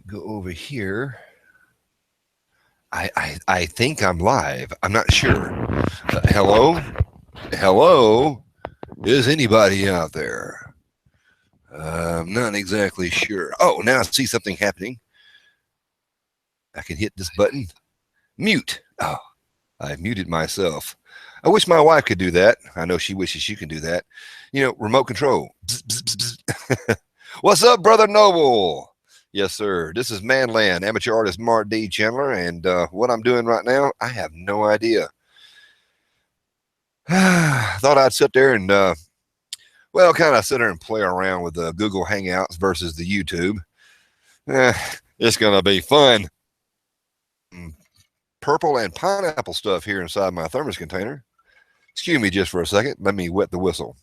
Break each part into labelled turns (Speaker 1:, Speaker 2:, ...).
Speaker 1: go over here. I think I'm live. I'm not sure. Hello? Hello? Is anybody out there? I'm not exactly sure. Oh, now I see something happening. I can hit this button. Mute. Oh, I muted myself. I wish my wife could do that. I know she wishes she can do that. Remote control. Bzz, bzz, bzz, bzz. What's up, Brother Noble? Yes, sir. This is Manland, amateur artist Mart D. Chandler, and what I'm doing right now, I have no idea. Thought I'd sit there and, kind of sit there and play around with the Google Hangouts versus the YouTube. It's going to be fun. Purple and pineapple stuff here inside my thermos container. Excuse me just for a second. Let me wet the whistle.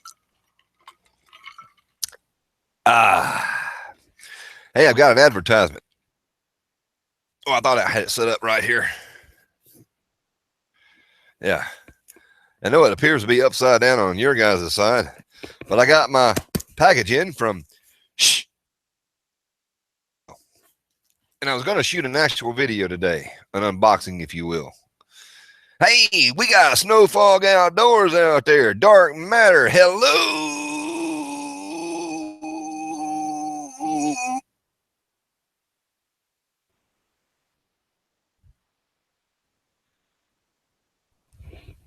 Speaker 1: Hey, I've got an advertisement. Oh, I thought I had it set up right here. Yeah. I know it appears to be upside down on your guys' side, but I got my package in from Shh. And I was going to shoot an actual video today, an unboxing, if you will. Hey, we got a Snowfog Outdoors out there. Dark Matter. Hello.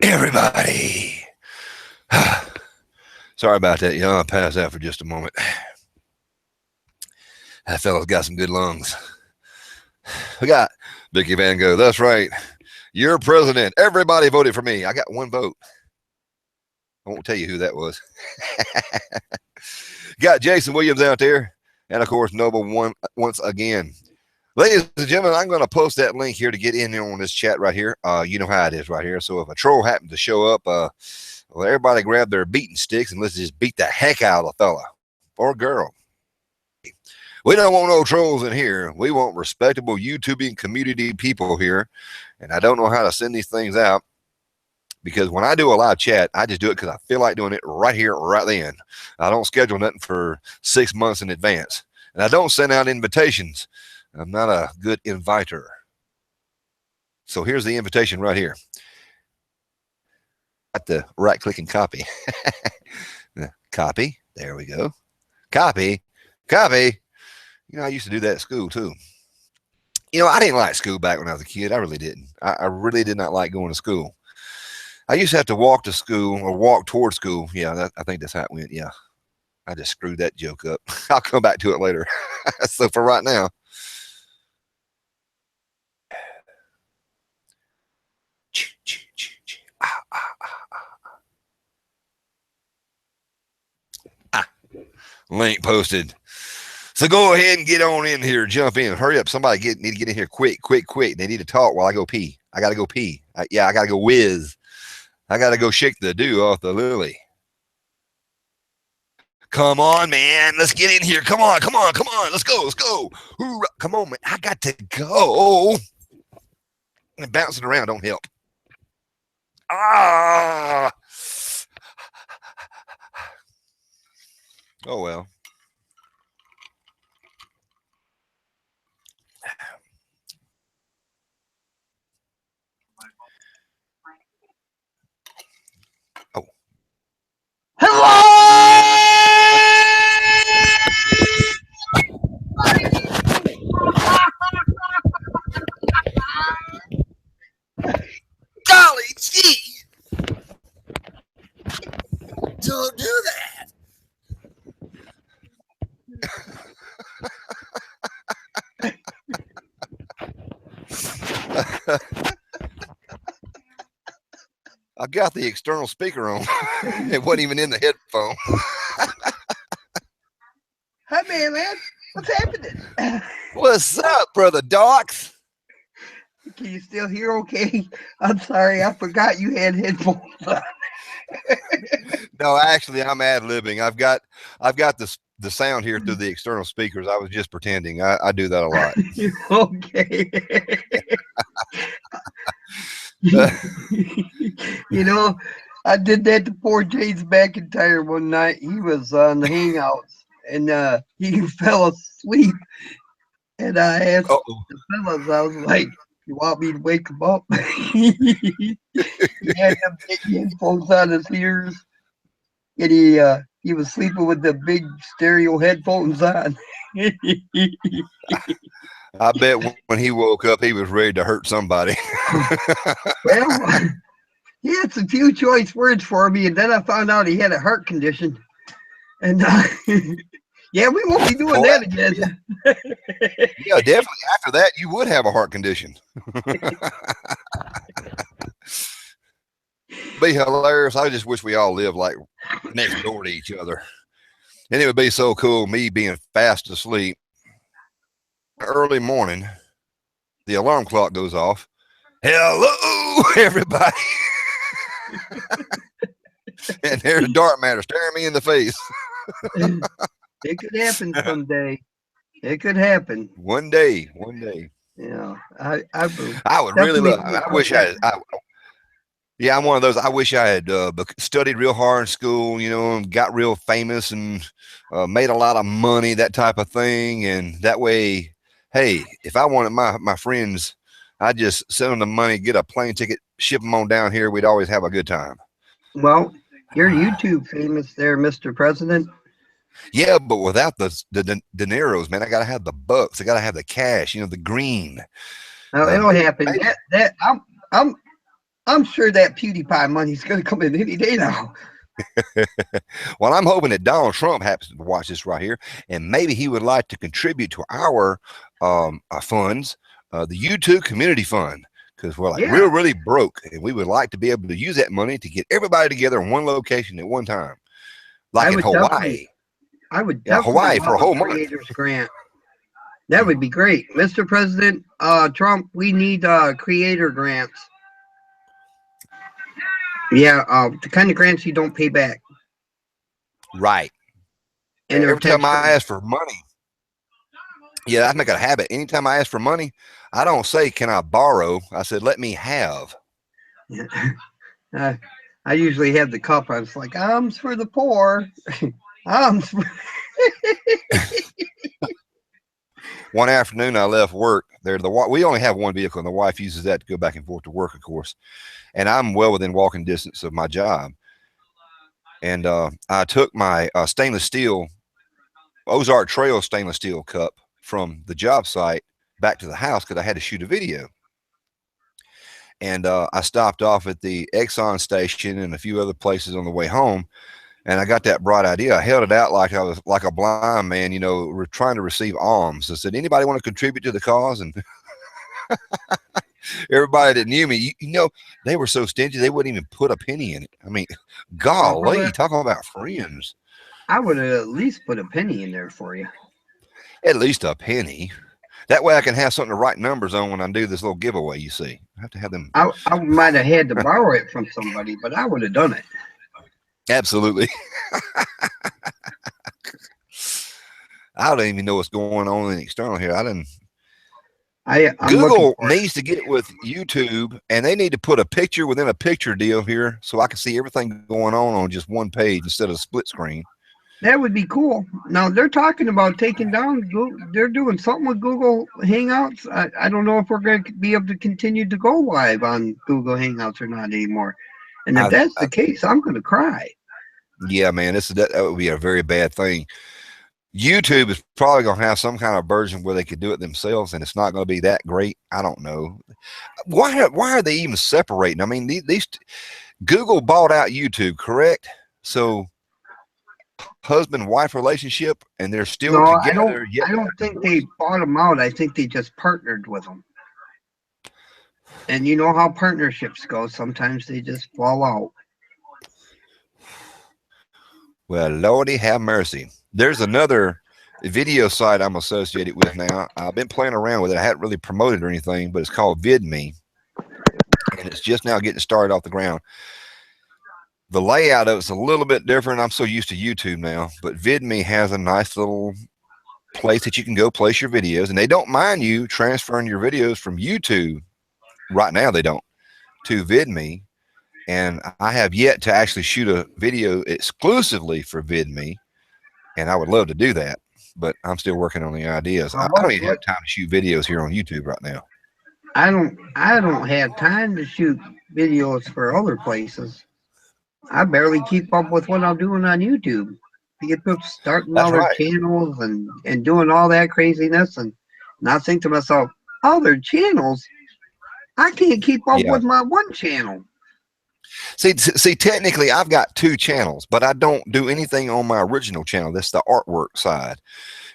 Speaker 1: Everybody. Sorry about that, y'all. I'll pass out for just a moment. That fella's got some good lungs. We got Vicky Van Gogh. That's right. You're president. Everybody voted for me. I got one vote. I won't tell you who that was. Got Jason Williams out there. And, of course, Noble once again. Ladies and gentlemen, I'm going to post that link here to get in there on this chat right here. You know how it is right here. So if a troll happens to show up, well, everybody grab their beating sticks and let's just beat the heck out of the fella or girl. We don't want no trolls in here. We want respectable YouTubing community people here. And I don't know how to send these things out because when I do a live chat, I just do it because I feel like doing it right here, right then. I don't schedule nothing for 6 months in advance. And I don't send out invitations. I'm not a good inviter. So here's the invitation right here. Got the right click and copy. Copy. There we go. Copy. Copy. I used to do that at school too. I didn't like school back when I was a kid. I really didn't. I really did not like going to school. I used to have to walk to school or walk toward school. Yeah, I think that's how it went. Yeah. I just screwed that joke up. I'll come back to it later. So for right now. Link posted. So go ahead and get on in here. Jump in. Hurry up. Somebody need to get in here quick. They need to talk while I go pee. I got to go pee. I got to go whiz. I got to go shake the dew off the lily. Come on, man. Let's get in here. Come on. Let's go. Hoorah. Come on, man. I got to go. And bouncing around don't help. Oh, well. Oh.
Speaker 2: Hello! Golly gee! Don't do that.
Speaker 1: I got the external speaker on. It wasn't even in the headphone.
Speaker 2: Hi, man. What's happening?
Speaker 1: What's up, brother Docs?
Speaker 2: Can you still hear okay? I'm sorry, I forgot you had headphones on.
Speaker 1: No, actually, I'm ad-libbing. I've got the sound here through the external speakers. I was just pretending. I do that a lot.
Speaker 2: Okay. I did that to poor James McIntyre one night. He was on the Hangouts and he fell asleep And I asked
Speaker 1: Uh-oh.
Speaker 2: the fellas, I was like, "You want me to wake him up?" He had them big headphones on his ears, and he was sleeping with the big stereo headphones on.
Speaker 1: I bet when he woke up, he was ready to hurt somebody.
Speaker 2: Well, he had some few choice words for me, and then I found out he had a heart condition. And yeah, we won't be doing
Speaker 1: Well,
Speaker 2: that again.
Speaker 1: yeah, definitely. After that, you would have a heart condition. Be hilarious. I just wish we all lived like next door to each other. And it would be so cool, me being fast asleep. Early morning, the alarm clock goes off. Hello, everybody. And there's dark matter staring me in the face.
Speaker 2: It could happen someday. It could happen.
Speaker 1: One day, one day.
Speaker 2: Yeah,
Speaker 1: I would really love. I wish yeah, I'm one of those. I wish I had studied real hard in school, you know, and got real famous and made a lot of money, that type of thing. And that way, hey, if I wanted my friends, I'd just send them the money, get a plane ticket, ship them on down here. We'd always have a good time.
Speaker 2: Well, you're YouTube famous there, Mr. President.
Speaker 1: Yeah, but without the dineros, man, I gotta have the bucks. I gotta have the cash. You know, the green.
Speaker 2: Now, it'll happen. I'm sure that PewDiePie money's going to come in any day now.
Speaker 1: Well, I'm hoping that Donald Trump happens to watch this right here, and maybe he would like to contribute to our funds, the YouTube Community Fund, because we're like really broke, and we would like to be able to use that money to get everybody together in one location at one time, like in Hawaii.
Speaker 2: I would definitely
Speaker 1: Hawaii for a whole month.
Speaker 2: Creators grant. That would be great, Mr. President Trump. We need creator grants. Yeah, the kind of grants you don't pay back.
Speaker 1: Right. And every time I ask for money, yeah, I make it a habit. Anytime I ask for money, I don't say, "Can I borrow?" I said, "Let me have."
Speaker 2: I usually have the cup. I was like, "Alms for the poor." Alms.
Speaker 1: One afternoon, I left work. We only have one vehicle, and the wife uses that to go back and forth to work, of course. And I'm well within walking distance of my job. And I took my stainless steel Ozark Trail stainless steel cup from the job site back to the house because I had to shoot a video. And I stopped off at the Exxon station and a few other places on the way home. And I got that bright idea. I held it out like I was like a blind man, you know, we're trying to receive alms. I said, "Anybody want to contribute to the cause?" And everybody that knew me, you know, they were so stingy, they wouldn't even put a penny in it. I mean, golly, talking about friends.
Speaker 2: I would at least put a penny in there for you.
Speaker 1: At least a penny. That way I can have something to write numbers on when I do this little giveaway, you see. I have to have them.
Speaker 2: I might have had to borrow it from somebody, but I would have done it.
Speaker 1: Absolutely. I don't even know what's going on in the external here. Google needs to get with YouTube, and they need to put a picture within a picture deal here so I can see everything going on just one page instead of split screen.
Speaker 2: That would be cool. Now they're talking about taking down Google. They're doing something with Google Hangouts. I don't know if we're going to be able to continue to go live on Google Hangouts or not anymore. And if that's the case, I'm going to cry.
Speaker 1: Yeah, man, that would be a very bad thing. YouTube is probably going to have some kind of version where they could do it themselves, and it's not going to be that great. I don't know. Why are they even separating? I mean, these Google bought out YouTube, correct? So husband-wife relationship, and they're still together.
Speaker 2: I don't think they bought them out. I think they just partnered with them. And you know how partnerships go. Sometimes they just fall out.
Speaker 1: Well, Lordy have mercy. There's another video site I'm associated with now. I've been playing around with it. I hadn't really promoted or anything, but it's called VidMe, and it's just now getting started off the ground. The layout of it's a little bit different. I'm so used to YouTube now, but VidMe has a nice little place that you can go place your videos, and they don't mind you transferring your videos from YouTube. Right now, they don't, to VidMe. And I have yet to actually shoot a video exclusively for VidMe, and I would love to do that. but I'm still working on the ideas. I
Speaker 2: What,
Speaker 1: don't even have time to shoot videos here on YouTube right now.
Speaker 2: I don't have time to shoot videos for other places. I barely keep up with what I'm doing on YouTube. You get people starting
Speaker 1: That's
Speaker 2: all their
Speaker 1: right.
Speaker 2: channels and doing all that craziness, and I think to myself, all their channels, I can't keep up
Speaker 1: Yeah.
Speaker 2: with my one channel.
Speaker 1: See, technically, I've got 2 channels, but I don't do anything on my original channel. That's the artwork side.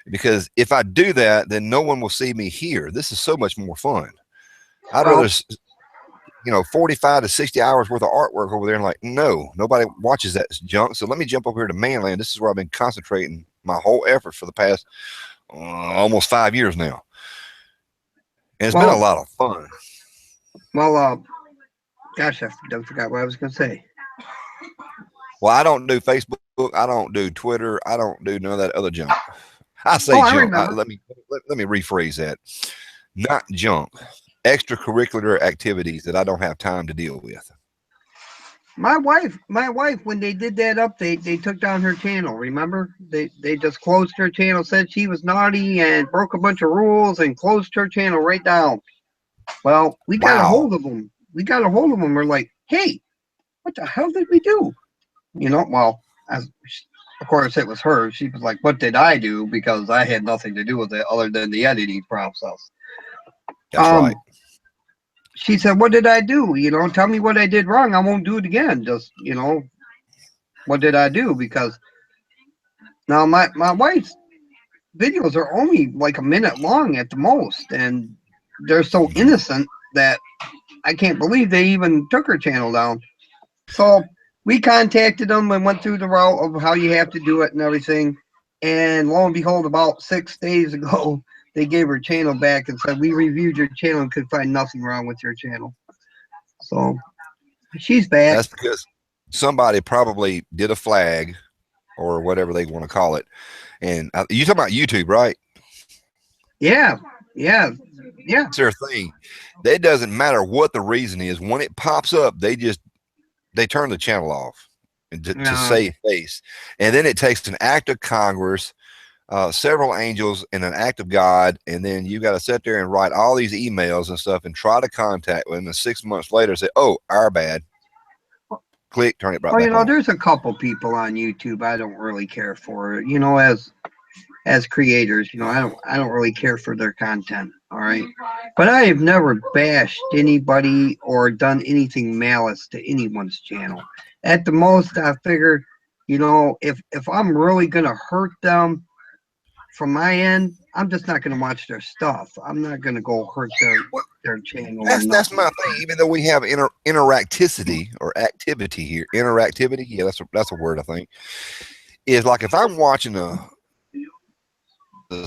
Speaker 1: Because if I do that, then no one will see me here. This is so much more fun. I'd
Speaker 2: Well,
Speaker 1: rather, 45 to 60 hours worth of artwork over there, and like, no, nobody watches that junk. So let me jump over here to Manland. This is where I've been concentrating my whole effort for the past almost 5 years now. And it's been a lot of fun.
Speaker 2: well, gosh, I forgot what I was going to say.
Speaker 1: Well, I don't do Facebook. I don't do Twitter. I don't do none of that other junk. I say
Speaker 2: Oh, I
Speaker 1: junk.
Speaker 2: remember.
Speaker 1: Let me rephrase that. Not junk. Extracurricular activities that I don't have time to deal with.
Speaker 2: My wife, when they did that update, they took down her channel. Remember, they just closed her channel, said she was naughty and broke a bunch of rules, and closed her channel right down. Well, we got a
Speaker 1: Wow.
Speaker 2: hold of them. We're like, hey, what the hell did we do? Well, of course it was her. She was like, what did I do? Because I had nothing to do with it other than the editing process.
Speaker 1: That's right.
Speaker 2: She said, what did I do? Tell me what I did wrong. I won't do it again. Just, what did I do? Because now my wife's videos are only like a minute long at the most, and they're so innocent that I can't believe they even took her channel down. So we contacted them and went through the route of how you have to do it and everything. And lo and behold, about 6 days ago, they gave her channel back and said, we reviewed your channel and could find nothing wrong with your channel. So she's back.
Speaker 1: That's because somebody probably did a flag or whatever they want to call it. And you talking about YouTube, right?
Speaker 2: Yeah.
Speaker 1: That's their thing. It doesn't matter what the reason is. When it pops up, they turn the channel off to save face. And then it takes an act of Congress, several angels, and an act of God. And then you got to sit there and write all these emails and stuff and try to contact them. And 6 months later say, oh, our bad. Click, turn it right back on.
Speaker 2: There's a couple people on YouTube I don't really care for. As creators, I don't really care for their content. All right, but I have never bashed anybody or done anything malice to anyone's channel. At the most, I figure, if I'm really gonna hurt them from my end, I'm just not gonna watch their stuff. I'm not gonna go hurt their channel.
Speaker 1: That's my thing. Even though we have interactivity or activity here, interactivity, yeah, that's a word I think. Is like if I'm watching the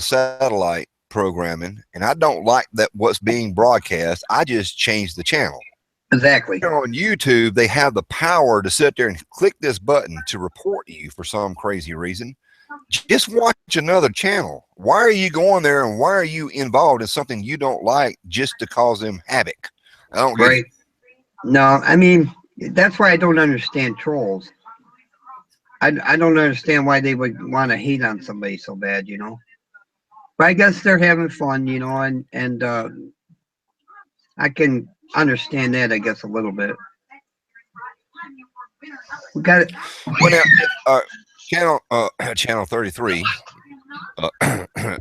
Speaker 1: satellite programming and I don't like that what's being broadcast, I just change the channel.
Speaker 2: Exactly.
Speaker 1: On YouTube, they have the power to sit there and click this button to report you for some crazy reason. Just watch another channel. Why are you going there and why are you involved in something you don't like just to cause them havoc? I don't get it.
Speaker 2: No, I mean, that's why I don't understand trolls. I don't understand why they would want to hate on somebody so bad, But I guess they're having fun, and I can understand that, I guess, a little bit. We got it.
Speaker 1: Well, now, channel 33.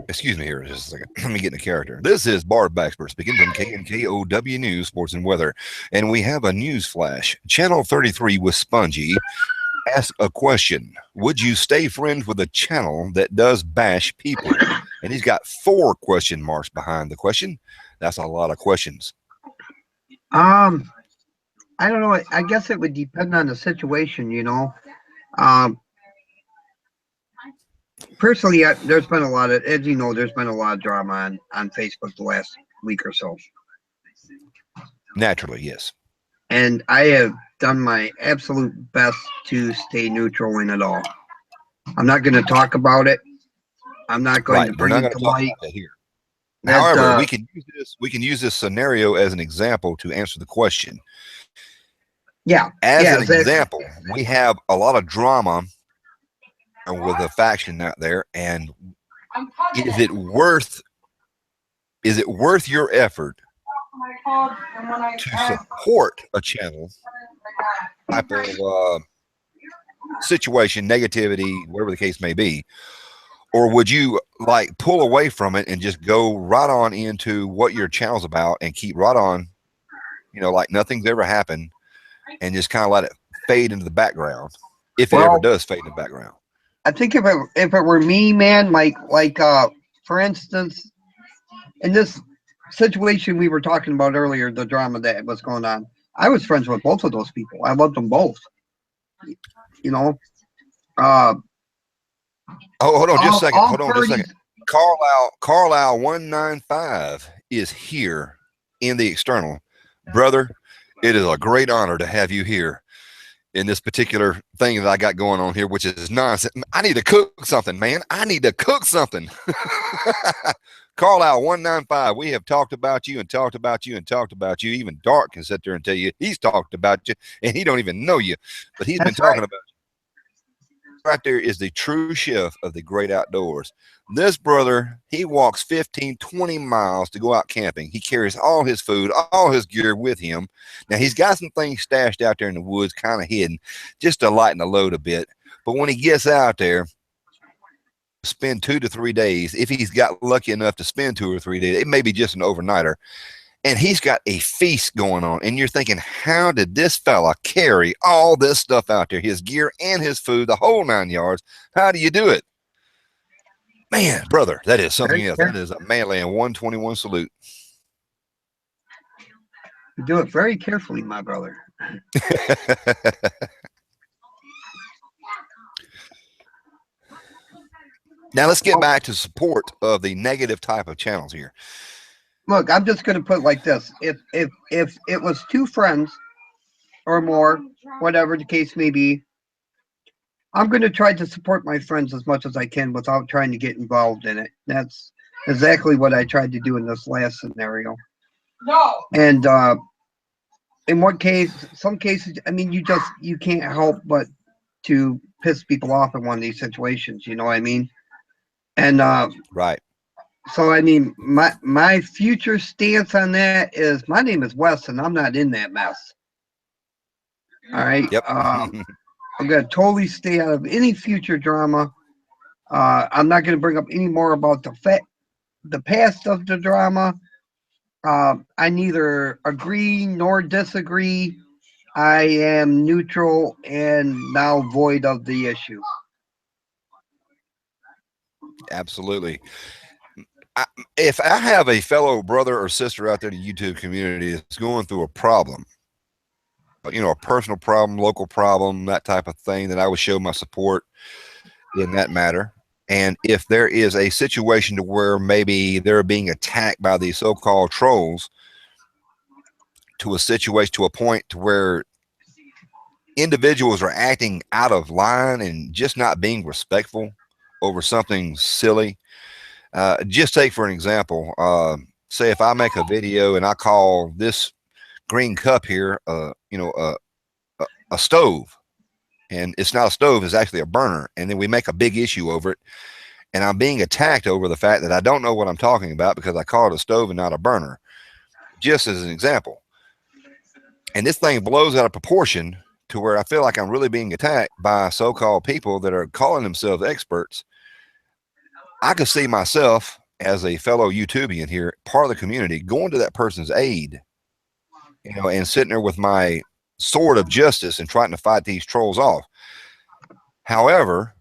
Speaker 1: Excuse me here just a second. Let me get in the character. This is Barb Baxter speaking from KNKOW News, Sports and Weather. And we have a news flash. Channel 33 with Spongy ask a question. Would you stay friends with a channel that does bash people? And he's got 4 question marks behind the question. That's a lot of questions.
Speaker 2: I don't know. I guess it would depend on the situation, Personally, there's been a lot of, as you know, there's been a lot of drama on Facebook the last week or so.
Speaker 1: Naturally, yes.
Speaker 2: And I have done my absolute best to stay neutral in it all. I'm not going to talk about it. I'm not going to bring it to light
Speaker 1: here. However, we can use this scenario as an example to answer the question.
Speaker 2: Yeah.
Speaker 1: As an example, we have a lot of drama with a faction out there, and is it worth your effort to support a channel type of situation, negativity, whatever the case may be? Or would you like pull away from it and just go right on into what your channel's about and keep right on, you know, like nothing's ever happened, and just kind of let it fade into the background, if it ever does fade in the background?
Speaker 2: I think if it were me, man, like for instance, in this situation we were talking about earlier, the drama that was going on, I was friends with both of those people. I loved them both. You know,
Speaker 1: oh, hold on just a second. Hold on just a second. Carlisle 195 is here in the external. Brother, it is a great honor to have you here in this particular thing that I got going on here, which is nonsense. I need to cook something, man. I need to cook something. Carlisle 195, we have talked about you and talked about you and talked about you. Even Dark can sit there and tell you he's talked about you, and he don't even know you, but he's been talking about you. Right there is the true chef of the great outdoors. This brother, he walks 15, 20 miles to go out camping. He carries all his food, all his gear with him. Now, he's got some things stashed out there in the woods, kind of hidden, just to lighten the load a bit. But when he gets out there, spend 2 to 3 days, if he's got lucky enough to spend 2 or 3 days, it may be just an overnighter, and he's got a feast going on. And you're thinking, how did this fella carry all this stuff out there, his gear and his food, the whole 9 yards? How do you do it? Man, brother, that is something else. That is a Manland 121 salute.
Speaker 2: You do it very carefully, my brother.
Speaker 1: Now let's get back to support of the negative type of channels here.
Speaker 2: Look, I'm just going to put it like this. If it was 2 friends or more, whatever the case may be, I'm going to try to support my friends as much as I can without trying to get involved in it. That's exactly what I tried to do in this last scenario. No. And in one case, some cases, I mean, you can't help but to piss people off in one of these situations. You know what I mean? And
Speaker 1: right.
Speaker 2: So I mean, my future stance on that is, my name is Wes, and I'm not in that mess. All right.
Speaker 1: Yep.
Speaker 2: I'm gonna totally stay out of any future drama. I'm not gonna bring up any more about the past of the drama. I neither agree nor disagree. I am neutral and now void of the issue.
Speaker 1: Absolutely. If I have a fellow brother or sister out there in the YouTube community that's going through a problem, you know, a personal problem, local problem, that type of thing, then I would show my support in that matter. And if there is a situation to where maybe they're being attacked by these so-called trolls, to a situation, to a point to where individuals are acting out of line and just not being respectful over something silly. Just take for an example, say if I make a video and I call this green cup here, you know, a stove, and it's not a stove, it's actually a burner. And then we make a big issue over it. And I'm being attacked over the fact that I don't know what I'm talking about because I call it a stove and not a burner, just as an example. And this thing blows out of proportion to where I feel like I'm really being attacked by so-called people that are calling themselves experts. I could see myself as a fellow YouTubian here, part of the community, going to that person's aid, you know, and sitting there with my sword of justice and trying to fight these trolls off. However,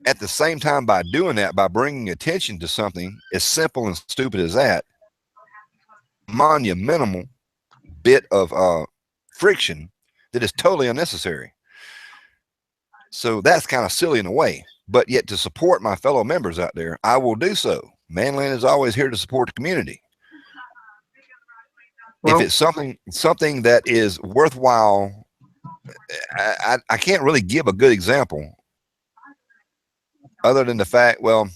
Speaker 1: at the same time, by doing that, by bringing attention to something as simple and stupid as that, monumental bit of friction that is totally unnecessary. So that's kind of silly in a way, but yet to support my fellow members out there, I will do so. Manland is always here to support the community. Well, if it's something that is worthwhile, I can't really give a good example other than the fact, well,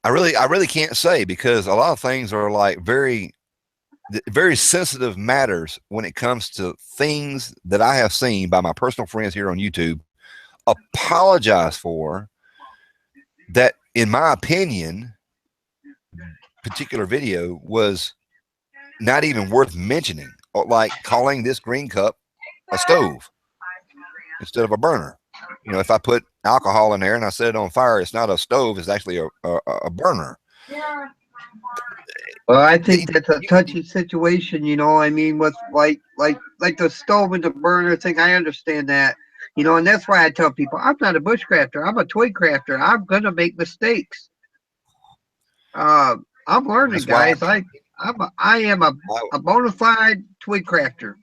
Speaker 1: I really can't say, because a lot of things are like very sensitive matters when it comes to things that I have seen by my personal friends here on YouTube apologize for in my opinion, particular video was not even worth mentioning, like calling this green cup a stove instead of a burner. You know, if I put alcohol in there and I set it on fire, it's not a stove, it's actually a burner.
Speaker 2: Well, I think that's a touchy situation, you know. I mean, with like the stove and the burner thing, I understand that, you know, and that's why I tell people I'm not a bushcrafter. I'm a toy crafter. I'm gonna make mistakes. I'm learning,
Speaker 1: That's why
Speaker 2: guys. I am a bona fide toy crafter,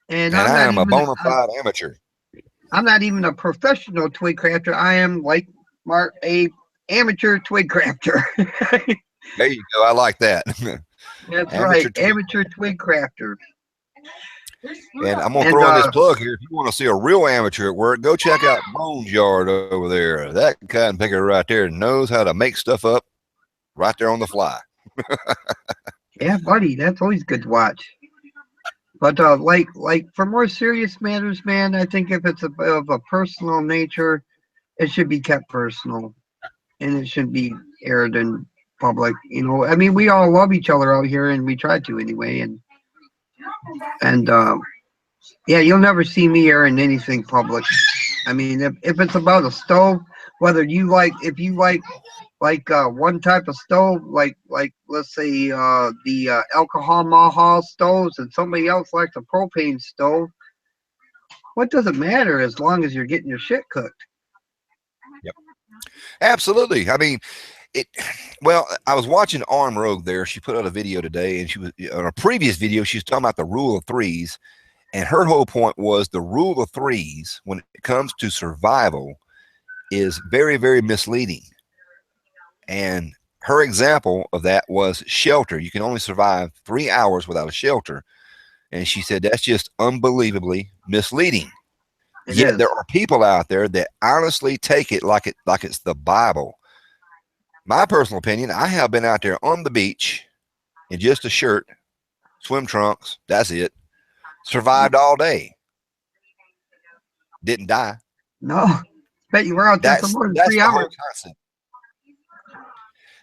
Speaker 2: and
Speaker 1: and I am a bona fide amateur.
Speaker 2: I'm not even a professional toy crafter. I am like Mark, a amateur toy crafter.
Speaker 1: There you go. I like that.
Speaker 2: That's
Speaker 1: Amateur
Speaker 2: right, amateur twig crafter.
Speaker 1: And I'm gonna
Speaker 2: And
Speaker 1: throw in this plug here. If you want to see a real amateur at work, go check out Bones Yard over there. That cotton picker right there knows how to make stuff up right there on the fly.
Speaker 2: yeah, buddy, that's always good to watch. But like for more serious matters, man, I think if it's of a personal nature, it should be kept personal, and it shouldn't be aired in public. You know, I mean, we all love each other out here, and we try to anyway. And yeah, you'll never see me airing anything public. I mean, if it's about a stove, whether you like, if you like one type of stove, like let's say the alcohol Mahal stoves, and somebody else likes a propane stove, what does it matter as long as you're getting your shit cooked?
Speaker 1: Yep, absolutely. I mean, it. Well, I was watching Arm Rogue there. She put out a video today, and she was on a previous video. She was talking about the rule of threes, and her whole point was the rule of threes when it comes to survival is very, very misleading. And her example of that was shelter. You can only survive 3 hours without a shelter. And she said that's just unbelievably misleading. Yet there are people out there that honestly take it like it's the Bible. My personal opinion, I have been out there on the beach in just a shirt, swim trunks, that's it. Survived all day. Didn't die.
Speaker 2: No, bet you were out there for more than 3 hours.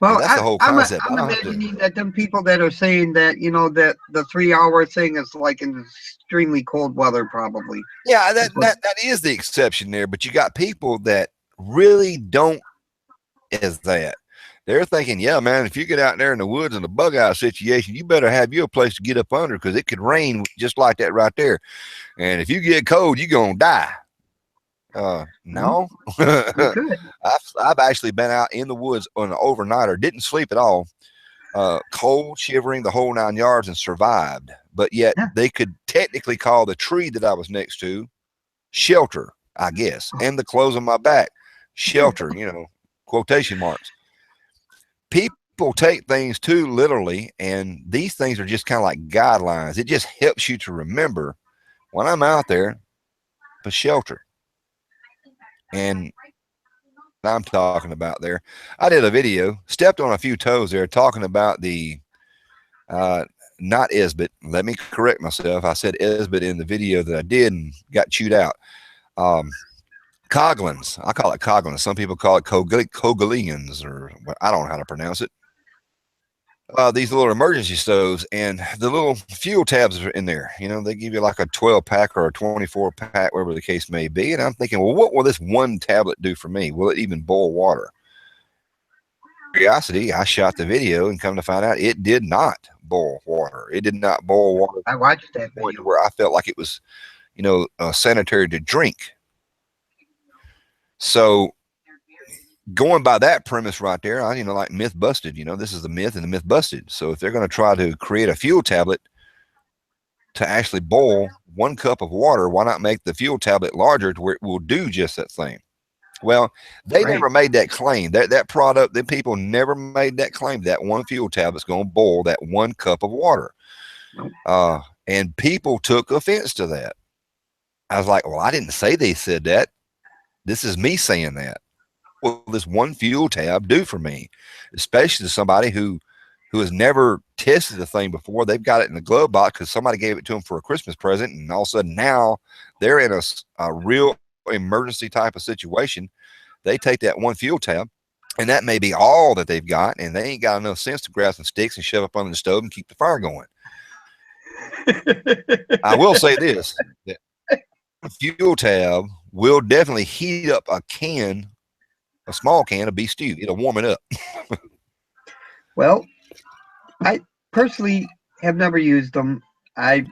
Speaker 2: Well,
Speaker 1: that's the whole concept.
Speaker 2: I'm imagining that them people that are saying that, you know, that the 3 hour thing is like in extremely cold weather, probably.
Speaker 1: Yeah, that is the exception there. But you got people that really don't is that. They're thinking, yeah, man, if you get out there in the woods in a bug out situation, you better have you a place to get up under because it could rain just like that right there. And if you get cold, you're going to die. No, I've actually been out in the woods on an overnighter, didn't sleep at all, cold, shivering, the whole 9 yards, and survived. But yet they could technically call the tree that I was next to shelter, I guess, and the clothes on my back shelter, you know, quotation marks. People take things too literally, and these things are just kind of like guidelines. It just helps you to remember when I'm out there for shelter. And I'm talking about there, I did a video, stepped on a few toes there, talking about the not Esbit. Let me correct myself. I said Esbit in the video that I did and got chewed out. Coghlan's. I call it Coghlan's. Some people call it Cogalians, or I don't know how to pronounce it. These little emergency stoves, and the little fuel tabs are in there. You know, they give you like a 12 pack or a 24 pack, whatever the case may be. And I'm thinking, well, what will this one tablet do for me? Will it even boil water? Curiosity, I shot the video and come to find out it did not boil water. It did not boil water.
Speaker 2: I watched that video
Speaker 1: where I felt like it was, you know, sanitary to drink. So going by that premise right there, I, you know, like myth busted, you know, this is the myth and the myth busted. So if they're going to try to create a fuel tablet to actually boil 1 cup of water, why not make the fuel tablet larger to where it will do just that thing? Well, they never made that claim. That product, the people never made that claim that 1 fuel tablet's going to boil that 1 cup of water. And people took offense to that. I was like, well, I didn't say they said that. This is me saying that. Will this 1 fuel tab do for me, especially to somebody who has never tested the thing before? They've got it in the glove box because somebody gave it to them for a Christmas present, and all of a sudden now they're in a real emergency type of situation. They take that 1 fuel tab, And that may be all that they've got, and they ain't got enough sense to grab some sticks and shove up under the stove and keep the fire going. I will say this, that a fuel tab will definitely heat up a small can of beef stew. It'll warm it up.
Speaker 2: Well, I personally have never used them. I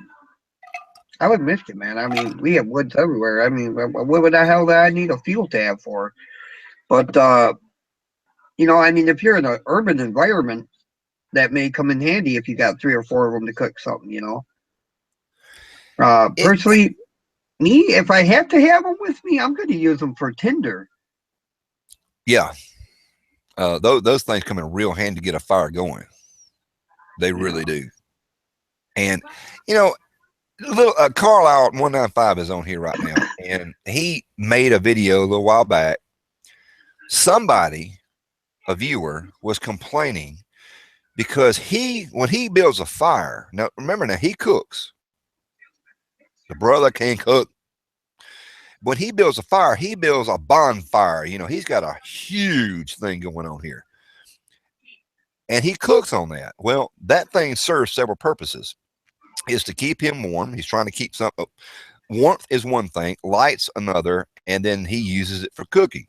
Speaker 2: live in Michigan, man. I mean, we have woods everywhere. I mean, what the hell do I need a fuel tab for? But you know, I mean, if you're in an urban environment, that may come in handy if you got 3 or 4 of them to cook something. You know, personally, me, if I have to have them with me, I'm going to use them for tinder.
Speaker 1: Yeah, those things come in real handy to get a fire going. They really do. And you know, little Carlisle 195 is on here right now, and he made a video a little while back. Somebody, a viewer, was complaining because when he builds a fire, now remember, now he cooks. The brother can't cook. When he builds a fire, he builds a bonfire. You know, he's got a huge thing going on here, and he cooks on that. Well, that thing serves several purposes. Is to keep him warm. He's trying to keep something. Warmth is one thing, lights another, and then he uses it for cooking.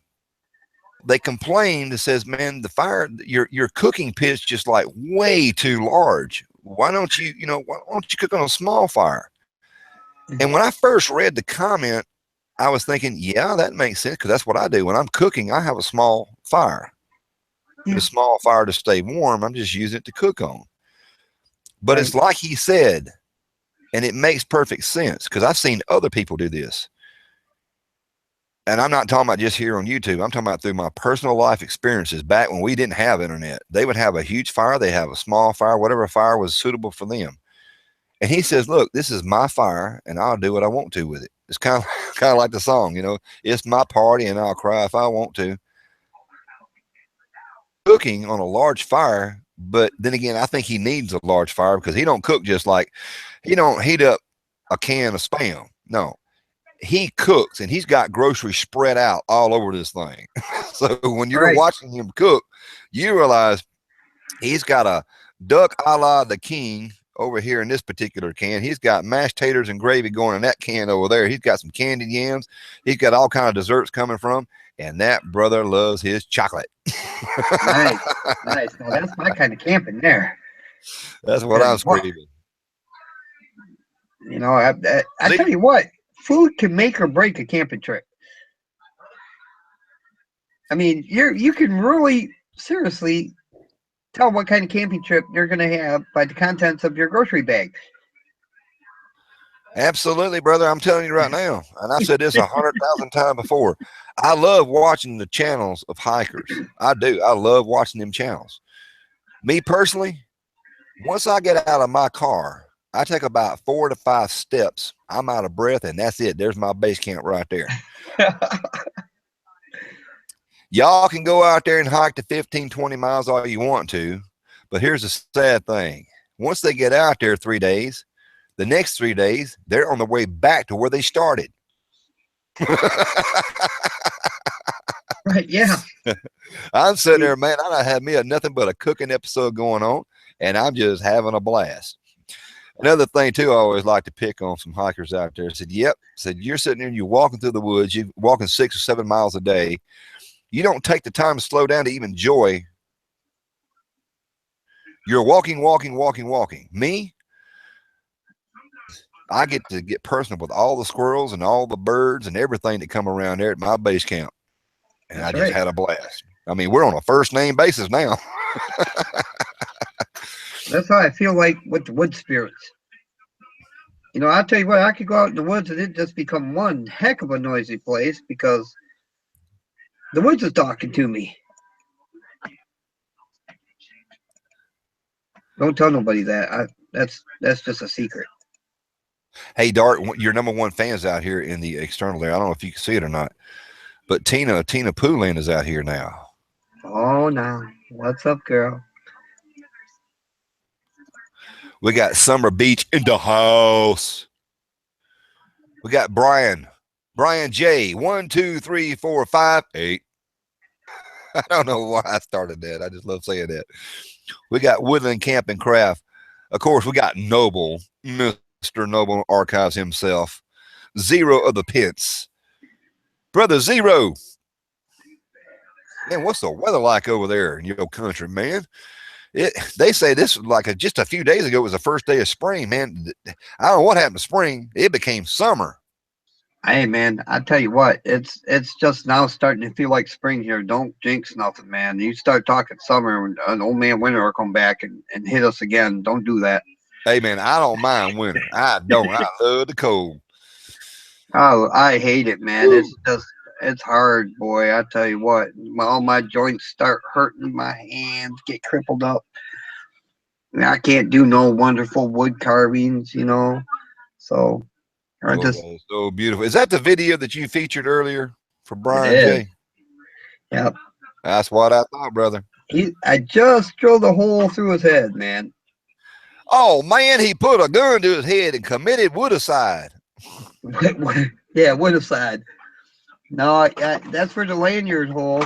Speaker 1: They complain. It says, man, the fire, your cooking pit's just like way too large. Why don't you cook on a small fire? And when I first read the comment, I was thinking, yeah, that makes sense, because that's what I do. When I'm cooking, I have a small fire. Yeah. A small fire to stay warm. I'm just using it to cook on. But right. It's like he said, and it makes perfect sense, because I've seen other people do this. And I'm not talking about just here on YouTube. I'm talking about through my personal life experiences back when we didn't have internet. They would have a huge fire. They have a small fire, whatever fire was suitable for them. And he says, look, this is my fire, and I'll do what I want to with it. It's kind of like the song, you know, it's my party, and I'll cry if I want to. Cooking on a large fire, but then again, I think he needs a large fire, because he don't cook just like, he don't heat up a can of Spam. No, he cooks, and he's got groceries spread out all over this thing. So when you're watching him cook, you realize he's got a duck a la the king over here in this particular can. He's got mashed taters and gravy going in that can over there. He's got some candied yams. He's got all kinds of desserts coming from, and that brother loves his chocolate.
Speaker 2: Nice. Now that's my kind of camping there.
Speaker 1: That's what I'm screaming.
Speaker 2: You know, I tell you what, food can make or break a camping trip. I mean, you can really seriously tell what kind of camping trip you're going to have by the contents of your grocery bag.
Speaker 1: Absolutely, brother. I'm telling you right now, and I've said this 100,000 times before. I love watching the channels of hikers. I do. I love watching them channels. Me personally, once I get out of my car, I take about 4 to 5 steps. I'm out of breath, and that's it. There's my base camp right there. Y'all can go out there and hike to 15, 20 miles all you want to, but here's the sad thing. Once they get out there 3 days, the next 3 days, they're on the way back to where they started.
Speaker 2: Right, yeah.
Speaker 1: I'm sitting there, man, I don't have me nothing but a cooking episode going on, and I'm just having a blast. Another thing, too, I always like to pick on some hikers out there. I said, yep. I said, you're sitting there and you're walking through the woods. You're walking 6 or 7 miles a day. You don't take the time to slow down to even enjoy. You're walking. Me, I get to get personal with all the squirrels and all the birds and everything that come around there at my base camp. And I just had a blast. I mean, we're on a first name basis now.
Speaker 2: That's how I feel like with the wood spirits. You know, I'll tell you what, I could go out in the woods and it just become one heck of a noisy place, because the woods is talking to me. Don't tell nobody that. That's just a secret.
Speaker 1: Hey, Dart, your #1 fans out here in the external there. I don't know if you can see it or not, but Tina Poulin is out here now.
Speaker 2: Oh, now. What's up, girl?
Speaker 1: We got Summer Beach in the house. We got Brian J. 1, 2, 3, 4, 5, 8. I don't know why I started that. I just love saying that. We got Woodland Camp and Craft. Of course, we got Noble, Mr. Noble Archives himself. Zero of the Pence. Brother Zero. Man, what's the weather like over there in your country, man? They say this was like just a few days ago was the first day of spring, man. I don't know what happened to spring. It became summer.
Speaker 2: Hey man, I tell you what, it's just now starting to feel like spring here. Don't jinx nothing, man. You start talking summer, and an old man winter will come back and hit us again. Don't do that.
Speaker 1: Hey, man, I don't mind winter. I don't. I love the cold.
Speaker 2: Oh, I hate it, man. It's just it's hard, boy. I tell you what, all my joints start hurting, my hands get crippled up. I can't do no wonderful wood carvings, you know. So I just
Speaker 1: Oh, so beautiful. Is that the video that you featured earlier for
Speaker 2: it
Speaker 1: Brian
Speaker 2: is.
Speaker 1: J?
Speaker 2: Yep.
Speaker 1: That's what I thought, brother.
Speaker 2: I just drilled a hole through his head, man.
Speaker 1: Oh, man, he put a gun to his head and committed woodicide.
Speaker 2: Yeah, wood aside. No, that's for the lanyard hole,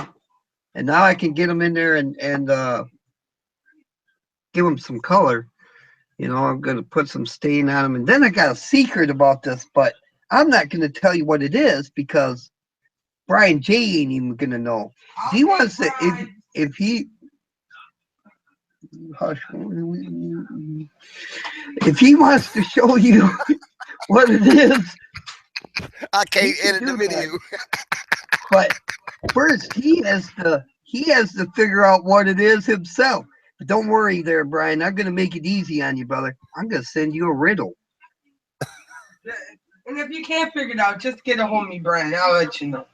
Speaker 2: and now I can get them in there and give them some color. You know, I'm gonna put some stain on them, and then I got a secret about this, but I'm not gonna tell you what it is because Brian J ain't even gonna know. If he wants to, if he hush, if he wants to show you what it is,
Speaker 1: I
Speaker 2: he
Speaker 1: can't
Speaker 2: can
Speaker 1: edit the
Speaker 2: do
Speaker 1: video.
Speaker 2: that. But first, he has to figure out what it is himself. But don't worry, there, Brian. I'm gonna make it easy on you, brother. I'm gonna send you a riddle.
Speaker 3: And if you can't figure it out, just get a hold of me, Brian. I'll let you know.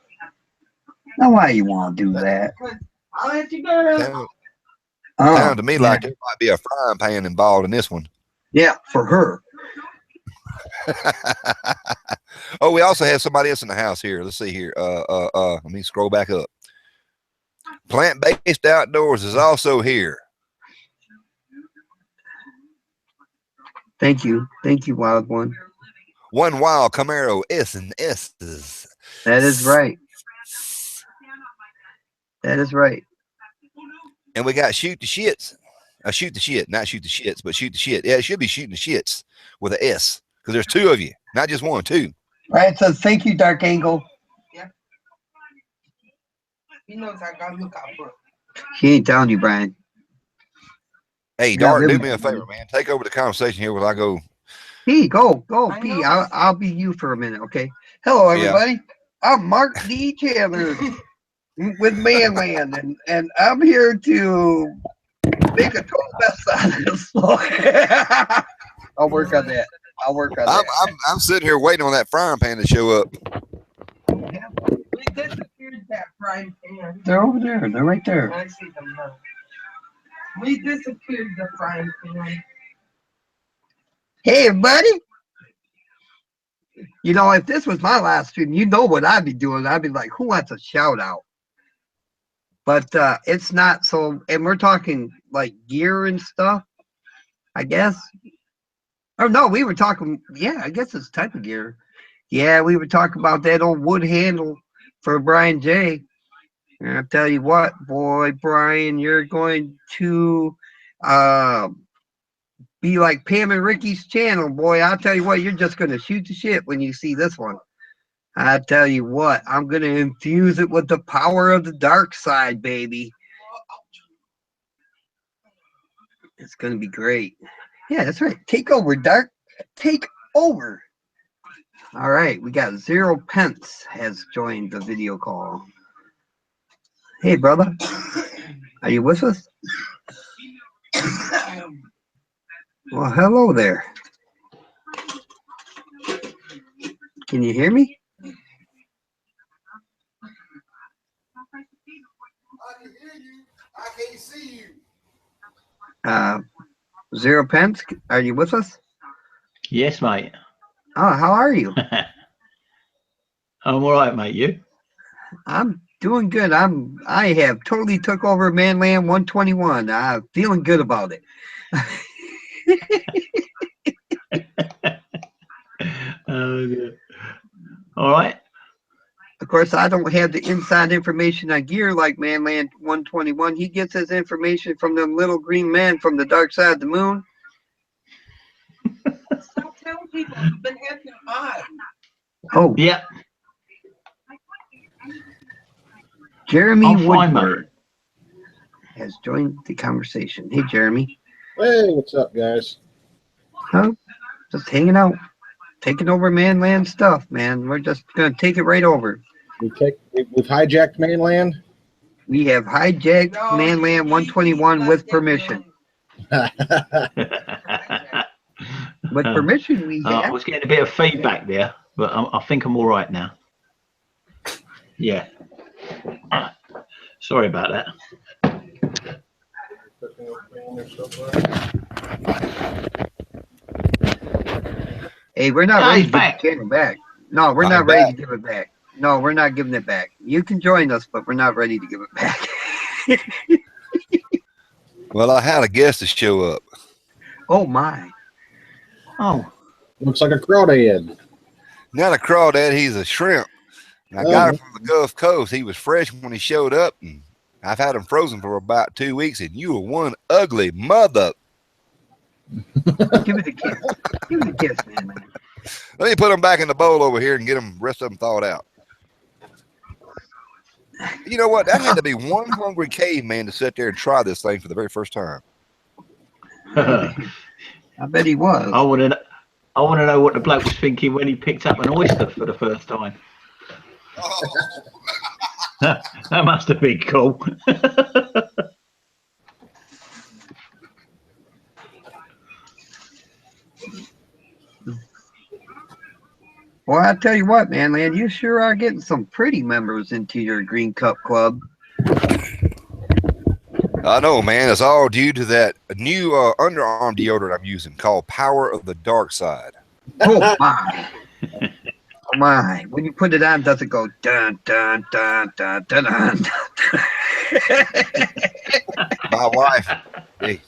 Speaker 2: Now, why you want to do that?
Speaker 3: I'll let you go.
Speaker 1: Sound,
Speaker 2: Oh,
Speaker 1: sound to me
Speaker 2: yeah,
Speaker 1: like there might be a frying pan involved in this one.
Speaker 2: yeah, for her.
Speaker 1: Oh, we also have somebody else in the house here. Let's see here. Let me scroll back up. Plant-based Outdoors is also here.
Speaker 2: Thank you, Wild One.
Speaker 1: One Wild Camaro S and S's.
Speaker 2: That is right. That is right.
Speaker 1: And we got Shoot the Shits. Shoot the Shit, not Shoot the Shits, but Shoot the Shit. Yeah, it should be Shooting the Shits with an S because there's two of you, not just one, two.
Speaker 2: Right. So thank you, Dark Angle.
Speaker 3: He knows I gotta look out for him.
Speaker 2: He ain't telling you, Brian.
Speaker 1: Hey,
Speaker 2: You got
Speaker 1: Dark, do
Speaker 2: him.
Speaker 1: me a favor, man. Take over the conversation here while I go.
Speaker 2: P, go,
Speaker 3: I
Speaker 2: P.
Speaker 3: know.
Speaker 2: I'll be you for a minute, okay? Hello,
Speaker 1: Yeah.
Speaker 2: everybody. I'm Mark D. Chandler with Manland, and I'm here to make a total mess out of this. I'll work on that.
Speaker 1: I'm sitting here waiting on that frying pan to show up.
Speaker 3: We disappeared that frying pan.
Speaker 2: They're over there. They're right there.
Speaker 3: I see them now. We disappeared the frying pan.
Speaker 2: Hey, everybody. You know, if this was my last stream, you know what I'd be doing. I'd be like, who wants a shout out? But it's not so, and we're talking like gear and stuff, I guess. Oh no, we were talking, yeah, I guess it's type of gear. Yeah, we were talking about that old wood handle for Brian J. And I tell you what, boy, Brian, you're going to be like Pam and Ricky's channel, boy. I'll tell you what, you're just gonna shoot the shit when you see this one. I tell you what, I'm gonna infuse it with the power of the dark side, baby. It's gonna be great. Yeah, that's right. Take over, Dark. Take over. All right, we got Zero Pence has joined the video call. Hey, brother. Are you with us? Well, hello there. Can you hear me?
Speaker 1: I can hear you. I can't see you.
Speaker 2: Zero Pence, are you with us?
Speaker 4: Yes, mate.
Speaker 2: Oh, how are you?
Speaker 4: I'm all right, mate. You?
Speaker 2: I'm doing good. I have totally took over Manland 121. I'm feeling good about it.
Speaker 4: Oh, good. All right.
Speaker 2: Of course, I don't have the inside information on gear like Manland 121. He gets his information from them little green men from the dark side of the moon.
Speaker 3: Stop telling people you've been having odd.
Speaker 2: Oh,
Speaker 4: Yeah.
Speaker 2: Jeremy
Speaker 4: I'm fine,
Speaker 2: Woodward has joined the conversation. Hey, Jeremy.
Speaker 5: Hey, what's up, guys?
Speaker 2: Huh? Just hanging out. Taking over Manland stuff, man. We're just going to take it right over.
Speaker 5: We've hijacked mainland.
Speaker 2: We have hijacked
Speaker 3: No,
Speaker 2: Manland 121 with permission. With permission, we
Speaker 4: I
Speaker 2: have.
Speaker 4: was getting a bit of feedback there, but I think I'm all right now. Yeah. Sorry about that.
Speaker 2: Hey, we're not
Speaker 4: No,
Speaker 2: ready
Speaker 4: he's
Speaker 2: to give
Speaker 4: back.
Speaker 2: the channel back. No, we're
Speaker 1: I'm
Speaker 2: not ready
Speaker 1: back.
Speaker 2: to give it back. No, we're not giving it back. You can join us, but we're not ready to give it back.
Speaker 1: Well, I had a guest to show up.
Speaker 2: Oh, my.
Speaker 4: Oh,
Speaker 5: Looks like a crawdad.
Speaker 1: Not a crawdad, he's a shrimp. And I got him from the Gulf Coast. He was fresh when he showed up, and I've had him frozen for about 2 weeks, and you were one ugly mother.
Speaker 2: Give it a kiss. Give it a kiss, man.
Speaker 1: Let me put them back in the bowl over here and get them rest of them thawed out. You know what? That had to be one hungry caveman to sit there and try this thing for the very first time.
Speaker 2: I bet he was.
Speaker 4: I want to know what the bloke was thinking when he picked up an oyster for the first time. That must have been cool.
Speaker 2: Well, I tell you what, man, Land, you sure are getting some pretty members into your Green Cup Club.
Speaker 1: I know, man. It's all due to that new underarm deodorant I'm using called Power of the Dark Side.
Speaker 2: Oh, my. Oh, my. When you put it on, does it go dun, dun, dun, dun, dun, dun, dun.
Speaker 1: My wife, hey,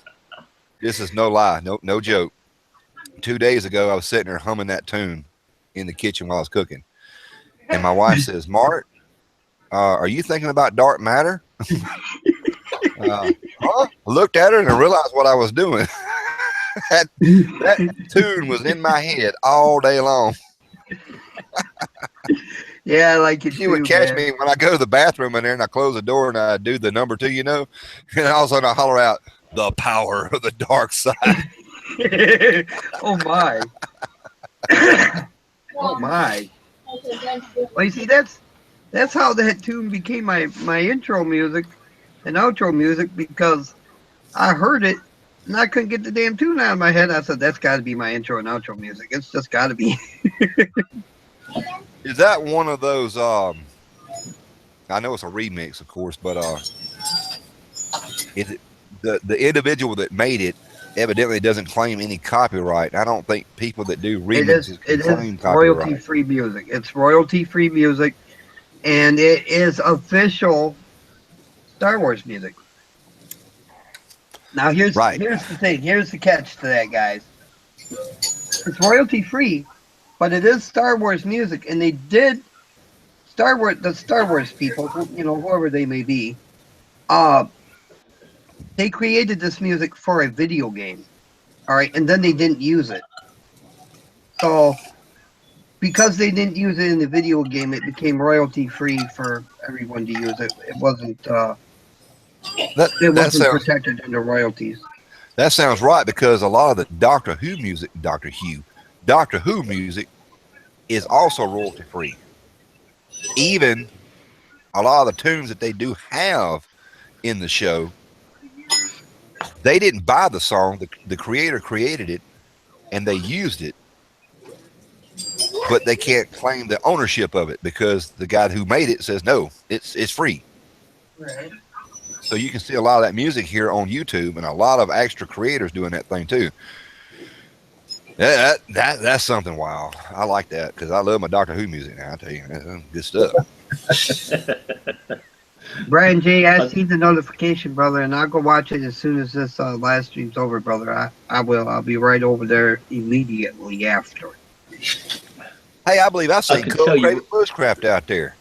Speaker 1: this is no lie, no joke. 2 days ago, I was sitting there humming that tune in the kitchen while I was cooking. And my wife says, Mark, are you thinking about dark matter? Huh? I looked at her and I realized what I was doing. that tune was in my head all day long.
Speaker 2: Yeah, I like it
Speaker 1: She would
Speaker 2: too,
Speaker 1: catch
Speaker 2: man.
Speaker 1: me when I go to the bathroom in there and I close the door and I do the number 2, and all of a sudden I holler out, the power of the dark side.
Speaker 2: Oh, my. Oh, my. Well, you see, that's how that tune became my intro music and outro music, because I heard it and I couldn't get the damn tune out of my head. I said, that's got to be my intro and outro music. It's just got to be.
Speaker 1: Is that one of those, I know it's a remix, of course, but is it the individual that made it evidently doesn't claim any copyright? I don't think people that do remixes
Speaker 2: It
Speaker 1: claim
Speaker 2: is
Speaker 1: copyright.
Speaker 2: royalty-free music. It's royalty-free music, and it is official Star Wars music. Now, here's the thing. Here's the catch to that, guys. It's royalty-free, but it is Star Wars music, and they did the Star Wars people, whoever they may be, they created this music for a video game. All right, and then they didn't use it. So, because they didn't use it in the video game, it became royalty-free for everyone to use it. It wasn't protected under royalties.
Speaker 1: That sounds right, because a lot of the Doctor Who music is also royalty free. Even a lot of the tunes that they do have in the show, they didn't buy the song. The creator created it and they used it, but they can't claim the ownership of it because the guy who made it says no, it's free.
Speaker 3: Right.
Speaker 1: So you can see a lot of that music here on YouTube, and a lot of extra creators doing that thing too. That's something wild. I like that because I love my Doctor Who music now. I tell you, that's good stuff.
Speaker 2: Brian J, I see the notification, brother, and I'll go watch it as soon as this live stream's over, brother. I will. I'll be right over there immediately after.
Speaker 1: Hey, I believe I see
Speaker 4: can
Speaker 1: Cold
Speaker 4: tell you-
Speaker 1: Craven Bushcraft out there.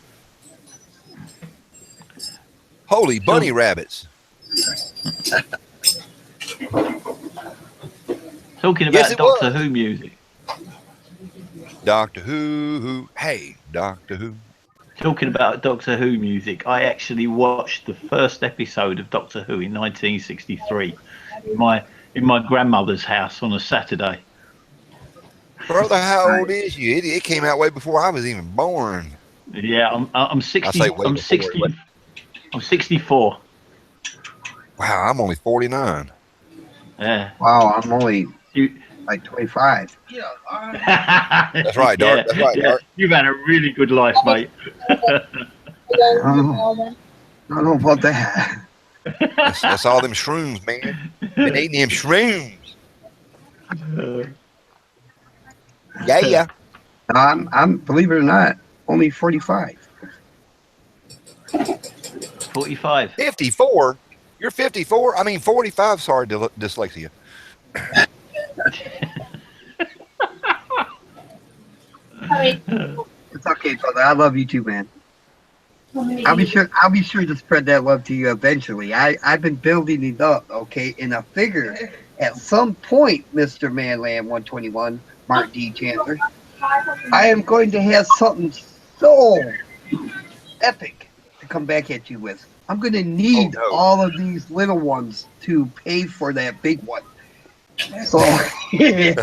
Speaker 1: Holy bunny rabbits.
Speaker 4: Talking about
Speaker 1: Yes, it
Speaker 4: Doctor
Speaker 1: was.
Speaker 4: Who music.
Speaker 1: Doctor Who. Hey, Doctor Who.
Speaker 4: Talking about Doctor Who music, I actually watched the first episode of Doctor Who in 1963 in my grandmother's house on a Saturday.
Speaker 1: Brother, how old is you? It came out way before I was even born.
Speaker 4: Yeah, I'm 60.
Speaker 1: I say way
Speaker 4: I'm
Speaker 1: before,
Speaker 4: 60.
Speaker 1: but-
Speaker 4: I'm 64.
Speaker 1: Wow, I'm only 49.
Speaker 4: Yeah.
Speaker 2: Wow, I'm only
Speaker 4: You,
Speaker 2: like 25.
Speaker 3: Yeah, all right.
Speaker 1: That's right, Dart.
Speaker 4: Yeah,
Speaker 1: That's right,
Speaker 4: yeah.
Speaker 1: Dart.
Speaker 4: You've had a really good life, mate.
Speaker 2: I don't know about that.
Speaker 1: That's all them shrooms, man. Been eating them shrooms. Yeah.
Speaker 2: I'm believe it or not, only 45.
Speaker 4: 45.
Speaker 1: 54? You're 54? I mean 45. Sorry, dyslexia.
Speaker 2: It's okay, brother. I love you too, man. I'll be sure to spread that love to you eventually. I've been building it up, okay? And I figure at some point, Mr. Manland 121, Mark D. Chandler, I am going to have something so epic to come back at you with. I'm going to need
Speaker 1: Oh, no.
Speaker 2: all of these little ones to pay for that big one. So
Speaker 1: I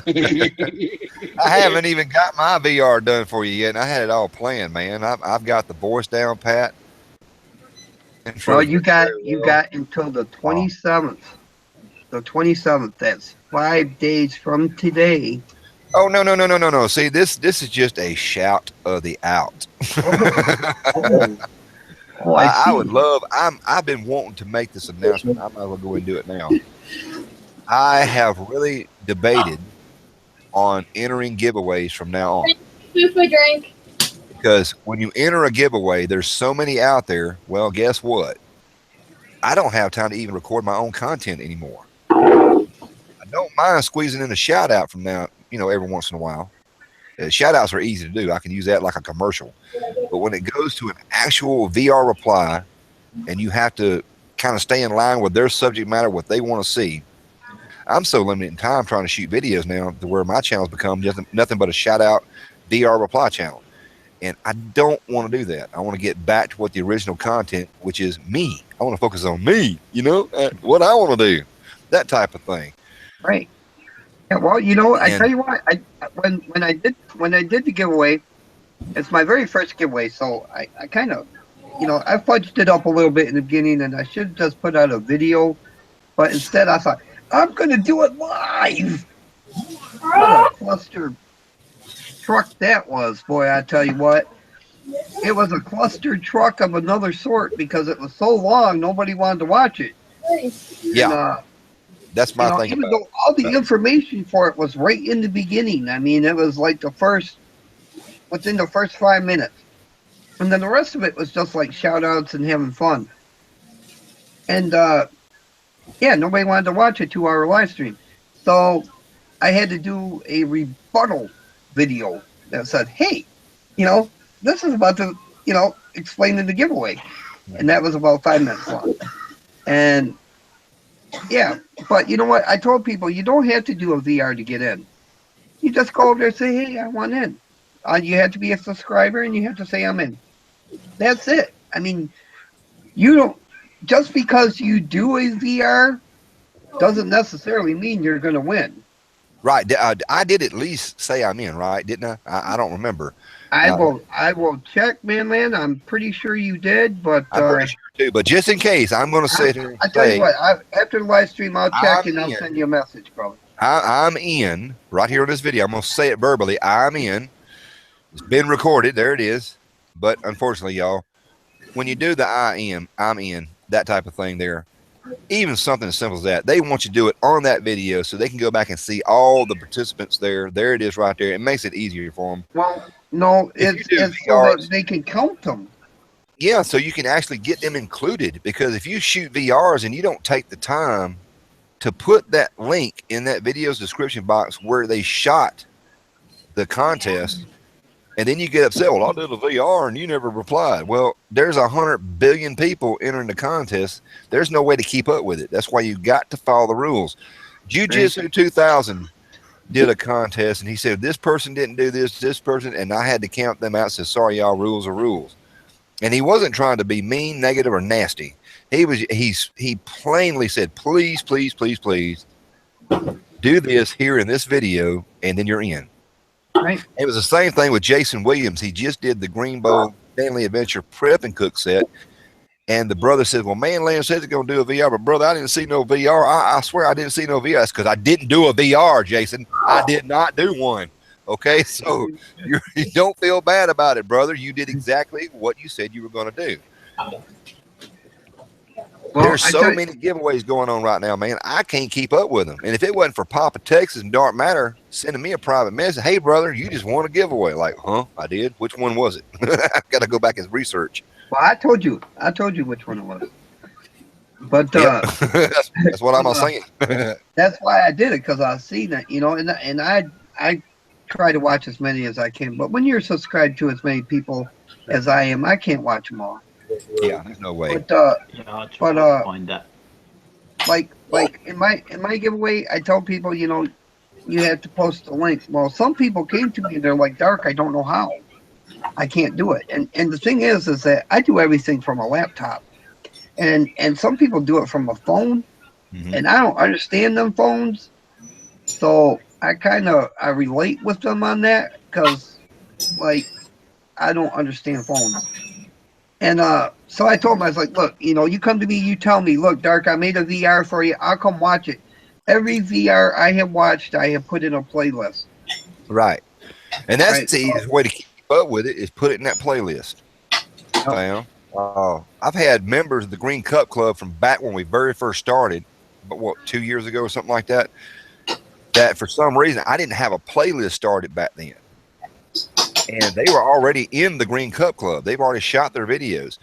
Speaker 1: haven't even got my VR done for you yet, and I had it all planned, man. I've got the voice down pat.
Speaker 2: well, you got until the 27th. The 27th. That's 5 days from today.
Speaker 1: Oh no! See, this is just a shout of the out.
Speaker 2: Oh,
Speaker 1: I
Speaker 2: see.
Speaker 1: would love. I've been wanting to make this announcement. I might as well go and do it now. I have really debated on entering giveaways from now on.
Speaker 6: Food for drink.
Speaker 1: Because when you enter a giveaway, there's so many out there. Well, guess what? I don't have time to even record my own content anymore. I don't mind squeezing in a shout out from now, every once in a while. Shout outs are easy to do. I can use that like a commercial. But when it goes to an actual VR reply and you have to kind of stay in line with their subject matter, what they want to see, I'm so limited in time trying to shoot videos now to where my channel's become just nothing but a shout out VR reply channel. And I don't want to do that. I want to get back to what the original content, which is me. I want to focus on me, what I want to do, that type of thing.
Speaker 2: Right. Yeah, well, I tell you what, when I did the giveaway, it's my very first giveaway, so I kind of, I fudged it up a little bit in the beginning, and I should have just put out a video, but instead I thought I'm gonna do it live. What a cluster truck that was, boy! I tell you what, it was a cluster truck of another sort because it was so long, nobody wanted to watch it.
Speaker 1: Yeah.
Speaker 2: And,
Speaker 1: That's my thing.
Speaker 2: Even though all the information for it was right in the beginning. I mean, it was like within the first 5 minutes. And then the rest of it was just like shout outs and having fun. And nobody wanted to watch a 2-hour live stream. So I had to do a rebuttal video that said, hey, this is about to, explain the giveaway. And that was about 5 minutes long. And yeah, but you know what? I told people you don't have to do a VR to get in. You just go over there and say, hey, I want in. You have to be a subscriber and you have to say I'm in. That's it. I mean, you don't, just because you do a VR doesn't necessarily mean you're going to win.
Speaker 1: Right. I did at least say I'm in, right? Didn't I? I don't remember.
Speaker 2: I will check, man. I'm pretty sure you did, but
Speaker 1: I'm pretty sure too. But just in case, I'm going to sit here and
Speaker 2: I tell
Speaker 1: say,
Speaker 2: you what, after the live stream, I'll check and I'll
Speaker 1: in.
Speaker 2: send you a message, brother.
Speaker 1: I'm in right here on this video. I'm going to say it verbally. I'm in. It's been recorded. There it is. But unfortunately, y'all, when you do the I'm in, that type of thing there, even something as simple as that, they want you to do it on that video so they can go back and see all the participants there. There it is right there. It makes it easier for them.
Speaker 2: Well, no, it's so that they can count them.
Speaker 1: Yeah, so you can actually get them included, because if you shoot VRs and you don't take the time to put that link in that video's description box where they shot the contest And then you get upset. Well, I did a VR and you never replied. Well, there's 100 billion people entering the contest. There's no way to keep up with it. That's why you got to follow the rules. Jiu-Jitsu 2000 did a contest, and he said this person didn't do this person, and I had to count them out. Said, sorry, y'all, rules are rules. And he wasn't trying to be mean, negative, or nasty. He plainly said, please, please, please, please do this here in this video, and then you're in.
Speaker 2: Right.
Speaker 1: It was the same thing with Jason Williams. He just did the Greenbow Family Adventure Prep and Cook set. And the brother said, well, Manland says he's going to do a VR, but brother, I didn't see no VR. I swear I didn't see no VR. That's because I didn't do a VR, Jason. I did not do one. Okay, so you don't feel bad about it, brother. You did exactly what you said you were going to do.
Speaker 2: Well,
Speaker 1: There's so many giveaways going on right now, man. I can't keep up with them. And if it wasn't for Papa Texas and Dark Matter sending me a private message, hey, brother, you just won a giveaway. Like, huh? I did? Which one was it? I've got to go back and research.
Speaker 2: Well, I told you which one it was. But
Speaker 1: that's what I'm saying.
Speaker 2: That's why I did it, because I seen it, you know, and I try to watch as many as I can. But when you're subscribed to as many people as I am, I can't watch them all.
Speaker 1: Yeah, there's no way.
Speaker 2: But
Speaker 4: I'll try to find that.
Speaker 2: like in my giveaway, I tell people, you know, you have to post the link. Well, some people came to me and they're like, Dark, I don't know how. I can't do it. And the thing is that I do everything from a laptop. And some people do it from a phone. Mm-hmm. And I don't understand them phones. So I relate with them on that, because like I don't understand phones. And so I told him, I was like, look, you know, you come to me, you tell me, look, Dark, I made a VR for you. I'll come watch it. Every VR I have watched, I have put in a playlist.
Speaker 1: Right. And that's the easiest way to keep up with it, is put it in that playlist. I've had members of the Green Cup Club from back when we very first started, but what, 2 years ago or something like that, that for some reason I didn't have a playlist started back then. And they were already in the Green Cup Club. They've already shot their videos.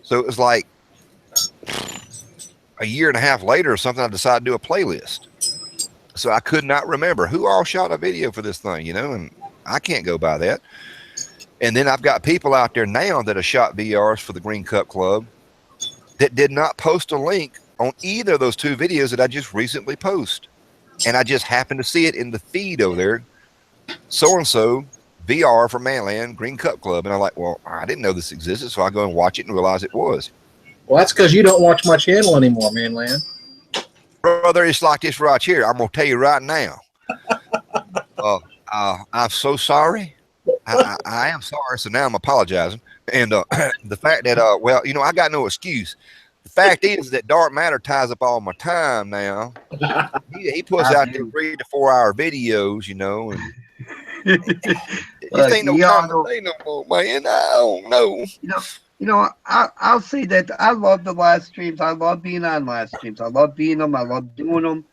Speaker 1: So it was like a year and a half later or something, I decided to do a playlist. So I could not remember who all shot a video for this thing, you know, and I can't go by that. And then I've got people out there now that have shot VRs for the Green Cup Club that did not post a link on either of those two videos that I just recently posted. And I just happened to see it in the feed over there. So-and-so VR for Manland Green Cup Club. And I'm like, well, I didn't know this existed. So I go and watch it and realize it was.
Speaker 5: Well, that's because you don't watch my channel anymore, Manland.
Speaker 1: Brother, it's like this right here. I'm going to tell you right now. I'm so sorry. I am sorry. So now I'm apologizing. And the fact that, well, you know, I got no excuse. The fact is that Dark Matter ties up all my time now. He puts out there 3 to 4 hour videos, you know, and it ain't no time to say no more, man. I don't know.
Speaker 2: You know, I'll say that I love the live streams. I love being on live streams. I love being them. I love doing them.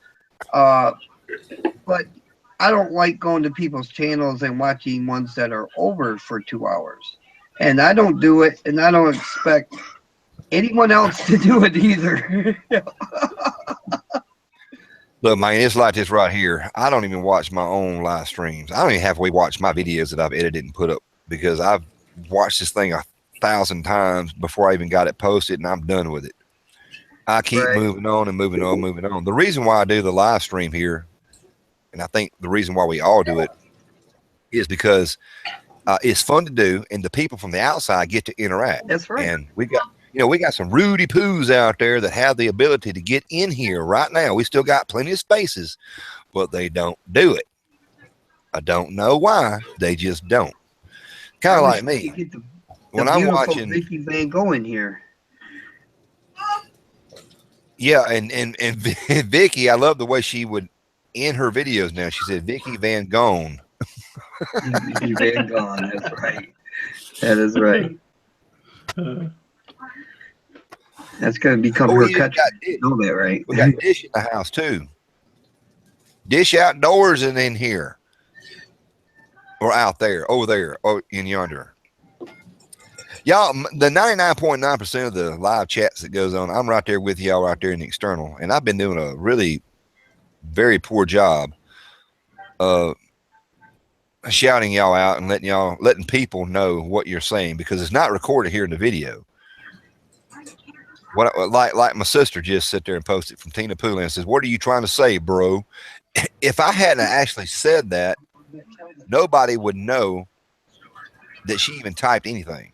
Speaker 2: But I don't like going to people's channels and watching ones that are over for 2 hours. And I don't do it, and I don't expect anyone else to do it either.
Speaker 1: Look, man, it's like this right here. I don't even watch my own live streams. I don't even halfway watch my videos that I've edited and put up, because I've watched this thing 1,000 times before I even got it posted, and I'm done with it. I keep moving on and moving on, moving on. The reason why I do the live stream here, and I think the reason why we all do it, is because it's fun to do, and the people from the outside get to interact.
Speaker 2: That's right.
Speaker 1: And we got some Rudy Poos out there that have the ability to get in here right now. We still got plenty of spaces, but they don't do it. I don't know why. They just don't. Kind of like me. When I'm watching
Speaker 2: Vicky Van Gogh in here.
Speaker 1: Yeah, and Vicky, I love the way she would end her videos now. She said Vicky Van Gogh.
Speaker 2: Vicky Van Gogh, that's right. That is right. That's going to become her cut. You know that, right?
Speaker 1: We got Dish in the house too. Dish outdoors and in here, or out there, over there, or in yonder. Y'all, the 99.9% of the live chats that goes on, I'm right there with y'all right there in the external, and I've been doing a really very poor job of shouting y'all out and letting people know what you're saying, because it's not recorded here in the video. Like my sister just sit there and posted from Tina Poolin and says, "What are you trying to say, bro?" If I hadn't actually said that, nobody would know that she even typed anything.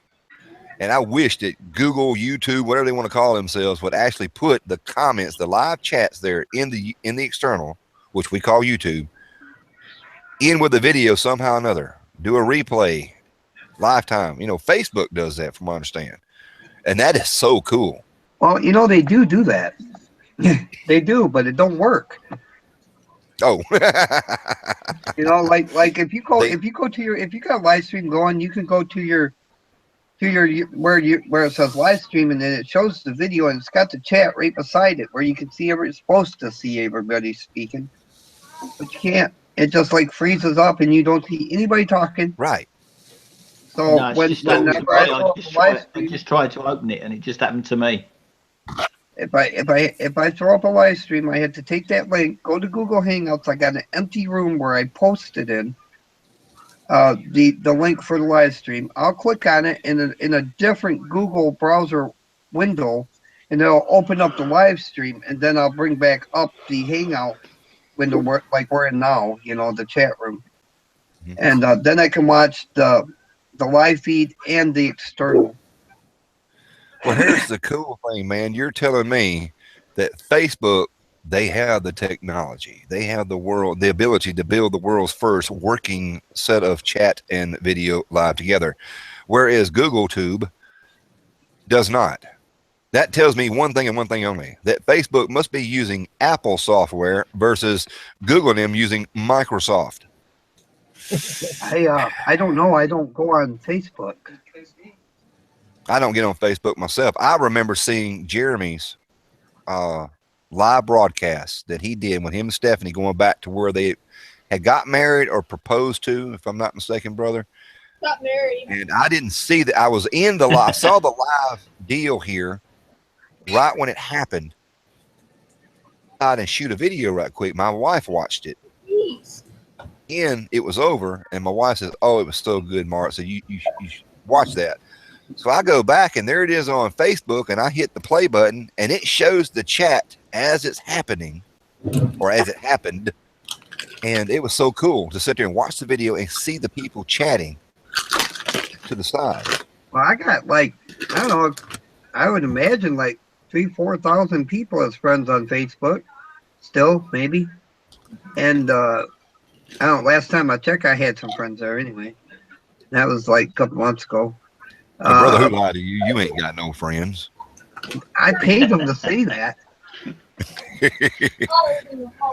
Speaker 1: And I wish that Google, YouTube, whatever they want to call themselves, would actually put the comments, the live chats there in the external, which we call YouTube, in with the video somehow or another. Do a replay, lifetime. Facebook does that, from what I understand, and that is so cool.
Speaker 2: Well, they do that. They do, but it don't work.
Speaker 1: Oh,
Speaker 2: like if you got a live stream going, you can go to your where it says live stream, and then it shows the video, and it's got the chat right beside it where you can see it's supposed to see everybody speaking, but you can't. It just like freezes up, and you don't see anybody talking.
Speaker 1: Right.
Speaker 2: So
Speaker 4: No, I just tried to open it, and it just happened to me.
Speaker 2: If I throw up a live stream, I had to take that link, go to Google Hangouts. I got an empty room where I posted in the link for the live stream. I'll click on it in a different Google browser window, and it'll open up the live stream, and then I'll bring back up the Hangout window like we're in now, the chat room, and then I can watch the live feed and the external.
Speaker 1: Well, here's the cool thing, man. You're telling me that Facebook, they have the technology. They have the ability to build the world's first working set of chat and video live together, whereas GoogleTube does not. That tells me one thing and one thing only, that Facebook must be using Apple software versus Google and them using Microsoft.
Speaker 2: I don't know. I don't go on Facebook.
Speaker 1: I don't get on Facebook myself. I remember seeing Jeremy's live broadcast that he did with him and Stephanie, going back to where they had got married or proposed to, if I'm not mistaken, brother.
Speaker 6: Got married.
Speaker 1: And I didn't see that. I was in the live, saw the live deal here right when it happened. I didn't shoot a video right quick. My wife watched it.
Speaker 6: Jeez.
Speaker 1: And it was over, and my wife says, "Oh, it was so good, Mark. So you should watch that." So I go back, and there it is on Facebook, and I hit the play button, and it shows the chat as it's happening, or as it happened. And it was so cool to sit there and watch the video and see the people chatting to the side.
Speaker 2: Well, I got I don't know, I would imagine 3,000-4,000 people as friends on Facebook. Still, maybe. And I don't know, last time I checked, I had some friends there anyway. That was a couple months ago.
Speaker 1: Brother, who lied to you? You ain't got no friends.
Speaker 2: I paid them to say that.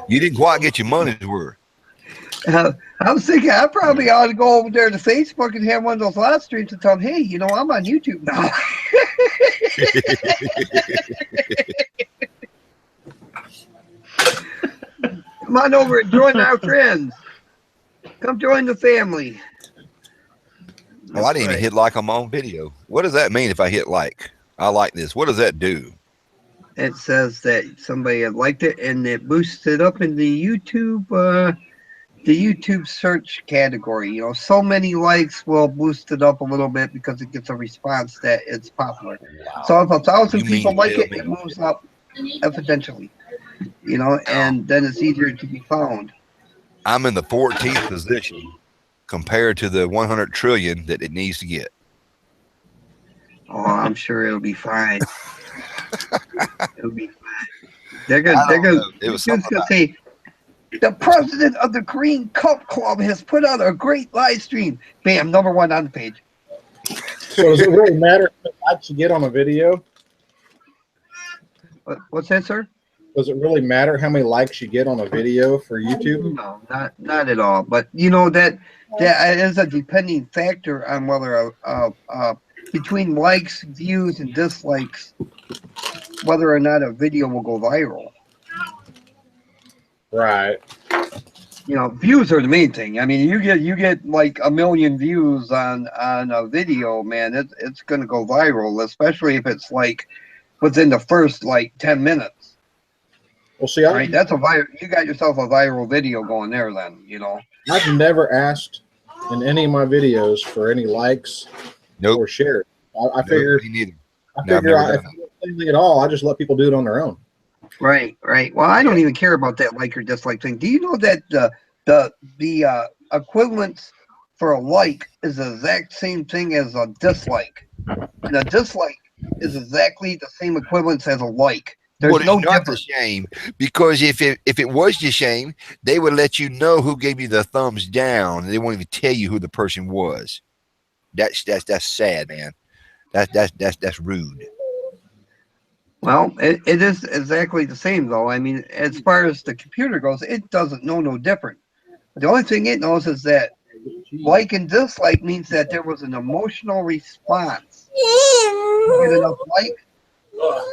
Speaker 1: You didn't quite get your money's worth.
Speaker 2: I was thinking I probably ought to go over there to Facebook and have one of those live streams and tell them, "Hey, I'm on YouTube now." Come on over and join our friends. Come join the family.
Speaker 1: Oh, I didn't even hit like on my own video. What does that mean if I hit like? I like this. What does that do?
Speaker 2: It says that somebody had liked it, and it boosts it up in the YouTube search category. So many likes will boost it up a little bit because it gets a response that it's popular. Wow. So if 1,000 people like it, it moves up exponentially. And then it's easier to be found.
Speaker 1: I'm in the 14th position compared to the 100 trillion that it needs to get.
Speaker 2: Oh, I'm sure it'll be fine. It'll be fine. They're gonna say, "The president of the Green Cup Club has put out a great live stream." Bam, #1 on the page.
Speaker 5: So does it really matter how many likes you get on a video?
Speaker 2: What's that, sir?
Speaker 5: Does it really matter how many likes you get on a video for YouTube?
Speaker 2: No, not at all. But that is a depending factor on whether between likes, views, and dislikes, whether or not a video will go viral.
Speaker 5: Right.
Speaker 2: Views are the main thing. I mean, you get 1 million views on a video, man. It's gonna go viral, especially if it's within the first 10 minutes.
Speaker 5: Well, see,
Speaker 2: right? That's you got yourself a viral video going there. Then
Speaker 5: I've never asked in any of my videos for any likes
Speaker 1: Nope.
Speaker 5: or shares. I
Speaker 1: Nope,
Speaker 5: figure,
Speaker 1: me neither.
Speaker 5: I
Speaker 1: No, I've
Speaker 5: figure
Speaker 1: never
Speaker 5: if
Speaker 1: done
Speaker 5: I don't say anything at all, I just let people do it on their own.
Speaker 2: Right, right. Well, I don't even care about that like or dislike thing. Do you know that the equivalence for a like is the exact same thing as a dislike, and a dislike is exactly the same equivalence as a like. There's
Speaker 1: Well, it's
Speaker 2: no
Speaker 1: not
Speaker 2: difference.
Speaker 1: the shame, because if it was the shame, they would let you know who gave you the thumbs down, and they won't even tell you who the person was. That's sad, man. That's rude.
Speaker 2: Well, it is exactly the same though. I mean, as far as the computer goes, it doesn't know no different. The only thing it knows is that like and dislike means that there was an emotional response. You get enough like,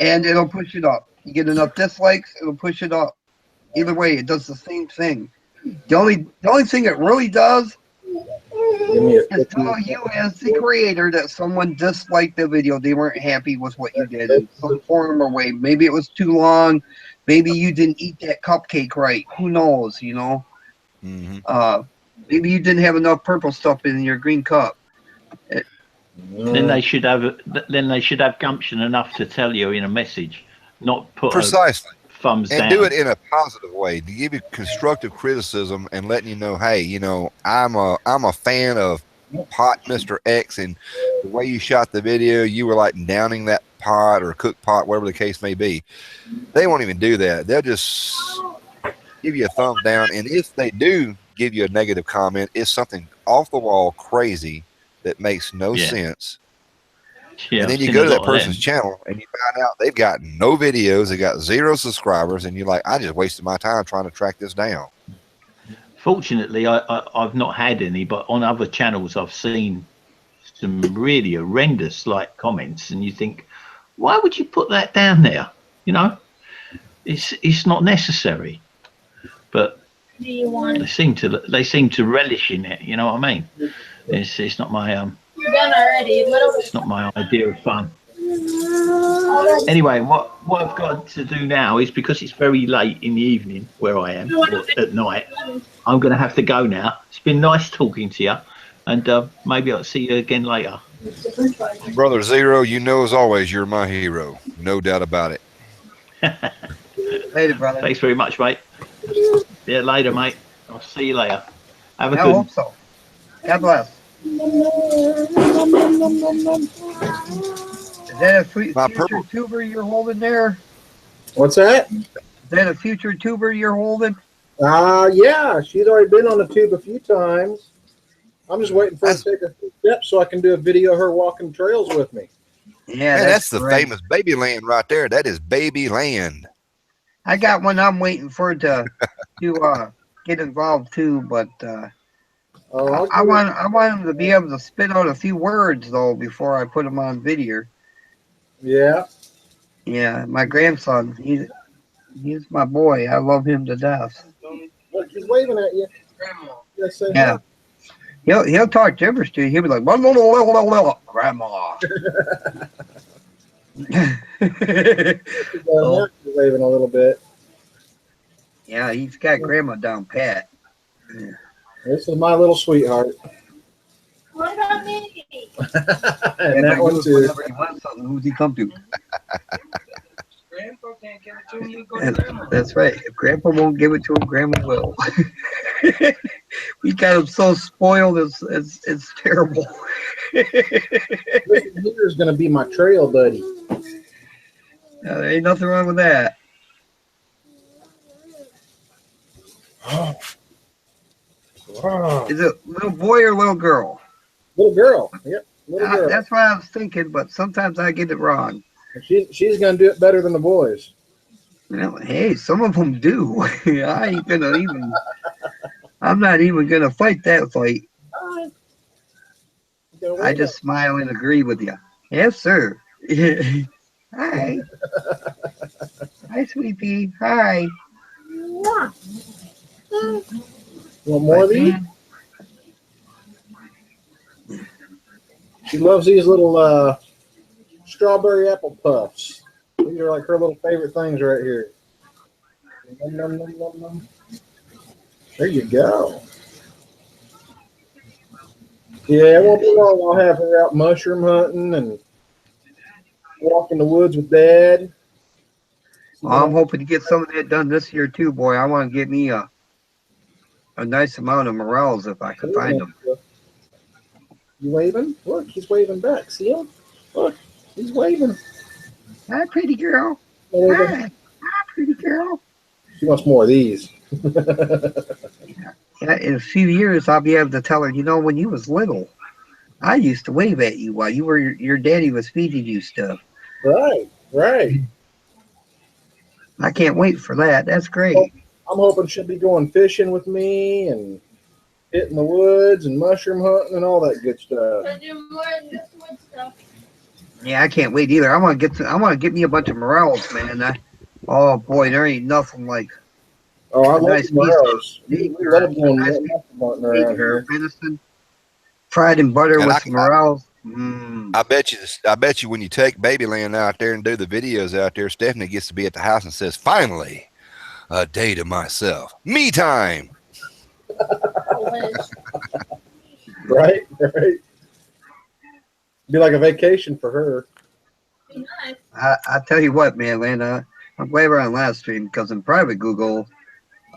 Speaker 2: and it'll push it up. You get enough dislikes, it'll push it up. Either way, it does the same thing. The only thing it really does
Speaker 5: Give me a
Speaker 2: is tell you as the creator that someone disliked the video. They weren't happy with what you did in some form or way. Maybe it was too long. Maybe you didn't eat that cupcake right. Who knows, you know?
Speaker 1: Hmm.
Speaker 2: Maybe you didn't have enough purple stuff in your green cup.
Speaker 4: Then they should have gumption enough to tell you in a message, not put
Speaker 1: Precisely.
Speaker 4: a thumbs
Speaker 1: And
Speaker 4: down.
Speaker 1: do it in a positive way, to give you constructive criticism and letting you know, hey, I'm a fan of Pot Mr. X, and the way you shot the video, you were like downing that pot or cook pot, whatever the case may be. They won't even do that. They'll just give you a thumbs down, and if they do give you a negative comment, it's something off the wall crazy that makes no
Speaker 4: Yeah.
Speaker 1: sense.
Speaker 4: Yeah,
Speaker 1: And then
Speaker 4: I've
Speaker 1: you
Speaker 4: seen
Speaker 1: go
Speaker 4: a
Speaker 1: to that
Speaker 4: lot of them.
Speaker 1: person's channel and you find out they've got no videos, they got 0 subscribers, and you're like, I just wasted my time trying to track this down.
Speaker 4: Fortunately, I've not had any, but on other channels I've seen some really horrendous like comments, and you think, why would you put that down there? You know, it's not necessary. But
Speaker 6: Do you want
Speaker 4: they seem to relish in it. You know what I mean? It's not my
Speaker 6: done already? Little
Speaker 4: it's not my idea of fun. Anyway, what I've got to do now is, because it's very late in the evening where I am, or at night, I'm going to have to go now. It's been nice talking to you, and maybe I'll see you again later.
Speaker 1: Brother Zero, you know as always, you're my hero. No doubt about it.
Speaker 2: Later, brother.
Speaker 4: Thanks very much, mate. Yeah, later, mate. I'll see you later. Have a
Speaker 2: I
Speaker 4: good
Speaker 2: hope so. God bless. Is that a
Speaker 1: My
Speaker 2: future
Speaker 1: purple-
Speaker 2: tuber you're holding there?
Speaker 5: What's that?
Speaker 2: Is that a future tuber you're holding?
Speaker 5: Yeah, she's already been on the tube a few times. I'm just waiting for her to take a few steps so I can do a video of her walking trails with me.
Speaker 2: Yeah,
Speaker 1: Man, that's the
Speaker 2: great.
Speaker 1: famous Baby Land right there. That is Baby Land.
Speaker 2: I got one I'm waiting for to get involved too, but
Speaker 5: Oh,
Speaker 2: I want him to be able to spit out a few words though before I put him on video.
Speaker 5: Yeah.
Speaker 2: Yeah, my grandson, he's my boy. I love him to death.
Speaker 5: Look, he's waving at you. Yeah. Say
Speaker 2: Yeah. He'll talk gibberish to you. He'll be like, grandma.
Speaker 5: hi. He's waving a little bit.
Speaker 2: Yeah, he's got grandma down pat. Yeah.
Speaker 5: This is my little sweetheart.
Speaker 6: What about me?
Speaker 5: And that one too.
Speaker 2: Whenever he wants something, who's he come to?
Speaker 3: Grandpa can't give it to him, you go to grandma.
Speaker 2: That's right. If grandpa won't give it to him, grandma will. We got him so spoiled, it's terrible.
Speaker 5: This here is going to be my trail buddy.
Speaker 2: There ain't nothing wrong with that.
Speaker 5: Wow.
Speaker 2: Is it little boy or little girl?
Speaker 5: Little girl. Yep. Little girl.
Speaker 2: That's what I was thinking, but sometimes I get it wrong.
Speaker 5: She's going to do it better than the boys.
Speaker 2: Well, hey, some of them do. I'm not even gonna fight that fight. I just smile and agree with you. Yes, sir. Hi. Hi, sweetie. Hi.
Speaker 5: Want more of these? She loves these little strawberry apple puffs. These are like her little favorite things right here. Nom, nom, nom, nom, nom. There you go. Yeah, it won't be long. I'll have her out mushroom hunting and walk in the woods with Dad.
Speaker 2: Well, I'm hoping to get some of that done this year too, boy. I want to get me a nice amount of morels if I can find them.
Speaker 5: You waving? Look, he's waving back. See him? Look, he's waving.
Speaker 2: Hi, pretty girl.
Speaker 5: Waving.
Speaker 2: Hi, pretty girl.
Speaker 5: She wants more of these.
Speaker 2: Yeah, in a few years, I'll be able to tell her, you know, when you was little, I used to wave at you while your daddy was feeding you stuff.
Speaker 5: Right, right.
Speaker 2: I can't wait for that. That's great.
Speaker 5: I'm hoping she'll be going fishing with me and hitting the woods and mushroom hunting and all that good stuff.
Speaker 6: I do more of this wood stuff.
Speaker 2: Yeah, I can't wait either. I want to get me a bunch of morels, man. Oh boy, there ain't nothing like
Speaker 5: Oh, I love
Speaker 2: nice
Speaker 5: morels. We love going
Speaker 2: nice
Speaker 5: mushroom hunting around here.
Speaker 2: venison, fried in butter
Speaker 1: And
Speaker 2: with
Speaker 1: I-
Speaker 2: some morels.
Speaker 1: I bet you when you take Babyland out there and do the videos out there, Stephanie gets to be at the house and says, "Finally, a day to myself, me time."
Speaker 5: Right, right. Be like a vacation for her.
Speaker 6: Be nice.
Speaker 2: I tell you what, man, Lana, I'm glad we're on live stream because in private Google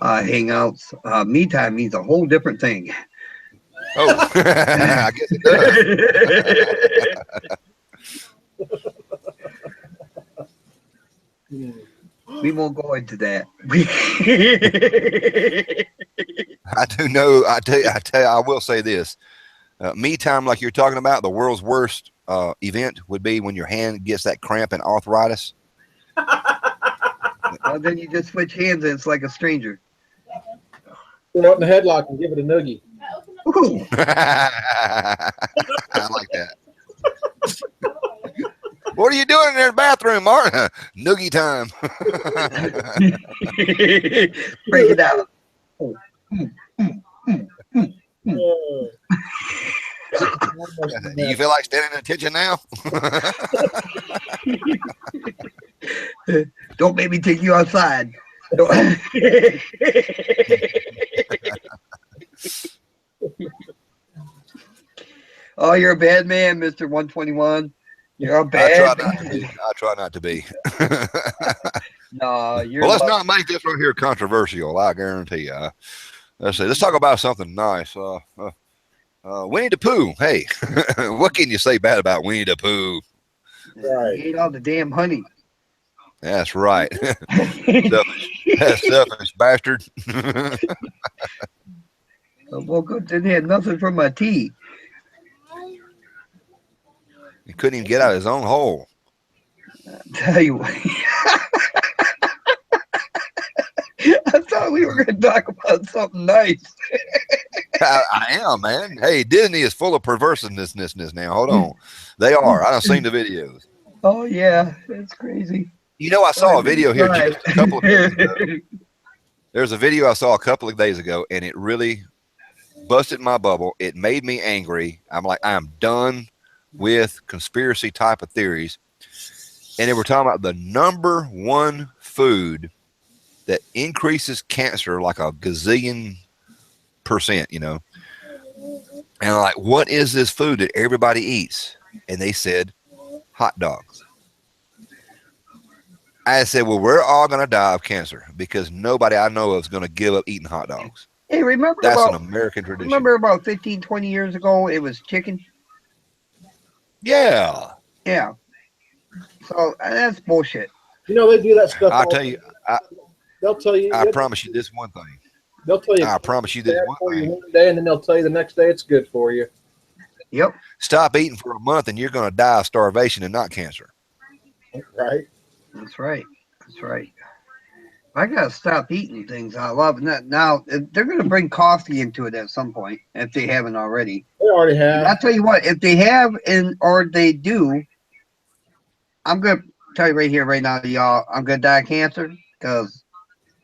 Speaker 2: Hangouts, me time means a whole different thing.
Speaker 1: Oh, I guess it does.
Speaker 2: We won't go into that.
Speaker 1: I do know. I tell you, I will say this. Me time, like you're talking about, the world's worst event would be when your hand gets that cramp and arthritis.
Speaker 2: Well, then you just switch hands and it's like a stranger.
Speaker 5: Put it out in the headlock and give it a noogie.
Speaker 2: Ooh.
Speaker 1: I like that. What are you doing in there in the bathroom, Martin? Noogie time.
Speaker 2: Break it out.
Speaker 1: Do you feel like standing at attention now?
Speaker 2: Don't make me take you outside. Don't- Oh, you're a bad man, Mr. 121. You're a bad man.
Speaker 1: I try not to be.
Speaker 2: No, you're
Speaker 1: Well, let's
Speaker 2: lucky.
Speaker 1: not make this right here controversial. I guarantee you. Let's see. Let's talk about something nice. Winnie the Pooh. Hey, what can you say bad about Winnie the Pooh?
Speaker 5: Right.
Speaker 2: He ate all the damn honey.
Speaker 1: That's right. That selfish bastard.
Speaker 2: Woke up, didn't have nothing for my tea.
Speaker 1: He couldn't even get out of his own hole.
Speaker 2: Tell you what. I thought we were going to talk about something nice.
Speaker 1: I am, man. Hey, Disney is full of perverseness now. Hold on. They are. I done seen the videos.
Speaker 2: Oh, yeah. It's crazy.
Speaker 1: You know, I saw a video here
Speaker 2: Right.
Speaker 1: just a couple of days ago. There's a video I saw a couple of days ago, and it really busted my bubble. It made me angry. I'm like, I am done with conspiracy type of theories. And they were talking about the #1 food that increases cancer like a gazillion %, you know. And I'm like, what is this food that everybody eats? And they said, hot dogs. I said, well, we're all going to die of cancer because nobody I know of is going to give up eating hot dogs.
Speaker 2: Hey, remember
Speaker 1: That's
Speaker 2: about,
Speaker 1: an American tradition.
Speaker 2: remember about 15, 20 years ago, it was chicken?
Speaker 1: Yeah.
Speaker 2: Yeah. So that's bullshit.
Speaker 5: You know, they do that stuff.
Speaker 1: I'll
Speaker 5: all-
Speaker 1: tell you,
Speaker 5: They'll tell you.
Speaker 1: I promise you this one thing.
Speaker 5: They'll tell you.
Speaker 1: I promise you this
Speaker 5: bad
Speaker 1: one
Speaker 5: for you
Speaker 1: thing.
Speaker 5: one day, and then they'll tell you the next day it's good for you.
Speaker 2: Yep.
Speaker 1: Stop eating for a month and you're going to die of starvation and not cancer.
Speaker 5: Right.
Speaker 2: That's right. That's right. I gotta stop eating things I love. Now they're gonna bring coffee into it at some point if they haven't already.
Speaker 5: They already have.
Speaker 2: I'll tell you what, if they have or they do, I'm gonna tell you right here, right now, y'all, I'm gonna die of cancer because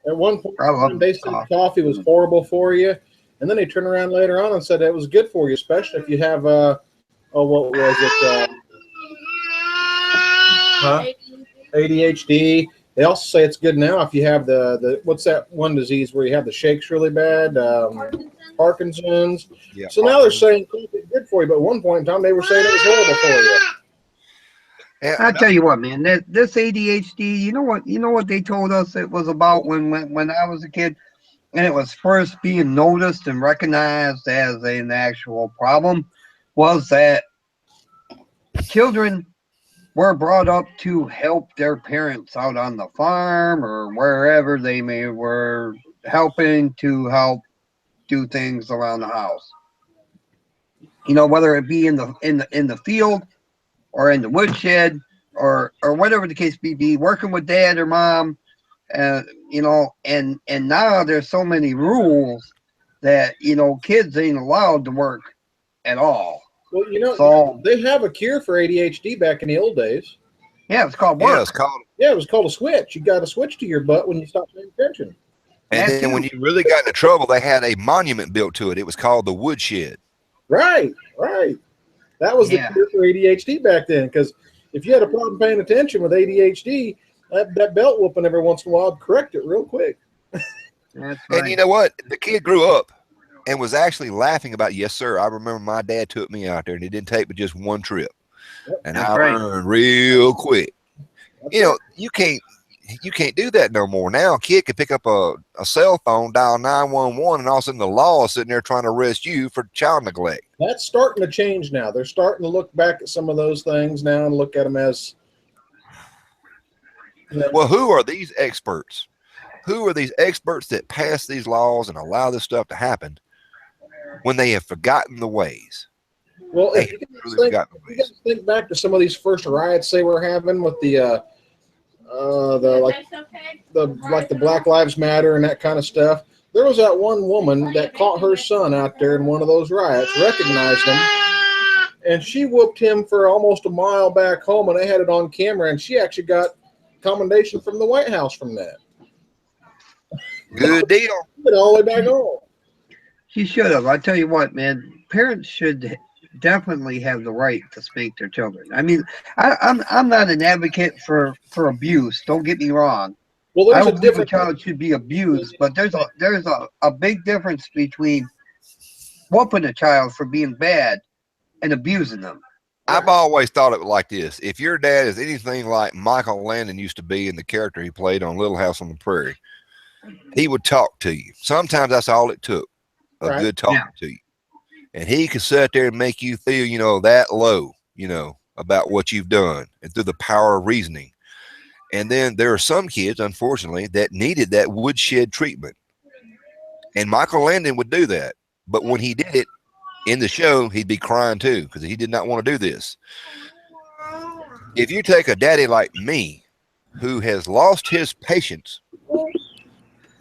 Speaker 5: At one point,
Speaker 2: I love
Speaker 5: they said coffee was horrible for you, and then they turned around later on and said it was good for you, especially if you have what was it? ADHD. They also say it's good now if you have the what's that one disease where you have the shakes really bad, Parkinson's.
Speaker 1: Yeah.
Speaker 5: So now they're saying it's good for you, but at one point in time they were saying it was horrible for you.
Speaker 1: And
Speaker 2: I tell you what, man, this ADHD, you know what they told us it was about when I was a kid, and it was first being noticed and recognized as an actual problem, was that children were brought up to help their parents out on the farm or wherever they were helping to help do things around the house. You know, whether it be in the field or in the woodshed or whatever the case may be, working with dad or mom, you know, and now there's so many rules that, you know, kids ain't allowed to work at all.
Speaker 5: Well, you know,
Speaker 2: So
Speaker 5: they have a cure for ADHD back in the old days.
Speaker 2: yeah, it's called
Speaker 1: yeah,
Speaker 2: work.
Speaker 1: it's called.
Speaker 5: Yeah, it was called a switch. You got a switch to your butt when you stop paying attention.
Speaker 1: And
Speaker 2: That's
Speaker 1: then when you really got into trouble, they had a monument built to it. It was called the woodshed.
Speaker 5: Right, right. That was the
Speaker 2: Yeah.
Speaker 5: cure for ADHD back then. Because if you had a problem paying attention with ADHD, that belt whooping every once in a while would correct it real quick.
Speaker 2: That's
Speaker 1: And
Speaker 2: right.
Speaker 1: you know what? The kid grew up and was actually laughing about, yes, sir. I remember my dad took me out there, and it didn't take but just one trip.
Speaker 5: Yep.
Speaker 1: And
Speaker 2: That's
Speaker 1: I
Speaker 2: right.
Speaker 1: learned real quick.
Speaker 5: That's
Speaker 1: You know, you can't do that no more. Now a kid can pick up a cell phone, dial 911, and all of a sudden the law is sitting there trying to arrest you for child neglect.
Speaker 5: That's starting to change now. They're starting to look back at some of those things now and look at them as, you know,
Speaker 1: Well, who are these experts? Who are these experts that pass these laws and allow this stuff to happen when they have forgotten the ways?
Speaker 5: well,
Speaker 1: They
Speaker 5: if you
Speaker 1: have
Speaker 5: guys
Speaker 1: really
Speaker 5: think,
Speaker 1: forgotten
Speaker 5: if
Speaker 1: the
Speaker 5: you
Speaker 1: ways.
Speaker 5: guys think back to some of these first riots they were having with the Black Lives Matter and that kind of stuff. There was that one woman that caught her son out there in one of those riots, recognized him, and she whooped him for almost a mile back home, and they had it on camera, and she actually got commendation from the White House from that.
Speaker 1: Good deal.
Speaker 5: It all the way back home.
Speaker 2: She should have. I tell you what, man, parents should definitely have the right to spank their children. I mean, I'm not an advocate for abuse. Don't get me wrong.
Speaker 5: Well,
Speaker 2: I
Speaker 5: there's a
Speaker 2: don't think a
Speaker 5: different.
Speaker 2: child should be abused, but there's a big difference between whooping a child for being bad and abusing them.
Speaker 1: I've always thought it like this. If your dad is anything like Michael Landon used to be in the character he played on Little House on the Prairie, he would talk to you. Sometimes that's all it took, a
Speaker 5: Right.
Speaker 1: good talking to you. And he could sit there and make you feel, you know, that low, you know, about what you've done and through the power of reasoning. And then there are some kids, unfortunately, that needed that woodshed treatment. And Michael Landon would do that. But when he did it in the show, he'd be crying too because he did not want to do this. If you take a daddy like me who has lost his patience,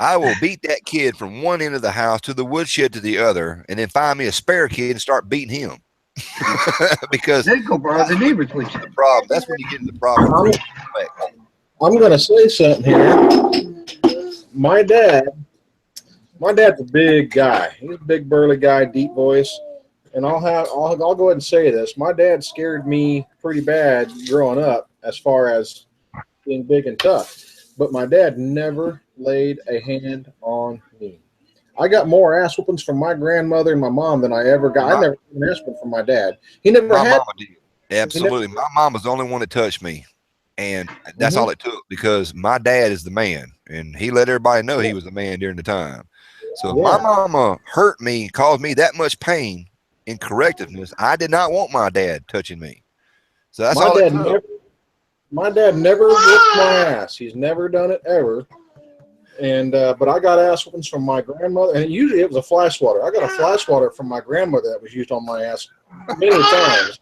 Speaker 1: I will beat that kid from one end of the house to the woodshed to the other, and then find me a spare kid and start beating him. Because
Speaker 2: They go bother the neighbors with you.
Speaker 1: the problem, that's when you get into the problem.
Speaker 5: I'm going to say something here. My dad's a big guy. He's a big burly guy, deep voice. And I'll go ahead and say this. My dad scared me pretty bad growing up as far as being big and tough. But my dad never laid a hand on me. I got more ass whoopings from my grandmother and my mom than I ever got. I never got an ass whooping from my dad. He never
Speaker 1: My
Speaker 5: had.
Speaker 1: mama did. Absolutely. My mom was the only one that touched me. And that's all it took because my dad is the man. And he let everybody know he was the man during the time. So if my mama hurt me, caused me that much pain and correctiveness, I did not want my dad touching me. So that's all it took.
Speaker 5: My dad never whooped my ass. He's never done it ever. And but I got ass whoopings from my grandmother, and usually it was a fly swatter. I got a fly swatter from my grandmother that was used on my ass many times,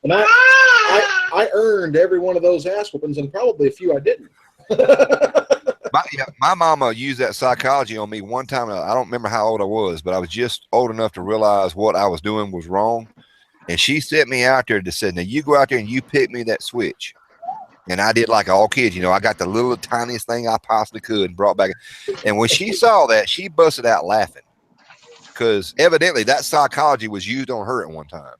Speaker 5: and I earned every one of those ass whoopings, and probably a few I didn't.
Speaker 1: My mama used that psychology on me one time. I don't remember how old I was, but I was just old enough to realize what I was doing was wrong. And she sent me out there to say, now you go out there and you pick me that switch. And I did like all kids, you know, I got the little tiniest thing I possibly could and brought back. And when she saw that, she busted out laughing because evidently that psychology was used on her at one time.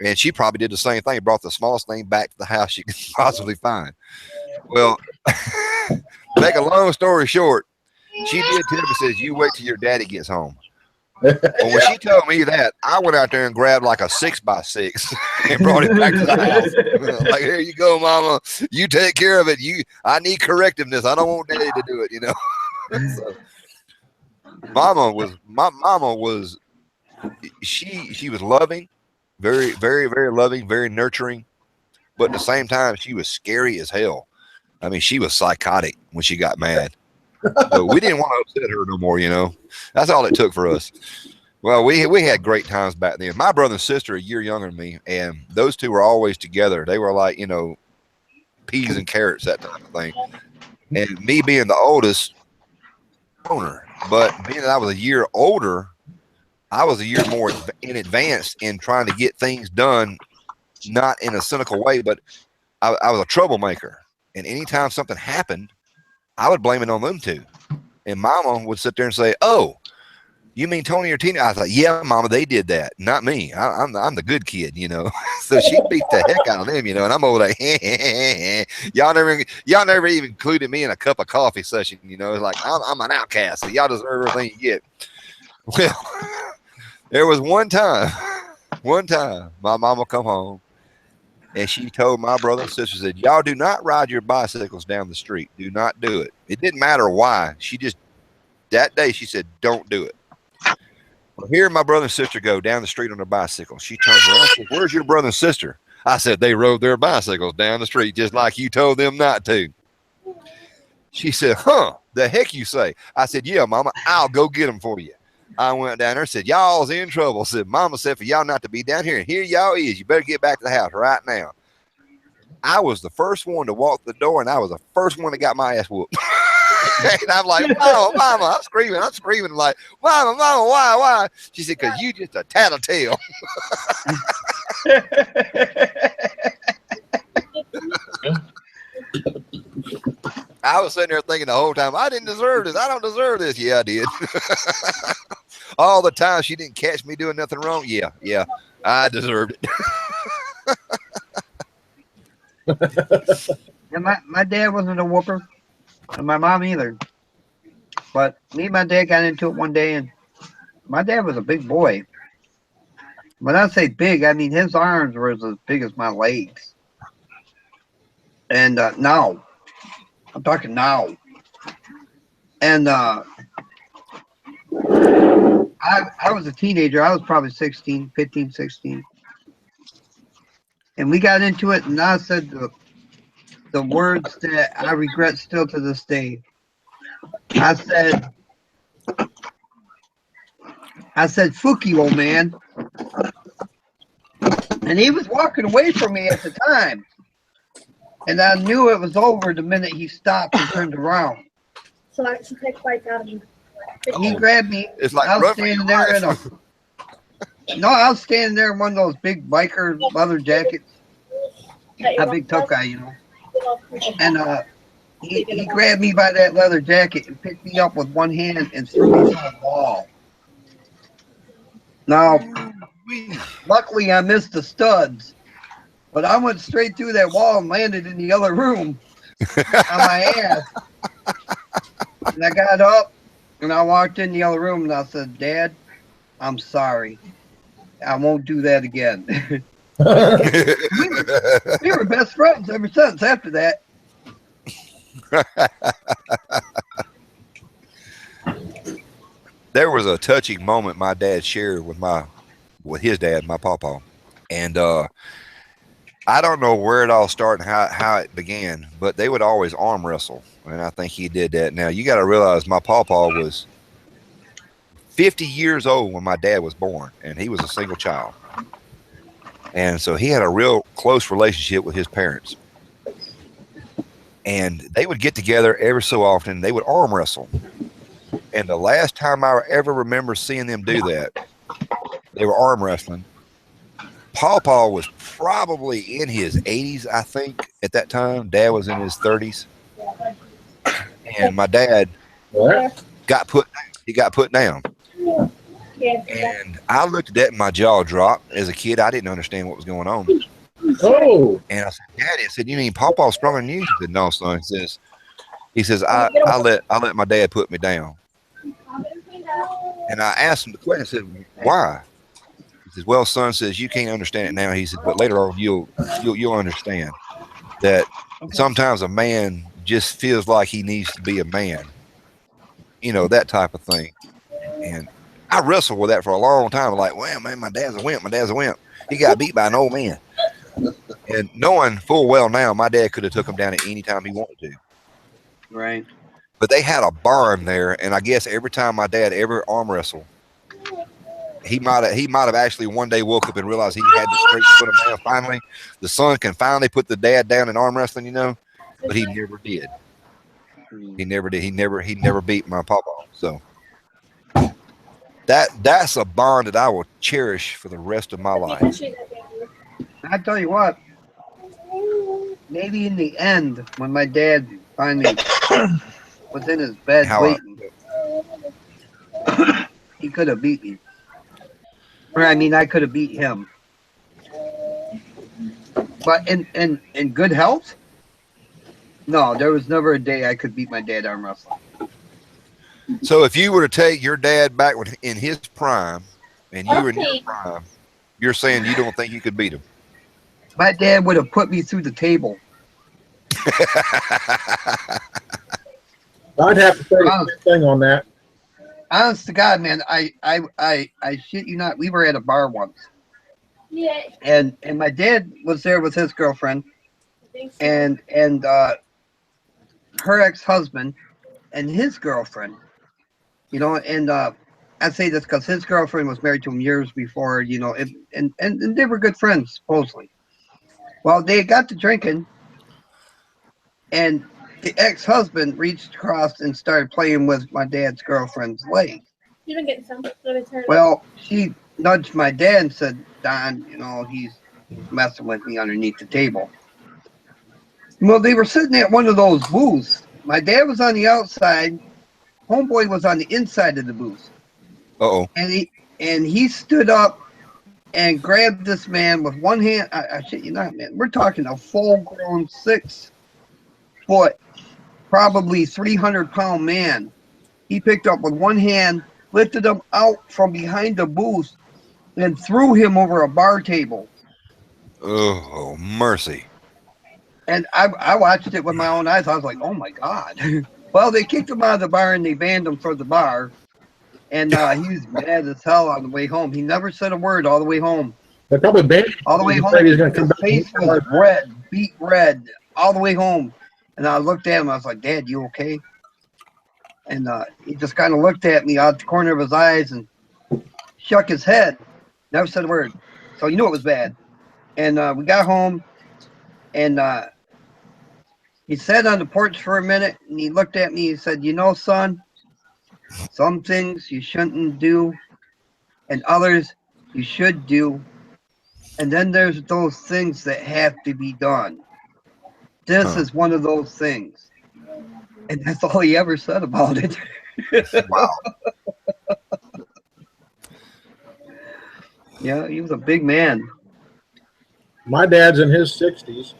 Speaker 1: And she probably did the same thing, brought the smallest thing back to the house she could possibly find. Well, Make a long story short, she did tell me, says, you wait till your daddy gets home. Well, when she told me that, I went out there and grabbed like a 6x6 and brought it back to the house. Like, here you go, mama. You take care of it. I need correctiveness. I don't want daddy to do it, you know. So, my mama was she was loving, very, very, very loving, very nurturing, but at the same time, she was scary as hell. I mean, she was psychotic when she got mad. So we didn't want to upset her no more, you know. That's all it took for us. Well, we had great times back then. My brother and sister, a year younger than me, and those two were always together. They were like, you know, peas and carrots, that type of thing. And me being the oldest, owner, but being that I was a year older, I was a year more in advance in trying to get things done, not in a cynical way, but I was a troublemaker. And anytime something happened, I would blame it on them two. And Mama would sit there and say, "Oh, you mean Tony or Tina?" I was like, "Yeah, Mama, they did that, not me. I'm the good kid, you know." So she beat the heck out of them, you know. And I'm over like, y'all never even included me in a cup of coffee session, you know. It's like I'm an outcast, so y'all deserve everything you get. Well, there was one time my mama come home. And she told my brother and sister, said, y'all do not ride your bicycles down the street. Do not do it. It didn't matter why. She just, that day, she said, don't do it. Well, here my brother and sister go down the street on their bicycle. She turns around and says, where's your brother and sister? I said, they rode their bicycles down the street just like you told them not to. She said, huh, the heck you say? I said, yeah, Mama, I'll go get them for you. I went down there and said, y'all's in trouble. Said, Mama said for y'all not to be down here. And here y'all is. You better get back to the house right now. I was the first one to walk the door, and I was the first one that got my ass whooped. And I'm like, Mama, I'm screaming like, Mama, why? She said, because you just a tattletale. I was sitting there thinking the whole time, I didn't deserve this. I don't deserve this. Yeah, I did. All the time she didn't catch me doing nothing wrong. Yeah, I deserved it.
Speaker 2: And my dad wasn't a whooper, and my mom either. But me and my dad got into it one day, and my dad was a big boy. When I say big, I mean his arms were as big as my legs. And now, I'm talking now. And I was a teenager. I was probably 15, 16. And we got into it, and I said the words that I regret still to this day. I said, "Fuck you, old man." And he was walking away from me at the time. And I knew it was over the minute he stopped and turned around.
Speaker 6: So I should take bites out of you.
Speaker 2: He grabbed me.
Speaker 1: It's like
Speaker 2: I was standing there I was standing there in one of those big biker leather jackets. A big tough guy, you know. And he grabbed me by that leather jacket and picked me up with one hand and threw me to the wall. Now, luckily I missed the studs, but I went straight through that wall and landed in the other room on my ass. And I got up and I walked in the other room and I said, "Dad, I'm sorry. I won't do that again." we were best friends ever since after that.
Speaker 1: There was a touching moment my dad shared with his dad, my pawpaw, and I don't know where it all started and how it began, but they would always arm wrestle, and I think he did that. Now you got to realize my pawpaw was 50 years old when my dad was born, and he was a single child, and so he had a real close relationship with his parents. And they would get together every so often. They would arm wrestle. And the last time I ever remember seeing them do that, they were arm wrestling. Pawpaw was probably in his 80s, I think, at that time. Dad was in his 30s. And my dad got put down. And I looked at that and my jaw dropped. As a kid, I didn't understand what was going on.
Speaker 5: Oh.
Speaker 1: And I said, Daddy, I said, you mean Pawpaw's stronger than you? He said, no, son. He says, He says, I let my dad put me down. And I asked him the question. I said, why? He says, well, son, says you can't understand it now. He said, but later on you'll understand that sometimes a man just feels like he needs to be a man. You know, that type of thing. And I wrestled with that for a long time. Like, well, man, my dad's a wimp. My dad's a wimp. He got beat by an old man. And knowing full well now, my dad could have took him down at any time he wanted to.
Speaker 2: Right.
Speaker 1: But they had a barn there, and I guess every time my dad ever arm wrestled, he might have actually one day woke up and realized he had the strength to put him down. Finally, the son can finally put the dad down in arm wrestling, you know, but he never did. He never did. He never beat my papa. So that's a bond that I will cherish for the rest of my life.
Speaker 2: I tell you what, maybe in the end, when my dad finally was in his bed waiting, he could have beat me. Or I mean, I could have beat him. But in good health, no, there was never a day I could beat my dad arm wrestling.
Speaker 1: So if you were to take your dad back in his prime, and you were in your prime, you're saying you don't think you could beat him?
Speaker 2: My dad would have put me through the table.
Speaker 5: I'd have to say the same thing on that.
Speaker 2: Honest to God, man, I shit you not. We were at a bar once, and my dad was there with his girlfriend, and her ex-husband and his girlfriend, you know, and I say this because his girlfriend was married to him years before, you know, and they were good friends supposedly. Well, they got to drinking, and the ex-husband reached across and started playing with my dad's girlfriend's leg.
Speaker 6: You don't get some.
Speaker 2: Well, she nudged my dad and said, Don, you know, he's messing with me underneath the table. Well, they were sitting at one of those booths. My dad was on the outside. Homeboy was on the inside of the booth.
Speaker 1: Uh-oh.
Speaker 2: And he stood up and grabbed this man with one hand. I shit you not, man. We're talking a full-grown 6 foot, probably 300-pound man. He picked up with one hand, lifted him out from behind the booth, and threw him over a bar table.
Speaker 1: Oh, mercy.
Speaker 2: And I watched it with my own eyes. I was like, oh, my God. Well, they kicked him out of the bar, and they banned him for the bar. And he was mad as hell on the way home. He never said a word all the way home.
Speaker 5: They probably banned
Speaker 2: all the way home. His face was red, beet red, all the way home. And I looked at him. I was like, Dad, you okay? And he just kind of looked at me out the corner of his eyes and shook his head. Never said a word. So you knew it was bad. And we got home, and he sat on the porch for a minute, and he looked at me. He said, you know, son, some things you shouldn't do, and others you should do. And then there's those things that have to be done. This is one of those things. And that's all he ever said about it.
Speaker 1: Wow.
Speaker 2: Yeah, he was a big man.
Speaker 5: My dad's in his 60s.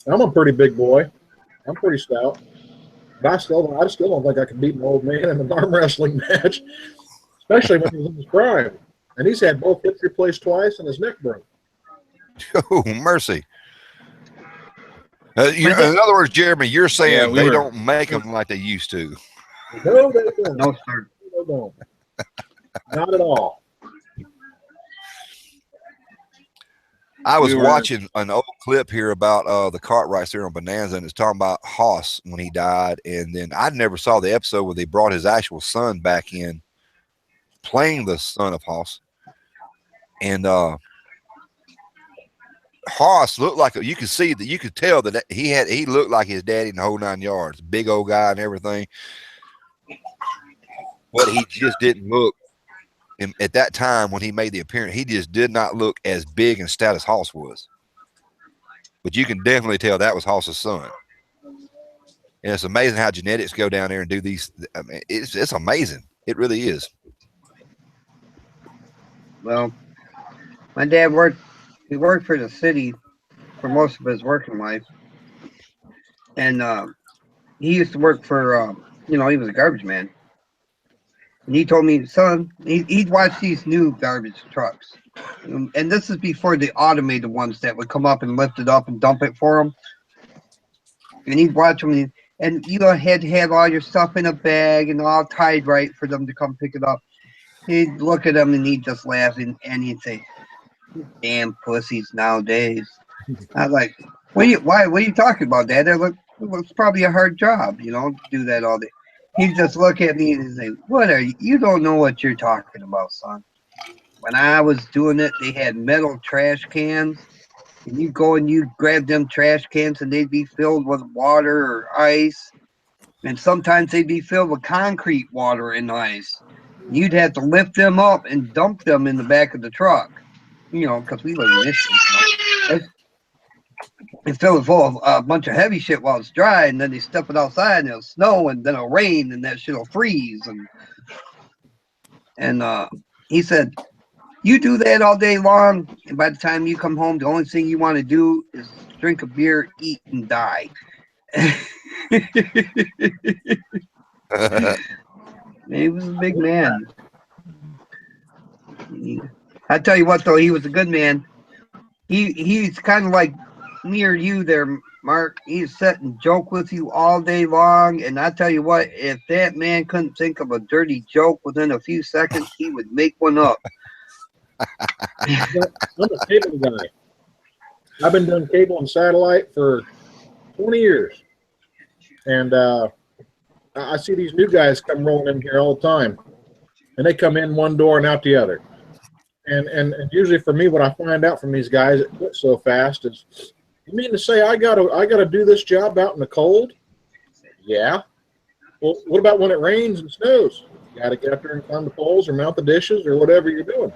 Speaker 5: I'm a pretty big boy. I'm pretty stout. But I still don't think I can beat an old man in an arm wrestling match, especially when he's in his prime. And he's had both hips replaced twice and his neck broke.
Speaker 1: Oh, mercy. In other words, Jeremy, you're saying they don't make them like they used to.
Speaker 5: No, they don't.
Speaker 2: No, sir.
Speaker 5: They don't. Not at all.
Speaker 1: I was watching an old clip here about the Cartwrights there on Bonanza, and it's talking about Hoss when he died. And then I never saw the episode where they brought his actual son back in, playing the son of Hoss. And Hoss looked like you could see that, you could tell that he looked like his daddy in the whole 9 yards, big old guy and everything. But he just didn't look. And at that time when he made the appearance, he just did not look as big and stout as Hoss was. But you can definitely tell that was Hoss's son. And it's amazing how genetics go down there and do these. I mean, it's amazing. It really is.
Speaker 2: Well, my dad worked for the city for most of his working life. And he used to work for, he was a garbage man. And he told me, son, he'd watch these new garbage trucks. And this is before the automated ones that would come up and lift it up and dump it for him. And he'd watch them, and you had to have all your stuff in a bag and all tied right for them to come pick it up. He'd look at them and he'd just laugh and he'd say, "Damn pussies nowadays." I was like, what are you talking about, Dad? They're like, well, it's probably a hard job, to do that all day. He'd just look at me and say, "What are you? You don't know what you're talking about, son." When I was doing it, they had metal trash cans. And you go and you grab them trash cans and they'd be filled with water or ice. And sometimes they'd be filled with concrete water and ice. You'd have to lift them up and dump them in the back of the truck, because we live in Michigan. It's filled full of a bunch of heavy shit while it's dry, and then they step it outside and it'll snow and then it'll rain and that shit'll freeze. And he said, you do that all day long, and by the time you come home, the only thing you want to do is drink a beer, eat, and die. He was a big man. I tell you what, though, he was a good man. He's kind of like me or you there, Mark. He'd sit and joke with you all day long, and I tell you what, if that man couldn't think of a dirty joke within a few seconds, he would make one up.
Speaker 5: I'm a cable guy. I've been doing cable and satellite for 20 years. And I see these new guys come rolling in here all the time. And they come in one door and out the other. And usually for me, what I find out from these guys that quit so fast is, you mean to say I gotta do this job out in the cold? Yeah. Well, what about when it rains and snows? You gotta get up there and climb the poles or mount the dishes or whatever you're doing.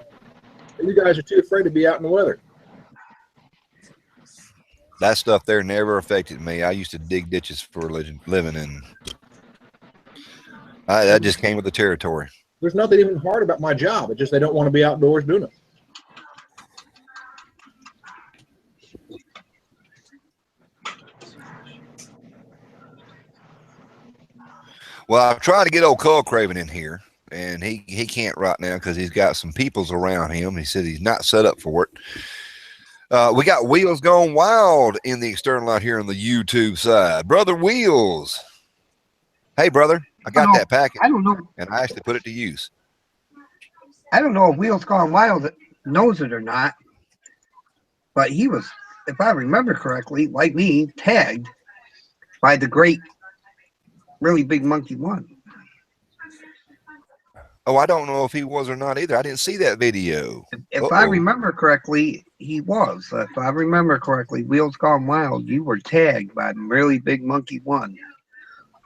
Speaker 5: You guys are too afraid to be out in the weather.
Speaker 1: That stuff there never affected me. I used to dig ditches for a living, and that just came with the territory.
Speaker 5: There's nothing even hard about my job. It's just they don't want to be outdoors doing it.
Speaker 1: Well, I've tried to get old Cull Craven in here, and he can't right now because he's got some peoples around him. He said he's not set up for it. We got Wheels Gone Wild in the external out here on the YouTube side. Brother Wheels. Hey, brother. I got that packet.
Speaker 2: I don't know.
Speaker 1: And I actually put it to use.
Speaker 2: I don't know if Wheels Gone Wild knows it or not, but he was, if I remember correctly, like me, tagged by the great, really big Monkey One.
Speaker 1: Oh, I don't know if he was or not either. I didn't see that video.
Speaker 2: If I remember correctly, he was. If I remember correctly, Wheels Gone Wild, you were tagged by Really Big Monkey One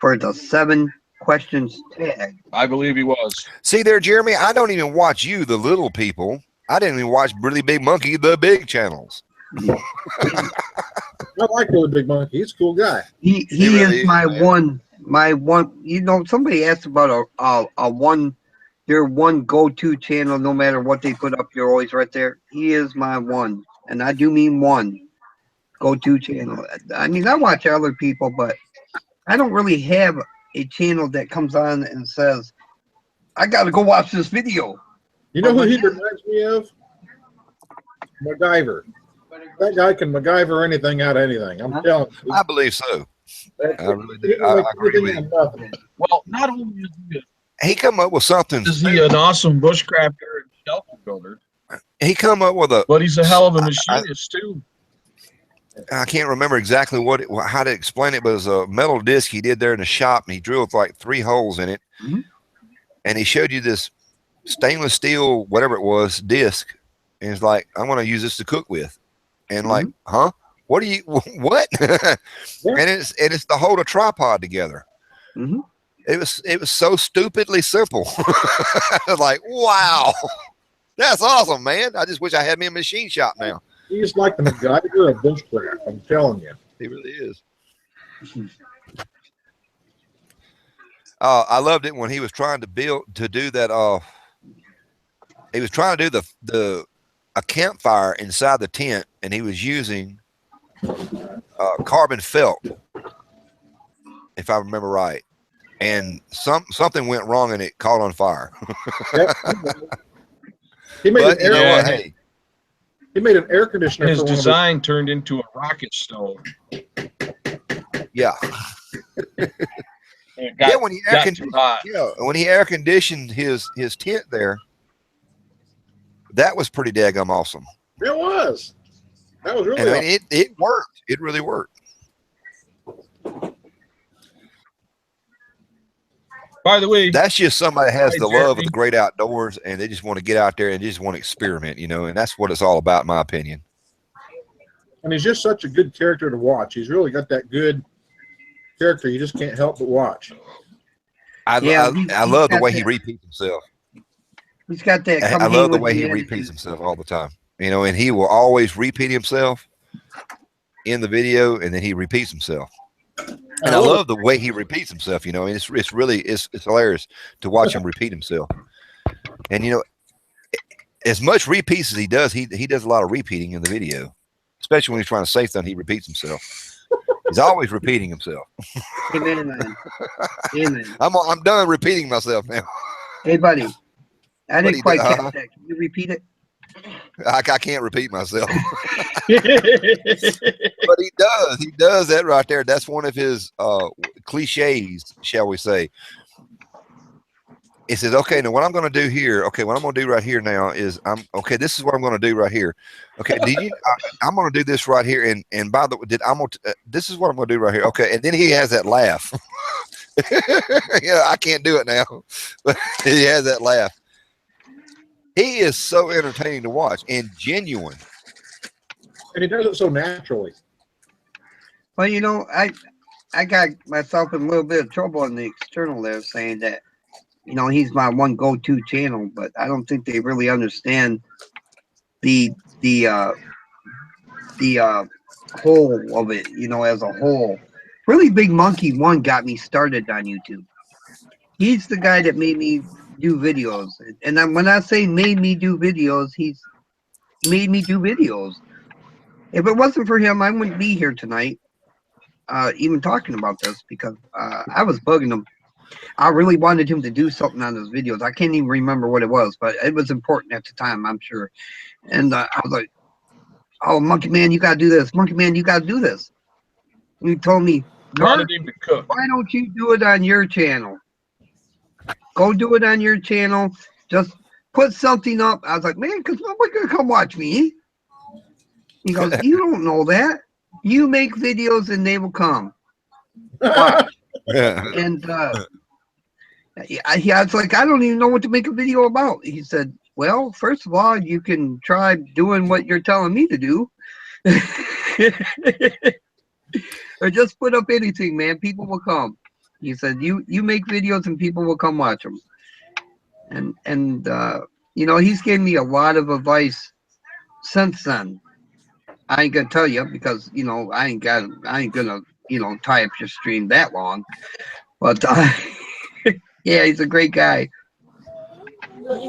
Speaker 2: for the 7 questions tag.
Speaker 7: I believe he was.
Speaker 1: See there, Jeremy, I don't even watch you, the little people. I didn't even watch Really Big Monkey, the big channels.
Speaker 5: I like Really Big Monkey. He's a cool guy.
Speaker 2: He really is my one. Somebody asked about your one go-to channel. No matter what they put up, you're always right there. He is my one, and I do mean one go-to channel. I mean, I watch other people, but I don't really have a channel that comes on and says, I got to go watch this video.
Speaker 5: You know who he reminds me of? MacGyver. That guy can MacGyver anything out of anything. I'm telling you.
Speaker 1: I believe so. I really do. I agree with you.
Speaker 7: Well, not only is
Speaker 1: He come up with something.
Speaker 7: he an awesome bushcrafter and shelter builder,
Speaker 1: He come up with
Speaker 7: but he's a hell of a machinist too.
Speaker 1: I can't remember exactly how to explain it, but it was a metal disc he did there in the shop, and he drilled like 3 holes in it.
Speaker 2: Mm-hmm.
Speaker 1: And he showed you this stainless steel, whatever it was, disc. And he's like, I want to use this to cook with. And like, huh? What what? And it's to hold a tripod together.
Speaker 2: Mm-hmm.
Speaker 1: It was so stupidly simple. I was like, wow, that's awesome, man. I just wish I had me a machine shop now.
Speaker 5: He's like the MacGyver of bushcraft. I'm telling you.
Speaker 1: He really is. I loved it when he was trying to do that. He was trying to do a campfire inside the tent, and he was using carbon felt. if I remember right. And something went wrong and it caught on fire.
Speaker 5: Yep. He made
Speaker 1: But
Speaker 5: an
Speaker 1: you know
Speaker 5: air,
Speaker 1: what?
Speaker 7: Yeah.
Speaker 1: Hey,
Speaker 5: he made an air conditioner
Speaker 7: His
Speaker 5: for one of his,
Speaker 7: design turned into a rocket stove.
Speaker 1: yeah,
Speaker 7: And it
Speaker 1: yeah.
Speaker 7: got,
Speaker 1: When he air
Speaker 7: got too hot.
Speaker 1: when he air conditioned his tent there, that was pretty daggum awesome.
Speaker 5: It was. That was really
Speaker 1: And I
Speaker 5: awesome.
Speaker 1: mean, it worked. It really worked.
Speaker 7: By the way,
Speaker 1: That's just somebody that has
Speaker 7: Hi,
Speaker 1: the love of
Speaker 7: Jeremy.
Speaker 1: the great outdoors, and they just want to get out there and just want to experiment, you know. And that's what it's all about, in my opinion.
Speaker 5: And he's just such a good character to watch. He's really got that good character you just can't help but watch.
Speaker 1: I
Speaker 2: Yeah,
Speaker 1: I
Speaker 2: he's
Speaker 1: love the
Speaker 2: got
Speaker 1: way he
Speaker 2: that-
Speaker 1: repeats himself.
Speaker 2: He's got that.
Speaker 1: I
Speaker 2: Come
Speaker 1: love
Speaker 2: hang
Speaker 1: the
Speaker 2: with
Speaker 1: way
Speaker 2: me
Speaker 1: he
Speaker 2: attitude.
Speaker 1: repeats himself all the time, you know, and he will always repeat himself in the video, and then he repeats himself. And I love the way he repeats himself, you know, and it's really it's hilarious to watch him repeat himself. And you know, as much repeats as he does a lot of repeating in the video, especially when he's trying to say something. He repeats himself. He's always repeating himself.
Speaker 2: Amen, man. Amen.
Speaker 1: I'm done repeating myself now.
Speaker 2: Hey, buddy. I
Speaker 1: Buddy,
Speaker 2: didn't quite catch
Speaker 1: uh-huh.
Speaker 2: that. Can you repeat it?
Speaker 1: I can't repeat myself, but he does. He does that right there. That's one of his cliches, shall we say. He says, okay, now what I'm going to do here, okay, what I'm going to do right here now is this is what I'm going to do right here. Okay, I'm going to do this right here. And by the way, this is what I'm going to do right here. Okay. And then he has that laugh. Yeah, I can't do it now, but he has that laugh. He is so entertaining to watch and genuine.
Speaker 5: And he does it so naturally.
Speaker 2: Well, you know, I got myself in a little bit of trouble on the external there, saying that, you know, he's my one go-to channel, but I don't think they really understand the whole of it, you know, as a whole. Really Big Monkey 1 got me started on YouTube. He's the guy that made me do videos. And then when I say made me do videos, he's made me do videos. If it wasn't for him, I wouldn't be here tonight, even talking about this, because I was bugging him. I really wanted him to do something on his videos. I can't even remember what it was, but it was important at the time, I'm sure. And I was like, oh, Monkey Man, you got to do this. Monkey Man, you got to do this. And he told me, Mark,
Speaker 7: wanted him to cook.
Speaker 2: why don't you do it on your channel? Go do it on your channel. Just put something up. I was like, man, because nobody's going to come watch me. He goes, you don't know that. You make videos and they will come. Watch. And I was like, I don't even know what to make a video about. He said, well, first of all, you can try doing what you're telling me to do. Or just put up anything, man. People will come. He said, you make videos and people will come watch them. And you know, he's given me a lot of advice since then. I ain't gonna tell you because, you know, I ain't gonna, you know, tie up your stream that long. But yeah, he's a great guy.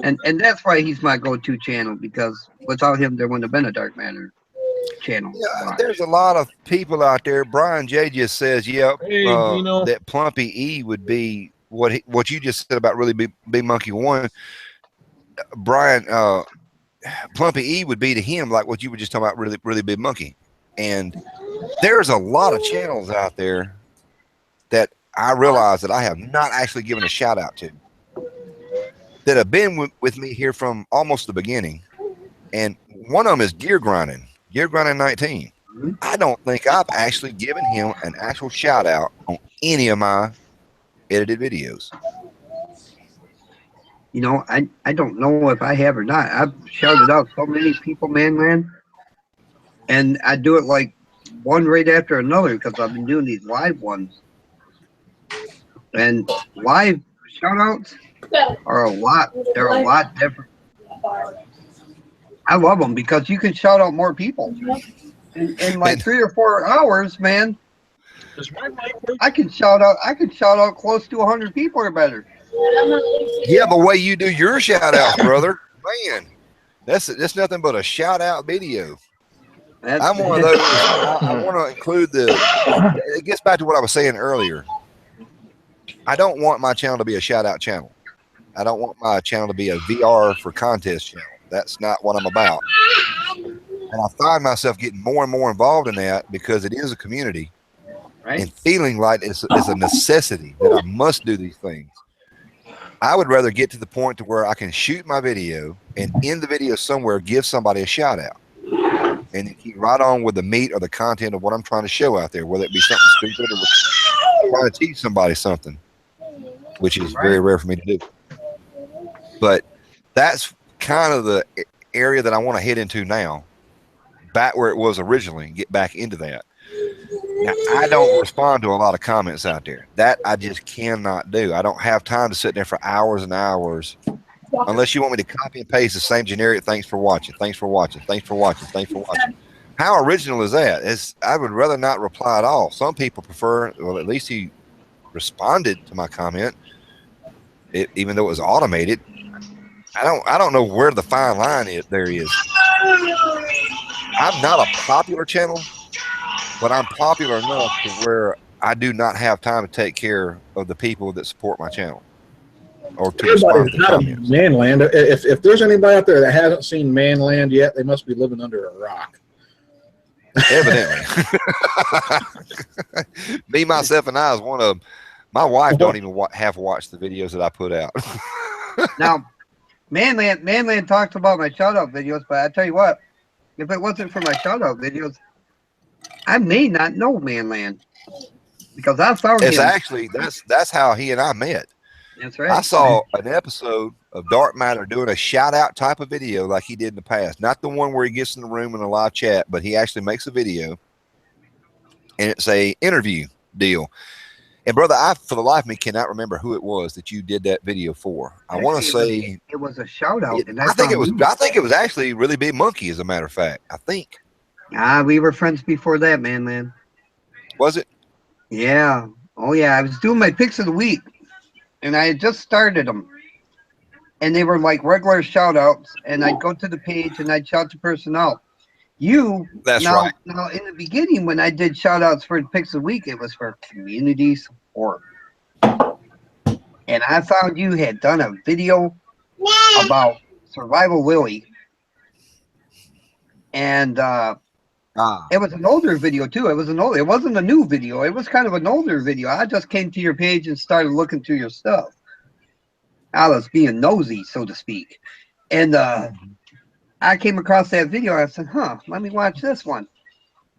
Speaker 2: And that's why he's my go-to channel, because without him, there wouldn't have been a Dark Matter channel.
Speaker 1: Yeah, there's a lot of people out there. Brian J just says, "Yep,
Speaker 7: Hey, Dino.
Speaker 1: that Plumpy E would be what you just said about really Big Monkey 1." Brian, Plumpy E would be to him like what you were just talking about, really Big Monkey. And there's a lot of channels out there that I realize that I have not actually given a shout out to, that have been with me here from almost the beginning. And one of them is Gear Grinding 19. I don't think I've actually given him an actual shout out on any of my edited videos.
Speaker 2: You know, I don't know if I have or not. I've shouted out so many people, man. And I do it like one right after another because I've been doing these live ones. And live shout outs are they're a lot different. I love them because you can shout out more people. In like 3 or 4 hours, man,
Speaker 7: Does my mic work?
Speaker 2: I could shout out close to 100 people or better.
Speaker 1: Yeah, the way you do your shout outs, brother, man, that's nothing but a shout out video. I'm one of those. I want to include it gets back to what I was saying earlier. I don't want my channel to be a shout out channel. I don't want my channel to be a VR for contest channel. That's not what I'm about. And I find myself getting more and more involved in that because it is a community,
Speaker 2: Right.
Speaker 1: and feeling like it's a necessity that I must do these things. I would rather get to the point to where I can shoot my video and in the video somewhere give somebody a shout out, and then keep right on with the meat or the content of what I'm trying to show out there, whether it be something stupid or trying to teach somebody something, which is very rare for me to do. But that's kind of the area that I want to head into now, back where it was originally, and get back into that. Now, I don't respond to a lot of comments out there. That I just cannot do. I don't have time to sit there for hours and hours, unless you want me to copy and paste the same generic "thanks for watching, thanks for watching, thanks for watching, thanks for watching." How original is that? I would rather not reply at all. Some people prefer, well, at least he responded to my comment, even though it was automated. I don't know where the fine line there is. I'm not a popular channel, but I'm popular enough to where I do not have time to take care of the people that support my channel or to respond to the comments.
Speaker 5: Manland. If there's anybody out there that hasn't seen Manland yet, they must be living under a rock.
Speaker 1: Evidently. Me, myself, and I is one of them. My wife don't even have watched the videos that I put out.
Speaker 2: Now, Manland talks about my shout out videos, but I tell you what, if it wasn't for my shout out videos, I may not know Manland, because I found
Speaker 1: It's
Speaker 2: him.
Speaker 1: actually that's how he and I met.
Speaker 2: That's right.
Speaker 1: I saw an episode of Dark Matter doing a shout out type of video like he did in the past. Not the one where he gets in the room in a live chat, but he actually makes a video, and it's a interview deal. And brother, I for the life of me cannot remember who it was that you did that video for. I want to say
Speaker 2: it was a shout out.
Speaker 1: I think it was actually Really Big Monkey, as a matter of fact. I think.
Speaker 2: We were friends before that, Manland.
Speaker 1: Was it?
Speaker 2: Yeah. Oh yeah. I was doing my picks of the week, and I had just started them, and they were like regular shout outs, and I'd go to the page and I'd shout the person out.
Speaker 1: That's right.
Speaker 2: Now, in the beginning, when I did shout outs for the picks of the week, it was for community support. And I found you had done a video about Survival Willie. And it was an older video too. It wasn't a new video. It was kind of an older video. I just came to your page and started looking through your stuff. I was being nosy, so to speak. And I came across that video. I said, let me watch this one.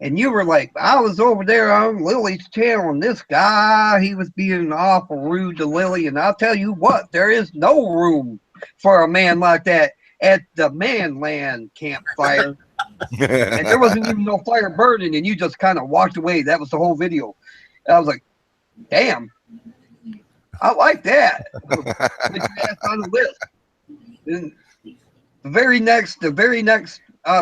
Speaker 2: And you were like, I was over there on Lily's channel, and this guy, he was being awful rude to Lily. And I'll tell you what, there is no room for a man like that at the Manland campfire. And there wasn't even no fire burning, and you just kind of walked away. That was the whole video. And I was like, damn, I like that. Put your ass on the list. And the very next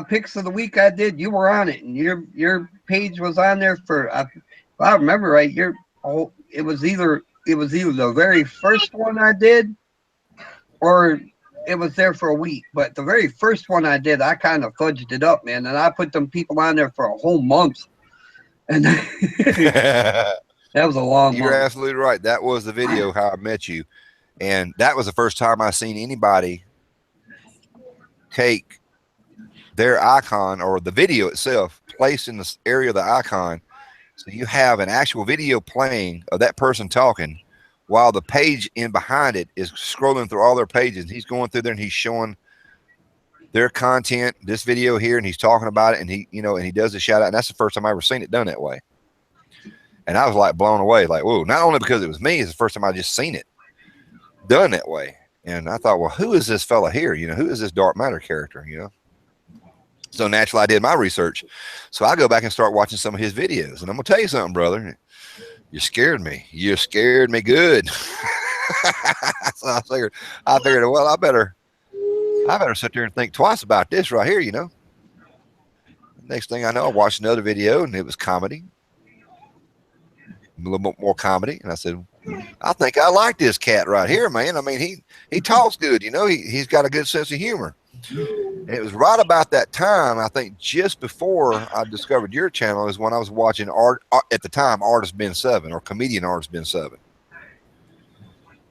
Speaker 2: picks of the week I did, you were on it, and your page was on there for, if I remember right, it was either the very first one I did, or it was there for a week. But the very first one I did, I kind of fudged it up, man, and I put them people on there for a whole month, and that was a long.
Speaker 1: You're absolutely right. That was the video how I met you, and that was the first time I seen anybody take their icon or the video itself, place in the area of the icon, so you have an actual video playing of that person talking while the page in behind it is scrolling through all their pages. He's going through there and he's showing their content, this video here, and he's talking about it, and he does a shout out. And that's the first time I ever seen it done that way. And I was like blown away, like, whoa, not only because it was me, it's the first time I just seen it done that way. And I thought, well, who is this fella here? Who is this Dark Matter character? So naturally I did my research. So I go back and start watching some of his videos. And I'm gonna tell you something, brother. You scared me. You scared me good. So I figured, well, I better sit there and think twice about this right here, Next thing I know, I watched another video, and it was comedy. A little bit more comedy. And I said, I think I like this cat right here, man. I mean, he talks good, he's got a good sense of humor. And it was right about that time, I think just before I discovered your channel, is when I was watching at the time, Artist Ben 7, or Comedian Artist Ben 7.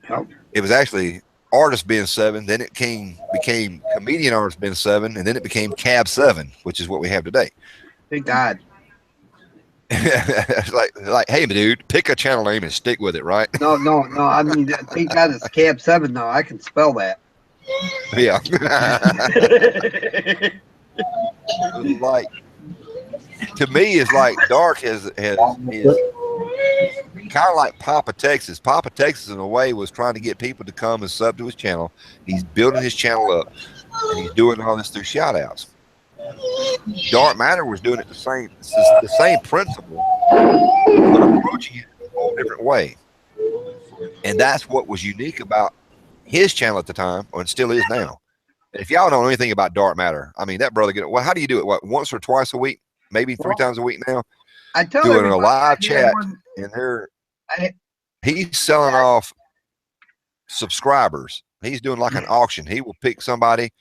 Speaker 2: Yep.
Speaker 1: It was actually Artist Ben 7, then it became Comedian Artist Ben 7, and then it became Cab 7, which is what we have today.
Speaker 2: Thank God.
Speaker 1: It's like, hey, dude, pick a channel name and stick with it, right?
Speaker 2: No. I mean, thank God it's Cab 7 now. I can spell that.
Speaker 1: Yeah. Like, to me, it's like Dark is kind of like Papa Texas. Papa Texas, in a way, was trying to get people to come and sub to his channel. He's building his channel up, and he's doing all this through shout outs. Dark Matter was doing it the same principle, but approaching it in a whole different way. And that's what was unique about his channel at the time, and still is now. And if y'all don't know anything about Dark Matter, I mean, that brother, well, how do you do it? What, once or twice a week? Maybe three times a week now?
Speaker 2: I tell
Speaker 1: doing a
Speaker 2: everybody
Speaker 1: live
Speaker 2: I did
Speaker 1: chat,
Speaker 2: one-
Speaker 1: and he's selling off subscribers. He's doing like an auction. He will pick somebody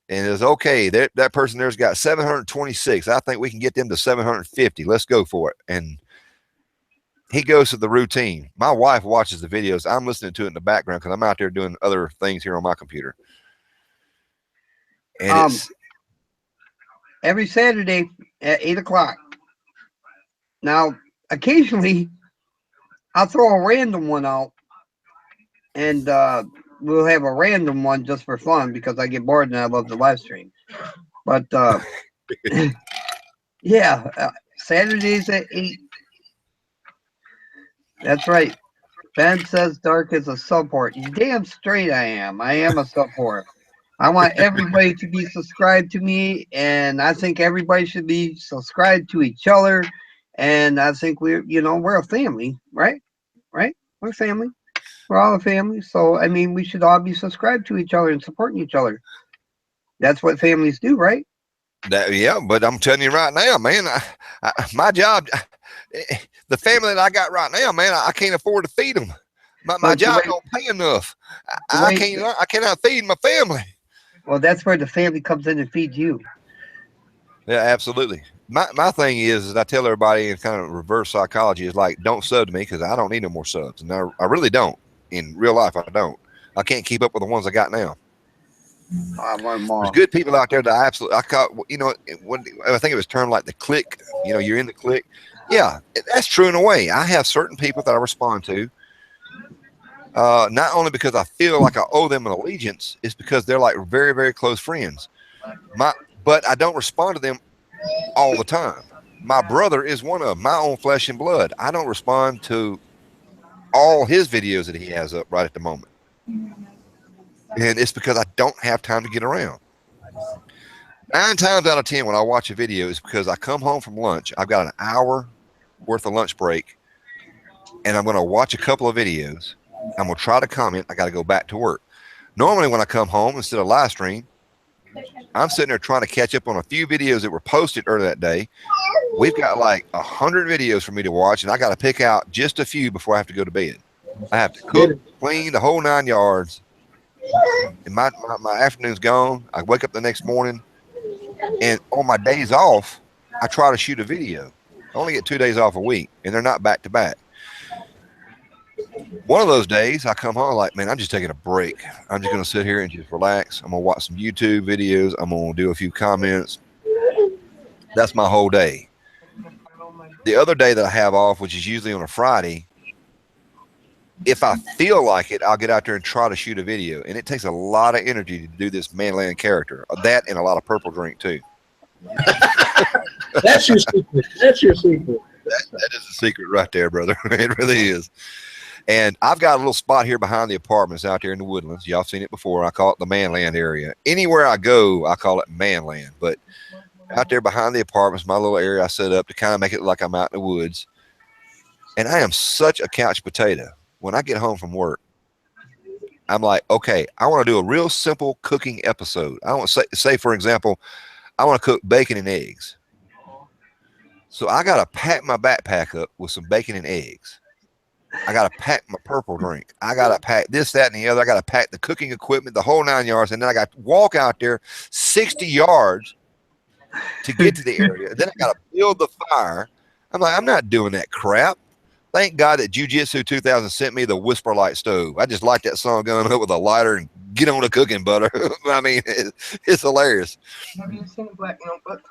Speaker 1: and it's okay. That person there's got 726. I think we can get them to 750. Let's go for it. And he goes through the routine. My wife watches the videos. I'm listening to it in the background because I'm out there doing other things here on my computer. And it's
Speaker 2: every Saturday at 8 o'clock. Now, occasionally, I'll throw a random one out, and we'll have a random one just for fun because I get bored and I love the live stream. But yeah, Saturdays at 8. That's right. Ben says Dark is a support. You damn straight I am. I am a support. I want everybody to be subscribed to me, and I think everybody should be subscribed to each other. And I think we're a family, right? Right? We're a family. We're all a family. So, I mean, we should all be subscribed to each other and supporting each other. That's what families do, right?
Speaker 1: Yeah, but I'm telling you right now, man, my job, the family that I got right now, man, I can't afford to feed them. My job don't pay enough. I cannot feed my family.
Speaker 2: Well, that's where the family comes in and feeds you.
Speaker 1: Yeah, absolutely. My thing is I tell everybody in kind of reverse psychology is like, don't sub to me because I don't need no more subs. And I really don't. In real life, I don't. I can't keep up with the ones I got now. There's good people out there that I call, I think it was termed like the clique. You're in the clique. Yeah, that's true in a way. I have certain people that I respond to. Not only because I feel like I owe them an allegiance, it's because they're like very, very close friends. But I don't respond to them all the time. My brother is one of them, my own flesh and blood. I don't respond to all his videos that he has up right at the moment. And it's because I don't have time to get around. 9 times out of 10 when I watch a video is because I come home from lunch. I've got an hour worth of lunch break, and I'm going to watch a couple of videos. I'm going to try to comment. I got to go back to work. Normally when I come home, instead of live stream, I'm sitting there trying to catch up on a few videos that were posted earlier that day. We've got like 100 videos for me to watch, and I got to pick out just a few before I have to go to bed. I have to cook, clean, the whole 9 yards. And my afternoon's gone. I wake up the next morning, and on my days off, I try to shoot a video. I only get 2 days off a week, and they're not back to back. One of those days, I come home like, man, I'm just taking a break. I'm just going to sit here and just relax. I'm going to watch some YouTube videos. I'm going to do a few comments. That's my whole day. The other day that I have off, which is usually on a Friday, if I feel like it, I'll get out there and try to shoot a video. And it takes a lot of energy to do this Manland character. That and a lot of purple drink, too.
Speaker 5: That's your secret. That's your secret.
Speaker 1: That is a secret right there, brother. It really is. And I've got a little spot here behind the apartments out there in the Woodlands. Y'all seen it before. I call it the Manland area. Anywhere I go, I call it Manland. But out there behind the apartments, my little area I set up to kind of make it look like I'm out in the woods. And I am such a couch potato. When I get home from work, I'm like, okay, I want to do a real simple cooking episode. I want to say, for example, I want to cook bacon and eggs. So I got to pack my backpack up with some bacon and eggs. I got to pack my purple drink. I got to pack this, that, and the other. I got to pack the cooking equipment, the whole 9 yards. And then I got to walk out there 60 yards to get to the area. Then I got to build the fire. I'm like, I'm not doing that crap. Thank God that Jiu-Jitsu 2000 sent me the Whisper Light stove. I just like that song going up with a lighter and get on the cooking butter. I mean, it's hilarious.
Speaker 3: Have you seen Black Notebook?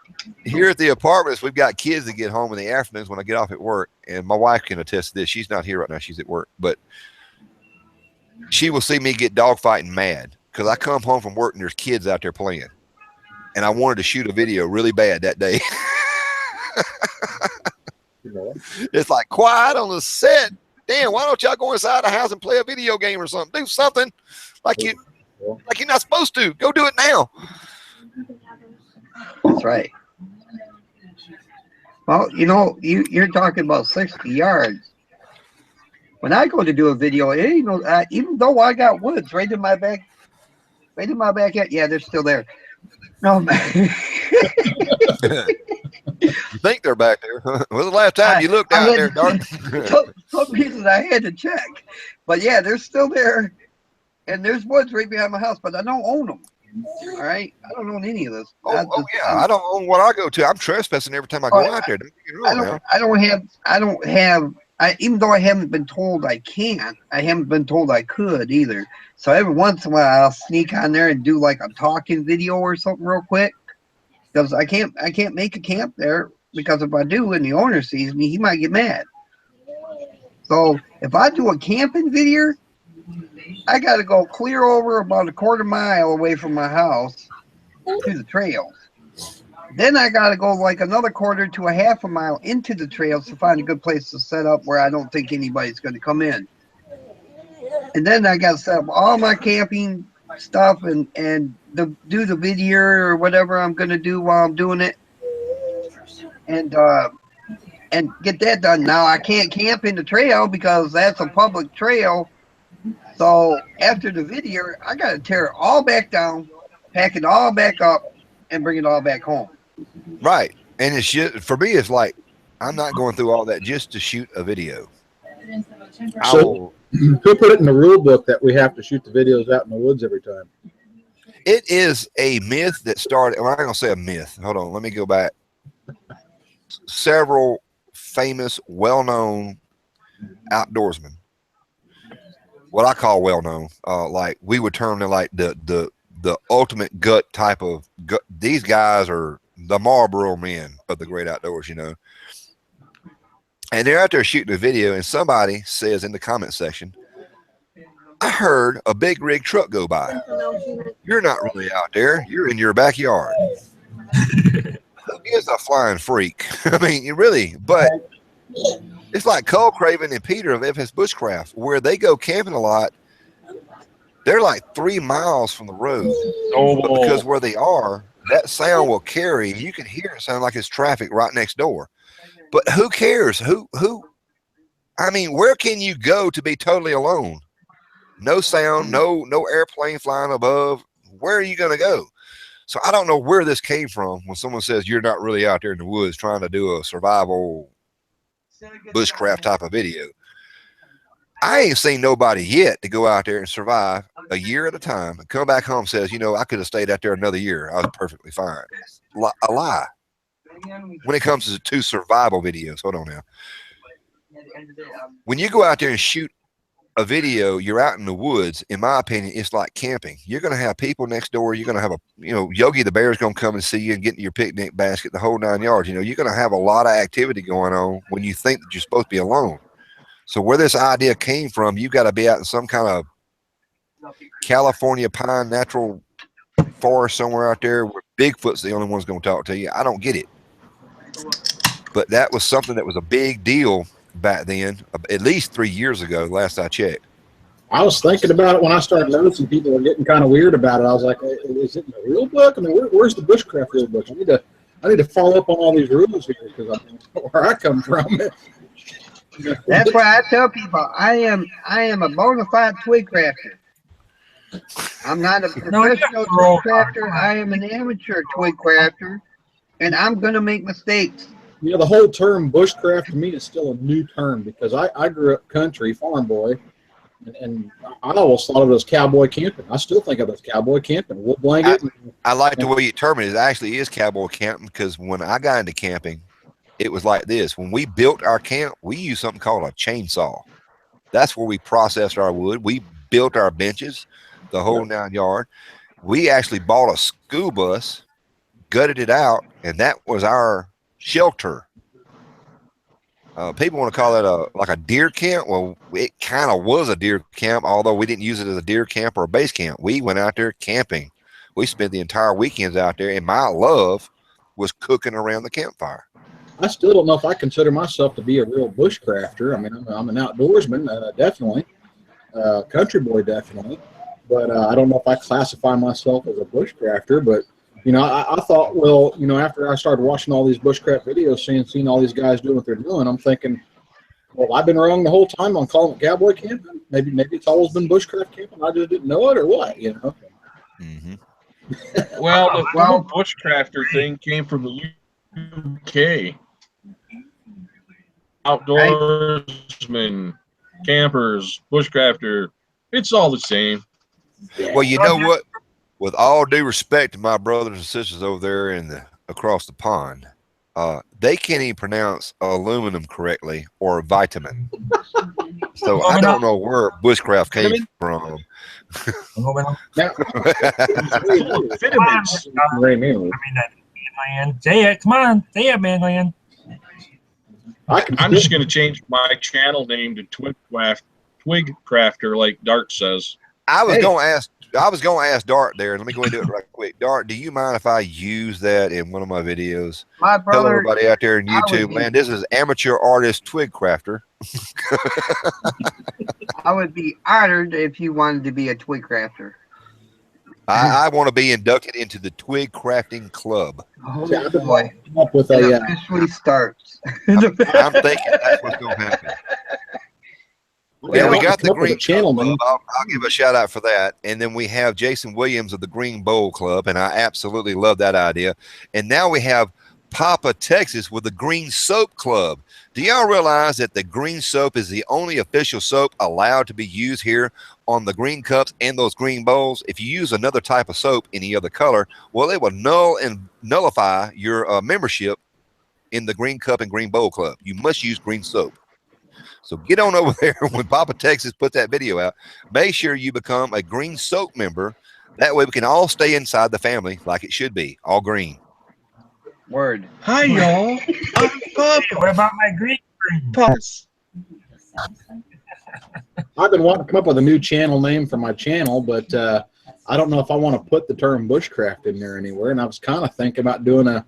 Speaker 1: Here at the apartments, we've got kids that get home in the afternoons when I get off at work, and my wife can attest to this. She's not here right now; she's at work, but she will see me get dogfighting mad because I come home from work and there's kids out there playing, and I wanted to shoot a video really bad that day. It's like quiet on the set. Damn, why don't y'all go inside the house and play a video game or something? Do something like you're not supposed to. Go do it now.
Speaker 2: That's right. Well, you know, you're talking about 60 yards. When I go to do a video, you know, even though I got woods right in my backyard, yeah, they're still there. No, man.
Speaker 1: You think they're back there? When was the last time you looked out there, Dark?
Speaker 2: Some reason I had to check, but yeah, they're still there, and there's woods right behind my house, but I don't own them. All right, I don't own any of this.
Speaker 1: Yeah, I don't own what I go to. I'm trespassing every time I go out there. Even though I haven't been told I can't, I haven't been told I could either. So every once in a while, I'll sneak on there and do like a talking video or something real quick. Because I can't make a camp there, because if I do and the owner sees me, he might get mad. So if I do a camping video, I got to go clear over about a quarter mile away from my house to the trails. Then I got to go like another quarter to a half a mile into the trails to find a good place to set up where I don't think anybody's going to come in. And then I got to set up all my camping stuff and do the video or whatever I'm going to do while I'm doing it. And get that done. Now I can't camp in the trail because that's a public trail. So after the video, I got to tear it all back down, pack it all back up, and bring it all back home. Right. And it's just, for me, it's like, I'm not going through all that just to shoot a video.
Speaker 5: So who put it in the rule book that we have to shoot the videos out in the woods every time?
Speaker 1: It is a myth that started, well, I'm not going to say a myth. Hold on. Let me go back. Several famous, well-known outdoorsmen, what I call well-known, like we would term them like the ultimate gut type of gut. These guys are the Marlboro men of the great outdoors, you know. And they're out there shooting a video, and somebody says in the comment section, I heard a big rig truck go by. You're not really out there. You're in your backyard. Who is a flying freak? I mean, you really, but it's like Cole Craven and Peter of FS Bushcraft, where they go camping a lot. They're like 3 miles from the road. But because where they are, that sound will carry. You can hear it sound like it's traffic right next door. But who cares? Who? I mean, where can you go to be totally alone? No sound, no airplane flying above. Where are you going to go? So I don't know where this came from when someone says you're not really out there in the woods trying to do a survival bushcraft type of video. I ain't seen nobody yet to go out there and survive a year at a time and come back home and says, you know, I could have stayed out there another year. I was perfectly fine. A lie. When it comes to survival videos, hold on now. When you go out there and shoot a video, you're out in the woods. In my opinion, it's like camping. You're going to have people next door. You're going to have Yogi the Bear is going to come and see you and get in your picnic basket, the whole 9 yards. You know, you're going to have a lot of activity going on when you think that you're supposed to be alone. So where this idea came from, you got to be out in some kind of California pine natural forest somewhere out there where Bigfoot's the only one's going to talk to you. I don't get it. But that was something that was a big deal back then, at least 3 years ago, last I checked.
Speaker 5: I was thinking about it when I started noticing people were getting kind of weird about it. I was like, is it in the rule book? I mean, where's the bushcraft rule book? I need to follow up on all these rules here because where I come from.
Speaker 2: That's why I tell people I am a bona fide twig crafter. I'm not a professional twig crafter. I am an amateur twig crafter, and I'm going to make mistakes.
Speaker 5: You know, the whole term bushcraft to me is still a new term because I grew up country farm boy, and I always thought of it as cowboy camping. I still think of it as cowboy camping. Wood blanket.
Speaker 1: I like the way you term it. It actually is cowboy camping because when I got into camping, it was like this. When we built our camp, we used something called a chainsaw. That's where we processed our wood. We built our benches, the whole 9 yard. We actually bought a school bus, gutted it out, and that was our shelter. People want to call it like a deer camp. Well, it kind of was a deer camp, although we didn't use it as a deer camp or a base camp. We went out there camping. We spent the entire weekends out there, and my love was cooking around the campfire.
Speaker 5: I still don't know if I consider myself to be a real bushcrafter. I mean, I'm an outdoorsman, definitely, country boy, definitely, but I don't know if I classify myself as a bushcrafter. But I thought, well, after I started watching all these bushcraft videos, seeing all these guys doing what they're doing, I'm thinking, well, I've been wrong the whole time on calling it cowboy camping. Maybe it's always been bushcraft camping. I just didn't know it, or what,
Speaker 1: Mm-hmm.
Speaker 7: Well, the whole bushcrafter thing came from the UK. Outdoorsmen, campers, bushcrafter, it's all the same.
Speaker 1: Well, you know what? With all due respect to my brothers and sisters over there across the pond, they can't even pronounce aluminum correctly or vitamin. So I don't know where bushcraft came from.
Speaker 8: Say it, come on, say it, man.
Speaker 7: I'm just going to change my channel name to Twig Crafter, like Dart says.
Speaker 1: I was going to ask Dart there. Let me go and do it right quick. Dart, do you mind if I use that in one of my videos?
Speaker 2: My brother,
Speaker 1: hello, everybody out there in YouTube land. This is amateur artist Twig Crafter.
Speaker 2: I would be honored if you wanted to be a twig crafter.
Speaker 1: I want to be inducted into the Twig Crafting Club.
Speaker 2: Oh
Speaker 5: Yeah,
Speaker 2: boy!
Speaker 5: Up with
Speaker 2: It
Speaker 5: a
Speaker 2: officially starts.
Speaker 1: I'm thinking that's what's going to happen. Yeah, we got the Green
Speaker 5: channel,
Speaker 1: Club.
Speaker 5: man.
Speaker 1: I'll give a shout out for that. And then we have Jason Williams of the Green Bowl Club, and I absolutely love that idea. And now we have Papa Texas with the Green Soap Club. Do y'all realize that the green soap is the only official soap allowed to be used here on the green cups and those green bowls? If you use another type of soap, any other color, well, it will nullify your membership in the Green Cup and Green Bowl Club. You must use green soap. So get on over there when Papa Texas put that video out. Make sure you become a Green Soap member. That way we can all stay inside the family like it should be, all green.
Speaker 2: Word.
Speaker 7: Hi, y'all.
Speaker 8: What about my green screen?
Speaker 7: Puss.
Speaker 5: I've been wanting to come up with a new channel name for my channel, but I don't know if I want to put the term bushcraft in there anywhere. And I was kind of thinking about doing a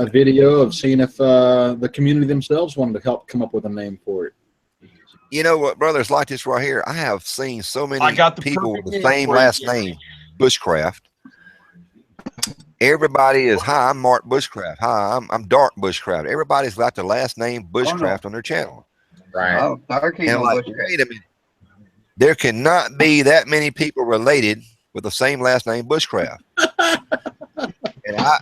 Speaker 5: video of seeing if the community themselves wanted to help come up with a name for it.
Speaker 1: You know what, brothers, like this right here, I have seen so many people with the same
Speaker 7: name for
Speaker 1: last
Speaker 7: you.
Speaker 1: name, Bushcraft. Everybody is, hi, I'm Mark Bushcraft. Hi, I'm Dark Bushcraft. Everybody's got their last name Bushcraft on their channel.
Speaker 5: Right.
Speaker 2: Oh, dark
Speaker 1: And like, wait a minute. There cannot be that many people related with the same last name Bushcraft. And I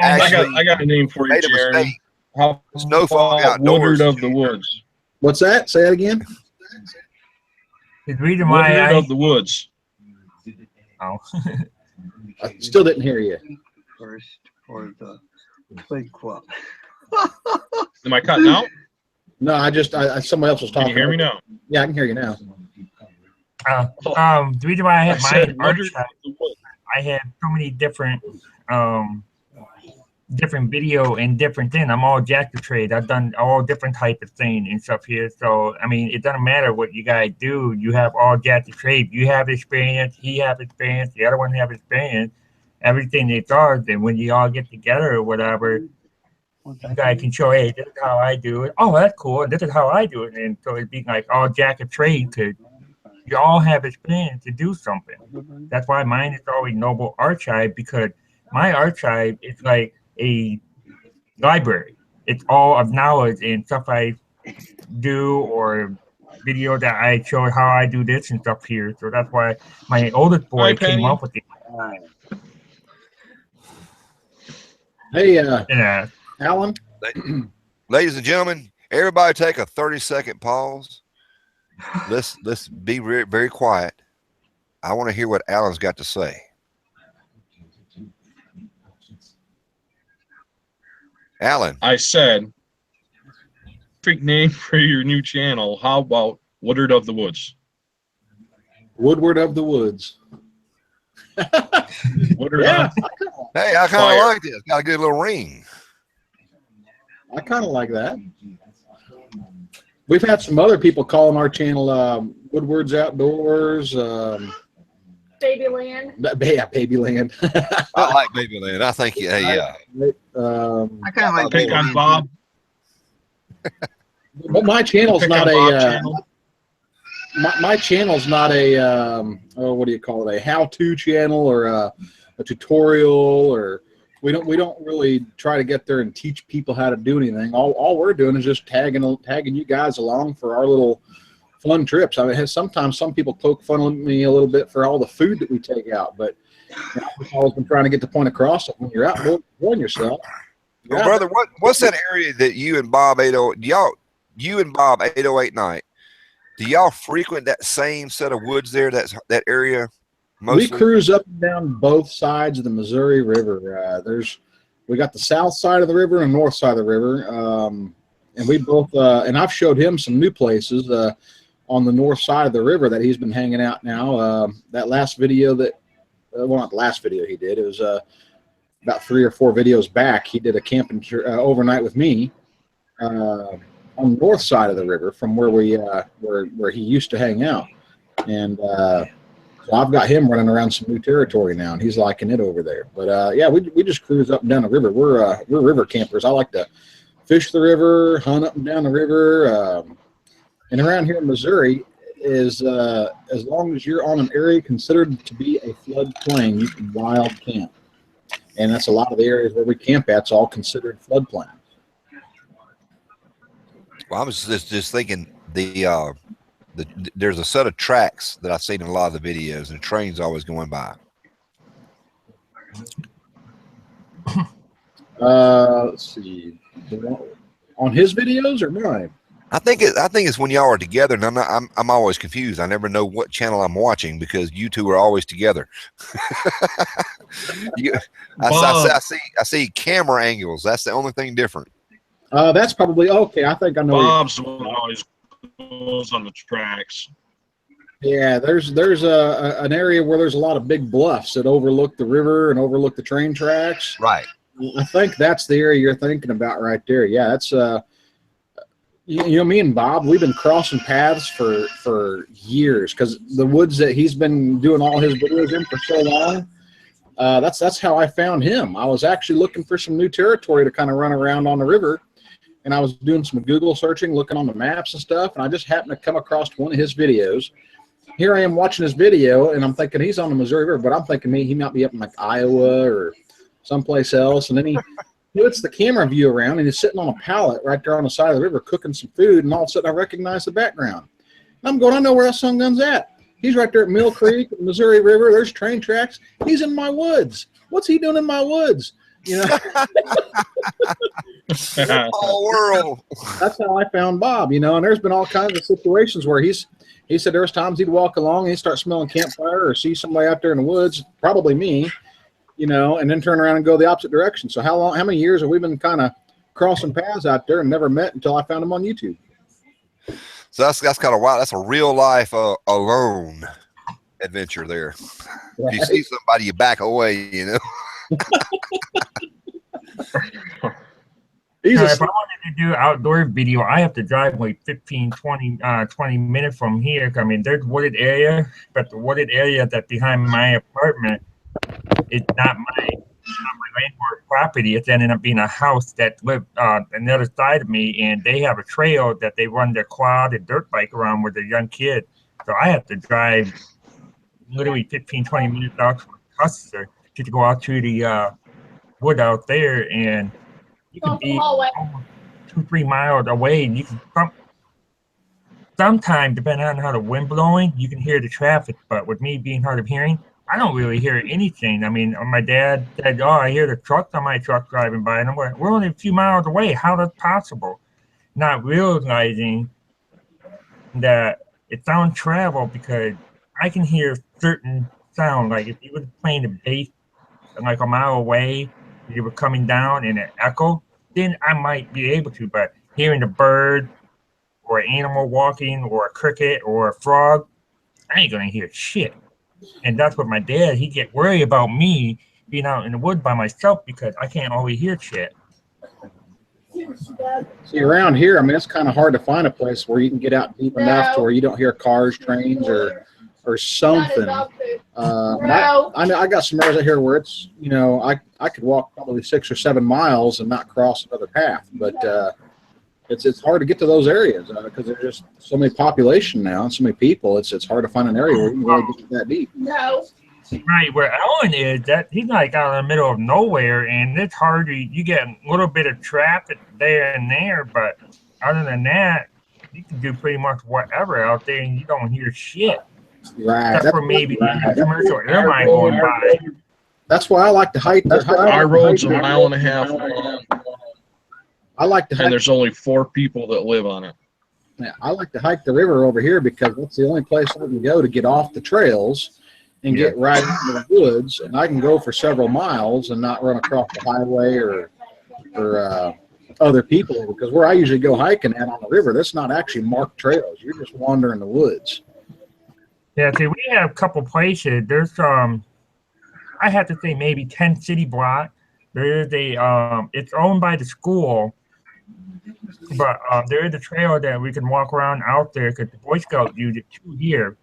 Speaker 1: actually
Speaker 7: I got a name for you,
Speaker 1: made a
Speaker 7: Sharon.
Speaker 1: mistake.
Speaker 7: How
Speaker 1: Snowfall
Speaker 7: about
Speaker 1: Outdoors.
Speaker 7: Woodard of the Woods?
Speaker 5: What's that? Say that again.
Speaker 8: It's reading
Speaker 7: Woodard
Speaker 8: my
Speaker 7: of the Woods.
Speaker 8: Oh.
Speaker 5: I still didn't hear you.
Speaker 2: First for the Twig Club.
Speaker 7: Am I cutting out?
Speaker 5: No, somebody else was
Speaker 7: Can
Speaker 5: talking.
Speaker 7: you hear me now?
Speaker 5: Yeah, I can hear you now.
Speaker 8: The reason why I
Speaker 7: I
Speaker 8: had
Speaker 7: said
Speaker 8: my
Speaker 7: Woodard
Speaker 8: archive,
Speaker 7: of the Woods.
Speaker 8: I had so many different video and different thing. I'm all jack of trade. I've done all different type of thing and stuff here. So I mean, it doesn't matter what you guys do. You have all jack of trade. You have experience. He have experience. The other one have experience. Everything they does, and when you all get together or whatever, you guys can show, hey, this is how I do it. Oh, that's cool. This is how I do it. And so it'd be like all jack of trade, because you all have experience to do something. That's why mine is always Noble Archive, because my archive is like a library. It's all of knowledge and stuff I do, or video that I show how I do this and stuff here. So that's why my oldest boy
Speaker 7: Hi,
Speaker 8: came
Speaker 7: Penny.
Speaker 8: up with it.
Speaker 5: Hey,
Speaker 8: Yeah.
Speaker 5: Alan.
Speaker 1: ladies and gentlemen, everybody take a 30-second pause. Let's be very quiet. I want to hear what Alan's got to say. Alan.
Speaker 7: I said, perfect name for your new channel. How about Woodward of the Woods?
Speaker 5: Woodward of the Woods.
Speaker 7: Woodward
Speaker 5: Yeah,
Speaker 1: Hey, I kind
Speaker 7: Fire.
Speaker 1: of like this. Got a good little ring.
Speaker 5: I kind of like that. We've had some other people calling our channel Woodward's Outdoors.
Speaker 6: Babyland.
Speaker 5: Yeah, Babyland.
Speaker 1: I like Babyland. I think, hey, yeah.
Speaker 2: I kind of like
Speaker 7: Pick on
Speaker 2: Babyland,
Speaker 7: Bob.
Speaker 5: But my channel's
Speaker 7: Pick
Speaker 5: not
Speaker 7: on Bob
Speaker 5: a
Speaker 7: channel.
Speaker 5: my channel's not a oh, what do you call it, a how-to channel or a tutorial, or we don't really try to get there and teach people how to do anything. All we're doing is just tagging you guys along for our little fun trips. I mean, sometimes some people poke fun at me a little bit for all the food that we take out, but you know, I've always been trying to get the point across that when you're out enjoying yourself.
Speaker 1: Well, brother, what's that area that you and Bob 808 night? Do y'all frequent that same set of woods there? That area. Mostly?
Speaker 5: We cruise up and down both sides of the Missouri River. We got the south side of the river and the north side of the river, and we both. And I've showed him some new places on the north side of the river that he's been hanging out now. That last video well, not the last video he did. It was about 3 or 4 videos back. He did a camping overnight with me on the north side of the river from where where he used to hang out, and. So I've got him running around some new territory now, and he's liking it over there. But yeah, we just cruise up and down the river. We're river campers. I like to fish the river, hunt up and down the river. And around here in Missouri, as long as you're on an area considered to be a floodplain, you can wild camp. And that's a lot of the areas where we camp at. It's all considered floodplain.
Speaker 1: Well, I was just thinking there's a set of tracks that I've seen in a lot of the videos, and the train's always going by.
Speaker 5: Let's see. On his videos or mine?
Speaker 1: I think it's when y'all are together, and I'm always confused. I never know what channel I'm watching because you two are always together. I see camera angles. That's the only thing different.
Speaker 5: That's probably okay. I think I know.
Speaker 7: Bob's one always goes on the tracks.
Speaker 5: Yeah, there's an area where there's a lot of big bluffs that overlook the river and overlook the train tracks.
Speaker 1: Right.
Speaker 5: I think that's the area you're thinking about right there. Yeah, that's you know, me and Bob, we've been crossing paths for years because the woods that he's been doing all his videos in for so long. That's how I found him. I was actually looking for some new territory to kind of run around on the river. And I was doing some Google searching, looking on the maps and stuff, and I just happened to come across one of his videos. Here I am watching his video, and I'm thinking he's on the Missouri River, but I'm thinking he might be up in like Iowa or someplace else. And then he puts the camera view around, and he's sitting on a pallet right there on the side of the river cooking some food, and all of a sudden I recognize the background. And I'm going, I know where that son gun's at. He's right there at Mill Creek, the Missouri River. There's train tracks. He's in my woods. What's he doing in my woods? You know.
Speaker 1: All world.
Speaker 5: That's how I found Bob, you know, and there's been all kinds of situations where he said there was times he'd walk along and he'd start smelling campfire or see somebody out there in the woods, probably me, you know, and then turn around and go the opposite direction. So how many years have we been kind of crossing paths out there and never met until I found him on YouTube?
Speaker 1: So that's kind of wild. That's a real life alone adventure there. If you see somebody, you back away, you know.
Speaker 8: If I wanted to do outdoor video, I have to drive like 15, 20 minutes from here. I mean, there's wooded area, but the wooded area that's behind my apartment is not my landlord property. It's ended up being a house that lived on the other side of me, and they have a trail that they run their quad and dirt bike around with their young kid. So I have to drive literally 15, 20 minutes out from Custer to go out to the wood out there, and you can be 2-3 miles away, and you can come. Sometimes, depending on how the wind blowing, you can hear the traffic. But with me being hard of hearing, I don't really hear anything. I mean, my dad said, "Oh, I hear the trucks on my truck driving by," and I'm like, "We're only a few miles away. How that's possible?" Not realizing that it's on travel because I can hear certain sound. Like if you were playing the bass like a mile away, you were coming down and it echo. then I might be able to. But hearing a bird or an animal walking or a cricket or a frog, I ain't gonna hear shit. And that's what my dad, he get worried about me being out in the woods by myself because I can't always hear shit.
Speaker 5: See, around here, I mean, it's kind of hard to find a place where you can get out deep enough to where you don't hear cars, trains, or something. I got some areas out here where it's, you know, I could walk probably 6 or 7 miles and not cross another path, but it's hard to get to those areas because there's just so many population now and so many people. It's hard to find an area where you can really get that deep.
Speaker 6: No.
Speaker 8: Right, where Ellen is, that he's like out in the middle of nowhere, and it's hard to, you get a little bit of traffic there and there, but other than that, you can do pretty much whatever out there, and you don't hear shit.
Speaker 5: Right.
Speaker 8: Except for maybe a commercial airline going by.
Speaker 5: That's why I like to hike.
Speaker 7: Our road's 1.5 miles long,
Speaker 5: I like to hike.
Speaker 7: and there's only 4 people that live on it.
Speaker 5: Yeah, I like to hike the river over here because that's the only place I can go to get off the trails and get right into the woods, and I can go for several miles and not run across the highway or other people, because where I usually go hiking at on the river, that's not actually marked trails. You're just wandering the woods.
Speaker 8: Yeah, see, we have a couple places. There's I have to say maybe 10 city block. There is a it's owned by the school, but there is a trail that we can walk around out there because the Boy Scouts use it too here.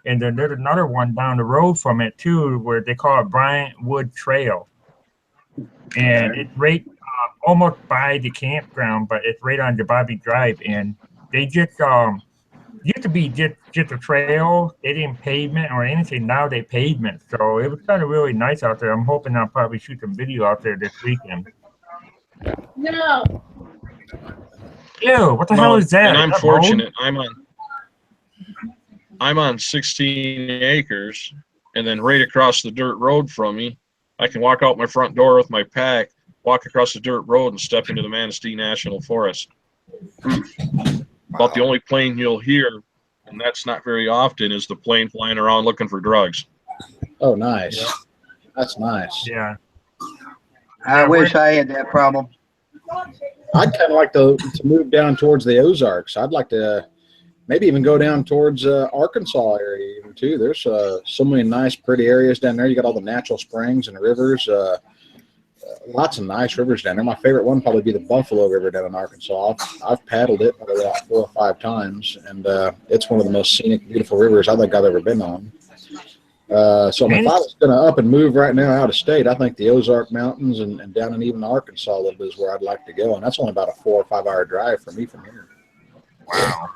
Speaker 8: And then there's another one down the road from it too, where they call it Bryant Wood Trail, and it's right almost by the campground, but it's right on the Bobby Drive. And they just used to be just a trail. They didn't pavement or anything. Now they pavement, so it was kind of really nice out there. I'm hoping I'll probably shoot some video out there this weekend.
Speaker 6: No.
Speaker 8: Ew, what the hell is that?
Speaker 7: And I'm
Speaker 8: Is that
Speaker 7: fortunate. I'm on 16 acres, and then right across the dirt road from me, I can walk out my front door with my pack, walk across the dirt road, and step into the Manistee National Forest. About the only plane you'll hear, and that's not very often, is the plane flying around looking for drugs.
Speaker 5: Oh, nice. Yeah. That's nice.
Speaker 8: Yeah.
Speaker 2: I wish I had that problem.
Speaker 5: I'd kind of like to move down towards the Ozarks. I'd like to maybe even go down towards Arkansas area even too. There's so many nice, pretty areas down there. You got all the natural springs and rivers. Lots of nice rivers down there. My favorite one probably be the Buffalo River down in Arkansas. I've paddled it about 4 or 5 times, and it's one of the most scenic, beautiful rivers I think I've ever been on. So if I was going to up and move right now out of state, I think the Ozark Mountains and down in even Arkansas a little bit is where I'd like to go, and that's only about a 4 or 5 hour drive for me from here.
Speaker 1: Wow.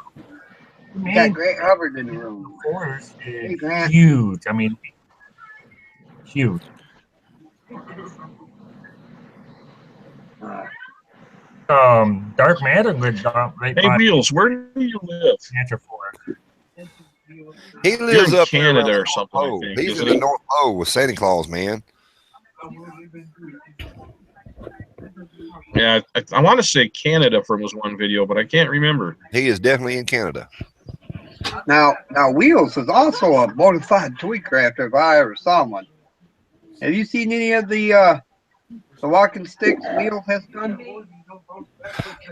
Speaker 2: We got Grant Hubbard in the room.
Speaker 8: Forest is
Speaker 2: Hey, Grant.
Speaker 8: huge. I mean, huge. Dark Matter lives right
Speaker 7: Hey,
Speaker 8: by
Speaker 7: Wheels, where do you live?
Speaker 8: Nature Forest.
Speaker 1: He lives
Speaker 7: in
Speaker 1: up
Speaker 7: Canada
Speaker 1: there
Speaker 7: or something, I think,
Speaker 1: He's
Speaker 7: isn't
Speaker 1: in the
Speaker 7: he?
Speaker 1: North Pole with Santa Claus, man.
Speaker 7: Yeah, I want to say Canada from his one video, but I can't remember.
Speaker 1: He is definitely in Canada.
Speaker 2: Now, Wheels is also a bona fide toy crafter if I ever saw one. Have you seen any of the walking sticks Wheels has done?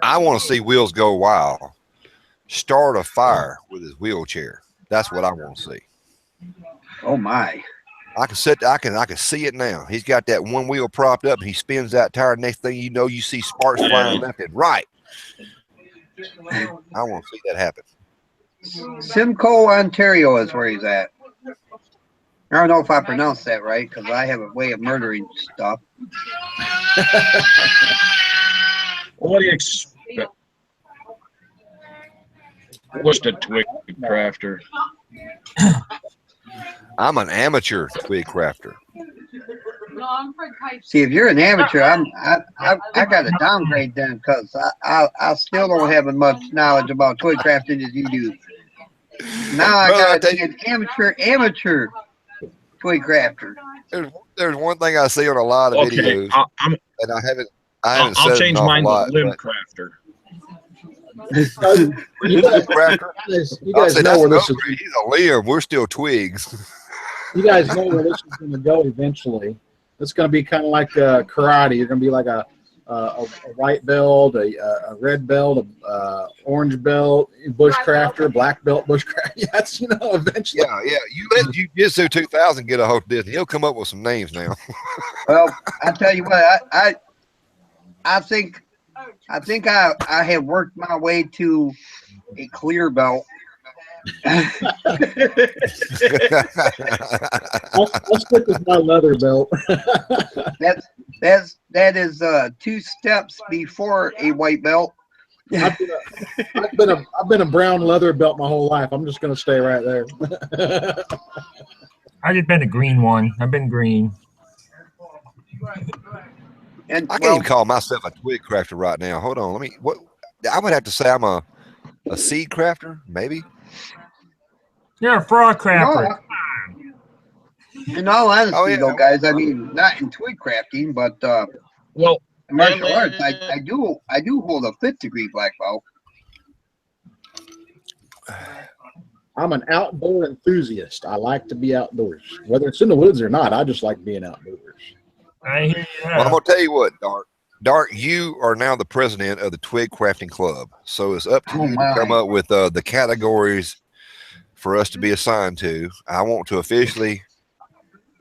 Speaker 1: I want to see Wheels go wild. Start a fire with his wheelchair. That's what I want to see.
Speaker 2: Oh my!
Speaker 1: I can see it now. He's got that one wheel propped up, and he spins that tire. Next thing you know, you see sparks flying left and right. I want to see that happen.
Speaker 2: Simcoe, Ontario is where he's at. I don't know if I pronounced that right because I have a way of murdering stuff.
Speaker 7: What do you expect? What's the twig crafter?
Speaker 1: I'm an amateur twig crafter.
Speaker 2: See, if you're an amateur, I got to downgrade then because I still don't have as much knowledge about toy crafting as you do. Now I got to be an amateur toy crafter.
Speaker 1: There's one thing I see on a lot of videos, and I haven't
Speaker 7: I'll change mine to limb crafter.
Speaker 5: You guys know where this is.
Speaker 1: He's a limb. We're still twigs.
Speaker 5: You guys know where this is going to go eventually. It's going to be kind of like karate. You're going to be like a a white belt, a red belt, a orange belt, bushcrafter, black belt, bushcrafter. Yes, eventually.
Speaker 1: Yeah. You let Jiu-Jitsu 2000 get a hold of this, and he'll come up with some names now.
Speaker 2: Well, I tell you what, I think I have worked my way to a clear belt.
Speaker 5: I'll stick with my leather belt.
Speaker 2: That is 2 steps before a white belt.
Speaker 5: I've been a brown leather belt my whole life. I'm just gonna stay right there.
Speaker 8: I just been a green one. I've been green.
Speaker 2: And
Speaker 1: I can't even call myself a twig crafter right now. Hold on, what I would have to say I'm a seed crafter, maybe.
Speaker 8: You're a frog crafter.
Speaker 2: In all honesty,
Speaker 1: yeah.
Speaker 2: though, guys, I mean, not in twig crafting, but
Speaker 7: Well,
Speaker 2: in martial arts, I do hold a 5th degree black belt.
Speaker 5: I'm an outdoor enthusiast. I like to be outdoors, whether it's in the woods or not. I just like being outdoors.
Speaker 8: I hear you.
Speaker 1: Well, I'm gonna tell you what, Dark, you are now the president of the Twig Crafting Club, so it's up to you to come up with the categories for us to be assigned to. I want to officially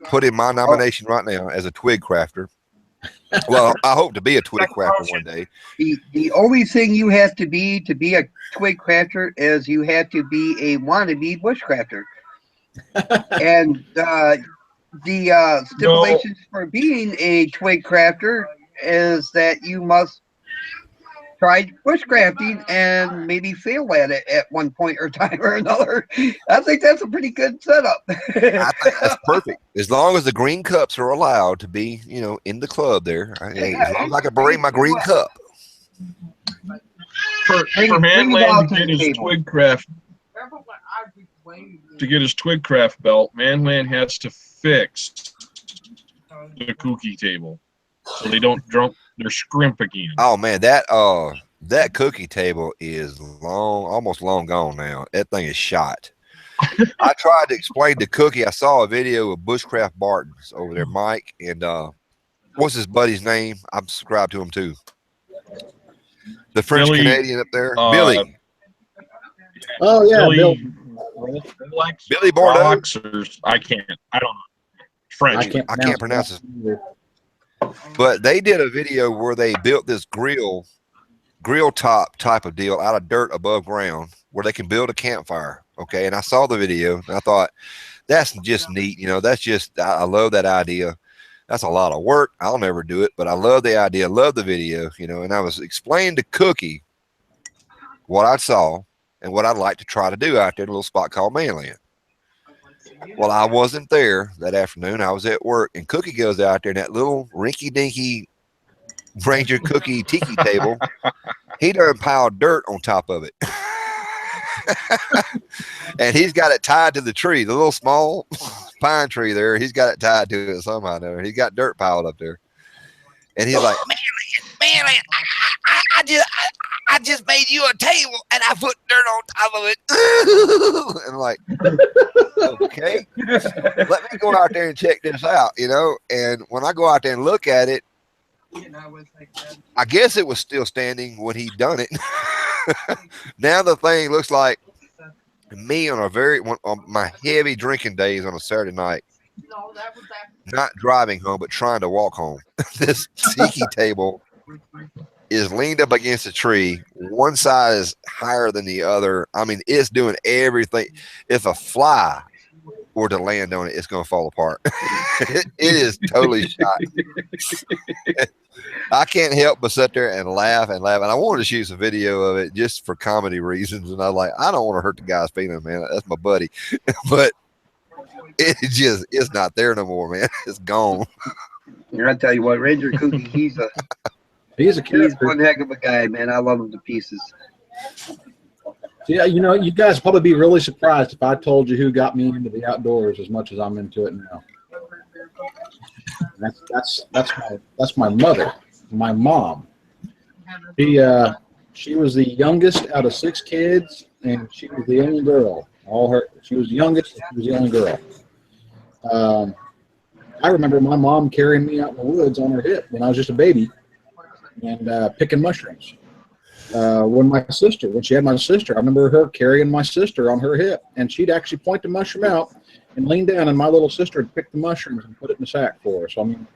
Speaker 1: put in my nomination right now as a twig crafter. Well, I hope to be a twig crafter one day.
Speaker 2: The only thing you have to be a twig crafter is you have to be a wannabe bushcrafter. And the stipulations for being a twig crafter is that you must try bushcrafting and maybe fail at it at one point or time or another. I think that's a pretty good setup.
Speaker 1: I think that's perfect. As long as the green cups are allowed to be, in the club there. As long as I can bring my green cup.
Speaker 7: For Manland to get his twig craft, belt, Manland has to fix the cookie table so they don't drop their scrimp again.
Speaker 1: Oh man, that cookie table is almost long gone now. That thing is shot. I tried to explain to Cookie. I saw a video of Bushcraft Barton's over there, Mike, and what's his buddy's name? I'm subscribed to him too. The French Canadian up there, Billy.
Speaker 5: Oh yeah,
Speaker 1: Billy Bordeaux.
Speaker 7: I don't know. French.
Speaker 5: I
Speaker 1: can't pronounce it. But they did a video where they built this grill top type of deal out of dirt above ground where they can build a campfire. Okay. And I saw the video and I thought, that's just neat. That's just, I love that idea. That's a lot of work. I'll never do it, but I love the idea. Love the video, and I was explaining to Cookie what I saw and what I'd like to try to do out there in a little spot called Manland. Well, I wasn't there that afternoon. I was at work, and Cookie goes out there in that little rinky-dinky Ranger Cookie tiki table. He done piled dirt on top of it. And he's got it tied to the tree, the little small pine tree there. He's got it tied to it somehow. He's got dirt piled up there. And he's like, man, I just made you a table and I put dirt on top of it. And I'm like, okay, let me go out there and check this out, And when I go out there and look at it, I guess it was still standing when he done it. Now the thing looks like me on my heavy drinking days on a Saturday night, not driving home, but trying to walk home. This tiki table is leaned up against a tree. One side is higher than the other. I mean, it's doing everything. If a fly were to land on it, it's going to fall apart. It is totally shot. I can't help but sit there and laugh. And I wanted to shoot some video of it just for comedy reasons. And I was like, I don't want to hurt the guy's feelings, man. That's my buddy. But it's not there no more, man. It's gone.
Speaker 2: I tell you what, Ranger Cookie, he's one heck of a guy, man. I love him to pieces.
Speaker 5: Yeah, you guys probably be really surprised if I told you who got me into the outdoors as much as I'm into it now. That's my mother, my mom. She was the youngest out of 6 kids, and she was the only girl. She was the youngest. She was the only girl. I remember my mom carrying me out in the woods on her hip when I was just a baby. and picking mushrooms. When she had my sister, I remember her carrying my sister on her hip, and she'd actually point the mushroom out and lean down, and my little sister would pick the mushrooms and put it in the sack for her. So I mean,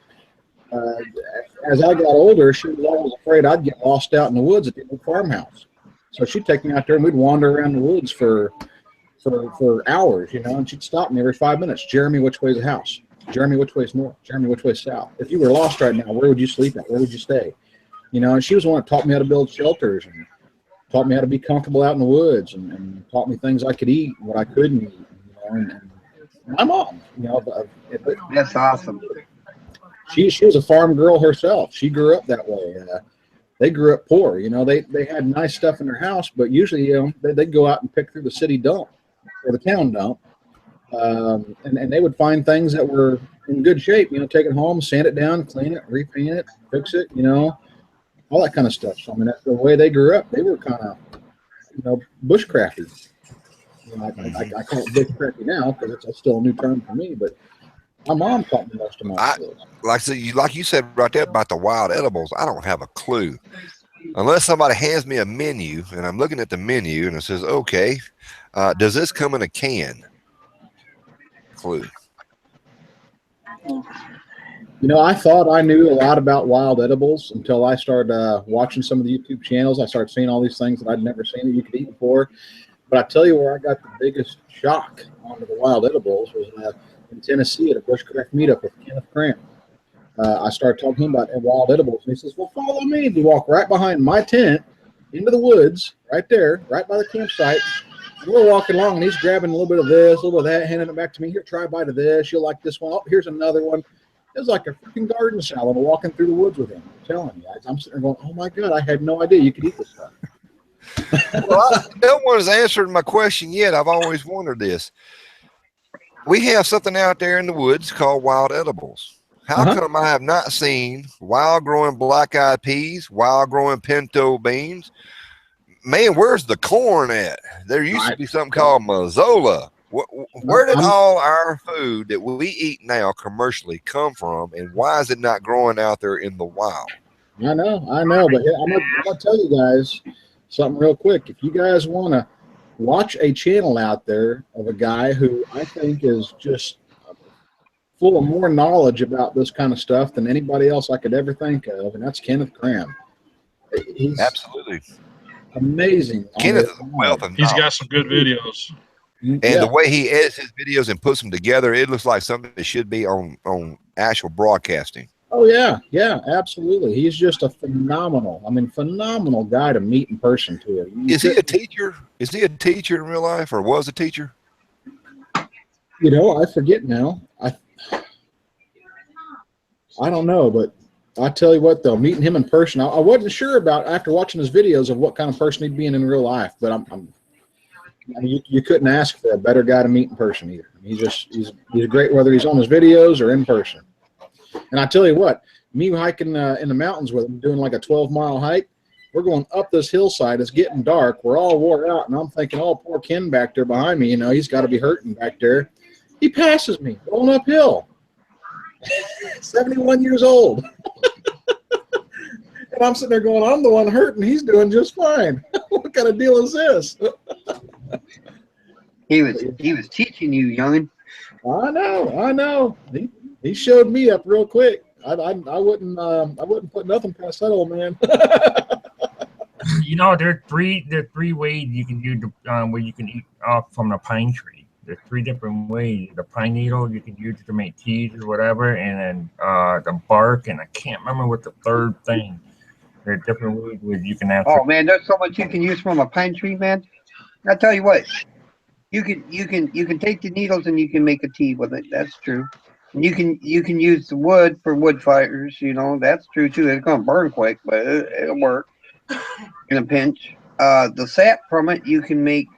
Speaker 5: as I got older, she was always afraid I'd get lost out in the woods at the old farmhouse. So she'd take me out there, and we'd wander around the woods for hours, you know, and she'd stop me every 5 minutes. Jeremy, which way's the house? Jeremy, which way's north? Jeremy, which way's south? If you were lost right now, where would you sleep at? Where would you stay? You know, and she was the one that taught me how to build shelters and taught me how to be comfortable out in the woods and taught me things I could eat, what I couldn't eat. You know, and my mom, you know,
Speaker 2: That's awesome.
Speaker 5: she was a farm girl herself. She grew up that way. They grew up poor. You know, they had nice stuff in their house, but usually, you know, they'd go out and pick through the city dump or the town dump. And they would find things that were in good shape, you know, take it home, sand it down, clean it, repaint it, fix it, you know, all that kind of stuff. So, I mean, that's the way they grew up. They were kind of, you know, bushcrafty. You know, I call it bushcrafty now because it's still a new term for me, but my mom taught me most of my skills.
Speaker 1: Like you said right there about the wild edibles, I don't have a clue. Unless somebody hands me a menu and I'm looking at the menu and it says, okay, does this come in a can? Clue.
Speaker 5: You know, I thought I knew a lot about wild edibles until I started watching some of the YouTube channels. I started seeing all these things that I'd never seen that you could eat before. But I tell you where I got the biggest shock onto the wild edibles was in Tennessee at a bushcraft meetup with Kenneth Cram. I started talking to him about wild edibles, and he says, well, follow me. And he walked right behind my tent into the woods, right there, right by the campsite. And we're walking along, and he's grabbing a little bit of this, a little bit of that, handing it back to me. Here, try a bite of this. You'll like this one. Oh, here's another one. It was like a freaking garden salad walking through the woods with him. I'm telling you. I'm sitting there going, oh, my God, I had no idea you could eat this stuff.
Speaker 1: Well, no one has answered my question yet. I've always wondered this. We have something out there in the woods called wild edibles. How come I have not seen wild growing black-eyed peas, wild growing pinto beans? Man, where's the corn at? There used to be something called Mazola. Where did all our food that we eat now commercially come from, and why is it not growing out there in the wild?
Speaker 5: I know, but I'm gonna tell you guys something real quick. If you guys want to watch a channel out there of a guy who I think is just full of more knowledge about this kind of stuff than anybody else I could ever think of, and that's Kenneth Cram. He's
Speaker 1: absolutely
Speaker 5: amazing.
Speaker 1: Kenneth is a wealth of knowledge.
Speaker 7: He's got some good videos.
Speaker 1: And the way he edits his videos and puts them together, it looks like something that should be on actual broadcasting.
Speaker 5: Oh, yeah, absolutely. He's just a phenomenal guy to meet in person, too.
Speaker 1: Is he a teacher? Is he a teacher in real life, or was a teacher?
Speaker 5: You know, I forget now. I don't know, but I tell you what, though, meeting him in person, I wasn't sure about after watching his videos of what kind of person he'd be in real life, but you couldn't ask for a better guy to meet in person either. He's great whether he's on his videos or in person. And I tell you what, me hiking in the mountains with him, doing like a 12-mile hike, we're going up this hillside. It's getting dark. We're all wore out, and I'm thinking, oh, poor Ken back there behind me. You know, he's got to be hurting back there. He passes me going uphill. 71 years old. And I'm sitting there going, I'm the one hurting. He's doing just fine. What kind of deal is this?
Speaker 2: He was teaching you, youngin.
Speaker 5: I know. He showed me up real quick. I wouldn't put nothing past that old man.
Speaker 8: You know, there are three ways you can do where you can eat off from the pine tree. There's 3 different ways. The pine needle you can use to make teas or whatever, and then the bark, and I can't remember what the third thing. There are different ways where you can have.
Speaker 2: Oh man, there's so much you can use from a pine tree, man. I tell you what, you can take the needles and you can make a tea with it. That's true. And you can use the wood for wood fires. You know, that's true too. It's gonna burn quick, but it'll work in a pinch. The sap from it you can make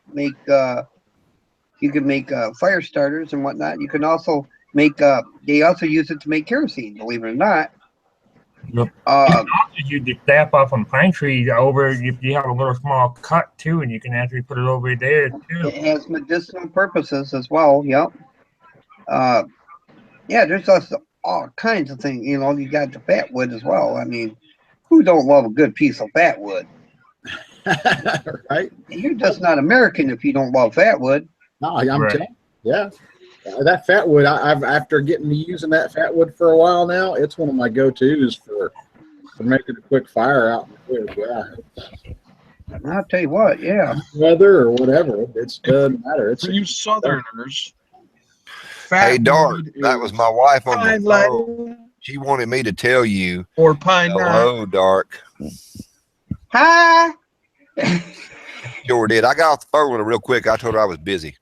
Speaker 2: fire starters and whatnot. You can also make they also use it to make kerosene, believe it or not.
Speaker 8: Yep. You the sap off on pine trees over if you have a little small cut too, and you can actually put it over there too.
Speaker 2: It has medicinal purposes as well. Yep. Yeah, there's also all kinds of things. You know, you got the fat wood as well. I mean, Who don't love a good piece of fat wood?
Speaker 5: Right?
Speaker 2: You're just not American if you don't love fat wood.
Speaker 5: No, I'm
Speaker 8: Right.
Speaker 5: telling you, yeah. That fat wood, I've after getting to using that fat wood for a while now, it's one of my go-tos for making a quick fire out in the woods. Yeah,
Speaker 2: I'll tell you what, yeah.
Speaker 5: weather or whatever, it doesn't matter. It's
Speaker 7: For you Southerners,
Speaker 1: Hey,
Speaker 7: fat
Speaker 1: Dark,
Speaker 7: wood
Speaker 1: that
Speaker 7: is
Speaker 1: was my wife on
Speaker 7: pine
Speaker 1: the phone.
Speaker 7: latten
Speaker 1: She wanted me to tell you,
Speaker 7: or pine knot.
Speaker 1: hello, Dark.
Speaker 2: Hi.
Speaker 1: Sure did. I got off the phone with her real quick. I told her I was busy.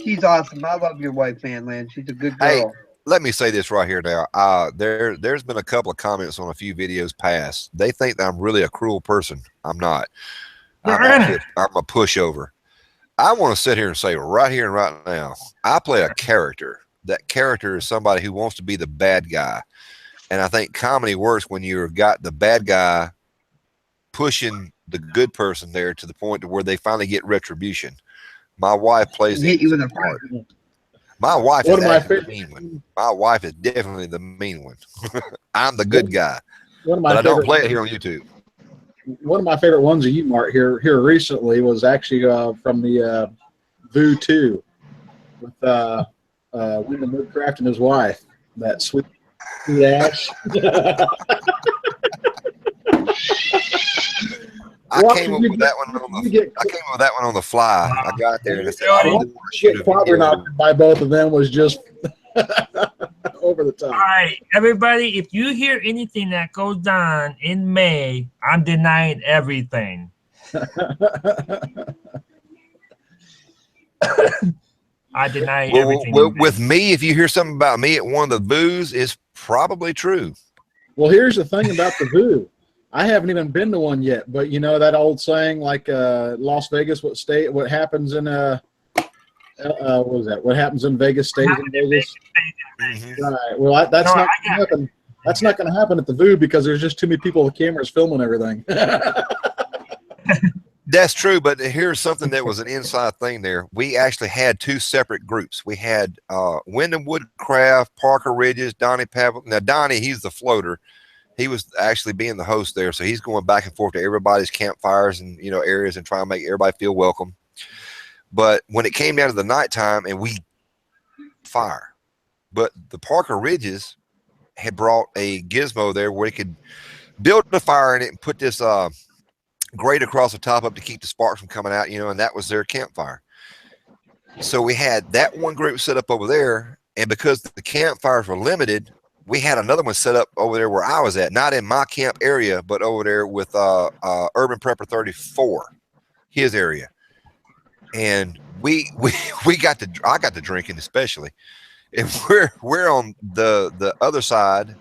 Speaker 2: She's awesome. I love your wife, man, Lynn. She's a good
Speaker 1: Hey,
Speaker 2: girl.
Speaker 1: let me say this right here now. There's been a couple of comments on a few videos past. They think that I'm really a cruel person. I'm not. I'm a pushover. I want to sit here and say right here and right now, I play a character. That character is somebody who wants to be the bad guy. And I think comedy works when you've got the bad guy pushing the good person there to the point to where they finally get retribution. My wife plays
Speaker 2: Hit
Speaker 1: it
Speaker 2: you with a
Speaker 1: hard. My wife
Speaker 5: One
Speaker 1: is
Speaker 5: of my
Speaker 1: actually the
Speaker 5: favorite-
Speaker 1: mean one. My wife is definitely the mean one. I'm the good guy,
Speaker 5: one of my
Speaker 1: but I don't
Speaker 5: favorite,
Speaker 1: play it here on YouTube.
Speaker 5: one of my favorite ones of you, Mark, here recently was actually from the Voo 2 with Wyndham Woodcraft and his wife. That sweet ash.
Speaker 1: I
Speaker 5: Well,
Speaker 1: came up
Speaker 5: you
Speaker 1: with
Speaker 5: get-
Speaker 1: that one on
Speaker 5: you
Speaker 1: the.
Speaker 5: get-
Speaker 1: I came up with that one on the fly. I got there and I said,
Speaker 8: Yeah,
Speaker 1: I
Speaker 8: you
Speaker 1: really want to shoot
Speaker 5: Get
Speaker 1: a
Speaker 5: clobber
Speaker 1: video.
Speaker 5: knocked by both of them was just over the
Speaker 8: All
Speaker 5: top.
Speaker 8: right, everybody, if you hear anything that goes on in May, I'm denying everything. I deny everything. in May.
Speaker 1: With me, if you hear something about me at one of the booths, it's probably true.
Speaker 5: Well, here's the thing about the Voo. I haven't even been to one yet, but you know that old saying, like Las Vegas, what happens in what was that? What happens in Vegas stays in Vegas. Right. Well, that's
Speaker 8: No,
Speaker 5: not
Speaker 8: I
Speaker 5: going to happen. That's not going to happen at the Voo because there's just too many people with cameras filming everything.
Speaker 1: That's true, but here's something that was an inside thing there. We actually had two separate groups. We had Wyndham Woodcraft, Parker Ridges, Donnie Pavel. Now, Donnie, he's the floater. He was actually being the host there, so he's going back and forth to everybody's campfires and areas and trying to make everybody feel welcome. But when it came down to the nighttime and we fire, but the Parker Ridges had brought a gizmo there where they could build a fire in it and put this grate across the top up to keep the sparks from coming out, and that was their campfire. So we had that one group set up over there, and because the campfires were limited, we had another one set up over there where I was at, not in my camp area, but over there with Urban Prepper 34, his area. And I got to drinking especially. And we're on the other side.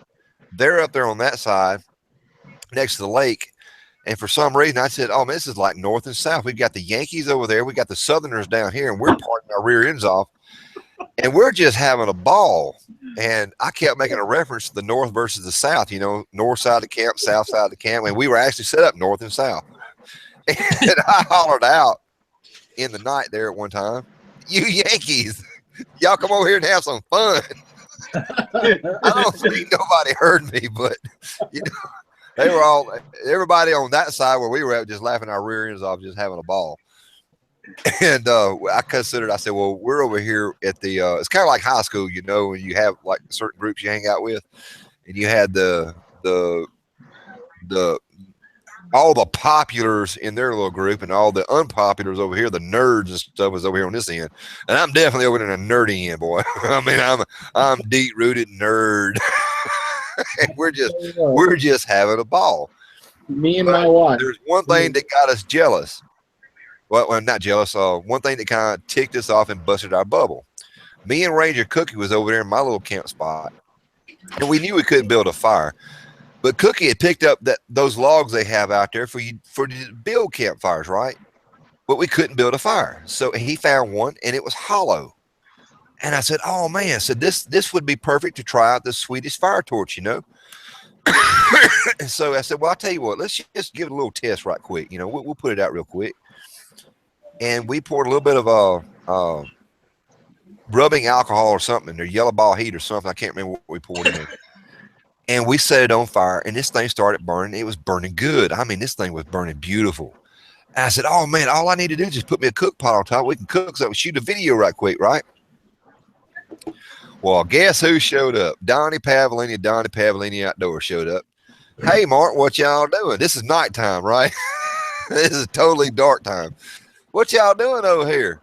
Speaker 1: They're up there on that side next to the lake. And for some reason, I said, oh, man, this is like north and south. We've got the Yankees over there. We got the Southerners down here, and we're parting our rear ends off. And we're just having a ball. And I kept making a reference to the north versus the south, north side of the camp, south side of the camp. And we were actually set up north and south. And I hollered out in the night there at one time, you Yankees, y'all come over here and have some fun. I don't think nobody heard me, but, they were everybody on that side where we were at just laughing our rear ends off, just having a ball. And I said, well, we're over here at the, it's kind of like high school, and you have like certain groups you hang out with, and you had the all the populars in their little group and all the unpopulars over here, the nerds and stuff was over here on this end. And I'm definitely over in a nerdy end, boy. I mean, I'm deep rooted nerd. And we're just having a ball.
Speaker 5: Me and my wife.
Speaker 1: There's one thing that got us jealous. Well, not jealous. One thing that kind of ticked us off and busted our bubble. Me and Ranger Cookie was over there in my little camp spot, and we knew we couldn't build a fire. But Cookie had picked up those logs they have out there for to build campfires, right? But we couldn't build a fire, so he found one, and it was hollow. And I said, "Oh man!" I said, "This would be perfect to try out the Swedish fire torch, And so I said, "Well, I'll tell you what. Let's just give it a little test right quick. We'll put it out real quick." And we poured a little bit of rubbing alcohol or something, their yellow ball heat or something. I can't remember what we poured in there. And we set it on fire, and this thing started burning. It was burning good. I mean, this thing was burning beautiful. And I said, oh, man, all I need to do is just put me a cook pot on top. We can cook something, shoot a video right quick, right? Well, guess who showed up? Donnie Pavellini Outdoors showed up. Hey, Mark, what y'all doing? This is nighttime, right? This is totally dark time. What y'all doing over here?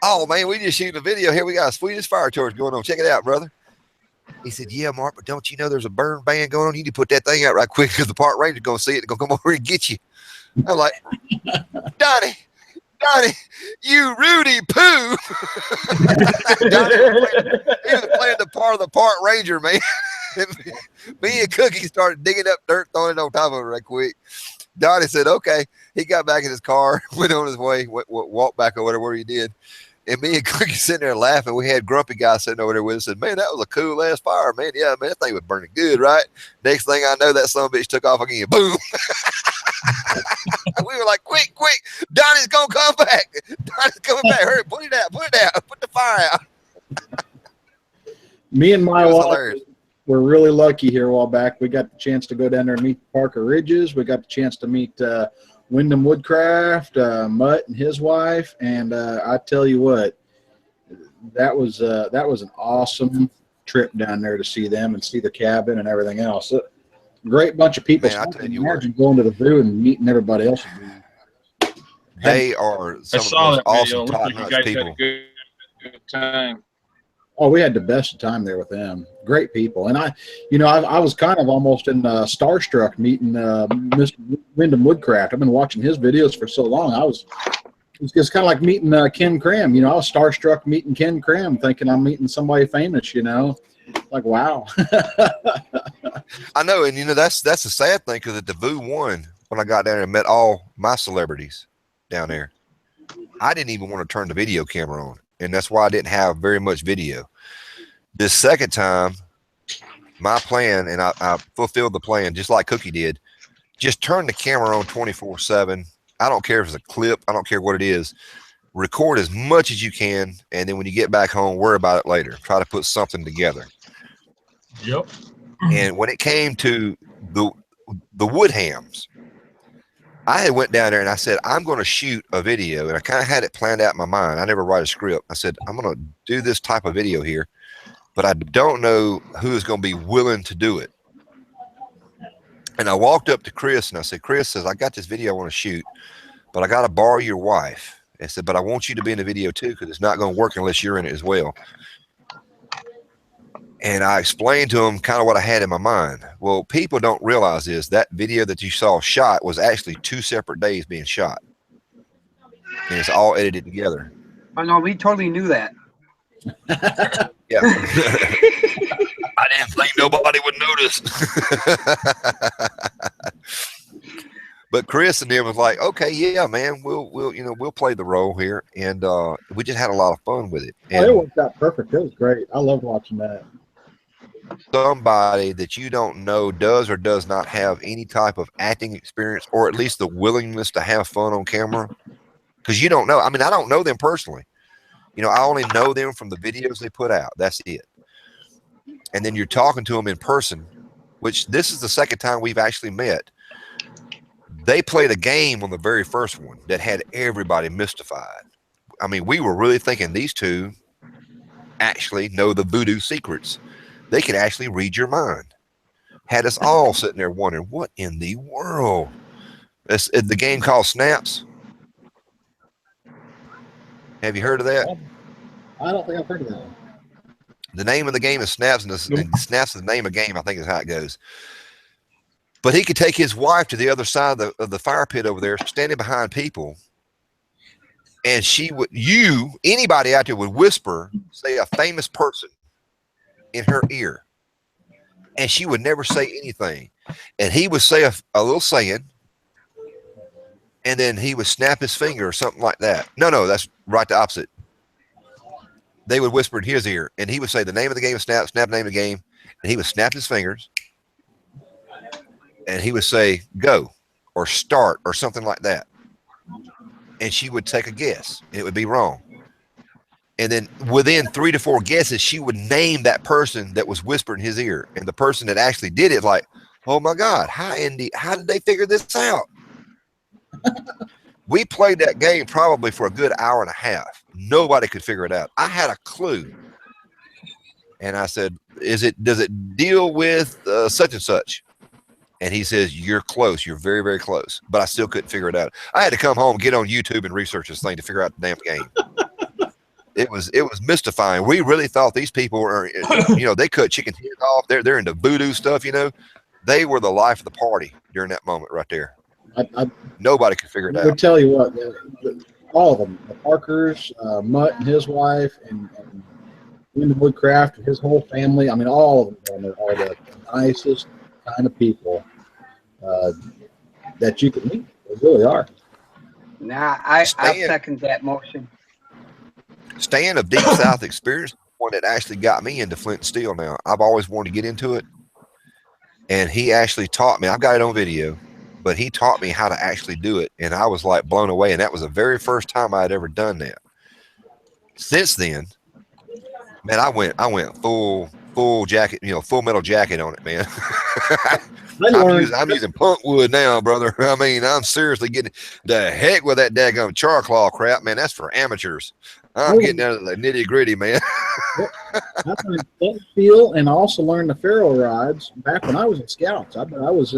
Speaker 1: Oh, man, we just shooting a video. Here we got a sweetest fire torch going on. Check it out, brother. He said, yeah, Mark, but don't you know there's a burn ban going on? You need to put that thing out right quick because the park ranger's going to see it. They're going to come over and get you. I'm like, Donnie, you Rudy Poo. Donnie he was playing the part of the park ranger, man. Me and Cookie started digging up dirt, throwing it on top of it right quick. Donnie said, okay. He got back in his car, went on his way, walked back or whatever he did. And me and Cookie sitting there laughing. We had Grumpy guy sitting over there with us. Said, man, that was a cool ass fire, man. Yeah, man, that thing was burning good, right? Next thing I know, that son of a bitch took off again. Boom. We were like, quick, Donnie's gonna come back. Donnie's coming back. Hurry, put it out, put the fire out.
Speaker 5: Me and my wife
Speaker 1: Hilarious.
Speaker 5: were really lucky here a while back. We got the chance to go down there and meet Parker Ridges. We got the chance to meet Wyndham Woodcraft, Mutt and his wife, and I tell you what, that was an awesome trip down there to see them and see the cabin and everything else. Great bunch of people.
Speaker 1: Man, I tell you
Speaker 5: imagine going to the zoo and meeting everybody else.
Speaker 1: They are some of the most awesome top-notch people.
Speaker 7: Good time.
Speaker 5: Oh, we had the best time there with them. Great people. And I was kind of almost in starstruck meeting Mr. Wyndham Woodcraft. I've been watching his videos for so long. It's just kind of like meeting Ken Cram. I was starstruck meeting Ken Cram, thinking I'm meeting somebody famous, Like, wow.
Speaker 1: I know, and that's the sad thing, because at the VU 1, when I got down there and met all my celebrities down there, I didn't even want to turn the video camera on, and that's why I didn't have very much video. This second time, my plan, and I fulfilled the plan just like Cookie did, just turn the camera on 24/7. I don't care if it's a clip, I don't care what it is. Record as much as you can, and then when you get back home, worry about it later. Try to put something together.
Speaker 8: Yep.
Speaker 1: And when it came to the Woodhams, I had went down there and I said, I'm going to shoot a video, and I kind of had it planned out in my mind. I never write a script. I said, I'm going to do this type of video here, but I don't know who is going to be willing to do it. And I walked up to Chris and I said, Chris, I got this video I want to shoot, but I got to borrow your wife. I said, but I want you to be in the video too, because it's not going to work unless you're in it as well. And I explained to him kind of what I had in my mind. Well, people don't realize is that video that you saw shot was actually 2 separate days being shot. And it's all edited together.
Speaker 2: Oh, no, we totally knew that.
Speaker 1: Yeah. I didn't think nobody would notice. But Chris and them was like, okay, yeah, man, we'll play the role here. And we just had a lot of fun with it. And
Speaker 5: it worked out perfect. It was great. I loved watching that.
Speaker 1: Somebody that you don't know does or does not have any type of acting experience, or at least the willingness to have fun on camera, because you don't know. I mean, I don't know them personally. I only know them from the videos they put out. That's it. And then you're talking to them in person, which this is the second time we've actually met. They played a game on the very first one that had everybody mystified. I mean, we were really thinking these two actually know the voodoo secrets. They could actually read your mind. Had us all sitting there wondering, what in the world? It's the game called Snaps. Have you heard of that?
Speaker 5: I don't think I've heard of that one.
Speaker 1: The name of the game is Snaps, and Snaps is the name of the game, I think is how it goes. But he could take his wife to the other side of the fire pit over there, standing behind people, and anybody out there would whisper, say a famous person in her ear, and she would never say anything. And he would say a little saying, and then he would snap his finger or something like that. No, that's right the opposite. They would whisper in his ear, and he would say the name of the game is snap the name of the game, and he would snap his fingers, and he would say go or start or something like that. And she would take a guess, and it would be wrong. And then within 3 to 4 guesses, she would name that person that was whispering in his ear. And the person that actually did it, like, oh my God, how did they figure this out? We played that game probably for a good hour and a half. Nobody could figure it out. I had a clue. And I said, does it deal with such and such? And he says, you're close. You're very, very close. But I still couldn't figure it out. I had to come home, get on YouTube and research this thing to figure out the damn game. It was mystifying. We really thought these people were, they cut chicken heads off. They're into voodoo stuff, They were the life of the party during that moment right there. Nobody could figure it out.
Speaker 5: I would tell you what, all of them, the Parkers, Mutt and his wife, and Wyndham Woodcraft and his whole family. I mean, all of them are the nicest kind of people that you can meet. They really are.
Speaker 2: Nah, I second that motion.
Speaker 1: Stan of Deep South Experience, one that actually got me into Flint and Steel now. I've always wanted to get into it. And he actually taught me. I've got it on video, but he taught me how to actually do it. And I was like blown away. And that was the very first time I had ever done that. Since then, man, I went full jacket, Full Metal Jacket on it, man. I'm using punk wood now, brother. I mean, I'm seriously getting the heck with that daggum char claw crap, man. That's for amateurs. I'm getting down to the nitty gritty, man.
Speaker 5: I learned flint steel and also learned the ferro rods back when I was in Scouts. I was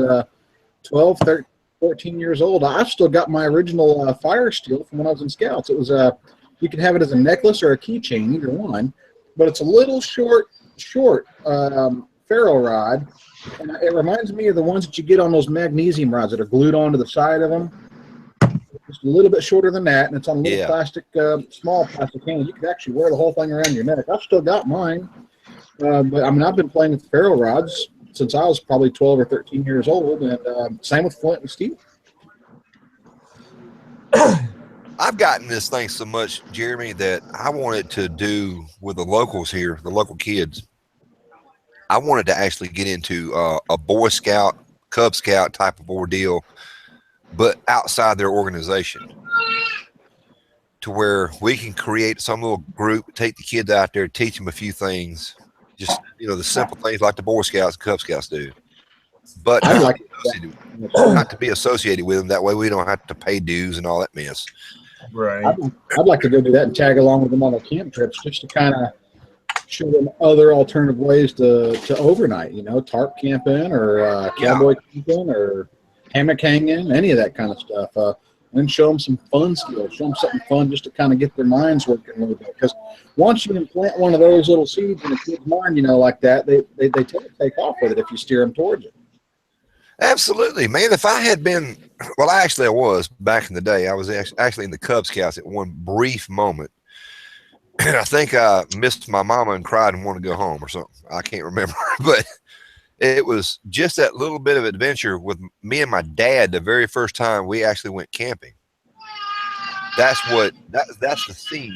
Speaker 5: 12, 13, 14 years old. I've still got my original fire steel from when I was in Scouts. It was you can have it as a necklace or a keychain, either one, but it's a little short ferro rod, and it reminds me of the ones that you get on those magnesium rods that are glued onto the side of them. Just a little bit shorter than that, and it's on a little plastic, small plastic handle. You could actually wear the whole thing around your neck. I've still got mine, but I mean, I've been playing with ferro rods since I was probably 12 or 13 years old, and same with flint and steel.
Speaker 1: I've gotten this thing so much, Jeremy, that I wanted to do with the locals here, the local kids. I wanted to actually get into a Boy Scout, Cub Scout type of ordeal, but outside their organization, to where we can create some little group, take the kids out there, teach them a few things, just, the simple things like the Boy Scouts and Cub Scouts do. But not to be associated with them. That way we don't have to pay dues and all that mess.
Speaker 8: Right.
Speaker 5: I'd like to go do that and tag along with them on their camp trips, just to kind of show them other alternative ways to overnight, tarp camping or cowboy camping or hammock hanging, any of that kind of stuff. And show them some fun skills, show them something fun just to kind of get their minds working a little bit. Because once you implant one of those little seeds in a kid's mind, like that, they tend to take off with it if you steer them towards it.
Speaker 1: Absolutely, man. If I had been, well, I was back in the day. I was actually in the Cub Scouts at one brief moment. And I think I missed my mama and cried and wanted to go home or something. I can't remember, but it was just that little bit of adventure with me and my dad the very first time we actually went camping. That's the seed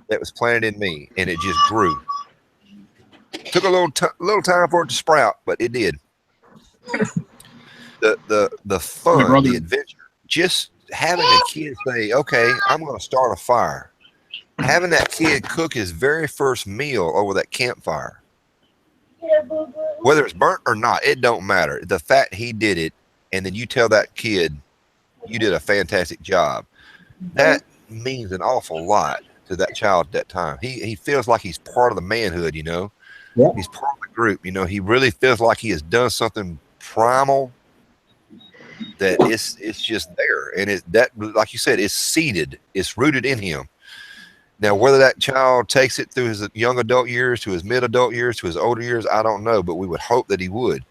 Speaker 1: that was planted in me, and it just grew. Took a little time for it to sprout, but it did. The fun, the adventure, just having a kid say, okay, I'm going to start a fire. Having that kid cook his very first meal over that campfire. Whether it's burnt or not, it don't matter. The fact he did it, and then you tell that kid you did a fantastic job, that means an awful lot to that child at that time. He feels like he's part of the manhood, Yeah. He's part of the group, He really feels like he has done something primal that it's just there, and that, like you said, it's seeded, it's rooted in him. Now, whether that child takes it through his young adult years, to his mid-adult years, to his older years, I don't know, but we would hope that he would.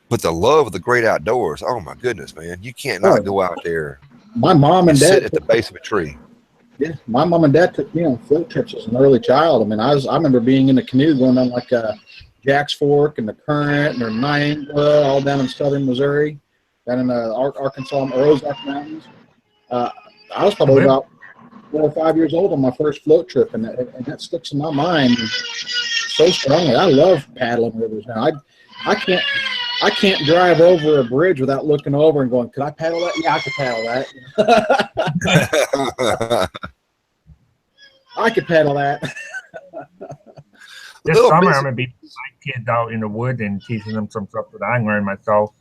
Speaker 1: But the love of the great outdoors, oh my goodness, man, you can't not go out there.
Speaker 5: My mom and dad
Speaker 1: sit at the base of a tree.
Speaker 5: Yeah, my mom and dad took me on float trips as an early child. I mean, I remember being in the canoe going down like Jack's Fork and the Current and Niangua, all down in southern Missouri, down in the Arkansas Ozark Mountains. I was probably about 4 or 5 years old on my first float trip, and that sticks in my mind so strongly. I love paddling rivers now. I can't drive over a bridge without looking over and going, could I paddle that? Yeah, I could paddle that. I could paddle that.
Speaker 8: This
Speaker 1: Little
Speaker 8: summer,
Speaker 1: busy-
Speaker 8: I'm gonna be with my kids out in the woods and teaching them some stuff that I learned myself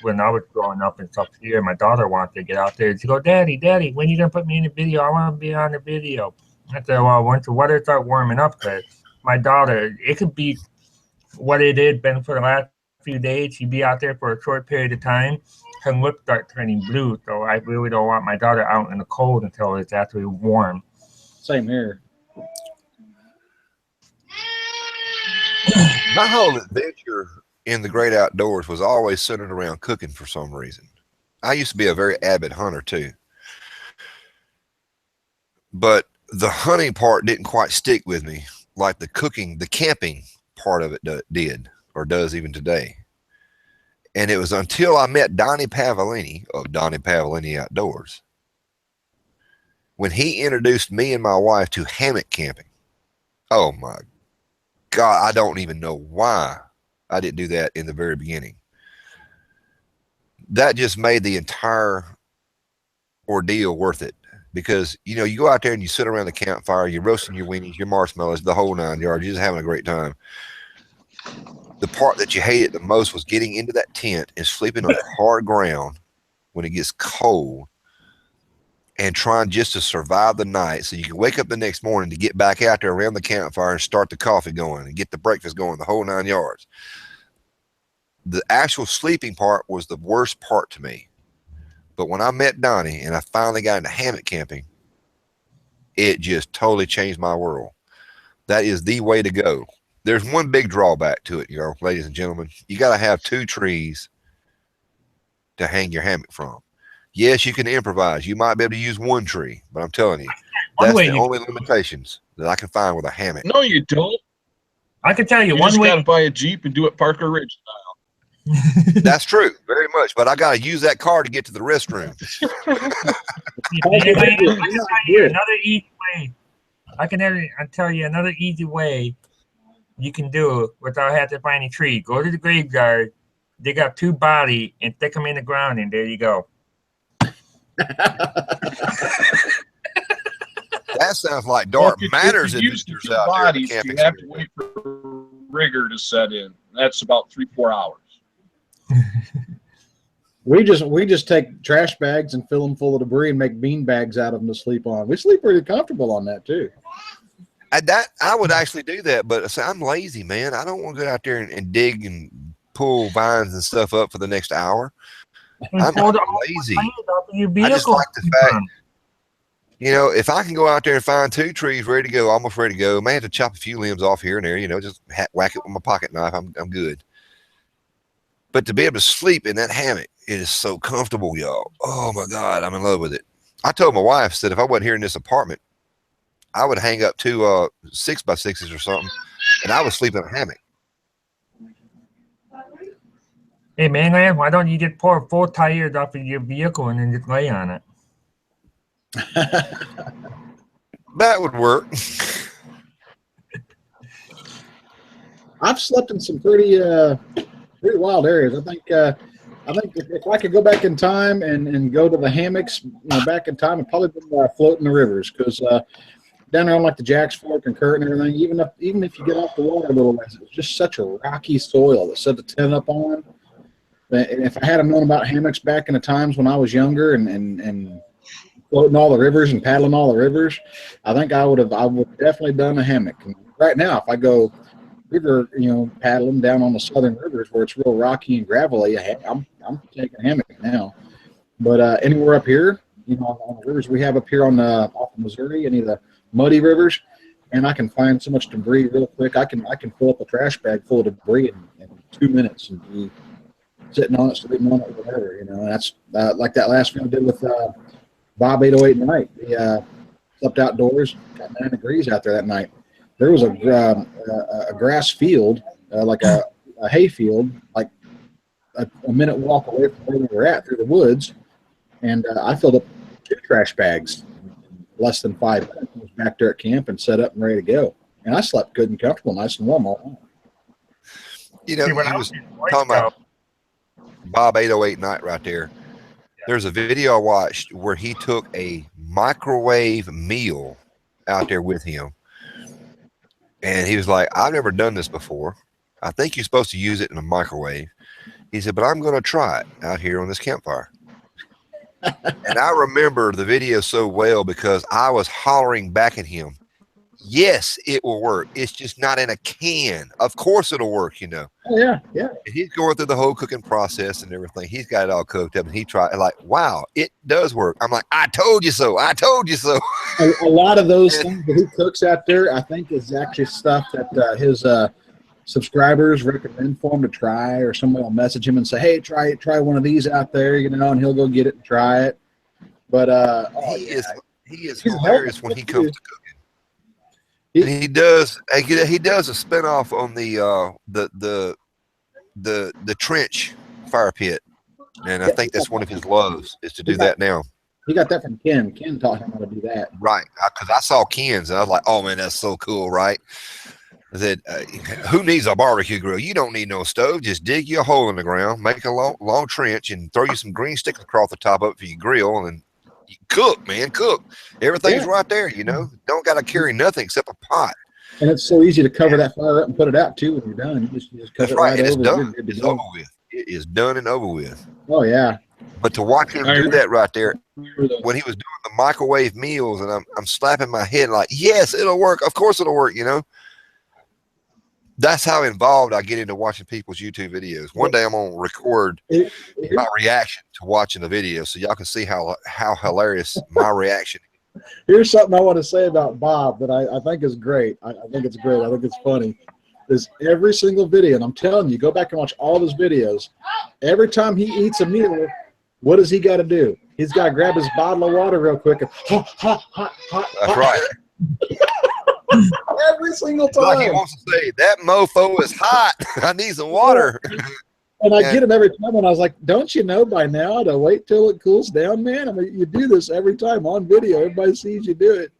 Speaker 8: when I was growing up and stuff here. My daughter wanted to get out there. She go, Daddy, when you gonna put me in the video? I want to be on the video. I said, well, once the weather start warming up, because my daughter, it could be what it had been for the last few days. She'd be out there for a short period of time. Her lips start turning blue, so I really don't want my daughter out in the cold until it's actually warm.
Speaker 5: Same here.
Speaker 1: My whole adventure in the great outdoors was always centered around cooking for some reason. I used to be a very avid hunter too. But the hunting part didn't quite stick with me like the cooking, the camping part of it did or does even today. And it was until I met Donnie Pavolini of Donnie Pavolini Outdoors when he introduced me and my wife to hammock camping. Oh my God, I don't even know why I didn't do that in the very beginning. That just made the entire ordeal worth it. Because, you know, you go out there and you sit around the campfire, you're roasting your weenies, your marshmallows, the whole 9 yards, you're just having a great time. The part that you hated the most was getting into that tent and sleeping on hard ground when it gets cold and trying just to survive the night so you can wake up the next morning to get back out there around the campfire and start the coffee going and get the breakfast going, the whole 9 yards. The actual sleeping part was the worst part to me. But when I met Donnie and I finally got into hammock camping, it just totally changed my world. That is the way to go. There's one big drawback to it, you know, ladies and gentlemen. You got to have 2 trees to hang your hammock from. Yes, you can improvise. You might be able to use 1 tree, but I'm telling you, that's the only limitations that I can find with a hammock.
Speaker 7: No, you don't.
Speaker 8: I can tell you,
Speaker 7: You
Speaker 8: one
Speaker 7: just
Speaker 8: way.
Speaker 7: got to buy a Jeep and do it Parker Ridge style.
Speaker 1: That's true, very much. But I got to use that car to get to the restroom.
Speaker 8: I can tell you another easy way. I'll tell you another easy way you can do it without having to find a tree. Go to the graveyard, dig up 2 bodies, and stick them in the ground, and there you go.
Speaker 1: That sounds like Dark
Speaker 7: Well, if
Speaker 1: Matters
Speaker 7: you use the
Speaker 1: adventures
Speaker 7: 2
Speaker 1: out there.
Speaker 7: bodies, you have to wait for rigor to set in. That's about 3-4 hours.
Speaker 5: We just take trash bags and fill them full of debris and make bean bags out of them to sleep on. We sleep pretty comfortable on that too.
Speaker 1: I would actually do that, but see, I'm lazy, man. I don't want to go out there and dig and pull vines and stuff up for the next hour. I'm lazy. I just like the fact, you know, if I can go out there and find 2 trees ready to go, almost ready to go, may have to chop a few limbs off here and there, you know, just whack it with my pocket knife. I'm good. But to be able to sleep in that hammock, it is so comfortable, y'all. Oh my God, I'm in love with it. I told my wife, said if I wasn't here in this apartment, I would hang up 2 6x6s or something, and I would sleep in a hammock.
Speaker 8: Hey man, why don't you just pour 4 tires off of your vehicle and then just lay on it?
Speaker 1: That would work.
Speaker 5: I've slept in some pretty wild areas. I think if I could go back in time and go to the hammocks, you know, back in time, I'd probably been floating the rivers because down there on like the Jacks Fork and Curtin and everything, even if you get off the water a little ways, it's just such a rocky soil to set the tent up on. And if I had known about hammocks back in the times when I was younger and floating all the rivers and paddling all the rivers, I think I would definitely done a hammock. And right now, if I go river, you know, paddling down on the southern rivers where it's real rocky and gravelly, I'm taking a hammock now. But anywhere up here, you know, on the rivers we have up here on off the Missouri, any of the muddy rivers, and I can find so much debris real quick. I can fill up a trash bag full of debris in 2 minutes and be sitting on it, sleeping on it, whatever. You know, and that's like that last film I did with Bob 808 Night. We slept outdoors, got 9 degrees out there that night. There was a grass field, like a hay field, like a minute walk away from where we were at through the woods, and I filled up 2 trash bags in less than 5 minutes. I was back there at camp and set up and ready to go, and I slept good and comfortable, nice and warm all night.
Speaker 1: You know, he was talking about Bob 808 Night right there. There's a video I watched where he took a microwave meal out there with him. And he was like, I've never done this before. I think you're supposed to use it in a microwave. He said, but I'm going to try it out here on this campfire. And I remember the video so well because I was hollering back at him, yes, it will work. It's just not in a can. Of course it'll work, you know.
Speaker 5: Oh, yeah, yeah.
Speaker 1: And he's going through the whole cooking process and everything. He's got it all cooked up, and he tried, like, wow, it does work. I'm like, I told you so. I told you so.
Speaker 5: A lot of those things that he cooks out there, I think, is actually stuff that his subscribers recommend for him to try, or somebody will message him and say, hey, try one of these out there, you know, and he'll go get it and try it. But
Speaker 1: he is hilarious when he comes to cooking. And he does a spinoff on the trench fire pit, and I think that's one of his loves is to do that now.
Speaker 5: He got that from Ken. Ken taught him how to do that.
Speaker 1: Right, because I saw Ken's and I was like, oh man, that's so cool, right? I said, who needs a barbecue grill? You don't need no stove. Just dig you a hole in the ground, make a long trench, and throw you some green sticks across the top of it for your grill, and you cook, man, cook. Everything's right there, you know. Don't got to carry nothing except a pot.
Speaker 5: And it's so easy to cover that fire up and put it out too when you're done. You just cut
Speaker 1: That's
Speaker 5: it
Speaker 1: right,
Speaker 5: right
Speaker 1: and it's
Speaker 5: over.
Speaker 1: done. It's over with. It is done and over with.
Speaker 5: Oh yeah.
Speaker 1: But to watch him do that right there, when he was doing the microwave meals, and I'm slapping my head like, yes, it'll work. Of course it'll work, you know. That's how involved I get into watching people's YouTube videos. One day I'm going to record my reaction to watching the video so y'all can see how hilarious my reaction is.
Speaker 5: Here's something I want to say about Bob that I think is great. I think it's great. I think it's funny. Is every single video, and I'm telling you, go back and watch all his videos. Every time he eats a meal, what does he got to do? He's got to grab his bottle of water real quick and hot.
Speaker 1: That's right.
Speaker 5: Every single time.
Speaker 1: Like he wants to say, that mofo is hot. I need some water.
Speaker 5: And I get him every time, and I was like, don't you know by now to wait till it cools down, man? I mean, you do this every time on video. Everybody sees you do it.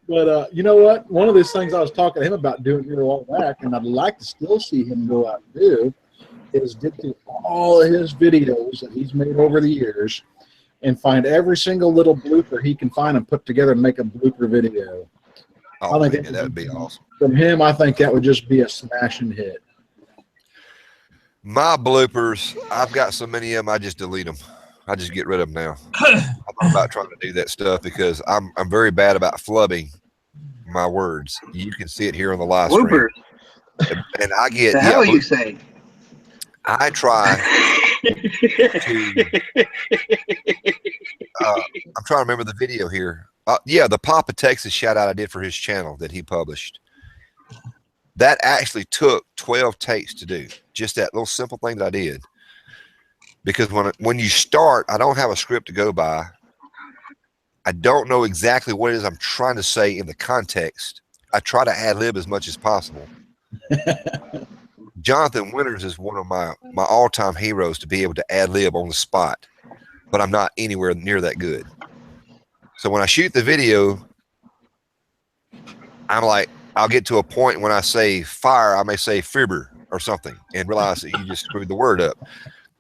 Speaker 5: But you know what? One of these things I was talking to him about doing here a while back, and I'd like to still see him go out and do, is dig through all of his videos that he's made over the years and find every single little blooper he can find and put together and make a blooper video.
Speaker 1: Oh, I think that'd be awesome.
Speaker 5: From him, I think that would just be a smashing hit.
Speaker 1: My bloopers, I've got so many of them, I just delete them. I just get rid of them now. I'm about trying to do that stuff because I'm very bad about flubbing my words. You can see it here on the live stream. And I get
Speaker 2: the hell you say?
Speaker 1: I try to I'm trying to remember the video here. Yeah, the Papa Texas shout out I did for his channel that he published. That actually took 12 takes to do. Just that little simple thing that I did. Because when you start, I don't have a script to go by. I don't know exactly what it is I'm trying to say in the context. I try to ad-lib as much as possible. Jonathan Winters is one of my all-time heroes to be able to ad-lib on the spot. But I'm not anywhere near that good. So when I shoot the video, I'm like, I'll get to a point when I say fire, I may say fibber or something and realize that you just screwed the word up.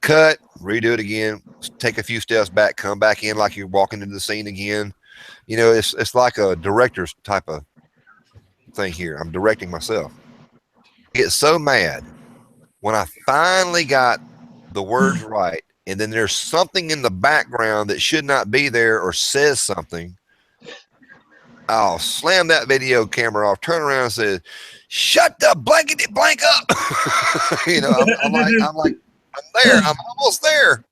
Speaker 1: Cut, redo it again, take a few steps back, come back in like you're walking into the scene again. You know, it's like a director's type of thing here. I'm directing myself. I get so mad when I finally got the words right, and then there's something in the background that should not be there or says something. I'll slam that video camera off, turn around and say, shut the blankety blank up. You know, I'm like, I'm there. I'm almost there.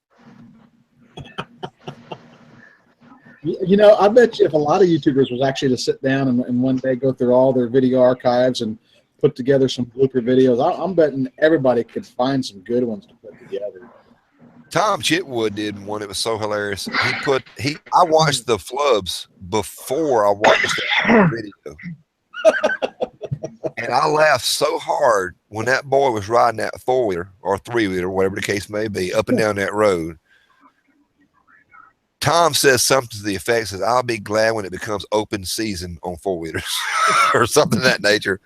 Speaker 5: You know, I bet you if a lot of YouTubers was actually to sit down and one day go through all their video archives and put together some blooper videos, I'm betting everybody could find some good ones to put together.
Speaker 1: Tom Chitwood did one. It was so hilarious. I watched the flubs before I watched that video. And I laughed so hard when that boy was riding that 4-wheeler or 3-wheeler, whatever the case may be, up and down that road. Tom says something to the effect says, I'll be glad when it becomes open season on 4-wheelers or something of that nature.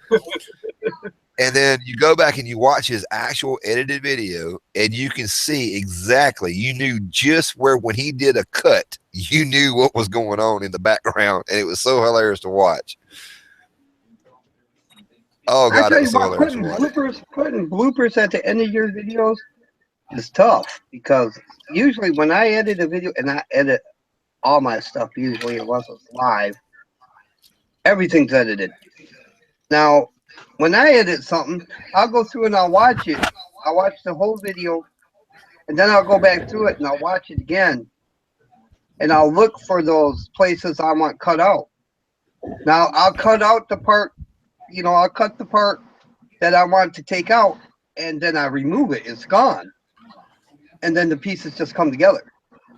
Speaker 1: And then you go back and you watch his actual edited video and you can see exactly, you knew just where, when he did a cut, you knew what was going on in the background, and it was so hilarious to watch. Oh
Speaker 2: I
Speaker 1: God,
Speaker 2: tell
Speaker 1: it
Speaker 2: you
Speaker 1: was so
Speaker 2: what,
Speaker 1: hilarious to watch.
Speaker 2: putting bloopers at the end of your videos is tough, because usually when I edit a video, and I edit all my stuff usually unless it's live, everything's edited. Now, when I edit something, I'll go through and I'll watch it. I'll watch the whole video, and then I'll go back through it and I'll watch it again, and I'll look for those places I want cut out. Now, I'll cut out the part, I'll cut the part that I want to take out, and then I remove it. It's gone. And then the pieces just come together.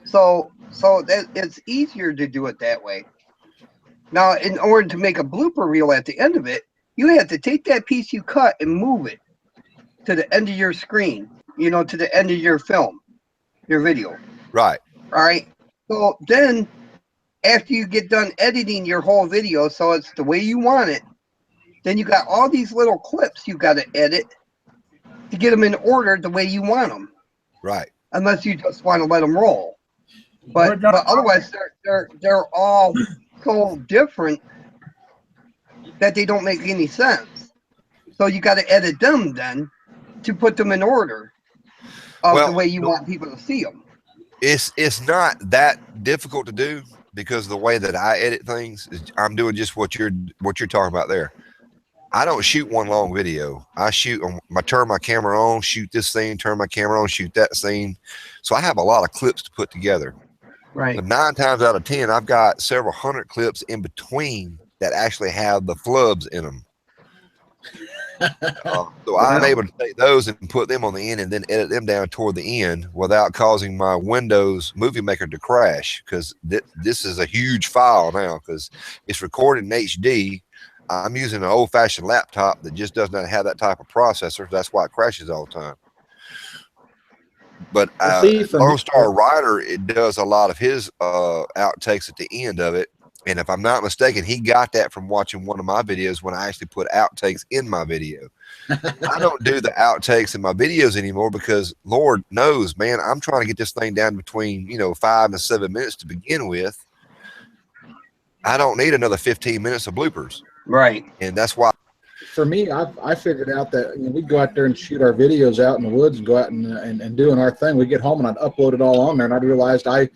Speaker 2: So that it's easier to do it that way. Now, in order to make a blooper reel at the end of it, you have to take that piece you cut and move it to the end of your screen, to the end of your film, your video.
Speaker 1: Right.
Speaker 2: All right. So then after you get done editing your whole video so it's the way you want it, then you got all these little clips you got to edit to get them in order the way you want them.
Speaker 1: Right.
Speaker 2: Unless you just want to let them roll. But otherwise, they're all so different that they don't make any sense. So you got to edit them then to put them in order of the way you want people to see them.
Speaker 1: It's not that difficult to do, because the way that I edit things is I'm doing just what you're talking about there. I don't shoot one long video. I turn my camera on, shoot this scene, turn my camera on, shoot that scene. So I have a lot of clips to put together.
Speaker 2: Right.
Speaker 1: But 9 times out of 10, I've got several hundred clips in between that actually have the flubs in them. So I'm able to take those and put them on the end and then edit them down toward the end without causing my Windows Movie Maker to crash, because this is a huge file now because it's recorded in HD. I'm using an old-fashioned laptop that just does not have that type of processor. That's why it crashes all the time. But Lone Star Rider, it does a lot of his outtakes at the end of it. And if I'm not mistaken, he got that from watching one of my videos when I actually put outtakes in my video. I don't do the outtakes in my videos anymore because Lord knows, man, I'm trying to get this thing down between 5 and 7 minutes to begin with. I don't need another 15 minutes of bloopers.
Speaker 2: Right.
Speaker 1: And that's why.
Speaker 5: For me, I figured out that we'd go out there and shoot our videos out in the woods and go out and doing our thing. We'd get home and I'd upload it all on there, and I realized I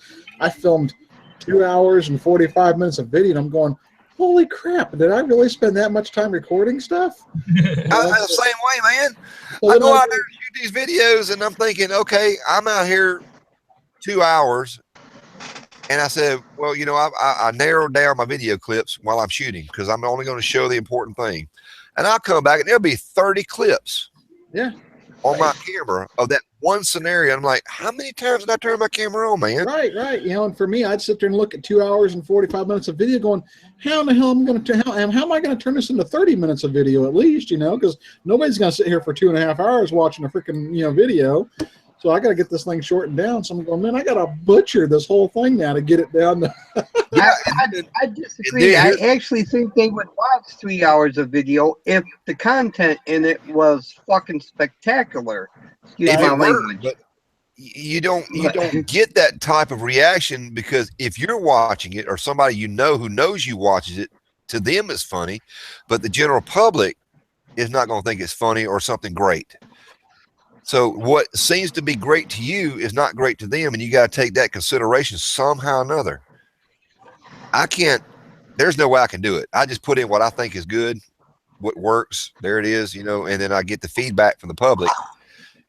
Speaker 5: filmed 2 hours and 45 minutes of video, and I'm going, holy crap, did I really spend that much time recording stuff?
Speaker 1: I'm the same way, man. So I go out there and shoot these videos, and I'm thinking, okay, I'm out here 2 hours. And I said, well, I narrowed down my video clips while I'm shooting because I'm only going to show the important thing. And I'll come back and there'll be 30 clips on my camera of that one scenario. I'm like, how many times did I turn my camera on, man?
Speaker 5: Right. And for me, I'd sit there and look at 2 hours and 45 minutes of video going, how in the hell how am I going to turn this into 30 minutes of video at least, because nobody's going to sit here for 2.5 hours watching a freaking, video. So I got to get this thing shortened down. So I'm going, man, I got to butcher this whole thing now to get it down.
Speaker 2: I disagree. I actually think they would watch 3 hours of video if the content in it was fucking spectacular. Excuse my language.
Speaker 1: But you don't get that type of reaction because if you're watching it or somebody who knows you watches it, to them it's funny, but the general public is not going to think it's funny or something great. So what seems to be great to you is not great to them, and you got to take that consideration somehow or another. There's no way I can do it. I just put in what I think is good, what works. There it is, and then I get the feedback from the public.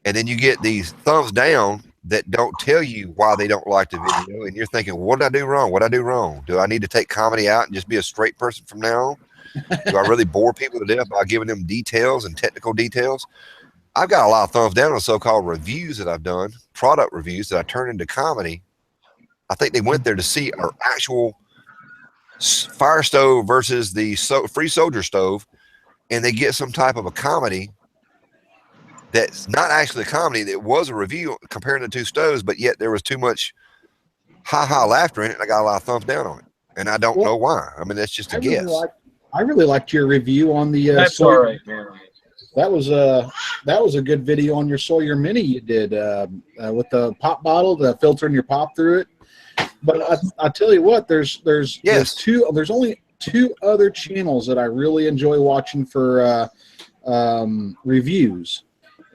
Speaker 1: And then you get these thumbs down that don't tell you why they don't like the video. And you're thinking, what did I do wrong? What did I do wrong? Do I need to take comedy out and just be a straight person from now on? Do I really bore people to death by giving them details and technical details? I've got a lot of thumbs down on so-called reviews that I've done, product reviews that I turned into comedy. I think they went there to see our actual fire stove versus the free soldier stove, and they get some type of a comedy that's not actually a comedy. That was a review comparing the two stoves, but yet there was too much ha-ha laughter in it, and I got a lot of thumbs down on it. And I don't know why. I mean, that's just a guess.
Speaker 5: I really liked your review on the
Speaker 7: that's all right, man.
Speaker 5: That was a good video on your Sawyer Mini you did with the pop bottle, the filtering your pop through it. But I tell you what, there's
Speaker 1: Yes.
Speaker 5: there's only two other channels that I really enjoy watching for reviews.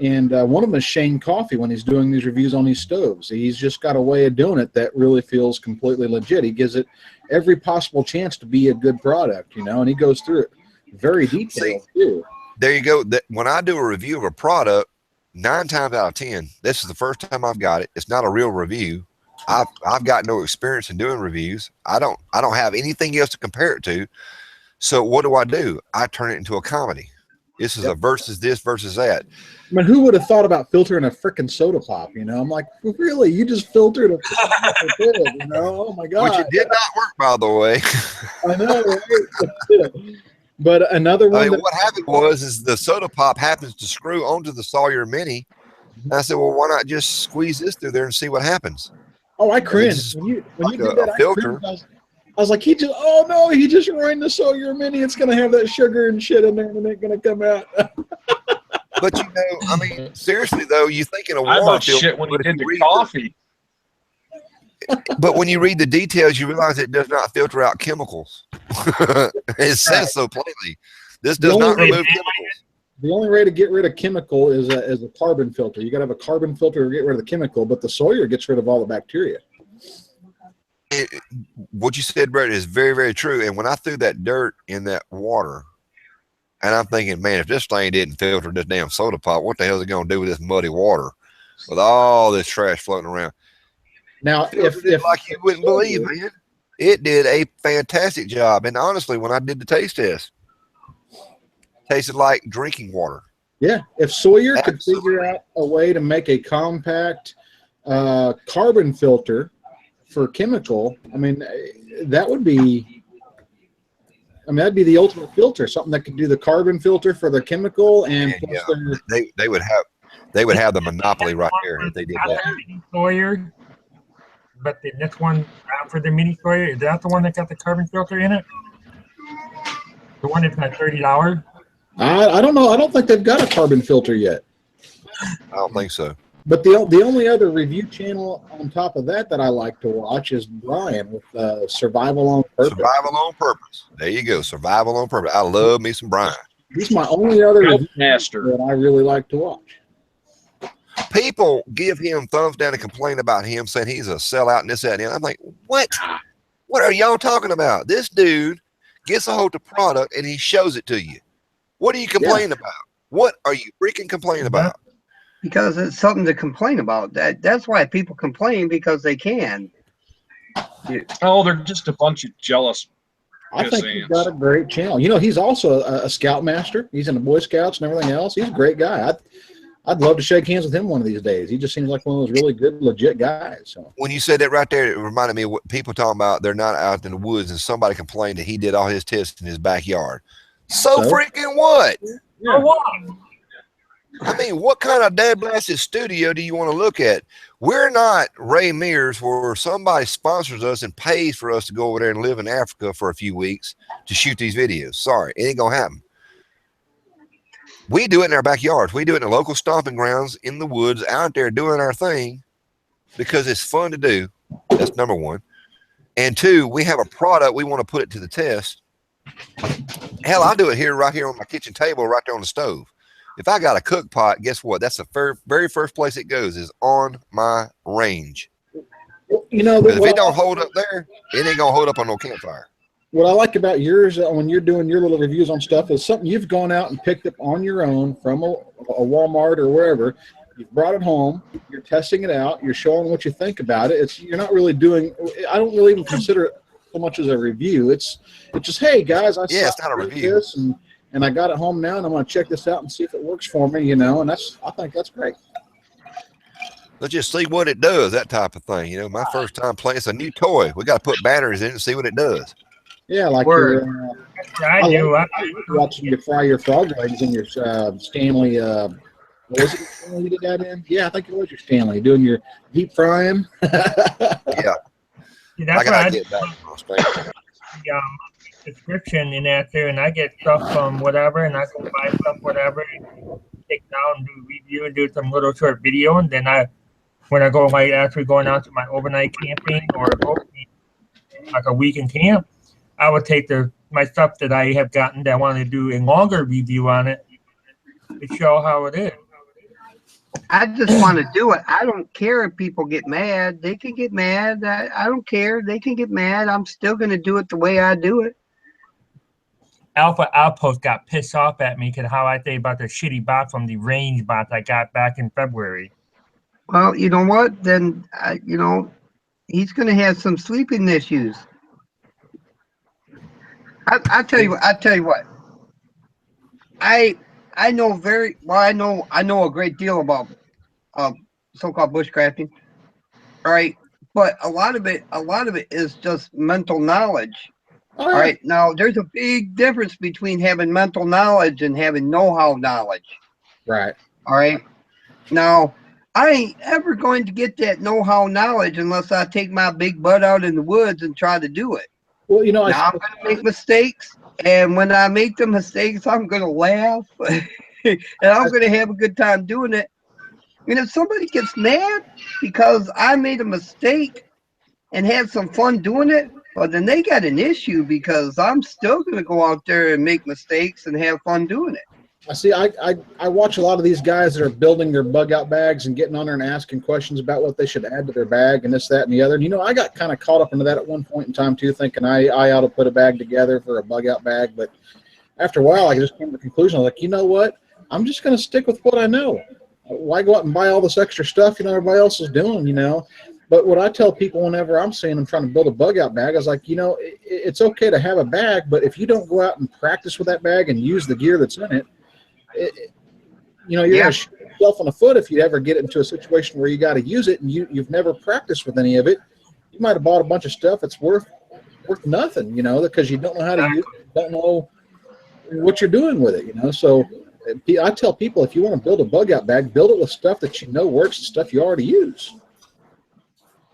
Speaker 5: And one of them is Shane Coffey when he's doing these reviews on these stoves. He's just got a way of doing it that really feels completely legit. He gives it every possible chance to be a good product, you know, and he goes through it very detailed too.
Speaker 1: There you go. When I do a review of a product, 9 times out of 10, this is the first time I've got it. It's not a real review. I've got no experience in doing reviews. I don't have anything else to compare it to. So what do? I turn it into a comedy. This is a versus this versus that.
Speaker 5: I mean, who would have thought about filtering a freaking soda pop? You know, I'm like, really? You just filtered a freaking you know? Oh my god!
Speaker 1: Which it did not work, by the way.
Speaker 5: I know, right? But another one.
Speaker 1: I mean, what happened is the soda pop happens to screw onto the Sawyer Mini. And I said, well, why not just squeeze this through there and see what happens?
Speaker 5: Oh, I cringed when you did that.
Speaker 1: Filter.
Speaker 5: I was like, he just ruined the Sawyer Mini. It's gonna have that sugar and shit in there, and it ain't gonna come out.
Speaker 1: But you know, I mean, seriously though, you think in a
Speaker 7: I
Speaker 1: water
Speaker 7: thought
Speaker 1: filter,
Speaker 7: shit when he
Speaker 1: but if
Speaker 7: did
Speaker 1: you
Speaker 7: the
Speaker 1: read
Speaker 7: coffee.
Speaker 1: But when you read the details, you realize it does not filter out chemicals. It says so plainly. This does not remove chemicals.
Speaker 5: The only way to get rid of chemical is a carbon filter. You got to have a carbon filter to get rid of the chemical, but the Sawyer gets rid of all the bacteria.
Speaker 1: What you said, Brett, is very, very true. And when I threw that dirt in that water, and I'm thinking, man, if this thing didn't filter this damn soda pop, what the hell is it going to do with this muddy water with all this trash floating around?
Speaker 5: Now, if
Speaker 1: like you wouldn't believe, man, it did a fantastic job. And honestly, when I did the taste test, tasted like drinking water.
Speaker 5: Yeah, if Sawyer could
Speaker 1: Absolutely.
Speaker 5: figure out a way to make a compact carbon filter for chemical, I mean, that'd be the ultimate filter. Something that could do the carbon filter for the chemical, and plus
Speaker 1: they would have the monopoly right there if they did that.
Speaker 8: Sawyer, but the next one for the mini Sawyer, is that the one that got the carbon filter in it? The one that's like $30?
Speaker 5: I don't know. I don't think they've got a carbon filter yet.
Speaker 1: I don't think so.
Speaker 5: But the only other review channel on top of that I like to watch is Brian with Survival on Purpose.
Speaker 1: Survival on Purpose. There you go. Survival on Purpose. I love me some Brian.
Speaker 5: He's my only other review
Speaker 7: Master
Speaker 5: that I really like to watch.
Speaker 1: People give him thumbs down and complain about him, saying he's a sellout and this, that, and the other. I'm like, what? What are y'all talking about? This dude gets a hold of product and he shows it to you. What are you complaining about? What are you freaking complaining about?
Speaker 2: Because it's something to complain about. That's why people complain, because they can.
Speaker 7: Oh, they're just a bunch of jealous.
Speaker 5: I think he's got a great channel. You know, he's also a Scoutmaster. He's in the Boy Scouts and everything else. He's a great guy. I'd love to shake hands with him one of these days. He just seems like one of those really good, legit guys. So
Speaker 1: when you said that right there, it reminded me of what people talking about. They're not out in the woods, and somebody complained that he did all his tests in his backyard. So freaking what?
Speaker 8: Yeah. What?
Speaker 1: I mean, what kind of dead blasted studio do you want to look at? We're not Ray Mears, where somebody sponsors us and pays for us to go over there and live in Africa for a few weeks to shoot these videos. Sorry, it ain't gonna happen. We do it in our backyards. We do it in the local stomping grounds, in the woods, out there doing our thing because it's fun to do. That's number one. And two, we have a product, we want to put it to the test. Hell, I do it right here on my kitchen table, right there on the stove. If I got a cook pot, guess what? That's the very first place it goes, is on my range.
Speaker 5: You know,
Speaker 1: if it don't hold up there, it ain't gonna hold up on no campfire.
Speaker 5: What I like about yours, when you're doing your little reviews on stuff, is something you've gone out and picked up on your own from a Walmart or wherever. You've brought it home. You're testing it out. You're showing what you think about it. You're not really doing. I don't really even consider it so much as a review. It's just, hey guys,
Speaker 1: it's not a review.
Speaker 5: This and I got it home now, and I'm going to check this out and see if it works for me. You know, and I think that's great.
Speaker 1: Let's just see what it does. That type of thing. You know, my first time playing, it's a new toy. We got to put batteries in it and see what it does.
Speaker 5: Yeah, like
Speaker 8: I do. I
Speaker 5: watching you fry your frog legs in your Stanley. What was it Stanley you did that in? Yeah, I think it was your Stanley doing your deep frying.
Speaker 1: Yeah.
Speaker 8: See, that's
Speaker 1: I
Speaker 8: I
Speaker 1: get that.
Speaker 8: Subscription in that too, and I get stuff from whatever, and I go buy stuff whatever, take down, do review, and do some little short video, and then I when I go like actually going out to my overnight camping or like a week in camp, I would take my stuff that I have gotten that I want to do a longer review on it to show how it is.
Speaker 2: I just want to do it. I don't care if people get mad. They can get mad. I don't care. They can get mad. I'm still going to do it the way I do it.
Speaker 8: Alpha Outpost got pissed off at me because how I think about the shitty bot from the range bot I got back in February.
Speaker 2: Well, you know what? Then, he's going to have some sleeping issues. I tell you what. I know very well. I know a great deal about so-called bushcrafting. All right, but a lot of it is just mental knowledge. All right, now there's a big difference between having mental knowledge and having know-how knowledge.
Speaker 5: Right.
Speaker 2: All right. Now, I ain't ever going to get that know-how knowledge unless I take my big butt out in the woods and try to do it.
Speaker 5: Well,
Speaker 2: now I'm going to make mistakes, and when I make the mistakes, I'm going to laugh, and I'm going to have a good time doing it. And if somebody gets mad because I made a mistake and had some fun doing it, well, then they got an issue because I'm still going to go out there and make mistakes and have fun doing it.
Speaker 5: I see. I watch a lot of these guys that are building their bug out bags and getting on there and asking questions about what they should add to their bag and this, that, and the other. And, I got kind of caught up into that at one point in time, too, thinking I ought to put a bag together for a bug out bag. But after a while, I just came to the conclusion, I was like, you know what? I'm just going to stick with what I know. Why go out and buy all this extra stuff, everybody else is doing, But what I tell people whenever I'm seeing them trying to build a bug out bag, I was like, it's okay to have a bag, but if you don't go out and practice with that bag and use the gear that's in it, you're going to shoot yourself in the foot if you ever get into a situation where you got to use it and you've never practiced with any of it. You might have bought a bunch of stuff that's worth nothing, because you don't know how to use it, you don't know what you're doing with it, So I tell people, if you want to build a bug out bag, build it with stuff that works and stuff you already use.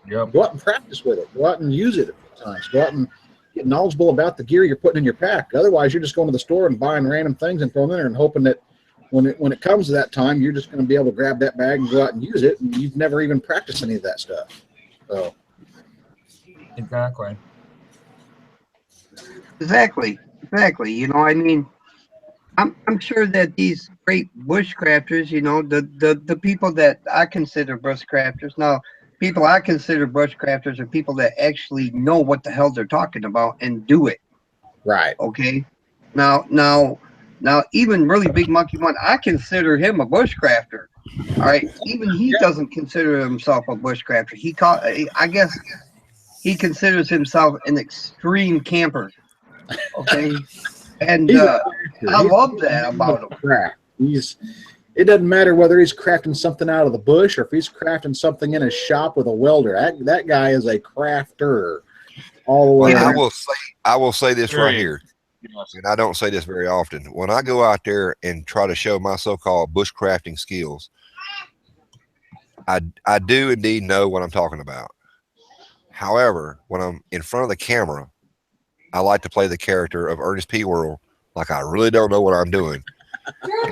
Speaker 8: Yep.
Speaker 5: Go out and practice with it. Go out and use it at times. Go out and get knowledgeable about the gear you're putting in your pack. Otherwise, you're just going to the store and buying random things and throwing them in there and hoping that when it comes to that time, you're just going to be able to grab that bag and go out and use it, and you've never even practiced any of that stuff. So.
Speaker 8: Exactly.
Speaker 2: I'm sure that these great bushcrafters, the people that I consider bushcrafters now. People I consider bushcrafters are people that actually know what the hell they're talking about and do it.
Speaker 5: Right.
Speaker 2: Okay. Now, even Really Big Monkey One, I consider him a bushcrafter. All right. Even he doesn't consider himself a bushcrafter. I guess he considers himself an extreme camper. Okay. And I love that about him. It doesn't matter whether he's crafting something out of the bush or if he's crafting something in his shop with a welder. That guy is a crafter all the way.
Speaker 1: I will say this right here, and I don't say this very often. When I go out there and try to show my so-called bushcrafting skills, I do indeed know what I'm talking about. However, when I'm in front of the camera, I like to play the character of Ernest P. Worrell like I really don't know what I'm doing.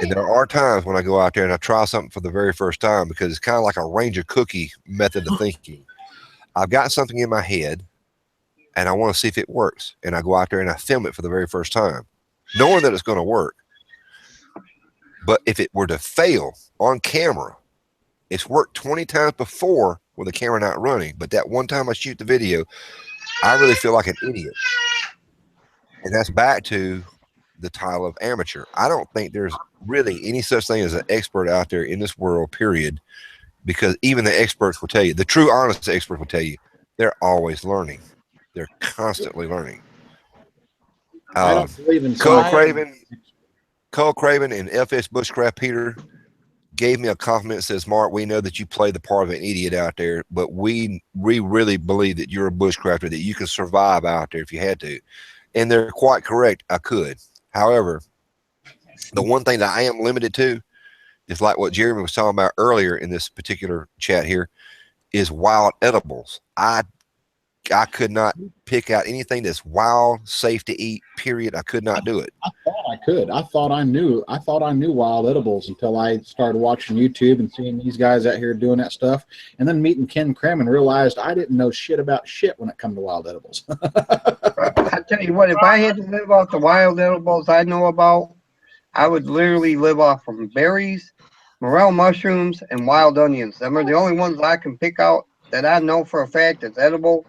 Speaker 1: And there are times when I go out there and I try something for the very first time because it's kind of like a Ranger cookie method of thinking. I've got something in my head and I want to see if it works. And I go out there and I film it for the very first time, knowing that it's going to work. But if it were to fail on camera, it's worked 20 times before with the camera not running. But that one time I shoot the video, I really feel like an idiot. And that's back to the title of amateur. I don't think there's really any such thing as an expert out there in this world, period, because even the experts will tell you, the true honest experts will tell you, they're always learning. They're constantly learning.
Speaker 5: I don't believe in
Speaker 1: Cole Craven and FS Bushcraft Peter gave me a compliment, says, Mark, we know that you play the part of an idiot out there, but we really believe that you're a bushcrafter, that you can survive out there if you had to. And they're quite correct. I could. However, the one thing that I am limited to is like what Jeremy was talking about earlier in this particular chat here is wild edibles. I could not pick out anything that's wild, safe to eat, period. I could not do it.
Speaker 5: I could. I thought I knew wild edibles until I started watching YouTube and seeing these guys out here doing that stuff, and then meeting Ken Cram and realized I didn't know shit about shit when it come to wild edibles.
Speaker 2: I tell you what, if I had to live off the wild edibles I know about, I would literally live off from berries, morel mushrooms, and wild onions. Them are the only ones I can pick out that I know for a fact is edible,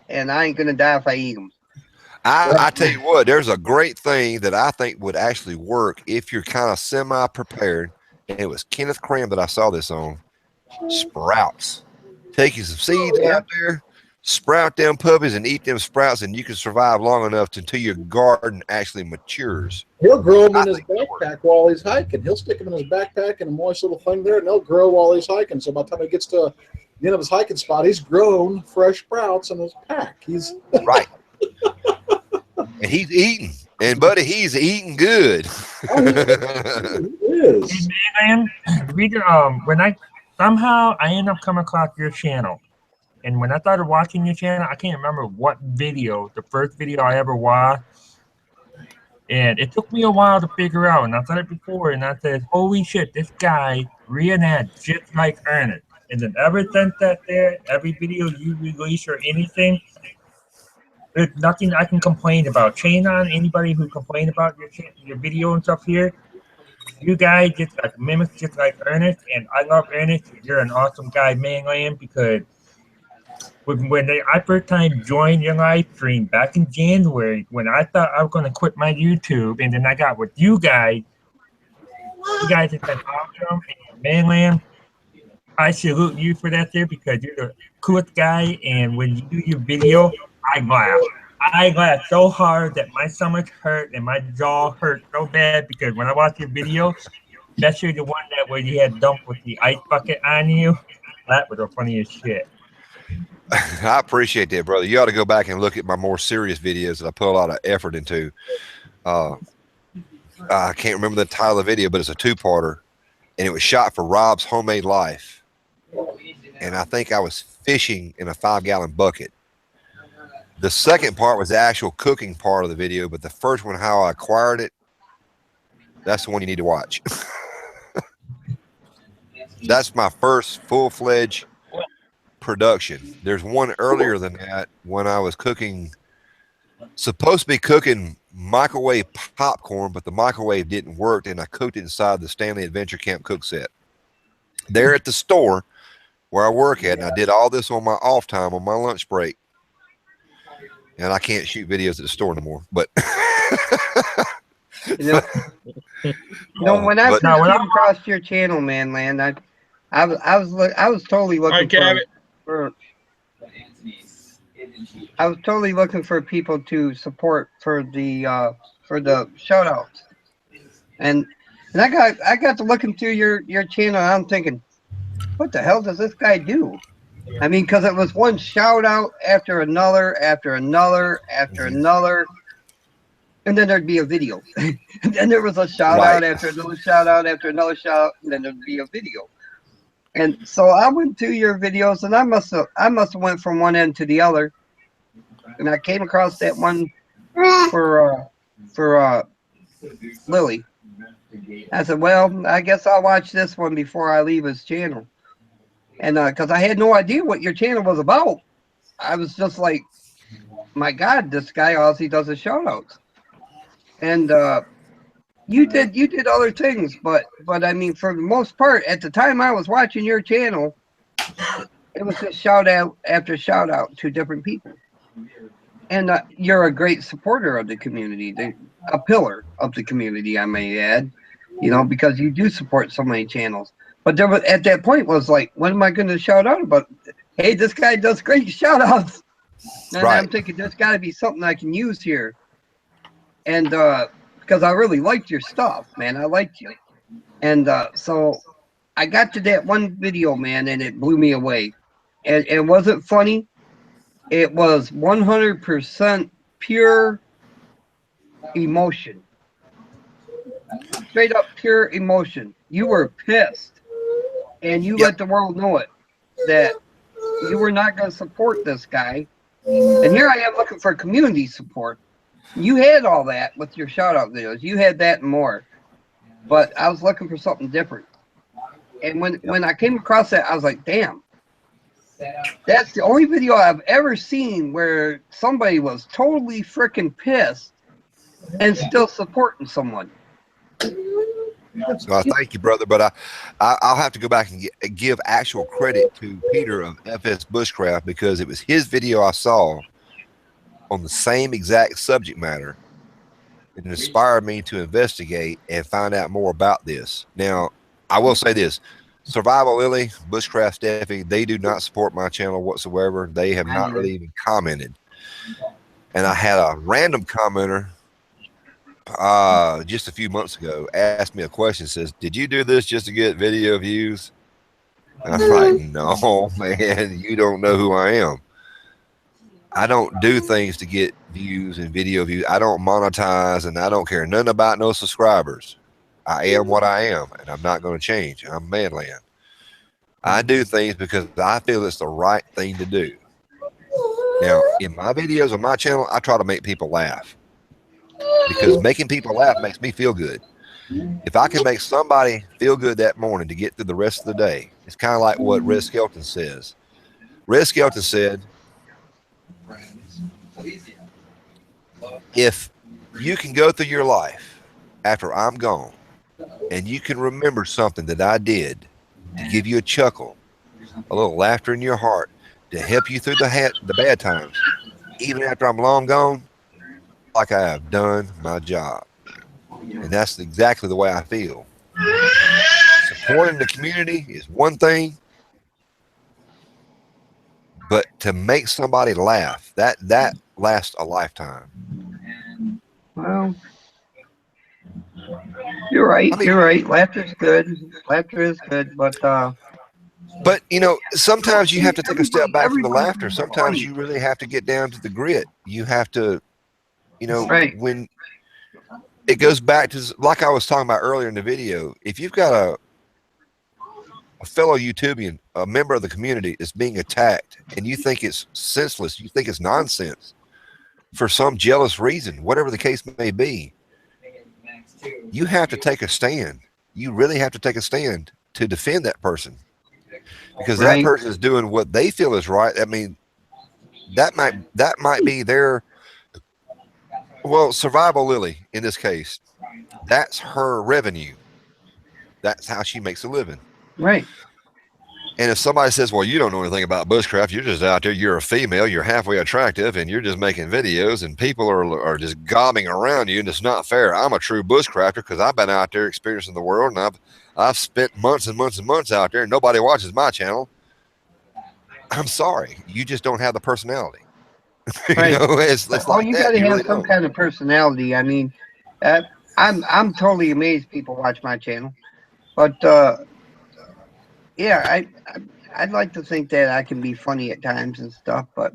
Speaker 2: and I ain't gonna die if I eat them.
Speaker 1: I tell you what, there's a great thing that I think would actually work if you're kind of semi-prepared. And it was Kenneth Cram that I saw this on. Sprouts. Take you some seeds out there, sprout them puppies, and eat them sprouts, and you can survive long enough until your garden actually matures.
Speaker 5: He'll grow them in his backpack while he's hiking. He'll stick them in his backpack in a moist little thing there, and they'll grow while he's hiking. So by the time he gets to the end of his hiking spot, he's grown fresh sprouts in his pack. He's
Speaker 1: right. And he's eating. And buddy, he's eating good.
Speaker 5: He is.
Speaker 8: Hey, man, when I end up coming across your channel, and when I started watching your channel, I can't remember what video, the first video I ever watched, and it took me a while to figure out. And I said it before, and I said, "Holy shit, this guy reenacts just like Ernest." And then ever since that, every video you release or anything, there's nothing I can complain about. Chain on anybody who complain about your video and stuff here. You guys just like mimic just like Ernest, and I love Ernest. You're an awesome guy, Manland, because when I first time joined your live stream back in January, when I thought I was going to quit my YouTube, and then I got with you guys have been awesome. Manland, I salute you for that there, because you're the coolest guy, and when you do your video, I laughed so hard that my stomach hurt and my jaw hurt so bad, because when I watched your video, especially the one that where you had dumped with the ice bucket on you, that was the funniest shit.
Speaker 1: I appreciate that, brother. You ought to go back and look at my more serious videos that I put a lot of effort into. I can't remember the title of the video, but it's a two-parter, and it was shot for Rob's Homemade Life. And I think I was fishing in a 5-gallon bucket. The second part was the actual cooking part of the video, but the first one, how I acquired it, that's the one you need to watch. That's my first full-fledged production. There's one earlier than that when I was cooking, supposed to be cooking microwave popcorn, but the microwave didn't work, and I cooked it inside the Stanley Adventure Camp cook set. There at the store where I work at, and I did all this on my off time, on my lunch break. And I can't shoot videos at the store no more. But
Speaker 2: when I first came across your channel, Manland, I was totally looking I was totally looking for people to support for the shout outs. And I got to looking through your channel, and I'm thinking, what the hell does this guy do? I mean, because it was one shout out after another, after another, after another, and then there'd be a video. And then there was a shout out after another shout out after another shout out, and then there'd be a video. And so I went through your videos, and I must have went from one end to the other, and I came across that one for Lily. I said, well, I guess I'll watch this one before I leave his channel. And because I had no idea what your channel was about, I was just like, my God, this guy all he does is shout outs. And you did other things, but I mean, for the most part, at the time I was watching your channel, it was just shout out after shout out to different people. And you're a great supporter of the community, a pillar of the community, I may add, because you do support so many channels. But there was, at that point, was like, what am I going to shout out about? Hey, this guy does great shout outs. And I'm thinking, there's got to be something I can use here. And because I really liked your stuff, man. I liked you. And so I got to that one video, man, and it blew me away. And it wasn't funny. It was 100% pure emotion. Straight up pure emotion. You were pissed. And you let the world know it, that you were not going to support this guy. And here I am looking for community support. You had all that with your shout out videos. You had that and more. But I was looking for something different. And when I came across that, I was like, damn. That's the only video I've ever seen where somebody was totally freaking pissed and still supporting someone.
Speaker 1: So I thank you, brother, but I'll have to go back and give actual credit to Peter of FS Bushcraft, because it was his video I saw on the same exact subject matter. It inspired me to investigate and find out more about this. Now, I will say this. Survival Lily, Bushcraft Steffi, they do not support my channel whatsoever. They have not really even commented. And I had a random commenter just a few months ago asked me a question, says, did you do this just to get video views? And I'm like, no, man, you don't know who I am. I don't do things to get views and video views. I don't monetize, and I don't care nothing about no subscribers. I am what I am, and I'm not going to change. I'm Manland. I do things because I feel it's the right thing to do. Now, in my videos on my channel, I try to make people laugh, because making people laugh makes me feel good. If I can make somebody feel good that morning to get through the rest of the day, it's kind of like what Red Skelton says. Red Skelton said, if you can go through your life after I'm gone and you can remember something that I did to give you a chuckle, a little laughter in your heart, to help you through the bad times, even after I'm long gone, like I have done my job. And that's exactly the way I feel. Supporting the community is one thing, but to make somebody laugh, that lasts a lifetime.
Speaker 2: Well, you're right.
Speaker 1: I mean,
Speaker 2: You're right. Laughter's good. Laughter is good, but
Speaker 1: you know, sometimes you have to take a step back from the laughter. Sometimes you really have to get down to the grit. You have to, you know, when it goes back to, like I was talking about earlier in the video, if you've got a fellow YouTubian, a member of the community is being attacked, and you think it's senseless, you think it's nonsense for some jealous reason, whatever the case may be, you have to take a stand. You really have to take a stand to defend that person, because that person is doing what they feel is right. I mean, that might be their, well, Survival Lily in this case, that's her revenue. That's how she makes a living.
Speaker 2: Right.
Speaker 1: And if somebody says, well, you don't know anything about bushcraft, you're just out there, you're a female, you're halfway attractive, and you're just making videos, and people are just gobbing around you, and it's not fair. I'm a true bushcrafter because I've been out there experiencing the world, and I've spent months and months and months out there, and nobody watches my channel. I'm sorry, you just don't have the personality.
Speaker 2: Right.
Speaker 1: You know, it's like
Speaker 2: you
Speaker 1: that.
Speaker 2: got to have
Speaker 1: really
Speaker 2: some
Speaker 1: don't.
Speaker 2: kind of personality. I mean, I'm totally amazed people watch my channel, but yeah, I'd like to think that I can be funny at times and stuff, but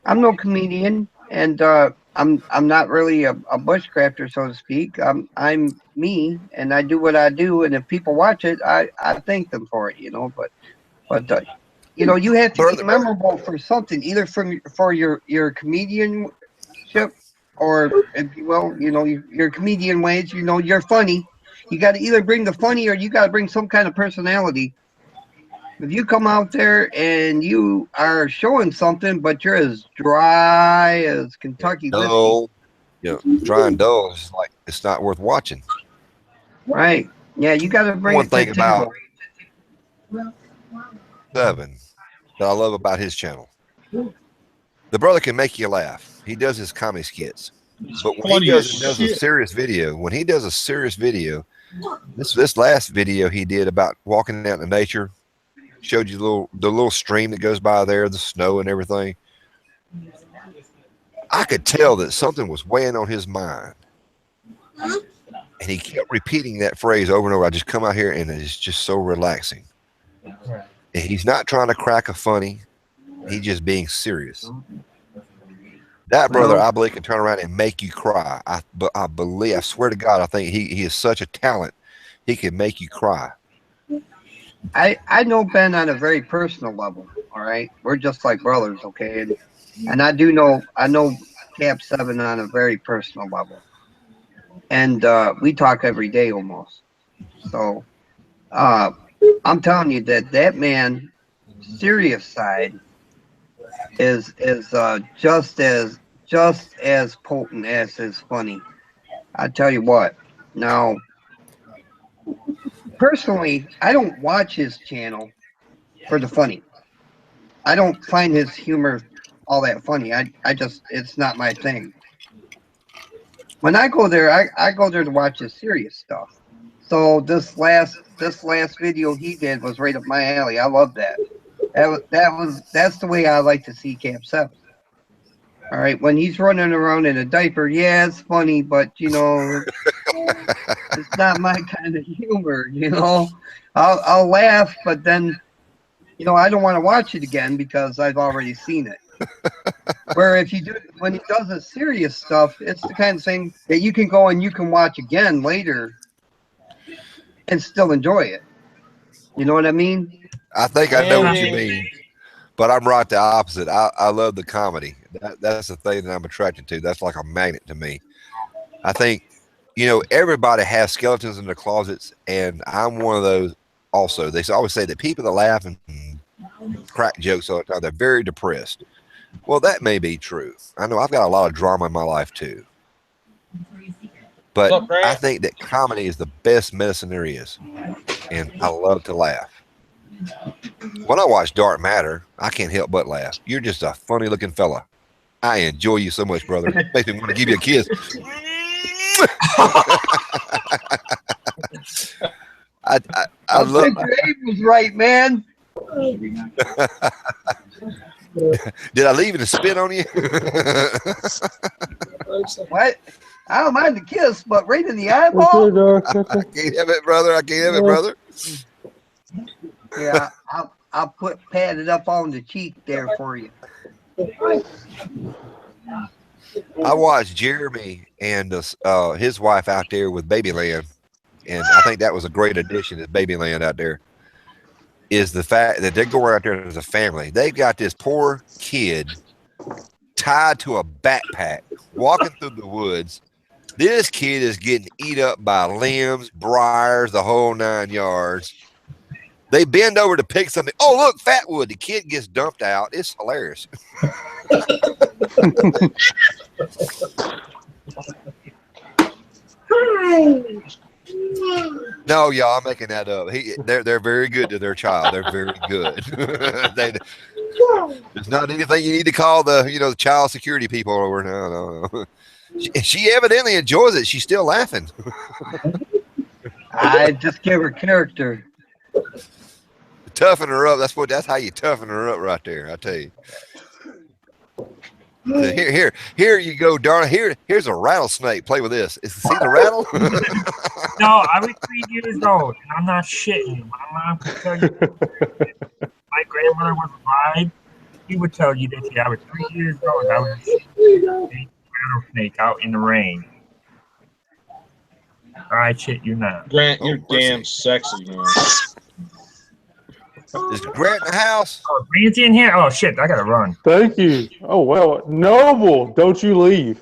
Speaker 2: I'm no comedian, and I'm not really a bushcrafter, so to speak. I'm me, and I do what I do, and if people watch it, I thank them for it, you know. But you know, you have to be memorable for something, either for your comedianship, or, if you will, you know, your comedian ways. You know, you're funny. You got to either bring the funny, or you got to bring some kind of personality. If you come out there and you are showing something, but you're as dry as Kentucky
Speaker 1: dull, you know, dry and dull, it's like it's not worth watching.
Speaker 2: Right. Yeah, you got to bring
Speaker 1: one
Speaker 2: it to
Speaker 1: thing
Speaker 2: the
Speaker 1: about
Speaker 2: table.
Speaker 1: Seven that I love about his channel. The brother can make you laugh. He does his comedy skits. But when he does a serious video, this last video he did about walking out in nature, showed you the little stream that goes by there, the snow and everything. I could tell that something was weighing on his mind. And he kept repeating that phrase over and over. I just come out here and it's just so relaxing. And he's not trying to crack a funny. He's just being serious. That brother, I believe, can turn around and make you cry. I swear to God, I think he is such a talent. He can make you cry.
Speaker 2: I know Ben on a very personal level. All right, we're just like brothers, okay? And I know Cap 7 on a very personal level. And we talk every day almost. So I'm telling you that man, serious side, is just as potent as his funny. I tell you what. Now, personally, I don't watch his channel for the funny. I don't find his humor all that funny. I just, it's not my thing. When I go there, I go there to watch his serious stuff. So this last video he did was right up my alley. I love that. That's the way I like to see Cap 7. All right, when he's running around in a diaper, yeah, it's funny, but you know, it's not my kind of humor. You know, I'll laugh, but then, you know, I don't want to watch it again because I've already seen it. Where if you do, when he does the serious stuff, it's the kind of thing that you can go and you can watch again later and still enjoy it. You know what I mean?
Speaker 1: I think I know what you mean, but I'm right the opposite. I love the comedy. That's the thing that I'm attracted to. That's like a magnet to me. I think, you know, everybody has skeletons in their closets, and I'm one of those also. They always say that people that laugh and crack jokes all the time, they're very depressed. Well, that may be true. I know I've got a lot of drama in my life too. But
Speaker 7: What's up, Grant?
Speaker 1: I think that comedy is the best medicine there is. And I love to laugh. When I watch Dark Matter, I can't help but laugh. You're just a funny looking fella. I enjoy you so much, brother. Makes me want to give you a kiss. I love.
Speaker 2: Dave was right, man.
Speaker 1: Did I leave it to spit on you?
Speaker 2: What? I don't mind the kiss, but right in the eyeball.
Speaker 1: I can't have it, brother. I can't have it, brother.
Speaker 2: Yeah, I'll pat it up on the cheek there for you.
Speaker 1: I watched Jeremy and his wife out there with Babyland, and I think that was a great addition to Babyland out there. Is the fact that they're going out there as a family. They've got this poor kid tied to a backpack, walking through the woods. This kid is getting eat up by limbs, briars, the whole 9 yards. They bend over to pick something. Oh, look, Fatwood. The kid gets dumped out. It's hilarious. No, y'all, I'm making that up. They're very good to their child. They're very good. There's not anything you need to call the child security people over. No. She evidently enjoys it. She's still laughing.
Speaker 2: I just give her character.
Speaker 1: Toughen her up. That's how you toughen her up right there. I tell you. Here you go, darling. Here's a rattlesnake. Play with this. See the rattle?
Speaker 8: No, I was 3 years old, and I'm not shitting. My mom could tell you. My grandmother was alive. She would tell you that I was 3 years old. I was a rattlesnake out in the rain. I shit you not.
Speaker 7: Grant, you're damn sexy, man.
Speaker 1: Is Grant in the house?
Speaker 8: Oh, Grant's in here? Oh, shit, I gotta run.
Speaker 9: Thank you. Oh, well, Noble, don't you leave.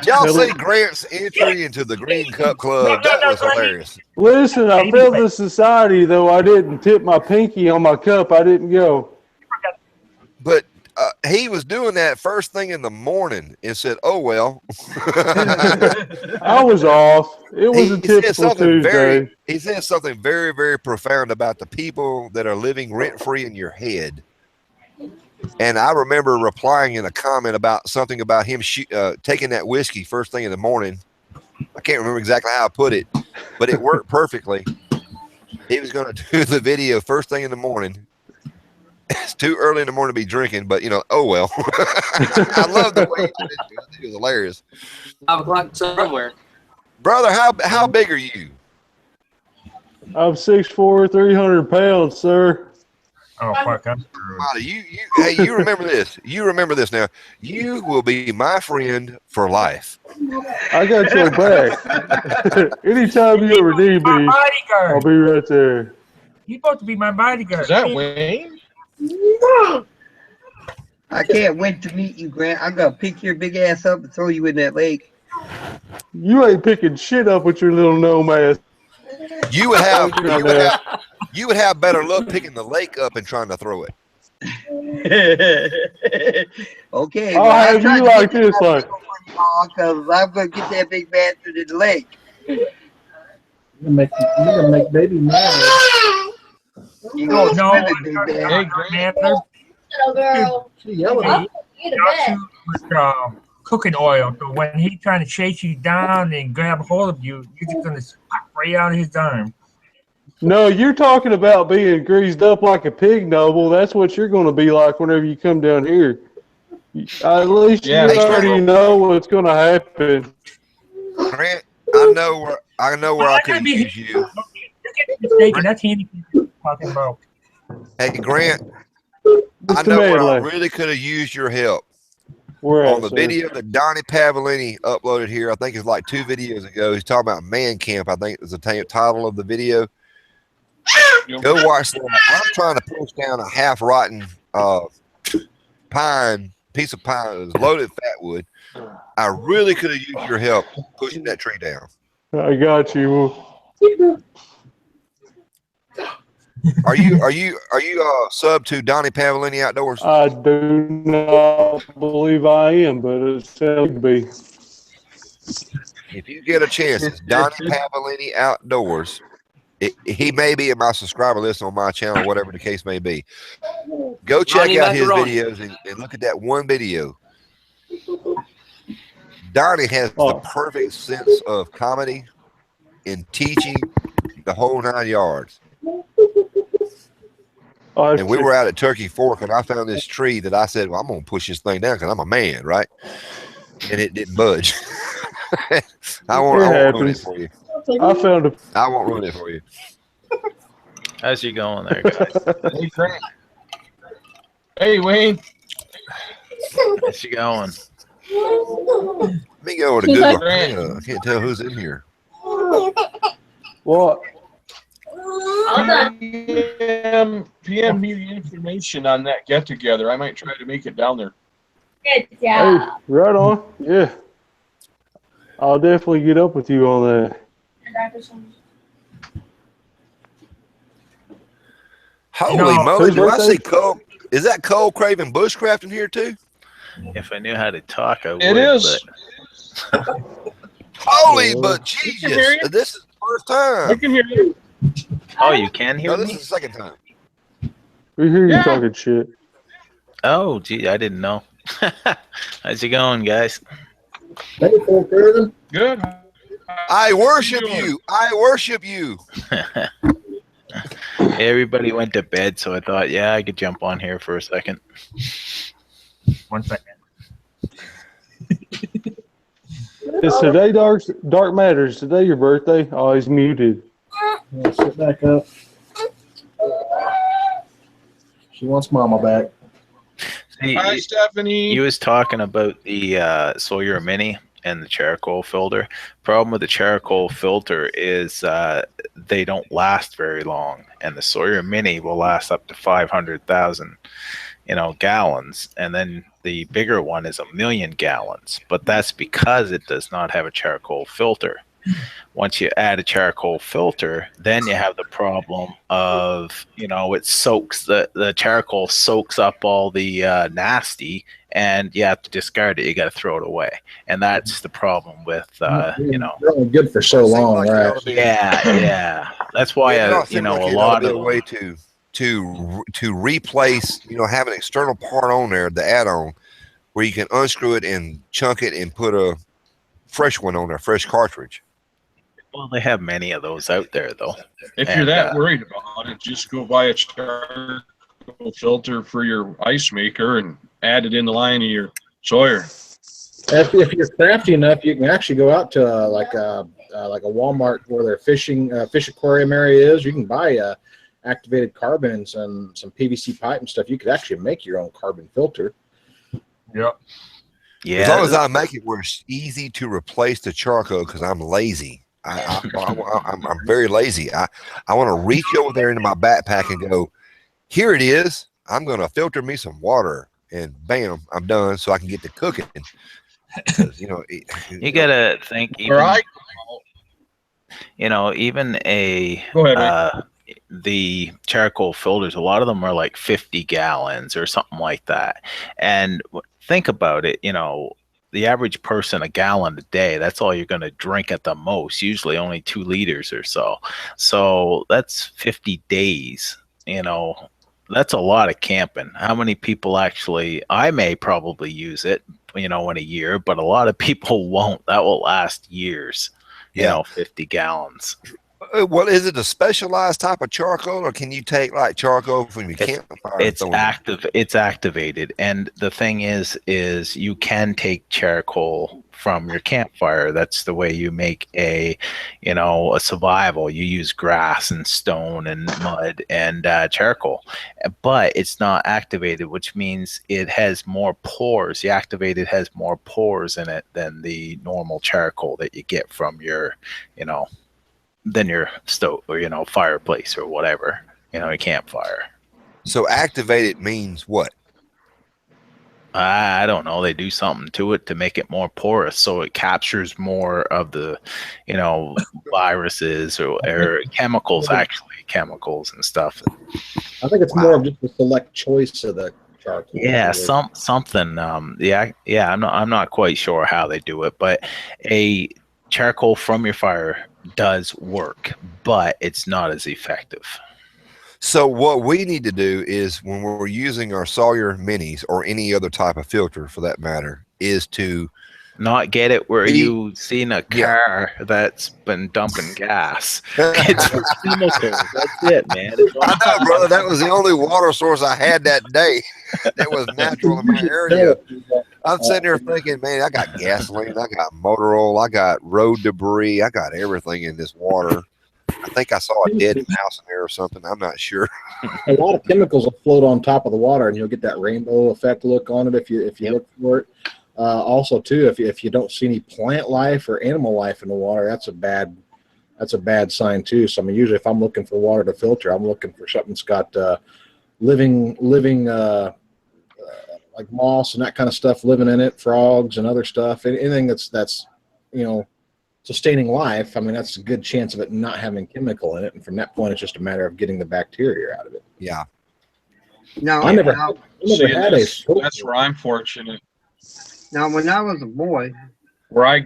Speaker 1: Y'all see Grant's entry into the Green Cup Club? That was hilarious.
Speaker 9: Listen, I failed the society, though I didn't tip my pinky on my cup. I didn't go.
Speaker 1: But he was doing that first thing in the morning and said, "Oh well."
Speaker 9: I was off. It was a typical Tuesday.
Speaker 1: He said something very, very profound about the people that are living rent free in your head. And I remember replying in a comment about something about him taking that whiskey first thing in the morning. I can't remember exactly how I put it, but it worked perfectly. He was going to do the video first thing in the morning. It's too early in the morning to be drinking, but oh well. I love the way he did it. It was hilarious.
Speaker 10: 5 o'clock somewhere.
Speaker 1: Brother, how big are you?
Speaker 9: I'm 6'4", 300 pounds, sir.
Speaker 8: Oh fuck! I'm screwed.
Speaker 1: You remember this? You remember this now? You will be my friend for life.
Speaker 9: I got your back. Anytime you ever need me, I'll be right there.
Speaker 8: You're supposed to be my bodyguard.
Speaker 7: Is that Wayne?
Speaker 2: I can't wait to meet you, Grant. I'm gonna pick your big ass up and throw you in that lake.
Speaker 9: You ain't picking shit up with your little gnome ass.
Speaker 1: You would have better luck picking the lake up and trying to throw it.
Speaker 2: Okay.
Speaker 9: I'll have you like this, like.
Speaker 2: Because I'm gonna get that big bastard in the lake.
Speaker 5: You're gonna make baby mad.
Speaker 2: You gonna
Speaker 8: No,
Speaker 2: swim it, big bastard.
Speaker 8: Mantler.
Speaker 6: Little girl.
Speaker 5: She yelling.
Speaker 6: I'll eat a bed.
Speaker 8: With cooking oil. So when he's trying to chase you down and grab hold of you, you're just gonna pop right out of his arm.
Speaker 9: No, you're talking about being greased up like a pig, Noble. That's what you're going to be like whenever you come down here. At least
Speaker 7: Yeah,
Speaker 9: you already know what's going to happen.
Speaker 1: Grant, I know where I could use you.
Speaker 8: You're getting mistaken. That's Handy talking about.
Speaker 1: Hey, Grant, I
Speaker 9: Mr.
Speaker 1: know where I
Speaker 9: Manley.
Speaker 1: really could have used your help.
Speaker 9: Where
Speaker 1: On
Speaker 9: at,
Speaker 1: the
Speaker 9: sir?
Speaker 1: video that Donnie Pavlini uploaded here, I think it's like 2 videos ago. He's talking about Man Camp. I think is the title of the video. Go watch that. I'm trying to push down a half rotten piece of pine. It was loaded fatwood. I really could have used your help pushing that tree down.
Speaker 9: I got you.
Speaker 1: Are you sub to Donnie Pavlini Outdoors?
Speaker 9: I do not believe I am, but it's to be.
Speaker 1: If you get a chance, it's Donnie Pavlini Outdoors. He may be in my subscriber list on my channel, whatever the case may be. Go check
Speaker 10: Ronnie
Speaker 1: out his
Speaker 10: Macaroni.
Speaker 1: videos and look at that one video. Donnie has the perfect sense of comedy in teaching the whole 9 yards. And we were out at Turkey Fork, and I found this tree that I said, well, I'm going to push this thing down because I'm a man, right? And it didn't budge. I won't ruin it for you.
Speaker 9: I found a.
Speaker 1: I won't ruin it for you.
Speaker 11: How's you going there, guys?
Speaker 7: Hey, Grant. Hey, Wayne.
Speaker 11: How's you going?
Speaker 1: Let me go to Google. I can't tell who's in here.
Speaker 9: What?
Speaker 7: PM me the information on that get together. I might try to make it down there.
Speaker 6: Good
Speaker 9: Hey,
Speaker 6: job.
Speaker 9: right on. Yeah. I'll definitely get up with you on that.
Speaker 1: Holy
Speaker 8: No,
Speaker 1: moly,
Speaker 9: whose
Speaker 1: do I
Speaker 9: birthday?
Speaker 1: see Cole? Is that Cole Craven Bushcraft in here too?
Speaker 11: If I knew how to talk, I would.
Speaker 7: It is.
Speaker 11: But
Speaker 1: Holy, but
Speaker 7: can hear
Speaker 1: Jesus,
Speaker 7: you.
Speaker 1: this is the first
Speaker 7: I
Speaker 1: time.
Speaker 7: can hear you.
Speaker 11: oh, you can hear
Speaker 1: No, this
Speaker 11: me?
Speaker 1: is the second time.
Speaker 9: We hear you
Speaker 7: Yeah.
Speaker 9: talking shit.
Speaker 11: Oh, gee, I didn't know. How's it going, guys?
Speaker 5: Hey, Paul Curtin.
Speaker 7: Good.
Speaker 1: I worship you. I worship you.
Speaker 11: Everybody went to bed, so I thought, yeah, I could jump on here for a second.
Speaker 8: 1 second.
Speaker 9: Is today Dark Matters? Today your birthday? Oh, he's muted.
Speaker 5: Yeah, sit back up. She wants Mama back.
Speaker 11: See,
Speaker 7: Hi, Stephanie.
Speaker 11: you was talking about the Sawyer Mini and the charcoal filter. Problem with the charcoal filter is they don't last very long, and the Sawyer Mini will last up to 500,000, gallons, and then the bigger one is 1,000,000 gallons. But that's because it does not have a charcoal filter. Once you add a charcoal filter, then you have the problem of, it soaks the charcoal soaks up all the nasty, and you have to discard it. You got to throw it away, and that's the problem with
Speaker 5: They're only good for so long,
Speaker 1: Seems like
Speaker 5: right?
Speaker 1: it ought to be-
Speaker 11: yeah. That's why
Speaker 1: it ought to
Speaker 11: a
Speaker 1: seem like it ought
Speaker 11: lot
Speaker 1: to be
Speaker 11: of
Speaker 1: a way to replace, have an external part on there, the add-on, where you can unscrew it and chunk it and put a fresh one on there, fresh cartridge.
Speaker 11: well, they have many of those out there though.
Speaker 7: If you're
Speaker 11: And,
Speaker 7: that worried about it, just go buy a charcoal filter for your ice maker and add it in the line of your Sawyer.
Speaker 5: If you're crafty enough, you can actually go out to like a Walmart where their fish aquarium area is. You can buy activated carbon and some PVC pipe and stuff. You could actually make your own carbon filter.
Speaker 8: Yep.
Speaker 11: yeah,
Speaker 1: As long as I make it where it's easy to replace the charcoal, because I'm lazy. I'm very lazy. I want to reach over there into my backpack and go, here it is. I'm going to filter me some water and bam, I'm done, so I can get to cooking. 'Cause, you know,
Speaker 11: You gotta think
Speaker 7: Where
Speaker 11: even,
Speaker 7: I
Speaker 11: you know, even
Speaker 7: go ahead, Ray.
Speaker 11: the charcoal filters, a lot of them are like 50 gallons or something like that. And think about it, you know, the average person, a gallon a day, that's all you're going to drink at the most, usually only 2 liters or so. So that's 50 days, you know, that's a lot of camping. How many people actually, I may probably use it, you know, in a year, but a lot of people won't. That will last years, you
Speaker 1: Yeah.
Speaker 11: know, 50 gallons.
Speaker 1: Well, is it a specialized type of charcoal, or can you take like charcoal from your
Speaker 11: It's-
Speaker 1: campfire? and
Speaker 11: It's
Speaker 1: throw it in?
Speaker 11: active. It's activated, and the thing is you can take charcoal from your campfire. That's the way you make a survival. You use grass and stone and mud and charcoal, but it's not activated, which means it has more pores. The activated has more pores in it than the normal charcoal that you get from your, than your stove or fireplace or whatever, a campfire.
Speaker 1: So activated means what?
Speaker 11: I don't know. They do something to it to make it more porous, so it captures more of the, viruses or chemicals, chemicals and stuff.
Speaker 5: I think it's more of just a select choice of the charcoal.
Speaker 11: Yeah, something. Yeah. I'm not quite sure how they do it, but a charcoal from your fire does work, but it's not as effective.
Speaker 1: So what we need to do is, when we're using our Sawyer Minis or any other type of filter for that matter, is to
Speaker 11: not get it where you seen a car that's been dumping gas. It's for chemicals. That's it, man.
Speaker 1: I know, brother. That was the only water source I had that day that was natural in my area. I'm sitting there thinking, man, I got gasoline, I got motor oil, I got road debris, I got everything in this water. I think I saw a dead mouse in there or something. I'm not sure.
Speaker 5: A lot of chemicals will float on top of the water, and you'll get that rainbow effect look on it if you look for it. Also, too, if you don't see any plant life or animal life in the water, that's a bad sign too. So I mean, usually if I'm looking for water to filter, I'm looking for something that's got living like moss and that kind of stuff living in it, frogs and other stuff. Anything that's sustaining life. I mean, that's a good chance of it not having chemical in it. And from that point, it's just a matter of getting the bacteria out of it.
Speaker 1: Yeah.
Speaker 2: Now,
Speaker 5: I never had
Speaker 7: that's where I'm fortunate.
Speaker 2: Now, when I was a boy,
Speaker 7: Where I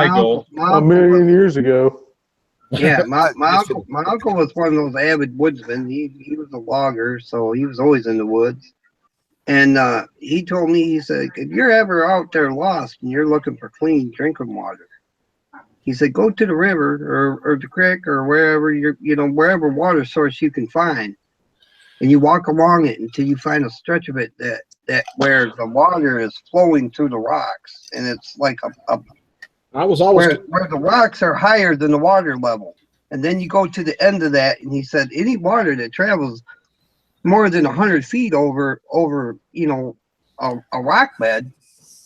Speaker 7: go,
Speaker 9: a million years ago.
Speaker 2: yeah, my uncle was one of those avid woodsmen. He was a logger, so he was always in the woods. And he told me, he said, if you're ever out there lost and you're looking for clean drinking water, he said, go to the river or the creek or wherever wherever water source you can find, and you walk along it until you find a stretch of it that where the water is flowing through the rocks, and it's like
Speaker 5: I was always
Speaker 2: where the rocks are higher than the water level, and then you go to the end of that, and he said any water that travels more than 100 feet over a rock bed,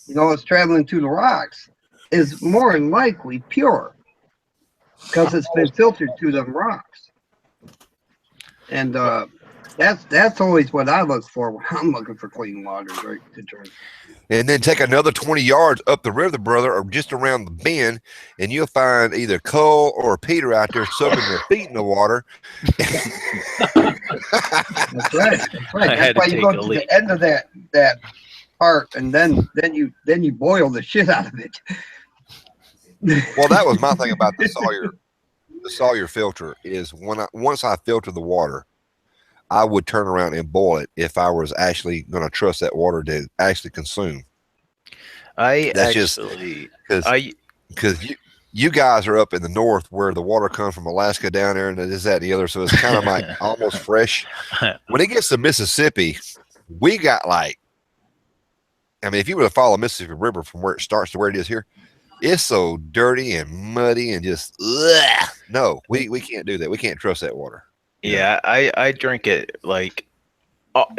Speaker 2: it's traveling through the rocks, is more than likely pure because it's been filtered through them rocks. And that's always what I look for when I'm looking for clean water to drink.
Speaker 1: And then take another 20 yards up the river, brother, or just around the bend, and you'll find either Cole or Peter out there soaking their feet in the water.
Speaker 2: That's right. That's why you go to the end of that part, and then you boil the shit out of it.
Speaker 1: Well, that was my thing about the Sawyer filter is once I filter the water, I would turn around and boil it if I was actually going to trust that water to actually consume. Because you guys are up in the north where the water comes from Alaska down there and this, that, and the other, so it's kind of like almost fresh. When it gets to Mississippi, we got if you were to follow Mississippi River from where it starts to where it is here, it's so dirty and muddy and just no, we can't do that. We can't trust that water.
Speaker 11: Yeah, I drink it up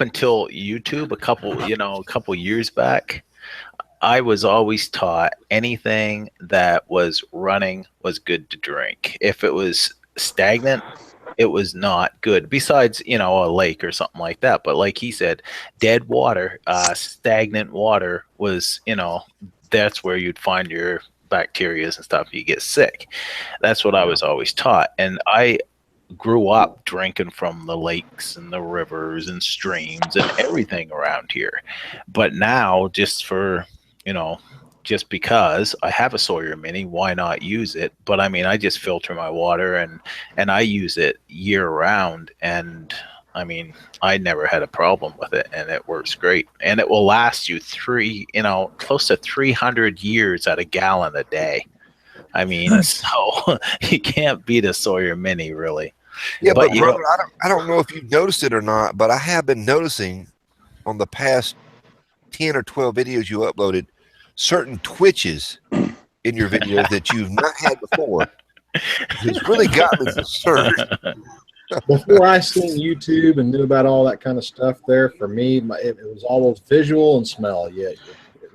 Speaker 11: until YouTube a couple years back. I was always taught anything that was running was good to drink. If it was stagnant, it was not good. Besides, you know, a lake or something like that. But like he said, dead water, stagnant water was, you know, that's where you'd find your bacteria and stuff. You get sick. That's what I was always taught. And I grew up drinking from the lakes and the rivers and streams and everything around here. But now, just for, you know, just because I have a Sawyer Mini, why not use it? But I mean, I just filter my water and I use it year round. And I mean, I never had a problem with it, and it works great. And it will last you close to 300 years at a gallon a day. I mean, so you can't beat a Sawyer Mini, really.
Speaker 1: Yeah, but
Speaker 11: you
Speaker 1: brother, I don't know if you've noticed it or not, but I have been noticing on the past 10 or 12 videos you uploaded certain twitches in your videos that you've not had before. It's really got me concerned.
Speaker 5: Before I seen YouTube and knew about all that kind of stuff, there for me, it was almost visual and smell. Yeah, it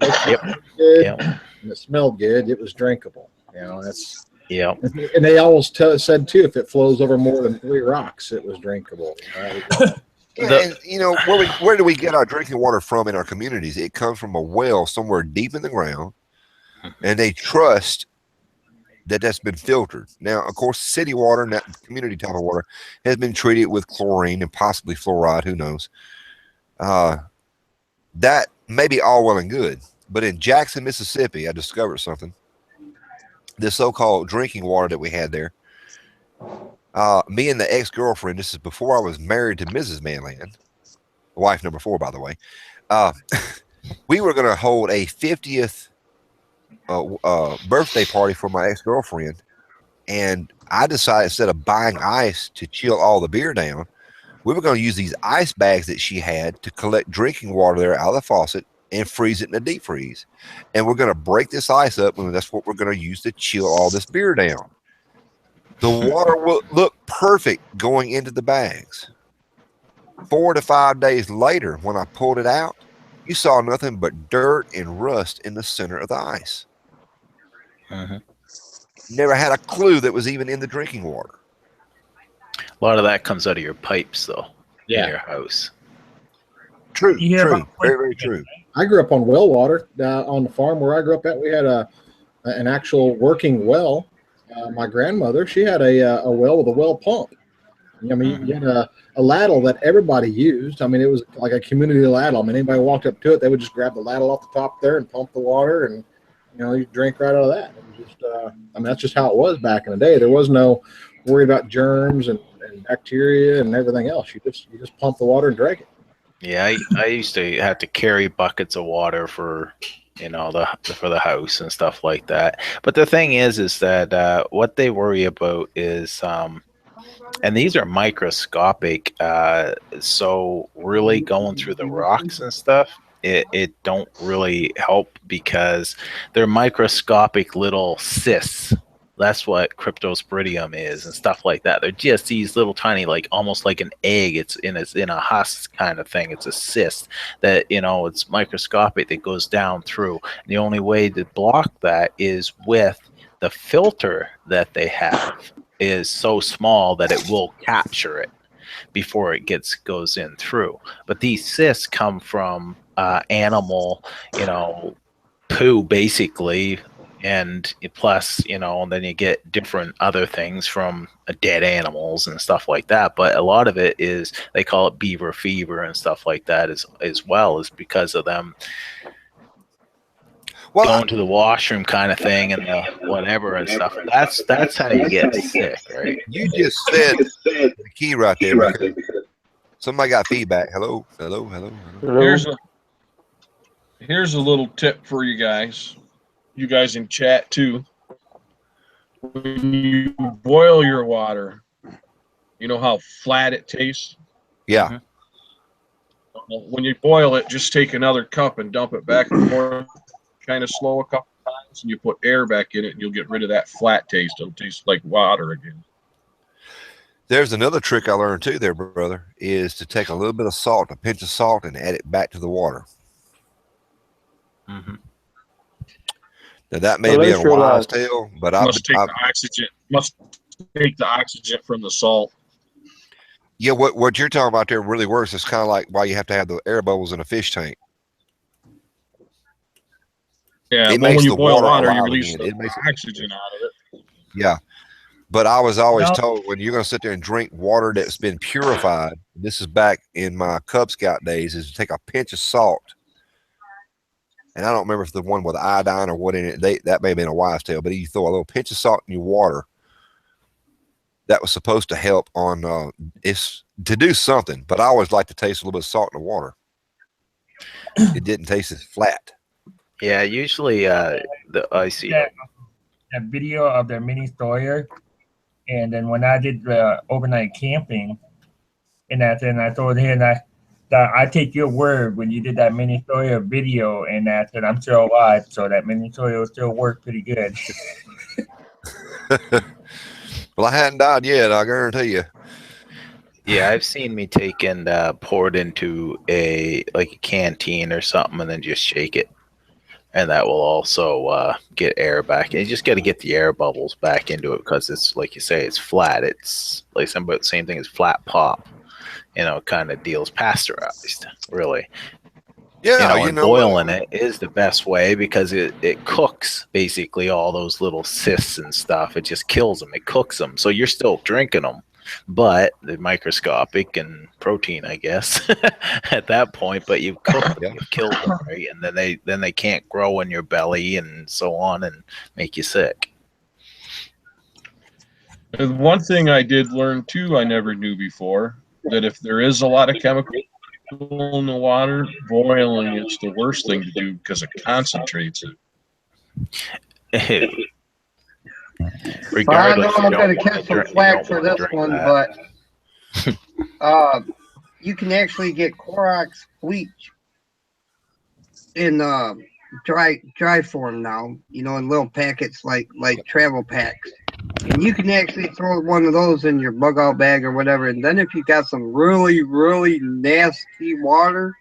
Speaker 5: looked good and it smelled good. It was drinkable. You know, that's.
Speaker 11: Yeah,
Speaker 5: and they always said too, if it flows over more than 3 rocks, it was drinkable.
Speaker 1: And you know, where do we get our drinking water from in our communities? It comes from a well somewhere deep in the ground, and they trust that that's been filtered. Now, of course, city water and that community type of water has been treated with chlorine and possibly fluoride. Who knows? That may be all well and good, but in Jackson, Mississippi, I discovered something. This so-called drinking water that we had there, me and the ex-girlfriend, this is before I was married to Mrs. Manland, wife number 4, by the way, we were going to hold a 50th birthday party for my ex-girlfriend, and I decided instead of buying ice to chill all the beer down, we were going to use these ice bags that she had to collect drinking water there out of the faucet and freeze it in a deep freeze. And we're going to break this ice up, and that's what we're going to use to chill all this beer down. The water will look perfect going into the bags. 4 to 5 days later, when I pulled it out, you saw nothing but dirt and rust in the center of the ice. Never had a clue that was even in the drinking water.
Speaker 11: A lot of that comes out of your pipes, though, in your house.
Speaker 1: True, true, very, very true.
Speaker 5: I grew up on well water. On the farm where I grew up at, we had an actual working well. My grandmother, she had a well with a well pump. I mean, you had a ladle that everybody used. I mean, it was like a community ladle. I mean, anybody walked up to it, they would just grab the ladle off the top there and pump the water, and you drink right out of that. It was just, I mean, that's just how it was back in the day. There was no worry about germs and bacteria and everything else. You just pump the water and drink it.
Speaker 11: Yeah, I used to have to carry buckets of water for for the house and stuff like that. But the thing is that what they worry about is, and these are microscopic, so really going through the rocks and stuff, it don't really help because they're microscopic little cysts. That's what cryptosporidium is and stuff like that. They're just these little tiny, like almost like an egg. It's in a husk kind of thing. It's a cyst that, it's microscopic that goes down through. And the only way to block that is with the filter that they have is so small that it will capture it before it goes in through. But these cysts come from animal, poo basically. And plus, and then you get different other things from dead animals and stuff like that. But a lot of it is, they call it beaver fever and stuff like that as well, is because of them going to the washroom kind of thing and the whatever and stuff. That's how you get sick, right?
Speaker 1: You just said the key right there. Somebody got feedback. Hello.
Speaker 7: Here's a little tip for you guys. You guys in chat too. When you boil your water, you know how flat it tastes?
Speaker 1: Yeah.
Speaker 7: When you boil it, just take another cup and dump it back and forth, kind of slow a couple times, and you put air back in it, and you'll get rid of that flat taste. It'll taste like water again.
Speaker 1: There's another trick I learned too there, brother, is to take a little bit of salt, a pinch of salt, and add it back to the water. Now that may be a wild tale, but
Speaker 7: must take the oxygen from the salt.
Speaker 1: Yeah, what you're talking about there really works. It's kind of like why you have to have the air bubbles in a fish tank.
Speaker 7: Yeah,
Speaker 1: It
Speaker 7: well,
Speaker 1: makes
Speaker 7: when you
Speaker 1: the
Speaker 7: boil
Speaker 1: water
Speaker 7: water, you
Speaker 1: alive
Speaker 7: release
Speaker 1: again.
Speaker 7: the
Speaker 1: It makes it,
Speaker 7: oxygen out of it.
Speaker 1: yeah. But I was always
Speaker 8: No.
Speaker 1: told when you're going to sit there and drink water that's been purified, this is back in my Cub Scout days, is to take a pinch of salt. And I don't remember if the one with iodine or what in it, that may have been a wives' tale, but you throw a little pinch of salt in your water. That was supposed to help on, it's to do something, but I always like to taste a little bit of salt in the water. It didn't taste as flat.
Speaker 11: Yeah, usually I see.
Speaker 8: that video of the mini Sawyer, and then when I did overnight camping, and I told him that I take your word when you did that mini Sawyer video, and that said I'm still alive, so that mini Sawyer will still work pretty good.
Speaker 1: Well, I hadn't died yet, I guarantee you.
Speaker 11: Yeah, I've seen me take and pour it into a canteen or something, and then just shake it, and that will also get air back. And you just got to get the air bubbles back into it because it's like you say, it's flat. It's like the same thing as flat pop. You know, kind of deals pasteurized, really.
Speaker 1: Yeah,
Speaker 11: and boiling it is the best way because it cooks basically all those little cysts and stuff. It just kills them. It cooks them. So you're still drinking them, but they're microscopic and protein, I guess, at that point. But you've cooked them, you've killed them, right? And then they can't grow in your belly and so on and make you sick.
Speaker 7: And one thing I did learn too, I never knew before, that if there is a lot of chemical in the water, boiling it's the worst thing to do because it concentrates it.
Speaker 2: Regardless, I know I'm going to catch some flack for this one, but you can actually get Clorox bleach in dry form now. You know, in little packets like travel packs. And you can actually throw one of those in your bug out bag or whatever. And then if you got some really, really nasty water,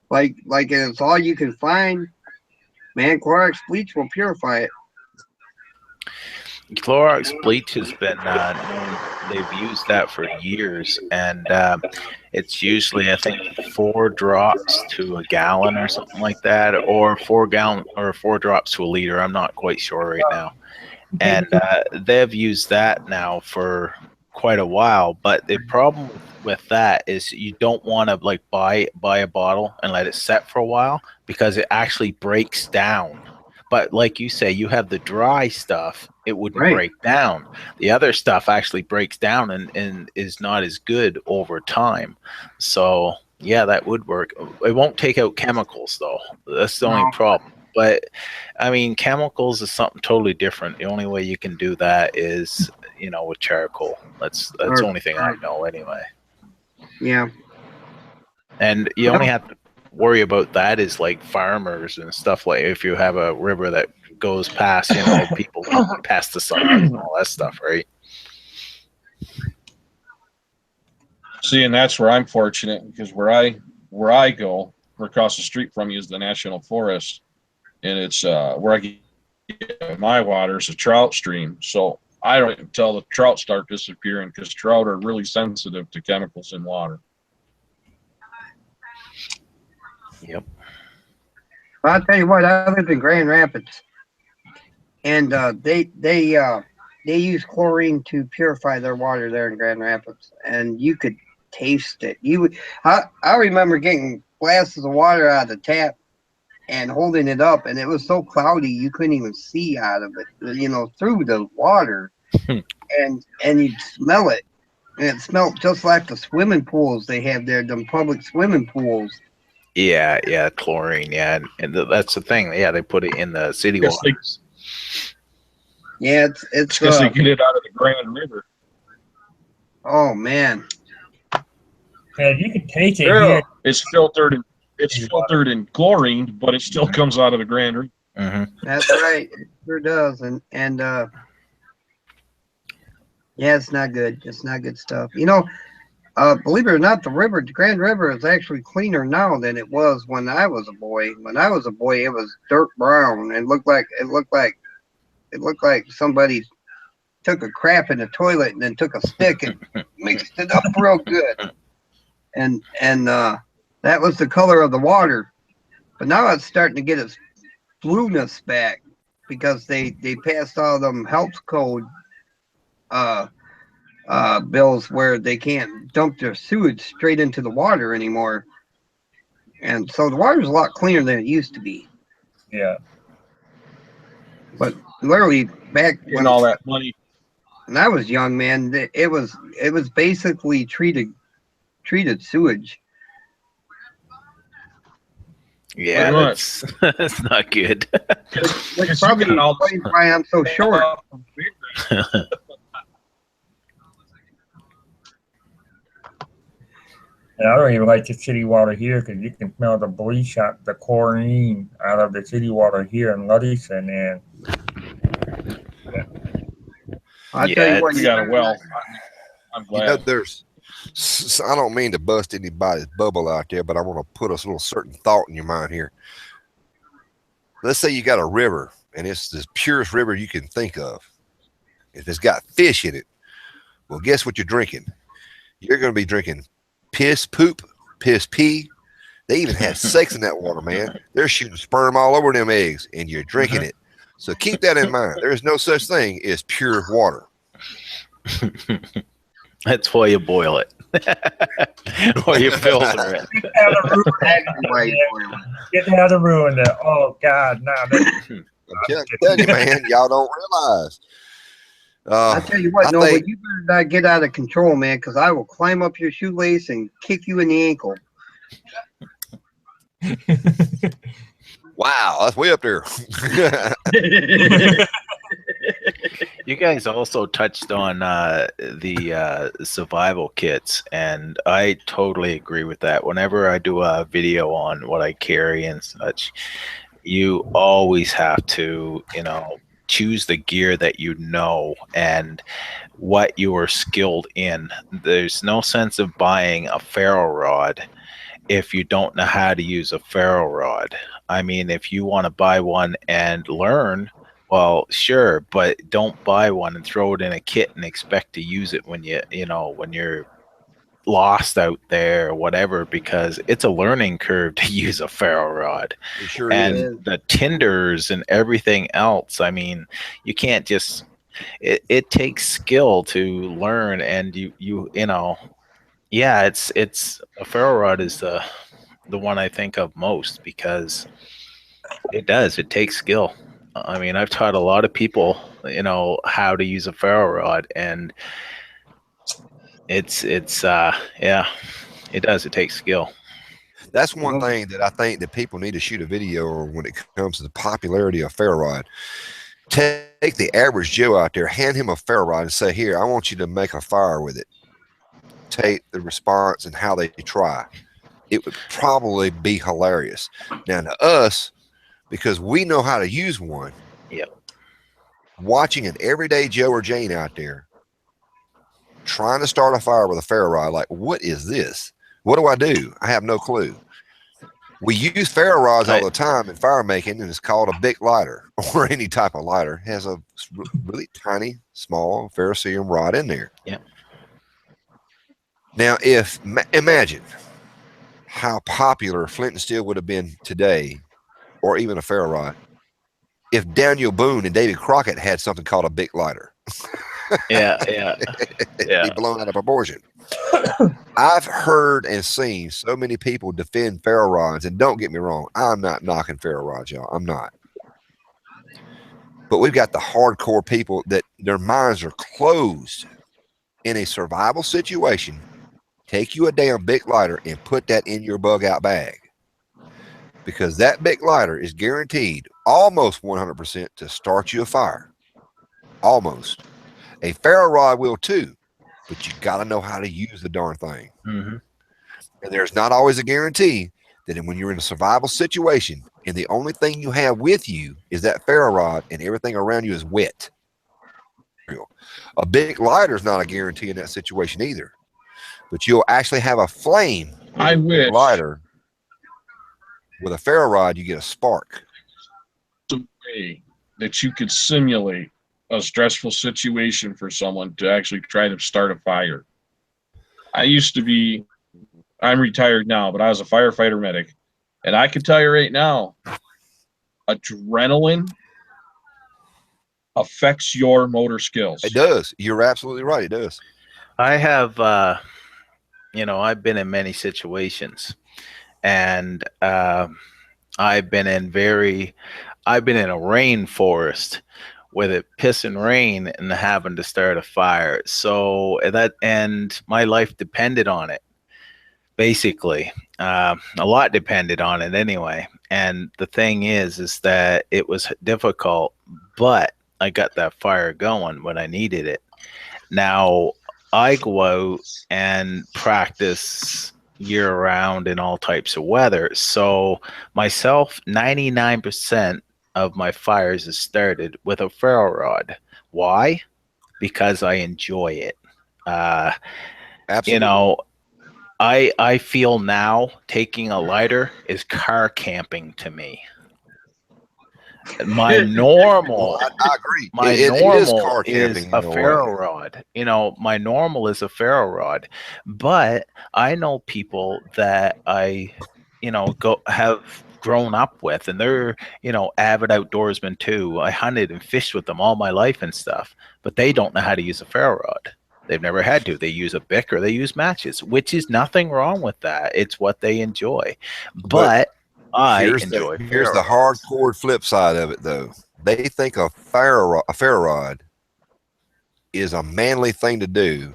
Speaker 2: like it's all you can find, man, Clorox bleach will purify it.
Speaker 11: Clorox bleach has been they've used that for years, and it's usually I think 4 drops to a gallon or something like that, or 4 drops to a liter. I'm not quite sure right now. And they've used that now for quite a while, but the problem with that is you don't want to like buy a bottle and let it set for a while because it actually breaks down. But like you say, you have the dry stuff, it wouldn't break down. The other stuff actually breaks down and is not as good over time. So yeah, that would work. It won't take out chemicals though. That's the only problem. But I mean, chemicals is something totally different. The only way you can do that is, with charcoal. That's the only thing I know anyway.
Speaker 2: Yeah.
Speaker 11: And you only have to worry about that is like farmers and stuff, like if you have a river that goes past, people pesticides and all that stuff, right?
Speaker 7: See, and that's where I'm fortunate because where I go, we're across the street from you is the National Forest. And it's where I get my water is a trout stream. So I don't until the trout start disappearing because trout are really sensitive to chemicals in water.
Speaker 11: Yep.
Speaker 2: Well, I'll tell you what, I live in Grand Rapids, and they use chlorine to purify their water there in Grand Rapids, and you could taste it. I remember getting glasses of water out of the tap and holding it up, and it was so cloudy you couldn't even see out of it, through the water, and you'd smell it, and it smelled just like the swimming pools they have there, them public swimming pools.
Speaker 11: Yeah, chlorine, and that's the thing. Yeah, they put it in the city waters.
Speaker 2: Yeah, it's
Speaker 7: because they get it out of the Grand River.
Speaker 2: Oh man,
Speaker 8: yeah, you can taste it.
Speaker 7: Yeah,
Speaker 8: here.
Speaker 7: it's filtered in chlorine, but it still comes out of the Grand River.
Speaker 11: Mm-hmm.
Speaker 2: That's right, it sure does, and yeah, it's not good. It's not good stuff. Believe it or not, the Grand River is actually cleaner now than it was when I was a boy. When I was a boy, it was dirt brown and looked like somebody took a crap in the toilet and then took a stick and mixed it up real good. And that was the color of the water. But now it's starting to get its blueness back because they passed all them health code bills where they can't dump their sewage straight into the water anymore. And so the water's a lot cleaner than it used to be.
Speaker 8: Yeah.
Speaker 2: But literally back
Speaker 7: And all that money.
Speaker 2: when I was young, man, it was basically treated sewage.
Speaker 11: Yeah,
Speaker 7: Pretty
Speaker 11: that's, that's not good.
Speaker 2: Which probably explains why I'm so short.
Speaker 8: And I don't even like the city water here because you can smell the bleach out, the chlorine out of the city water here in Ludington. And
Speaker 2: I'll tell you what,
Speaker 7: we got a well. I'm
Speaker 1: You know,
Speaker 7: glad.
Speaker 1: there's. I don't mean to bust anybody's bubble out there, but I want to put a little certain thought in your mind here. Let's say you got a river, and it's the purest river you can think of. If it's got fish in it, well, guess what you're drinking? You're going to be drinking piss poop, piss pee. They even had sex in that water, man. They're shooting sperm all over them eggs, and you're drinking it. So keep that in mind. There is no such thing as pure water.
Speaker 11: That's why you boil it. Or you filter it.
Speaker 8: get out of the ruin there. Oh God, no.
Speaker 1: I'm telling you, man, y'all don't realize.
Speaker 2: I'll tell you what,
Speaker 1: I
Speaker 2: Nova,
Speaker 1: think-
Speaker 2: you better not get out of control, man, because I will climb up your shoelace and kick you in the ankle.
Speaker 1: Wow, that's way up there.
Speaker 11: You guys also touched on the survival kits, and I totally agree with that. Whenever I do a video on what I carry and such, you always have to, choose the gear that you know and what you are skilled in. There's no sense of buying a ferro rod if you don't know how to use a ferro rod. I mean, if you want to buy one and learn, well, sure, but don't buy one and throw it in a kit and expect to use it when when you're lost out there or whatever, because it's a learning curve to use a ferro rod.
Speaker 1: It sure
Speaker 11: and
Speaker 1: is.
Speaker 11: the tinders and everything else. I mean, you can't just. It takes skill to learn, and yeah, it's a ferro rod is the one I think of most because it takes skill. I mean, I've taught a lot of people, how to use a ferro rod, and it takes skill.
Speaker 1: That's one thing that I think that people need to shoot a video on when it comes to the popularity of ferro rod. Take the average Joe out there, hand him a ferro rod and say, here, I want you to make a fire with it. Take the response and how they try. It would probably be hilarious. Now to us, because we know how to use one, watching an everyday Joe or Jane out there trying to start a fire with a ferro rod, like, what is this? What do I do? I have no clue. We use ferro rods all the time in fire making, and it's called a Bic lighter or any type of lighter. It has a really tiny, small ferrocerium rod in there.
Speaker 11: Yeah.
Speaker 1: Now, imagine how popular flint and steel would have been today, or even a ferro rod, if Daniel Boone and David Crockett had something called a Bic lighter.
Speaker 11: Yeah.
Speaker 1: It'd be blown out of proportion. I've heard and seen so many people defend ferro rods, and don't get me wrong, I'm not knocking ferro rods, y'all. I'm not. But we've got the hardcore people that their minds are closed in a survival situation. Take you a damn Bic lighter and put that in your bug out bag, because that Bic lighter is guaranteed almost 100% to start you a fire. Almost. A ferro rod will too, but you got to know how to use the darn thing.
Speaker 11: Mm-hmm.
Speaker 1: And there's not always a guarantee that when you're in a survival situation and the only thing you have with you is that ferro rod and everything around you is wet. A Bic lighter is not a guarantee in that situation either, but you'll actually have a flame.
Speaker 7: I wish.
Speaker 1: Lighter with a ferro rod, you get a spark.
Speaker 7: Way that you could simulate a stressful situation for someone to actually try to start a fire. I'm retired now, but I was a firefighter medic. And I can tell you right now, adrenaline affects your motor skills.
Speaker 1: It does. You're absolutely right. It does.
Speaker 11: I have, I've been in many situations, and I've been in a rainforest with it pissing rain and having to start a fire. So and my life depended on it. Basically, a lot depended on it anyway. And the thing is that it was difficult, but I got that fire going when I needed it. Now I go out and practice year round in all types of weather. So myself, 99% of my fires is started with a ferro rod. Why? Because I enjoy it.
Speaker 1: Absolutely.
Speaker 11: I feel now taking a lighter is car camping to me. My normal,
Speaker 1: I agree.
Speaker 11: my
Speaker 1: It is
Speaker 11: normal
Speaker 1: car
Speaker 11: is
Speaker 1: camping
Speaker 11: a
Speaker 1: in a way.
Speaker 11: ferro rod. My normal is a ferro rod, but I know people that I, have grown up with, and they're, avid outdoorsmen too. I hunted and fished with them all my life and stuff, but they don't know how to use a ferro rod. They've never had to. They use a Bic or they use matches, which is nothing wrong with that. It's what they enjoy. But I enjoy
Speaker 1: here's
Speaker 11: ferro
Speaker 1: the
Speaker 11: rods.
Speaker 1: hardcore flip side of it, though. They think a ferro rod is a manly thing to do,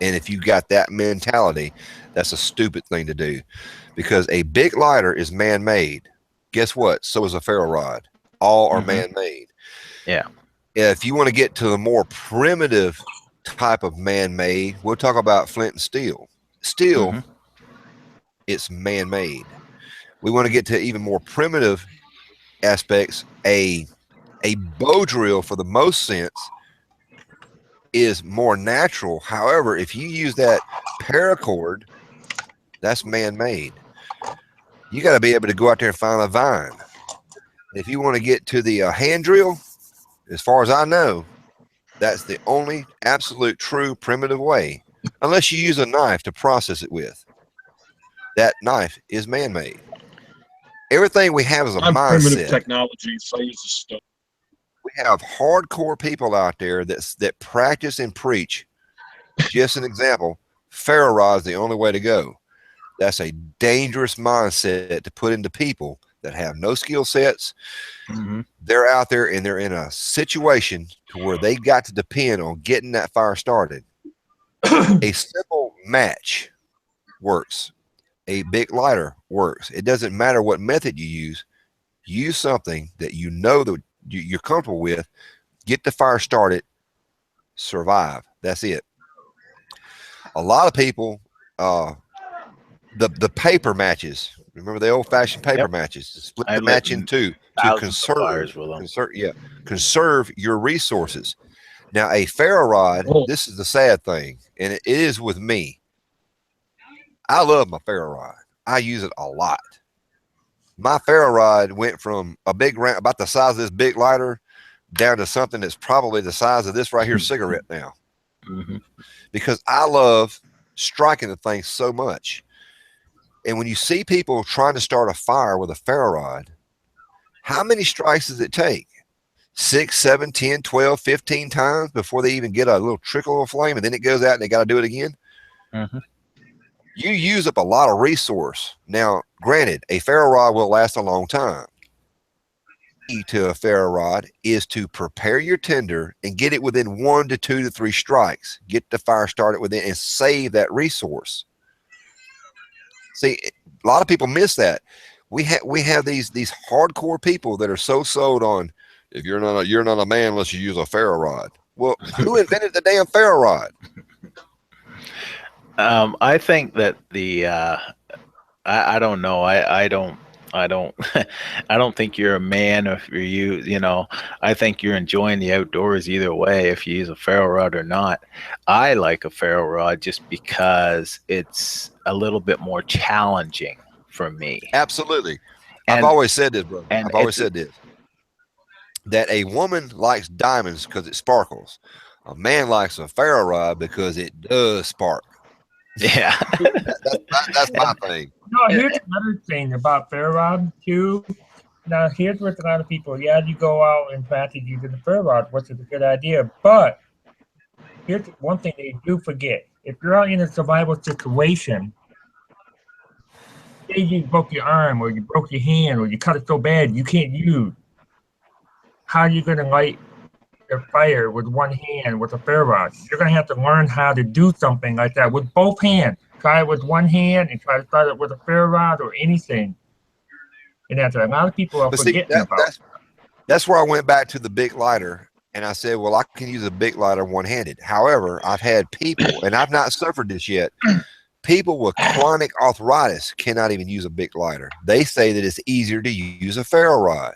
Speaker 1: and if you got that mentality, that's a stupid thing to do, because a big lighter is man-made. Guess what? So is a ferro rod. All are man-made.
Speaker 11: Yeah.
Speaker 1: If you want to get to the more primitive type of man-made, we'll talk about flint and steel. Steel, it's man-made. We want to get to even more primitive aspects. A bow drill, for the most sense, is more natural. However, if you use that paracord, that's man-made. You got to be able to go out there and find a vine. If you want to get to the hand drill, as far as I know, that's the only absolute true primitive way, unless you use a knife to process it with. That knife is man-made. Everything we have is a
Speaker 7: Primitive
Speaker 1: mindset.
Speaker 7: technology, so I use a stove.
Speaker 1: We have hardcore people out there that practice and preach. Just an example, ferro rod is the only way to go. That's a dangerous mindset to put into people that have no skill sets. They're out there and they're in a situation to where they got to depend on getting that fire started. A simple match works. A big lighter works. It doesn't matter what method you use. Use something that you know that you're comfortable with. Get the fire started. Survive. That's it. A lot of people, the paper matches. Remember the old-fashioned paper matches? Split the match in two to conserve your resources. Now, a ferro rod. This is the sad thing, and it is with me. I love my ferro rod. I use it a lot. My ferro rod went from a big round, about the size of this big lighter, down to something that's probably the size of this right here cigarette now. Because I love striking the thing so much. And when you see people trying to start a fire with a ferro rod, how many strikes does it take? 6, 7, 10, 12, 15 times before they even get a little trickle of flame, and then it goes out and they got to do it again? You use up a lot of resource. Now, granted, a ferro rod will last a long time. The key to a ferro rod is to prepare your tinder and get it within 1 to 2 to 3 strikes. Get the fire started within and save that resource. See, a lot of people miss that. We have these hardcore people that are so sold on, if you're not a man unless you use a ferro rod. Well, who invented the damn ferro rod?
Speaker 11: I think that I don't know. I don't I don't think you're a man if I think you're enjoying the outdoors either way, if you use a ferro rod or not. I like a ferro rod just because it's a little bit more challenging for me.
Speaker 1: Absolutely. I've always said this, bro. I've always said this. that a woman likes diamonds because it sparkles. A man likes a ferro rod because it does spark.
Speaker 11: Yeah.
Speaker 1: That's my thing.
Speaker 8: No, here's another thing about ferro rod too. Now, here's what a lot of people, you go out and practice using the ferro rod, which is a good idea. But here's one thing they do forget. If you're out in a survival situation, say you broke your arm or you broke your hand or you cut it so bad you can't use, how are you going to light your fire with one hand with a ferro rod? You're going to have to learn how to do something like that with both hands. Try it with one hand and try to start it with a ferro rod or anything. And that's what a lot of people are forgetting about.
Speaker 1: That's where I went back to the big lighter, and I said, well, I can use a big lighter one-handed. However, I've had people, and I've not suffered this yet, people with chronic arthritis cannot even use a big lighter. They say that it's easier to use a ferro rod.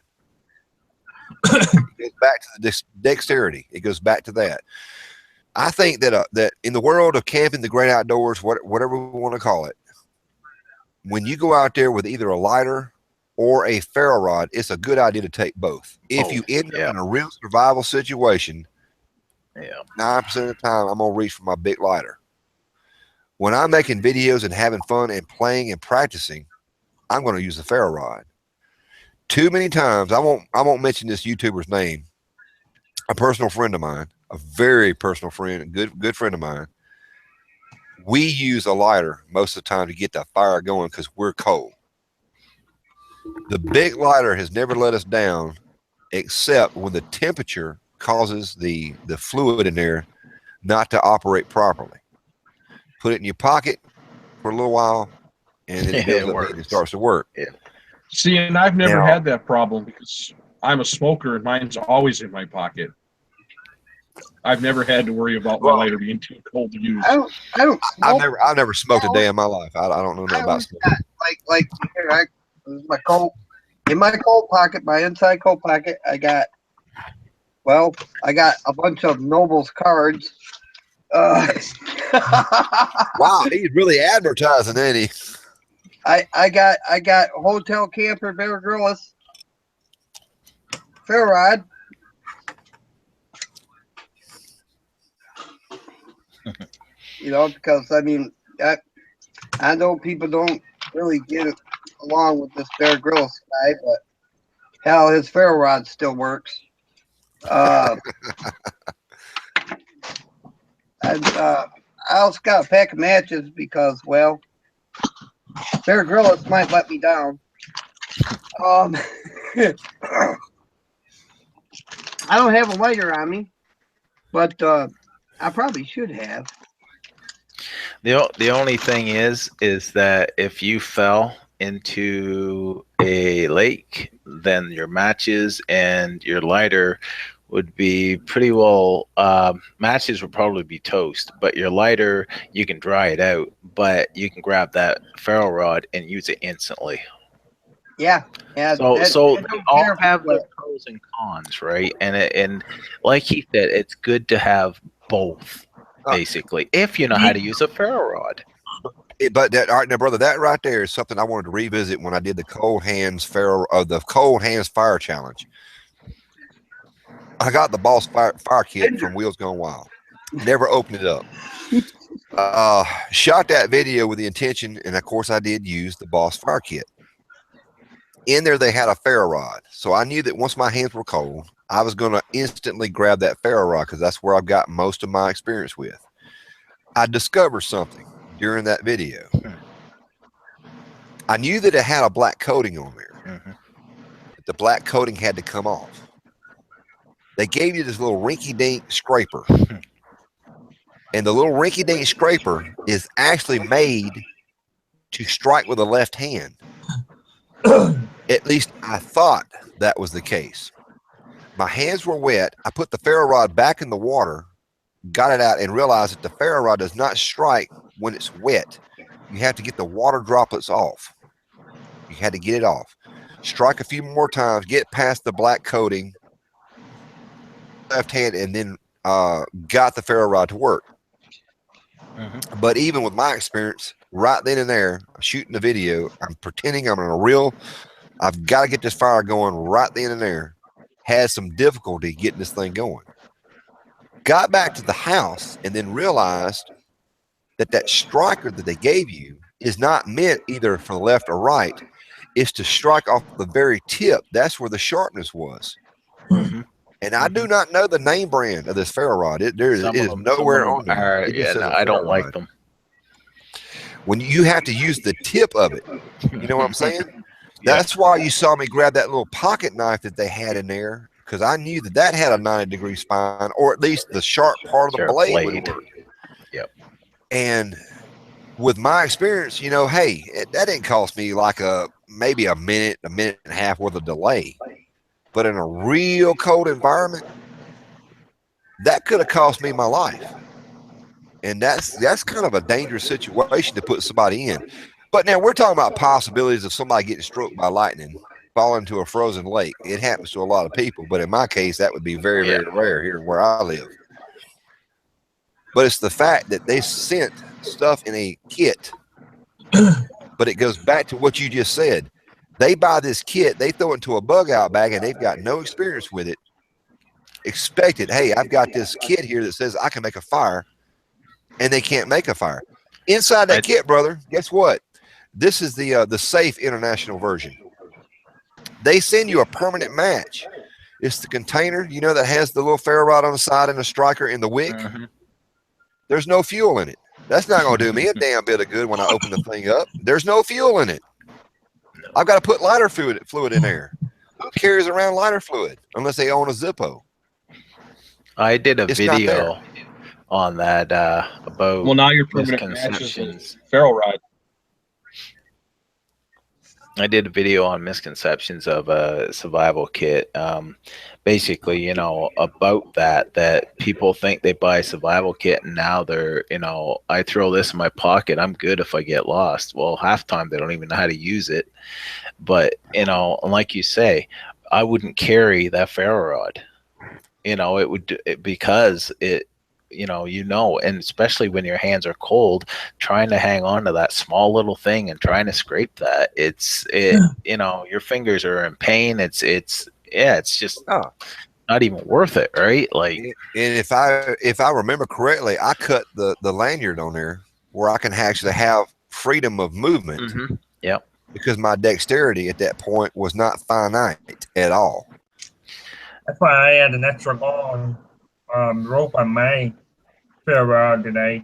Speaker 1: It goes back to the dexterity. It goes back to that. I think that that in the world of camping, the great outdoors, whatever we want to call it, when you go out there with either a lighter or a ferro rod, it's a good idea to take both. If you end up in a real survival situation, 9% of the time, I'm going to reach for my big lighter. When I'm making videos and having fun and playing and practicing, I'm going to use the ferro rod. Too many times, I won't mention this YouTuber's name, a personal friend of mine, a very personal friend, a good friend of mine. We use a lighter most of the time to get the fire going because we're cold. The big lighter has never let us down, except when the temperature causes the fluid in there not to operate properly. Put it in your pocket for a little while, and then it starts to work.
Speaker 11: Yeah.
Speaker 7: See, and I've never had that problem because I'm a smoker and mine's always in my pocket. I've never had to worry about my lighter being too cold to use.
Speaker 1: I've never smoked a day in my life. I don't know nothing about smoking.
Speaker 2: Like here, this is my coat. In my coat pocket, my inside coat pocket, I got a bunch of Nobles cards.
Speaker 1: Wow, he's really advertising, ain't he?
Speaker 2: I got Hotel Camper Bear Grylls ferro rod. You know, because I mean, I know people don't really get along with this Bear Grylls guy, but hell, his ferro rod still works. And I also got a pack of matches because, well, Bear Grylls might let me down. I don't have a lighter on me, but I probably should have.
Speaker 11: The only thing is that if you fell into a lake, then your matches and your lighter would be pretty well, matches would probably be toast, but your lighter, you can dry it out, but you can grab that ferro rod and use it instantly.
Speaker 2: Yeah.
Speaker 11: So they all have their pros and cons, right? And like he said, it's good to have both, basically, if you know how to use a ferro rod.
Speaker 1: But that, all right, now, brother, that right there is something I wanted to revisit when I did the Cold Hands Fire Challenge. I got the Boss Fire Kit from Wheels Gone Wild. Never opened it up. Shot that video with the intention, and of course, I did use the Boss Fire Kit. In there, they had a ferro rod, so I knew that once my hands were cold, I was going to instantly grab that ferro rod because that's where I've got most of my experience with. I discovered something during that video. I knew that it had a black coating on there. But the black coating had to come off. They gave you this little rinky-dink scraper. And the little rinky-dink scraper is actually made to strike with the left hand. At least I thought that was the case. My hands were wet. I put the ferro rod back in the water, got it out, and realized that the ferro rod does not strike when it's wet. You have to get the water droplets off. You had to get it off. Strike a few more times, get past the black coating, left hand, and then got the ferro rod to work. But even with my experience, right then and there, I'm shooting the video. I'm pretending I'm in a real. I've got to get this fire going right then and there. had some difficulty getting this thing going. Got back to the house and then realized that striker that they gave you is not meant either for the left or right. It's to strike off the very tip. That's where the sharpness was. And I do not know the name brand of this ferro rod. It is nowhere on there. It just says
Speaker 11: I don't
Speaker 1: ferro
Speaker 11: like
Speaker 1: rod.
Speaker 11: them.
Speaker 1: When you have to use the tip of it, you know what I'm saying? That's why you saw me grab that little pocket knife that they had in there, because I knew that had a 90-degree spine, or at least the sharp part of the blade would work.
Speaker 11: Yep.
Speaker 1: And with my experience, you know, hey, that didn't cost me like maybe a minute and a half worth of delay. But in a real cold environment, that could have cost me my life. And that's kind of a dangerous situation to put somebody in. But now we're talking about possibilities of somebody getting struck by lightning, falling into a frozen lake. It happens to a lot of people, but in my case, that would be very, very rare here where I live. But it's the fact that they sent stuff in a kit. But it goes back to what you just said. They buy this kit, they throw it into a bug out bag, and they've got no experience with it. Expected, hey, I've got this kit here that says I can make a fire, and they can't make a fire. Inside that kit, brother, guess what? This is the safe international version. They send you a permanent match. It's the container, you know, that has the little ferro rod on the side and the striker in the wick. There's no fuel in it. That's not going to do me a damn bit of good when I open the thing up. There's no fuel in it. I've got to put lighter fluid in there. Who carries around lighter fluid unless they own a Zippo?
Speaker 11: I did a video on that about
Speaker 7: now your permanent
Speaker 11: misconceptions.
Speaker 7: Ferro rod.
Speaker 11: I did a video on misconceptions of a survival kit. Basically, you know, about that people think they buy a survival kit and now they're, you know, I throw this in my pocket, I'm good if I get lost. Well, half time they don't even know how to use it. But, you know, like you say, I wouldn't carry that ferro rod. You know, because it, you know, and especially when your hands are cold, trying to hang on to that small little thing and trying to scrape that, you know, your fingers are in pain. It's just not even worth it, right? Like,
Speaker 1: and if I remember correctly, I cut the lanyard on there where I can actually have freedom of movement.
Speaker 11: Yep.
Speaker 1: Because my dexterity at that point was not finite at all.
Speaker 8: That's why I had an extra long rope on my ferro rod that I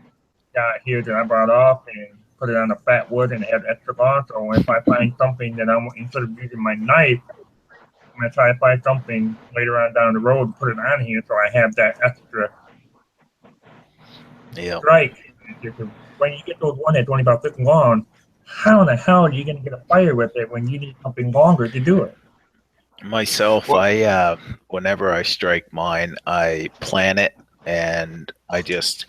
Speaker 8: got here that I brought off and put it on the fat wood and have extra long. So if I find something that I want, instead of using my knife, I'm gonna try to find something later on down the road and put it on here so I have that extra strike. When you get those one that's only about 50 long, how in the hell are you gonna get a fire with it when you need something longer to do it?
Speaker 11: Myself, I whenever I strike mine, I plan it and I just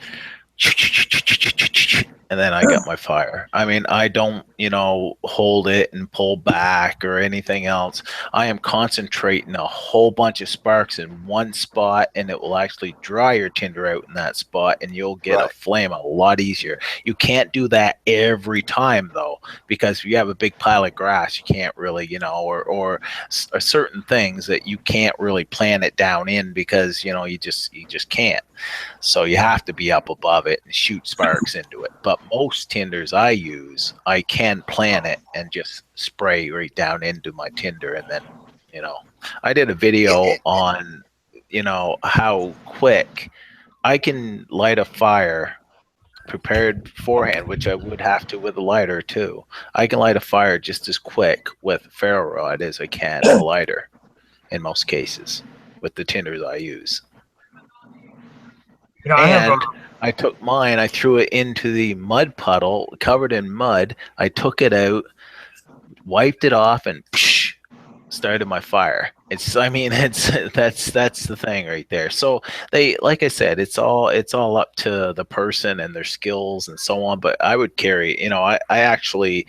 Speaker 11: and then I get my fire. I mean, I don't, you know, hold it and pull back or anything else. I am concentrating a whole bunch of sparks in one spot, and it will actually dry your tinder out in that spot, and you'll get a flame a lot easier. You can't do that every time, though, because if you have a big pile of grass, you can't really, you know, or certain things that you can't really plan it down in because, you know, you just can't. So you have to be up above it and shoot sparks into it. But most tinders I use, I can plan it and just spray right down into my tinder. And then, you know, I did a video on, you know, how quick I can light a fire prepared beforehand, which I would have to with a lighter too. I can light a fire just as quick with a ferro rod as I can a lighter in most cases with the tinders I use.
Speaker 8: You know,
Speaker 11: and I took mine, I threw it into the mud puddle, covered in mud. I took it out, wiped it off, and started my fire. That's the thing right there. So they, like I said, it's all up to the person and their skills and so on. But I would carry, you know, I actually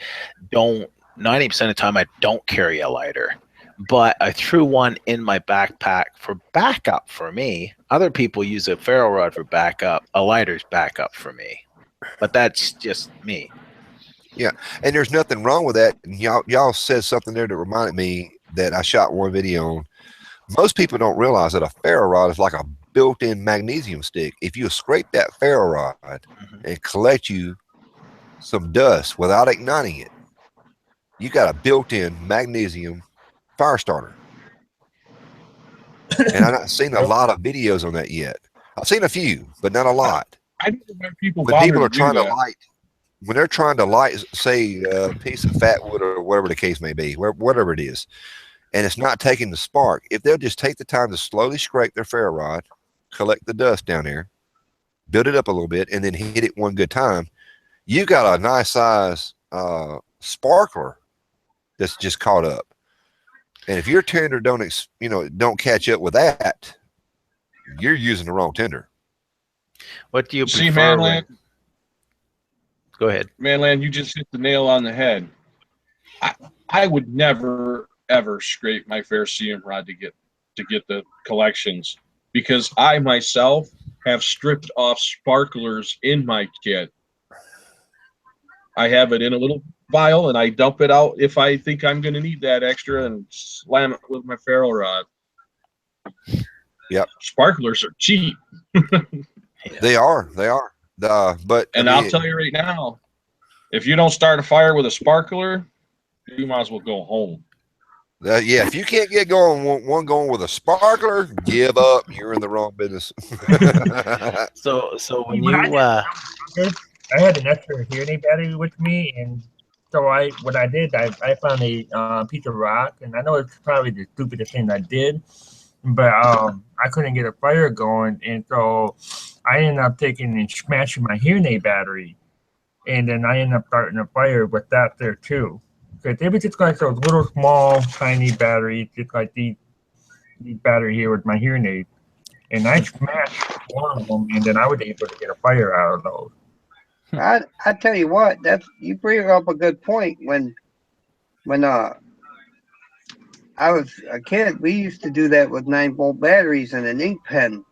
Speaker 11: don't, 90% of the time I don't carry a lighter. But I threw one in my backpack for backup for me. Other people use a ferro rod for backup. A lighter's backup for me. But that's just me.
Speaker 1: Yeah, and there's nothing wrong with that. Y'all said something there that reminded me that I shot one video on. Most people don't realize that a ferro rod is like a built-in magnesium stick. If you scrape that ferro rod and collect you some dust without igniting it, you got a built-in magnesium fire starter. And I've not seen a lot of videos on that yet. I've seen a few, but not a lot.
Speaker 7: I don't know why people
Speaker 1: When
Speaker 7: bother
Speaker 1: people
Speaker 7: to
Speaker 1: are
Speaker 7: do
Speaker 1: trying to
Speaker 7: that.
Speaker 1: light, when they're trying to light, say, a piece of fat wood or whatever the case may be, whatever it is, and it's not taking the spark, if they'll just take the time to slowly scrape their ferro rod, collect the dust down there, build it up a little bit, and then hit it one good time, you got a nice size sparkler that's just caught up. And if your tinder don't catch up with that, you're using the wrong tinder.
Speaker 11: What do you
Speaker 7: See,
Speaker 11: prefer?
Speaker 7: Manland,
Speaker 11: Go ahead.
Speaker 7: Manland, you just hit the nail on the head. I would never ever scrape my Ferrocerium rod to get the collections, because I myself have stripped off sparklers in my kit. I have it in a little vial and I dump it out if I think I'm going to need that extra and slam it with my ferro rod.
Speaker 1: Yep.
Speaker 7: Sparklers are cheap.
Speaker 1: They are. But
Speaker 7: And I'll tell you right now, if you don't start a fire with a sparkler, you might as well go home.
Speaker 1: Yeah, if you can't get one going with a sparkler, give up. You're in the wrong business.
Speaker 11: So when
Speaker 8: When
Speaker 11: you
Speaker 8: I had an extra hearing aid battery with me, and so I found a piece of rock, and I know it's probably the stupidest thing I did, but I couldn't get a fire going, and so I ended up taking and smashing my hearing aid battery, and then I ended up starting a fire with that there too. Because it was just like those little small tiny batteries, just like these battery here with my hearing aid, and I smashed one of them, and then I was able to get a fire out of those.
Speaker 2: I tell you what, you bring up a good point. When I was a kid, we used to do that with 9-volt batteries and an ink pen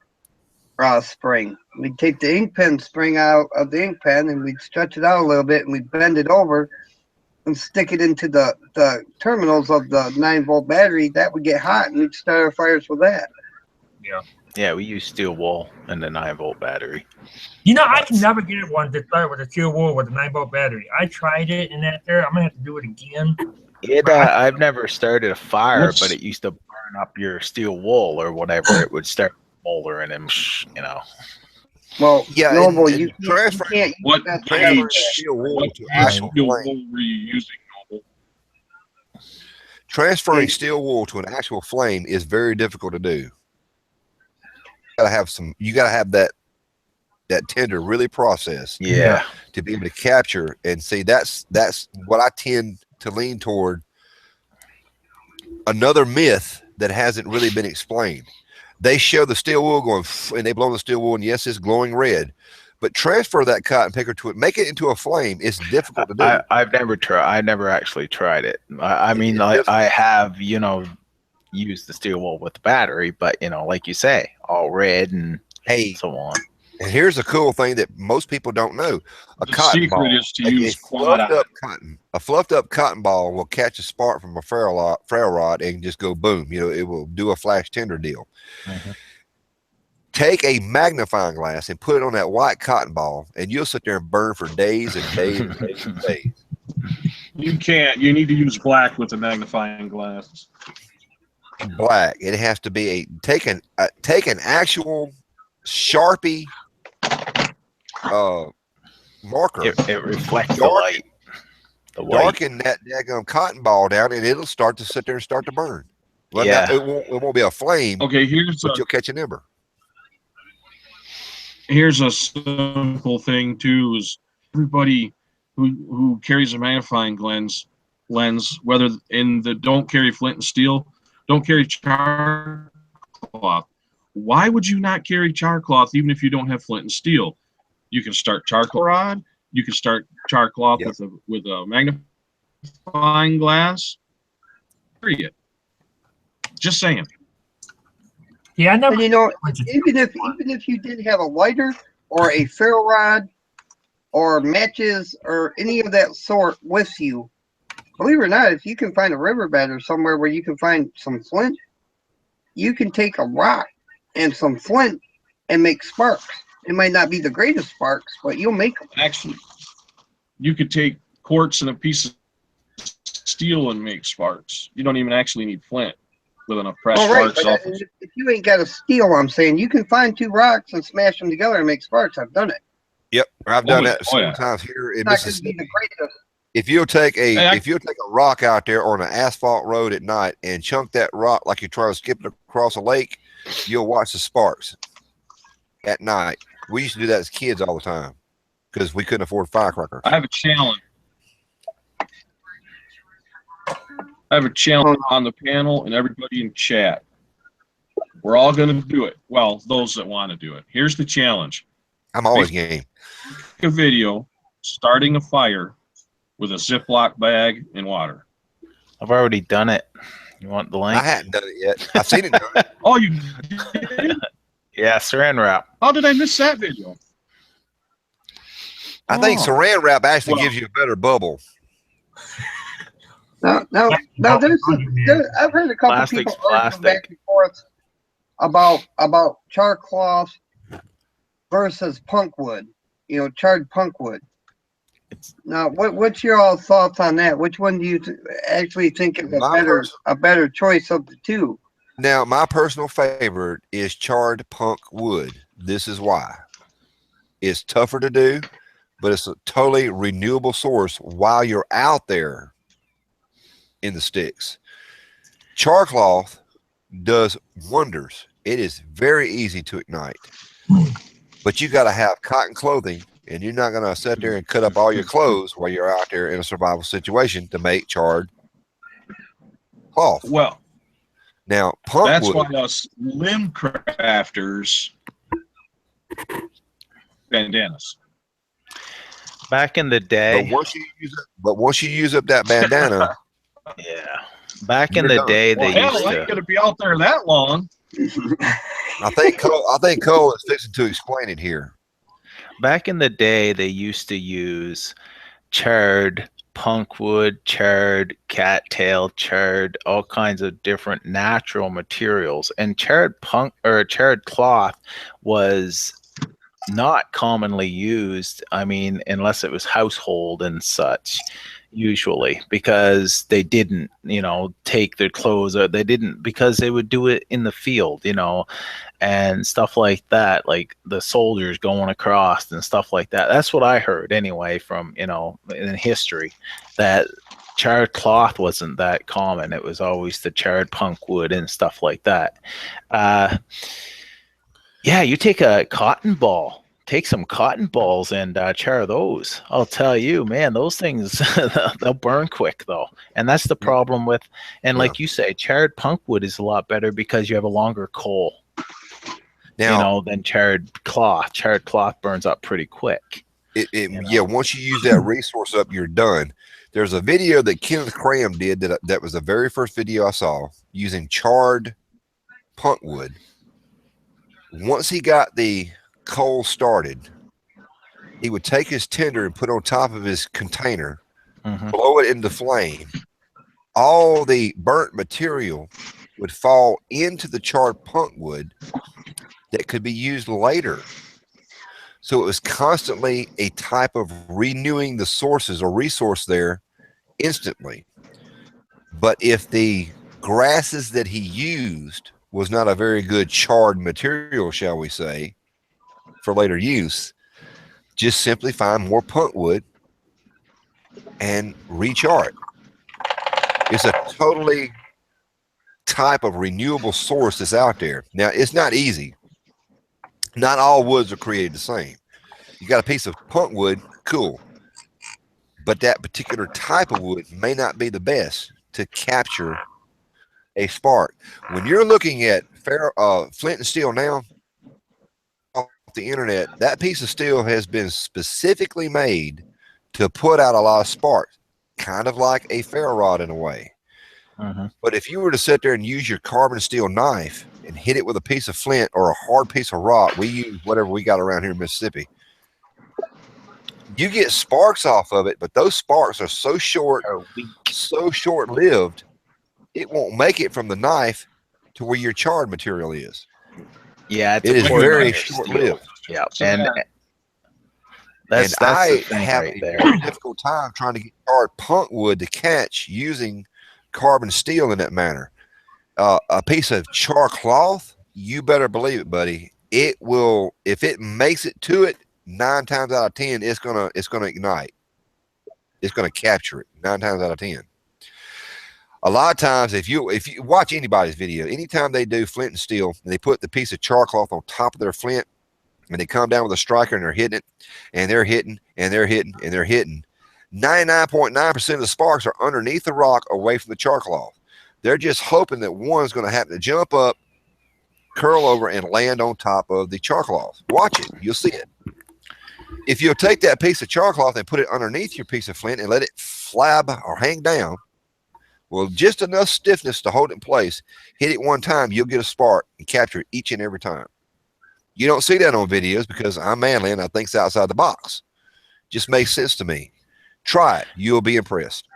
Speaker 2: spring. We'd take the ink pen spring out of the ink pen and we'd stretch it out a little bit and we'd bend it over and stick it into the terminals of the 9-volt battery. That would get hot and we'd start our fires with that.
Speaker 11: Yeah, we use steel wool and the 9-volt battery.
Speaker 8: You know, I can never get one to start with a steel wool with a 9-volt battery. I tried it and that there. I'm gonna have to do it again.
Speaker 11: I've never started a fire, but it used to burn up your steel wool or whatever. It would start smoldering and
Speaker 2: Well,
Speaker 1: yeah,
Speaker 2: Noble,
Speaker 1: and
Speaker 2: you can't
Speaker 7: What
Speaker 2: use that
Speaker 7: page?
Speaker 1: steel wool
Speaker 7: What
Speaker 1: to
Speaker 7: page
Speaker 1: actual
Speaker 7: steel
Speaker 1: flame.
Speaker 7: wool were you using, Noble?
Speaker 1: Transferring steel wool to an actual flame is very difficult to do. You gotta have that tinder really processed.
Speaker 11: Yeah.
Speaker 1: To be able to capture and see. That's what I tend to lean toward. Another myth that hasn't really been explained. They show the steel wool going, and they blow the steel wool, and yes, it's glowing red. But transfer that cotton picker to it, make it into a flame. It's difficult to do.
Speaker 11: I've never tried. I never actually tried it. I mean, I have, used the steel wool with the battery, but like you say, all red and so on.
Speaker 1: And here's a cool thing that most people don't know: a cotton
Speaker 7: secret
Speaker 1: ball,
Speaker 7: is to use
Speaker 1: a fluffed up cotton ball will catch a spark from a ferro rod and just go boom. It will do a flash tinder deal.
Speaker 11: Mm-hmm.
Speaker 1: Take a magnifying glass and put it on that white cotton ball, and you'll sit there and burn for days and days and days and days.
Speaker 7: You can't. You need to use black with a magnifying glass.
Speaker 1: Black. It has to be take an actual Sharpie marker.
Speaker 11: It reflects the light. The white.
Speaker 1: Darken that daggum cotton ball down, and it'll start to sit there and start to burn. Well,
Speaker 11: Yeah.
Speaker 1: now, it won't be a flame.
Speaker 7: Okay,
Speaker 1: but you'll catch an ember.
Speaker 7: Here's a simple thing too: is everybody who carries a magnifying lens, whether in the don't carry flint and steel, don't carry char cloth. Why would you not carry char cloth even if you don't have flint and steel? You can start charcoal rod. You can start char cloth with a magnifying glass. Period. Just saying.
Speaker 8: Yeah, I never.
Speaker 2: And even if you did have a lighter or a ferro rod or matches or any of that sort with you, believe it or not, if you can find a riverbed or somewhere where you can find some flint, you can take a rock and some flint and make sparks. It might not be the greatest sparks, but you'll make them.
Speaker 7: Actually, you could take quartz and a piece of steel and make sparks. You don't even actually need flint with enough pressed
Speaker 2: Oh, right.
Speaker 7: sparks.
Speaker 2: But if you ain't got a steel, I'm saying you can find two rocks and smash them together and make sparks. I've done it.
Speaker 1: Yep, I've done that
Speaker 7: Oh, yeah.
Speaker 1: sometimes here in
Speaker 2: It's not going to be
Speaker 1: Mississippi.
Speaker 2: the greatest.
Speaker 1: If you'll take
Speaker 7: Hey,
Speaker 1: if you'll take a rock out there on an asphalt road at night and chunk that rock like you're trying to skip it across a lake, you'll watch the sparks at night. We used to do that as kids all the time because we couldn't afford firecrackers.
Speaker 7: I have a challenge. I have a challenge on the panel and everybody in chat. We're all going to do it. Well, those that want to do it. Here's the challenge.
Speaker 1: I'm always game.
Speaker 7: Make a video starting a fire with a Ziploc bag and water.
Speaker 11: I've already done it. You want the link?
Speaker 1: I hadn't done it yet. I've seen it done.
Speaker 7: Oh, you did?
Speaker 11: Yeah, saran wrap.
Speaker 7: How did I miss that video?
Speaker 1: I think
Speaker 7: Oh.
Speaker 1: saran wrap actually
Speaker 7: Well-
Speaker 1: gives you a better bubble.
Speaker 2: Now, I've heard a couple
Speaker 11: Plastic's
Speaker 2: people argue back
Speaker 11: plastic.
Speaker 2: and forth about char cloth versus punk wood. You know, charred punk wood. Now, what's your all thoughts on that? Which one do you actually think is a better choice of the two?
Speaker 1: Now, my personal favorite is charred punk wood. This is why. It's tougher to do, but it's a totally renewable source while you're out there in the sticks. Char cloth does wonders. It is very easy to ignite, but you got to have cotton clothing, and you're not going to sit there and cut up all your clothes while you're out there in a survival situation to make charred cloth.
Speaker 7: Well,
Speaker 1: Now, punk
Speaker 7: that's
Speaker 1: wood.
Speaker 7: why us limb crafters bandanas.
Speaker 11: Back in the day,
Speaker 1: But once you use up that bandana,
Speaker 11: yeah. Back in
Speaker 1: You're
Speaker 11: the
Speaker 1: done.
Speaker 11: day, they
Speaker 7: Well, hell,
Speaker 11: used
Speaker 7: I
Speaker 11: to.
Speaker 7: ain't gonna be out there that long.
Speaker 1: I think Cole is fixing to explain it here.
Speaker 11: Back in the day, they used to use charred punkwood, charred cattail, charred all kinds of different natural materials, and charred cloth was not commonly used. I mean, unless it was household and such, usually, because they didn't, take their clothes, or because they would do it in the field, and stuff like that, like the soldiers going across and stuff like that. That's what I heard anyway from, in history, that charred cloth wasn't that common. It was always the charred punk wood and stuff like that. Yeah, you take a cotton ball, take some cotton balls and char those. I'll tell you, man, those things, they'll burn quick though. And that's the problem with, and like you say, charred punk wood is a lot better because you have a longer coal,
Speaker 1: Now,
Speaker 11: than charred cloth. Charred cloth burns up pretty quick.
Speaker 1: yeah, once you use that resource up, you're done. There's a video that Kenneth Cram did that was the very first video I saw using charred punk wood. Once he got the coal started, he would take his tinder and put on top of his container, blow it into flame. All the burnt material would fall into the charred punk wood that could be used later. So it was constantly a type of renewing the sources or resource there instantly. But if the grasses that he used was not a very good charred material, shall we say, for later use, just simply find more punk wood and rechar it. It's a totally type of renewable source that's out there. Now, it's not easy. Not all woods are created the same. You got a piece of punk wood, cool. But that particular type of wood may not be the best to capture a spark. When you're looking at flint and steel now off the internet, that piece of steel has been specifically made to put out a lot of sparks, kind of like a ferro rod in a way. But if you were to sit there and use your carbon steel knife and hit it with a piece of flint or a hard piece of rock, we use whatever we got around here in Mississippi, you get sparks off of it, but those sparks are so short-lived, it won't make it from the knife to where your charred material is.
Speaker 11: Yeah, it's
Speaker 1: It is
Speaker 11: important
Speaker 1: very
Speaker 11: on your steel.
Speaker 1: short-lived.
Speaker 11: Yeah,
Speaker 7: So,
Speaker 11: and
Speaker 7: yeah.
Speaker 11: that's
Speaker 1: And I
Speaker 11: the thing
Speaker 1: have
Speaker 11: right
Speaker 1: a
Speaker 11: there.
Speaker 1: very difficult time trying to get charred punk wood to catch using carbon steel in that manner. A piece of char cloth, you better believe it, buddy. It will, if it makes it to it, 9 times out of 10, it's gonna ignite. It's gonna capture it 9 times out of 10. A lot of times, if you watch anybody's video, anytime they do flint and steel, and they put the piece of char cloth on top of their flint, and they come down with a striker and they're hitting it, and they're hitting, and they're hitting, and they're hitting, 99.9% of the sparks are underneath the rock away from the char cloth. They're just hoping that one's going to happen to jump up, curl over, and land on top of the char cloth. Watch it. You'll see it. If you'll take that piece of char cloth and put it underneath your piece of flint and let it flab or hang down, well, just enough stiffness to hold it in place, hit it one time, you'll get a spark and capture it each and every time. You don't see that on videos because I'm manly and I think it's outside the box. Just makes sense to me. Try it. You'll be impressed.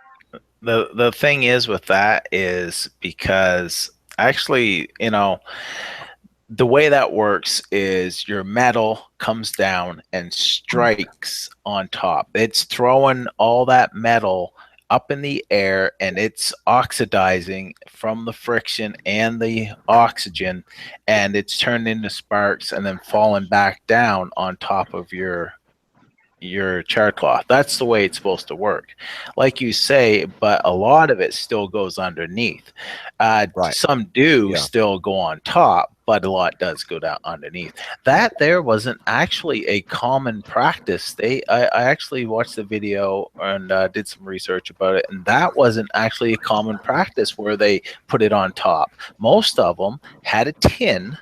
Speaker 11: The thing is with that is because actually, you know, the way that works is your metal comes down and strikes on top. It's throwing all that metal up in the air and it's oxidizing from the friction and the oxygen, and it's turned into sparks and then falling back down on top of your char cloth. That's the way it's supposed to work, like you say, but a lot of it still goes underneath. Some do still go on top, but a lot does go down underneath. That there wasn't actually a common practice. I actually watched the video and did some research about it, and that wasn't actually a common practice where they put it on top. Most of them had a tin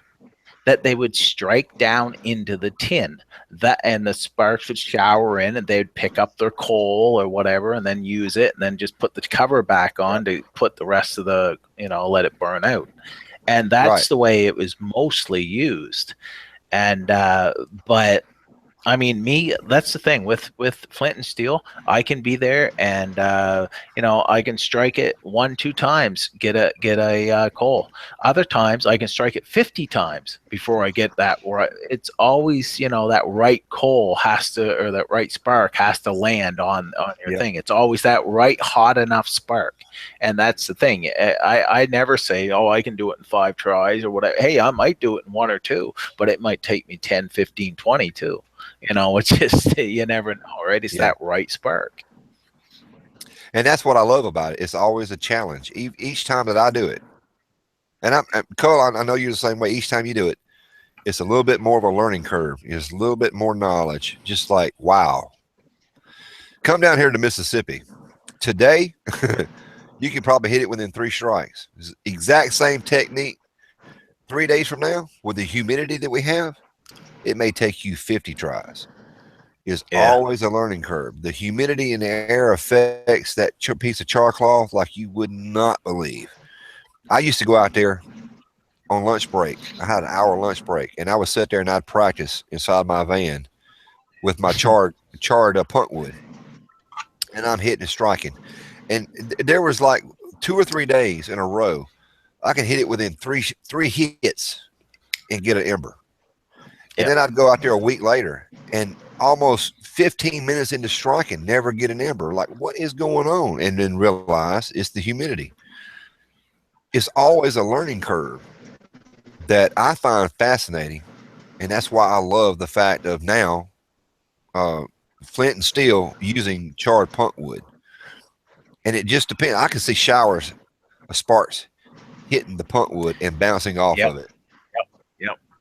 Speaker 11: that they would strike down into the tin, that and the sparks would shower in, and they'd pick up their coal or whatever and then use it and then just put the cover back on to put the rest of the, you know, let it burn out. And that's the way it was mostly used. And but I mean, that's the thing with flint and steel. I can be there and you know, I can strike it 1-2 times, get a coal. Other times I can strike it 50 times before I get that. Or it's always, you know, that right coal has to, or that right spark has to land on your thing. It's always that right hot enough spark. And that's the thing. I never say, oh, I can do it in 5 tries or whatever. Hey, I might do it in 1 or 2, but it might take me 10, 15, 20 too. You know, it's just, you never know, right? It's that right spark.
Speaker 1: And that's what I love about it. It's always a challenge each time that I do it. And Cole, I know you're the same way. Each time you do it, it's a little bit more of a learning curve. It's a little bit more knowledge. Just like, wow. Come down here to Mississippi. Today, you can probably hit it within 3 strikes. It's the exact same technique. 3 days from now, with the humidity that we have, it may take you 50 tries. It's always a learning curve. The humidity in the air affects that piece of char cloth like you would not believe. I used to go out there on lunch break. I had an hour lunch break, and I would sit there and I'd practice inside my van with my charred punk wood, and I'm hitting and striking. And there was like 2 or 3 days in a row, I could hit it within three hits and get an ember. And then I'd go out there a week later and almost 15 minutes into striking, never get an ember. Like, what is going on? And then realize it's the humidity. It's always a learning curve that I find fascinating. And that's why I love the fact of now flint and steel using charred punk wood. And it just depends. I can see showers of sparks hitting the punk wood and bouncing off of it.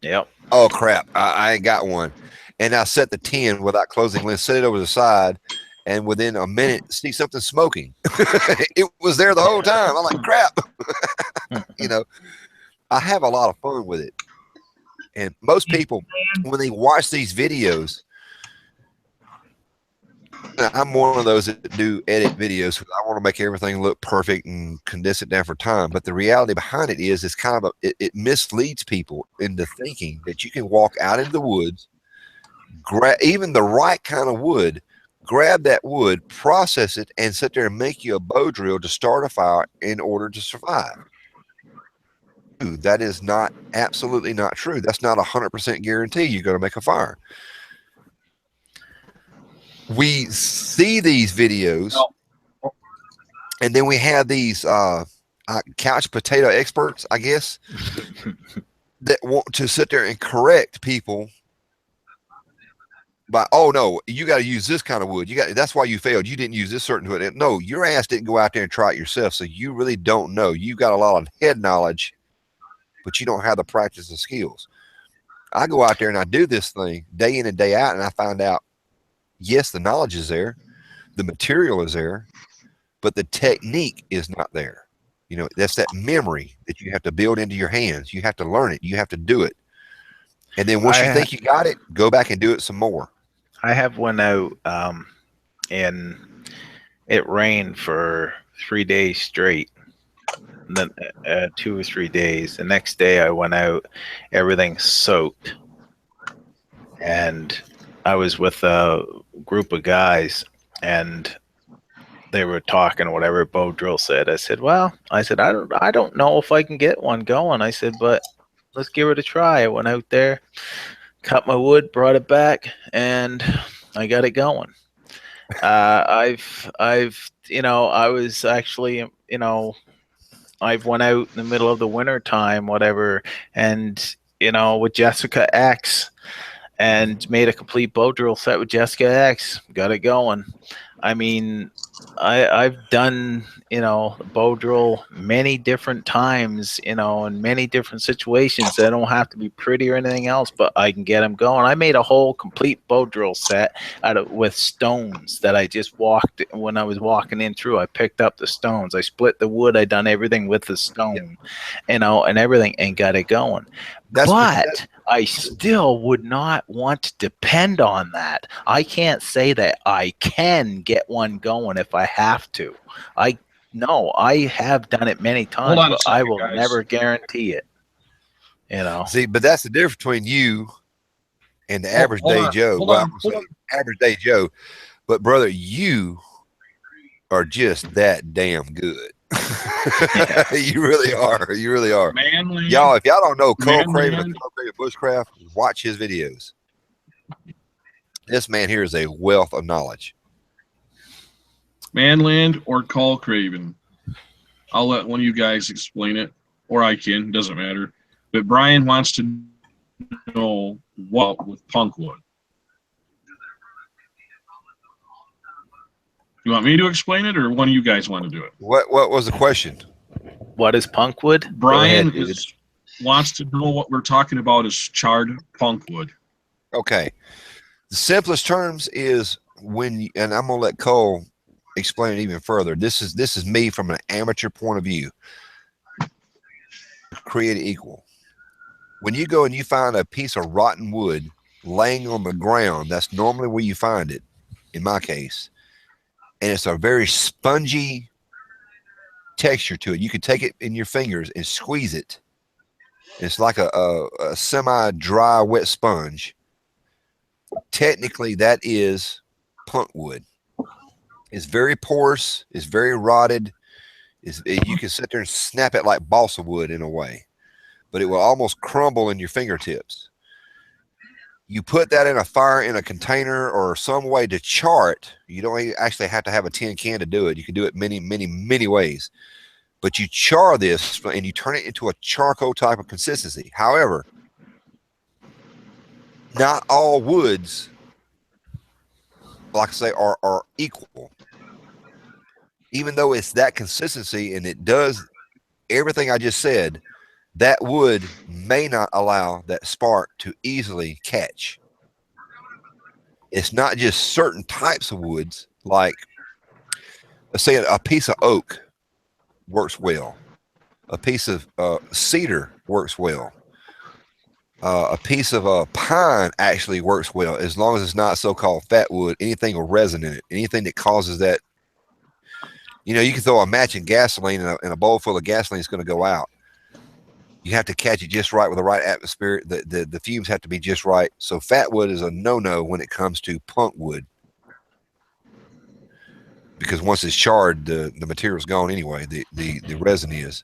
Speaker 11: Yep.
Speaker 1: Oh crap! I ain't got one, and I set the tin without closing lens, set it over the side, and within a minute, see something smoking. It was there the whole time. I'm like, crap. You know, I have a lot of fun with it, and most people, when they watch these videos, I'm one of those that do edit videos because I want to make everything look perfect and condense it down for time. But the reality behind it is it's kind of it misleads people into thinking that you can walk out into the woods, grab even the right kind of wood, grab that wood, process it, and sit there and make you a bow drill to start a fire in order to survive. That is not absolutely not true. That's not 100% guarantee you're going to make a fire. We see these videos, and then we have these couch potato experts, I guess, that want to sit there and correct people by, oh no, you got to use this kind of wood. That's why you failed. You didn't use this certain wood. No, your ass didn't go out there and try it yourself, so you really don't know. You got a lot of head knowledge, but you don't have the practice and skills. I go out there and I do this thing day in and day out, and I find out, yes, the knowledge is there, the material is there, but the technique is not there. You know, that's that memory that you have to build into your hands. You have to learn it. You have to do it. And then once you think you got it, go back and do it some more.
Speaker 11: I have one out, and it rained for 3 days straight. And then 2 or 3 days. The next day I went out, everything soaked. And I was with a group of guys, and they were talking or whatever. Bo Drill said. I said, I don't know if I can get one going. I said, but let's give it a try. I went out there, cut my wood, brought it back, and I got it going. I was actually, I went out in the middle of the winter time, whatever, and, with Jessica X, and made a complete bow drill set with Jessica X, got it going. I mean, I've done, bow drill many different times, in many different situations. They don't have to be pretty or anything else, but I can get them going. I made a whole complete bow drill set with stones that I just walked when I was walking in through. I picked up the stones. I split the wood. I done everything with the stone, and everything, and got it going. But I still would not want to depend on that. I can't say that I can get one going if I have to. I have done it many times, but I will never guarantee it.
Speaker 1: See, but that's the difference between you and the average day Joe. Average day Joe. But brother, you are just that damn good. You really are. You really are.
Speaker 7: Manly.
Speaker 1: Y'all, if y'all don't know Cole Craven of Cole Craven Bushcraft, watch his videos. This man here is a wealth of knowledge.
Speaker 7: Manland or Cole Craven. I'll let one of you guys explain it, or I can. Doesn't matter. But Brian wants to know what with punkwood. You want me to explain it, or one of you guys want to do it?
Speaker 1: What was the question?
Speaker 11: What is punkwood?
Speaker 7: Brian wants to know what we're talking about is charred punkwood.
Speaker 1: Okay. The simplest terms is and I'm gonna let Cole explain it even further. This is me from an amateur point of view. Created equal. When you go and you find a piece of rotten wood laying on the ground, that's normally where you find it, in my case. And it's a very spongy texture to it. You can take it in your fingers and squeeze it. It's like a semi-dry, wet sponge. Technically, that is punkwood. It's very porous. It's very rotted. You can sit there and snap it like balsa wood in a way, but it will almost crumble in your fingertips. You put that in a fire in a container or some way to char it. You don't actually have to have a tin can to do it. You can do it many, many, many ways. But you char this and you turn it into a charcoal type of consistency. However, not all woods, like I say, are equal. Even though it's that consistency and it does everything I just said, that wood may not allow that spark to easily catch. It's not just certain types of woods, like, let's say a piece of oak works well. A piece of cedar works well. A piece of pine actually works well, as long as it's not so-called fat wood. Anything with resin in it, anything that causes that, you can throw a match in gasoline and a bowl full of gasoline is going to go out. You have to catch it just right with the right atmosphere. The fumes have to be just right. So fat wood is a no-no when it comes to punk wood. because once it's charred, the material's gone anyway. The resin is.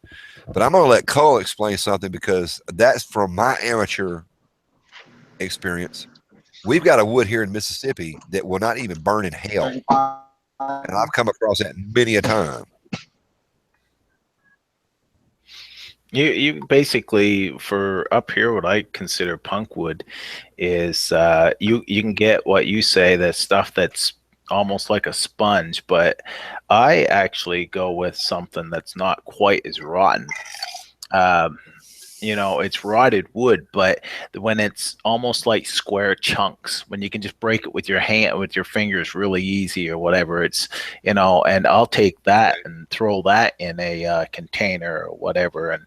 Speaker 1: But I'm going to let Cole explain something because that's from my amateur experience. We've got a wood here in Mississippi that will not even burn in hell, and I've come across that many a time.
Speaker 11: You basically, for up here, what I consider punk wood is you can get what you say, the stuff that's almost like a sponge, but I actually go with something that's not quite as rotten. You know, it's rotted wood, but when it's almost like square chunks, when you can just break it with your hand, with your fingers really easy or whatever, it's, you know, and I'll take that and throw that in a container or whatever.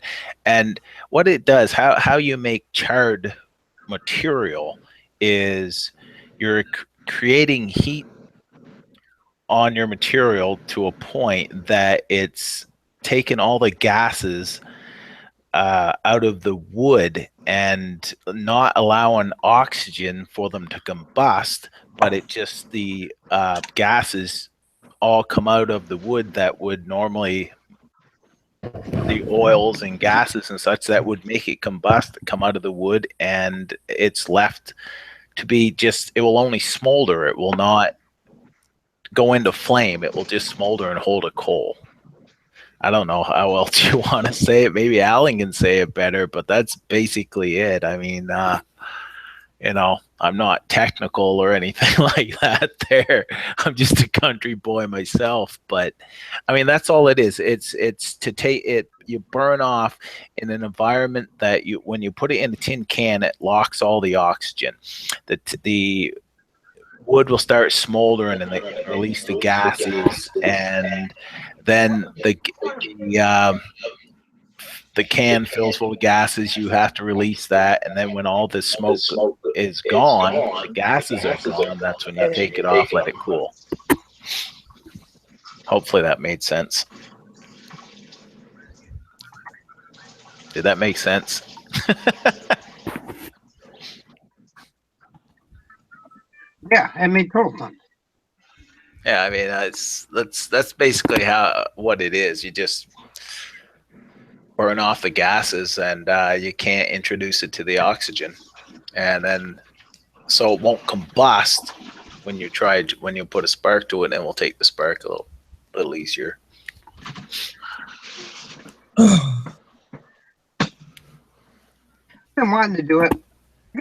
Speaker 11: And what it does, how you make charred material is you're creating heat on your material to a point that it's taken all the gases out of the wood and not allowing oxygen for them to combust, but it just the gases all come out of the wood that would normally, the oils and gases and such that would make it combust, come out of the wood, and it's left to be just, it will only smolder. It will not go into flame. It will just smolder and hold a coal. I don't know how else you want to say it. Maybe Alan can say it better, but that's basically it. I mean, you know, I'm not technical or anything like that there. I'm just a country boy myself, but I mean, that's all it is. It's to take it, you burn off in an environment that you, when you put it in a tin can, it locks all the oxygen. The wood will start smoldering and they release the gases, and then the can fills full of gases. You have to release that, and then when all the smoke is gone, the gases are gone. That's when you take it off, let it cool. Hopefully that made sense. Did that make sense?
Speaker 2: Yeah, it made total sense.
Speaker 11: Yeah, I mean, that's basically what it is. You just burn off the gases, and you can't introduce it to the oxygen, and then so it won't combust when you put a spark to it, and we'll take the spark a little easier.
Speaker 2: I'm wanting to do it.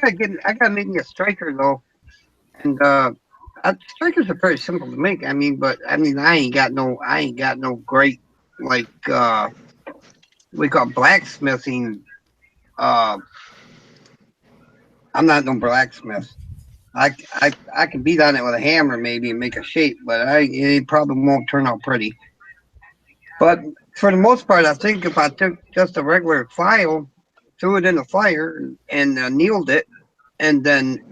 Speaker 2: I gotta make me a striker though, and strikers are very simple to make. I mean, but I mean, I ain't got no great like we call blacksmithing. I'm not no blacksmith. I can beat on it with a hammer maybe and make a shape, but it probably won't turn out pretty. But for the most part, I think if I took just a regular file, threw it in the fire and annealed it, and then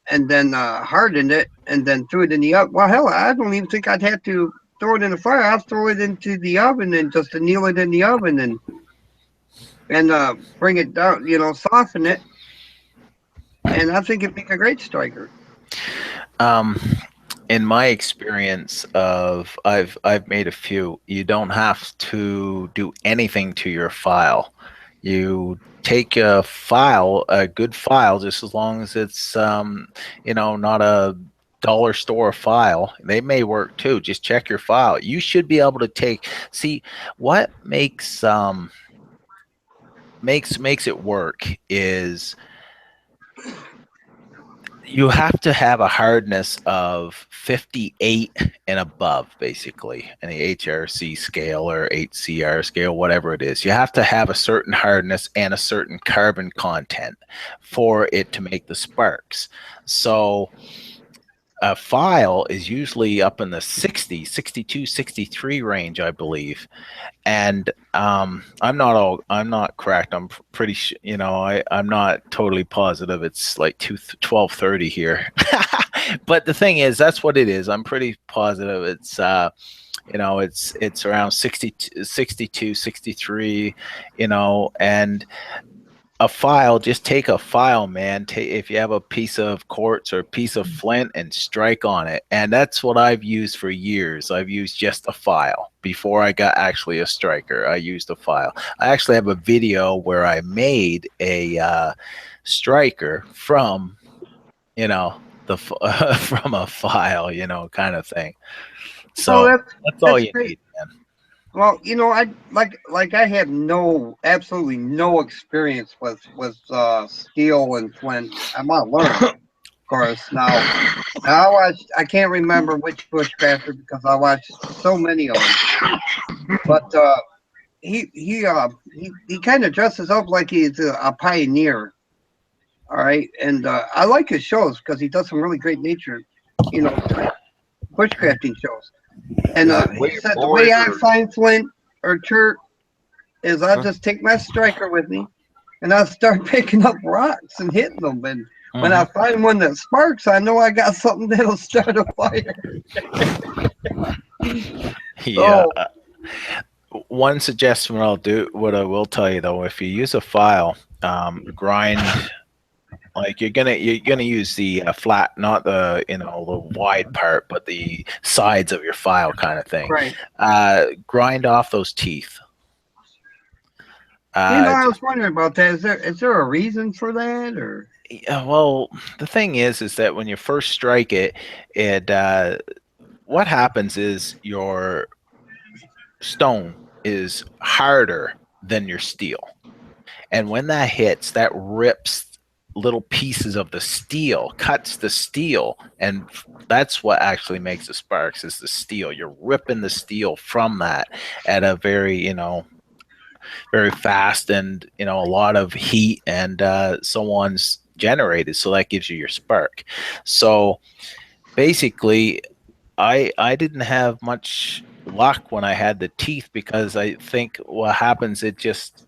Speaker 2: hardened it, and then threw it in the oven. Well, hell, I don't even think I'd have to throw it in the fire. I'll throw it into the oven and just anneal it in the oven and bring it down, you know, soften it, and I think it'd make a great striker.
Speaker 11: In my experience of, I've made a few. You don't have to do anything to your file. You take a good file, just as long as it's you know, not a dollar store file. They may work too. Just check your file. You should be able to see what makes it work is you have to have a hardness of 58 and above, basically, in the HRC scale or HCR scale, whatever it is. You have to have a certain hardness and a certain carbon content for it to make the sparks. So a file is usually up in the 60, 62, 63 range, I believe. And I'm not correct. I'm pretty sure, you know, I'm not totally positive. It's like 1230 here. But the thing is, that's what it is. I'm pretty positive. It's, you know, it's around 62, 63, you know, and a file, just take a file, man. If you have a piece of quartz or a piece of flint and strike on it. And that's what I've used for years. I've used just a file. Before I got actually a striker, I used a file. I actually have a video where I made a striker from, you know, from a file, you know, kind of thing. So that's all you need, man.
Speaker 2: Well, you know, I I have absolutely no experience with steel and flint. I might learn, of course. Now I can't remember which bushcrafter because I watched so many of them. But he kind of dresses up like he's a pioneer. All right, and I like his shows because he does some really great nature, you know, bushcrafting shows. And he said the way I find flint or chert is I just take my striker with me and I start picking up rocks and hitting them. And when I find one that sparks, I know I got something that'll start a fire.
Speaker 11: Yeah. One suggestion what I will tell you though, if you use a file, grind. Like you're gonna use the flat, not the the wide part, but the sides of your file kind of thing.
Speaker 2: Right.
Speaker 11: Grind off those teeth.
Speaker 2: I was wondering about that. Is there a reason for that, or?
Speaker 11: Yeah, well, the thing is that when you first strike it, what happens is your stone is harder than your steel, and when that hits, that rips little pieces of the steel, cuts the steel, and that's what actually makes the sparks is the steel. You're ripping the steel from that at a very very fast, and a lot of heat and so on's generated, so that gives you your spark. So basically I didn't have much luck when I had the teeth, because I think what happens, it just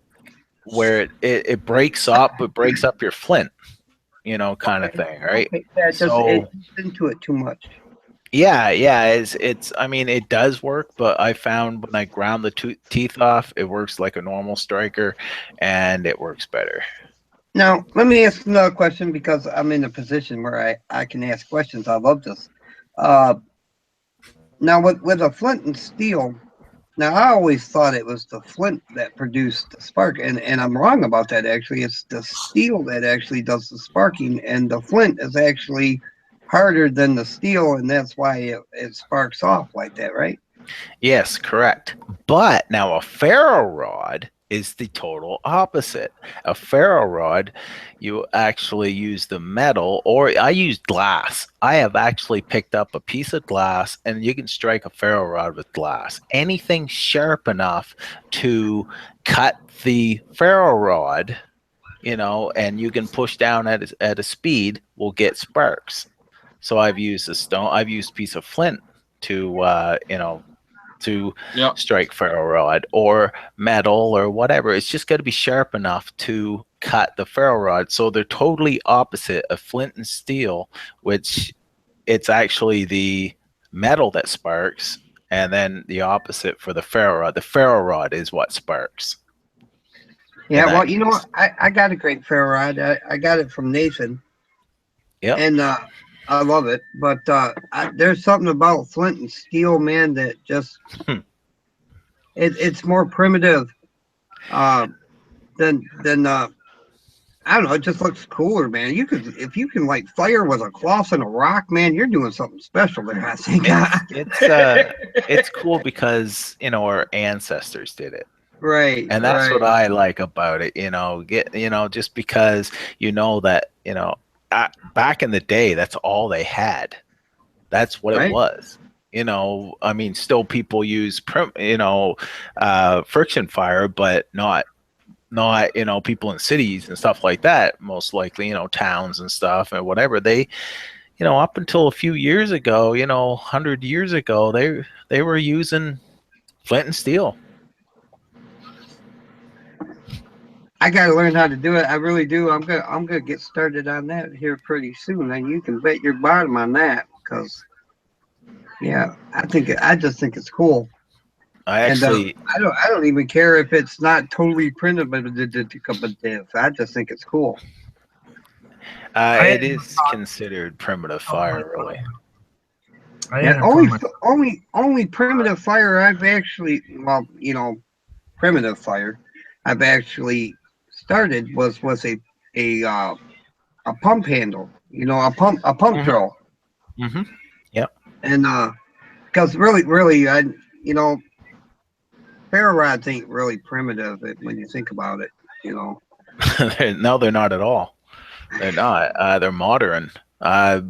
Speaker 11: where it breaks up your flint, kind of thing, right?
Speaker 2: Okay. Yeah, it's into it too much.
Speaker 11: Yeah, it's I mean, it does work, but I found when I ground the teeth off, it works like a normal striker, and it works better.
Speaker 2: Now, let me ask another question, because I'm in a position where I can ask questions. I love this. Now, with a flint and steel, now I always thought it was the flint that produced the spark, and I'm wrong about that. Actually, it's the steel that actually does the sparking, and the flint is actually harder than the steel, and that's why it sparks off like that, right?
Speaker 11: Yes, correct. But now a ferro rod is the total opposite. A ferro rod, you actually use the metal, or I use glass. I have actually picked up a piece of glass, and you can strike a ferro rod with glass. Anything sharp enough to cut the ferro rod, and you can push down at a speed, will get sparks. So I've used a piece of flint to strike ferro rod, or metal, or whatever. It's just got to be sharp enough to cut the ferro rod. So they're totally opposite of flint and steel, which it's actually the metal that sparks, and then the opposite for the ferro rod. The ferro rod is what sparks.
Speaker 2: Yeah, well, I got a great ferro rod. I got it from Nathan.
Speaker 11: Yeah.
Speaker 2: And I love it, but there's something about flint and steel, man, that just it's more primitive than I don't know. It just looks cooler, man. If you can like fire with a cloth and a rock, man, you're doing something special there, I think.
Speaker 11: It's cool because our ancestors did it.
Speaker 2: Right.
Speaker 11: And that's what I like about it, just because that, back in the day, that's all they had. That's what it was. I mean, still people use friction fire, but not people in cities and stuff like that. Most likely, towns and stuff and whatever. They, up until a few years ago, 100 years ago, they were using flint and steel.
Speaker 2: I got to learn how to do it. I really do. I'm gonna get started on that here pretty soon, and you can bet your bottom on that, because I just think it's cool.
Speaker 11: I actually,
Speaker 2: I don't even care if it's not totally printed, but I just think it's cool.
Speaker 11: it is considered primitive fire, really.
Speaker 2: Yeah, only primitive fire I've actually, well, you know, primitive fire I've actually started was a pump handle, you know, a pump drill.
Speaker 11: Mm-hmm. Yep.
Speaker 2: And because really, you know, ferro rods ain't really primitive when you think about it, you know.
Speaker 11: No, they're not at all. They're not. They're modern.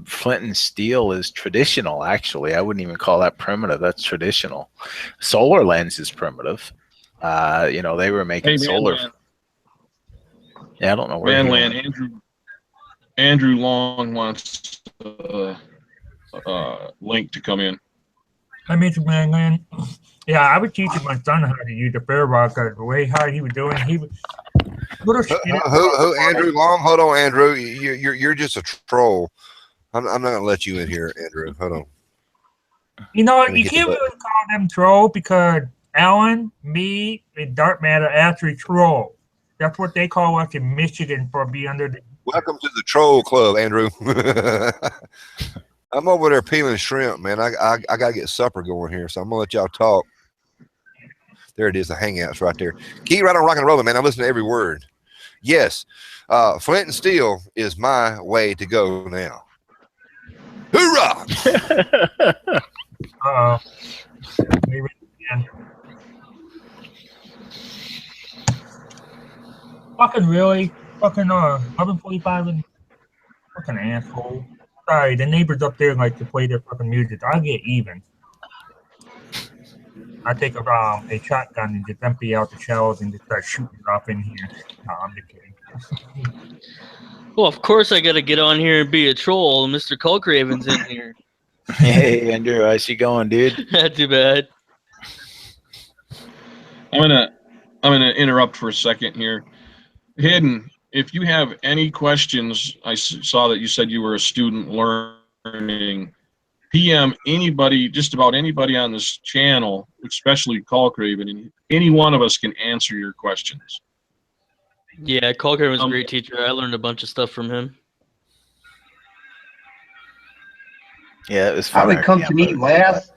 Speaker 11: Flint and steel is traditional, actually. I wouldn't even call that primitive. That's traditional. Solar lens is primitive. You know, they were making solar. Yeah, I don't know where.
Speaker 7: Andrew Long wants Link to come in.
Speaker 8: I mentioned Manland. Yeah, I was teaching my son how to use the ferro rod because the way how he was doing, he was.
Speaker 1: Who Andrew Long? Hold on, Andrew. You're just a troll. I'm not gonna let you in here, Andrew. Hold on.
Speaker 8: You know, you can't really call them troll because Alan, me, and Dark Matter actually troll. That's what they call us in Michigan for being under the.
Speaker 1: Welcome to the troll club, Andrew. I'm over there peeling shrimp, man. I gotta get supper going here, so I'm gonna let y'all talk. There it is, the hangouts right there. Keep right on rocking and rolling, man. I listen to every word. Yes, Flint and steel is my way to go now. Hoorah!
Speaker 8: Fucking really? Fucking 11:45 and fucking asshole. Sorry, the neighbors up there like to play their fucking music. I get even. I take a shotgun and just empty out the shells and just start shooting it off in here. No, I'm just kidding.
Speaker 12: Well, of course I gotta get on here and be a troll. Mr. Culcraven's in here.
Speaker 11: Hey, Andrew, how's you going, dude?
Speaker 12: Not too bad.
Speaker 7: I'm gonna interrupt for a second here. Hidden, if you have any questions, I saw that you said you were a student learning. PM anybody, just about anybody on this channel, especially Culcraven, and any one of us can answer your questions.
Speaker 12: Yeah, Culcraven's a great teacher. I learned a bunch of stuff from him.
Speaker 11: Yeah, it was fun.
Speaker 2: I would come to me last.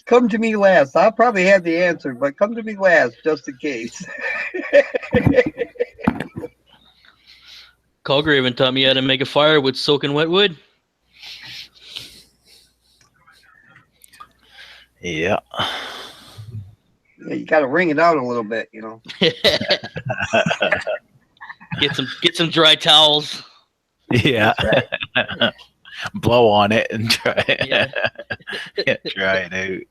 Speaker 2: Come to me last. I'll probably have the answer, but come to me last just in case.
Speaker 12: Culcraven taught me how to make a fire with soaking wet wood.
Speaker 11: Yeah.
Speaker 2: Yeah, you got to wring it out a little bit, you know.
Speaker 12: Get some dry towels.
Speaker 11: Yeah.
Speaker 2: Right.
Speaker 11: Blow on it and try it.
Speaker 12: Yeah.
Speaker 11: Try it out.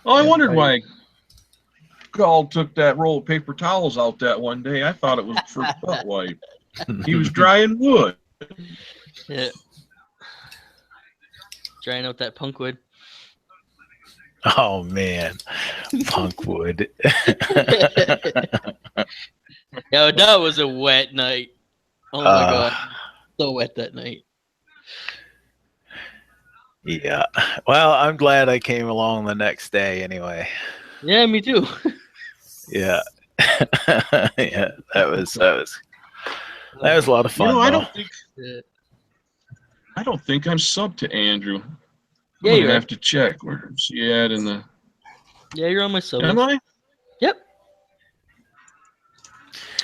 Speaker 7: Well, I wondered why Gall took that roll of paper towels out that one day. I thought it was for butt wipe. He was drying wood.
Speaker 12: Yeah. Drying out that punk wood.
Speaker 11: Oh man, punk wood.
Speaker 12: Yeah, that was a wet night. Oh my god, so wet that night.
Speaker 11: Yeah. Well, I'm glad I came along the next day anyway.
Speaker 12: Yeah, me too.
Speaker 11: Yeah. Yeah, that was a lot of fun.
Speaker 7: You know,
Speaker 12: Yeah.
Speaker 7: I don't think I'm sub to Andrew.
Speaker 12: Yeah,
Speaker 7: I'm
Speaker 12: you
Speaker 7: gonna
Speaker 12: are.
Speaker 7: have to check. Where's he at in the?
Speaker 12: Yeah, you're on my sub.
Speaker 7: Am I?
Speaker 12: Yep.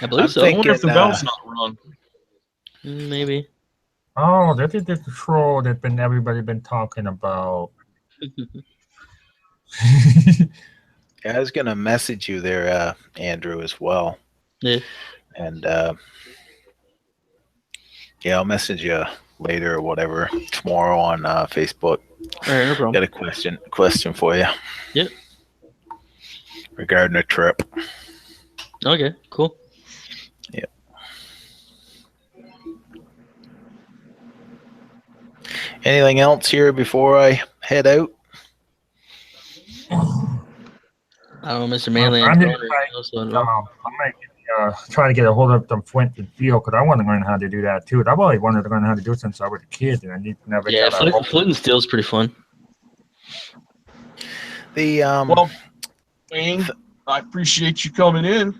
Speaker 12: I believe so.
Speaker 7: I wonder if the bell's not rung.
Speaker 12: Maybe.
Speaker 8: Oh, that is the troll that everybody been talking about.
Speaker 11: I was gonna message you there, Andrew, as well.
Speaker 12: Yeah.
Speaker 11: And yeah, I'll message you later or whatever tomorrow on Facebook.
Speaker 12: All right, no problem.
Speaker 11: Got a question for you.
Speaker 12: Yep.
Speaker 11: Regarding a trip.
Speaker 12: Okay, cool.
Speaker 11: Yep. Anything else here before I head out?
Speaker 12: I don't know, Mr. Manley.
Speaker 8: I might try to get a hold of some Flint and steel because I want to learn how to do that too. I've always wanted to learn how to do it since I was a kid, and I never
Speaker 12: Yeah,
Speaker 8: got a hold.
Speaker 12: Flint and Steel's pretty fun.
Speaker 11: The
Speaker 7: Well, Wayne, I appreciate you coming in.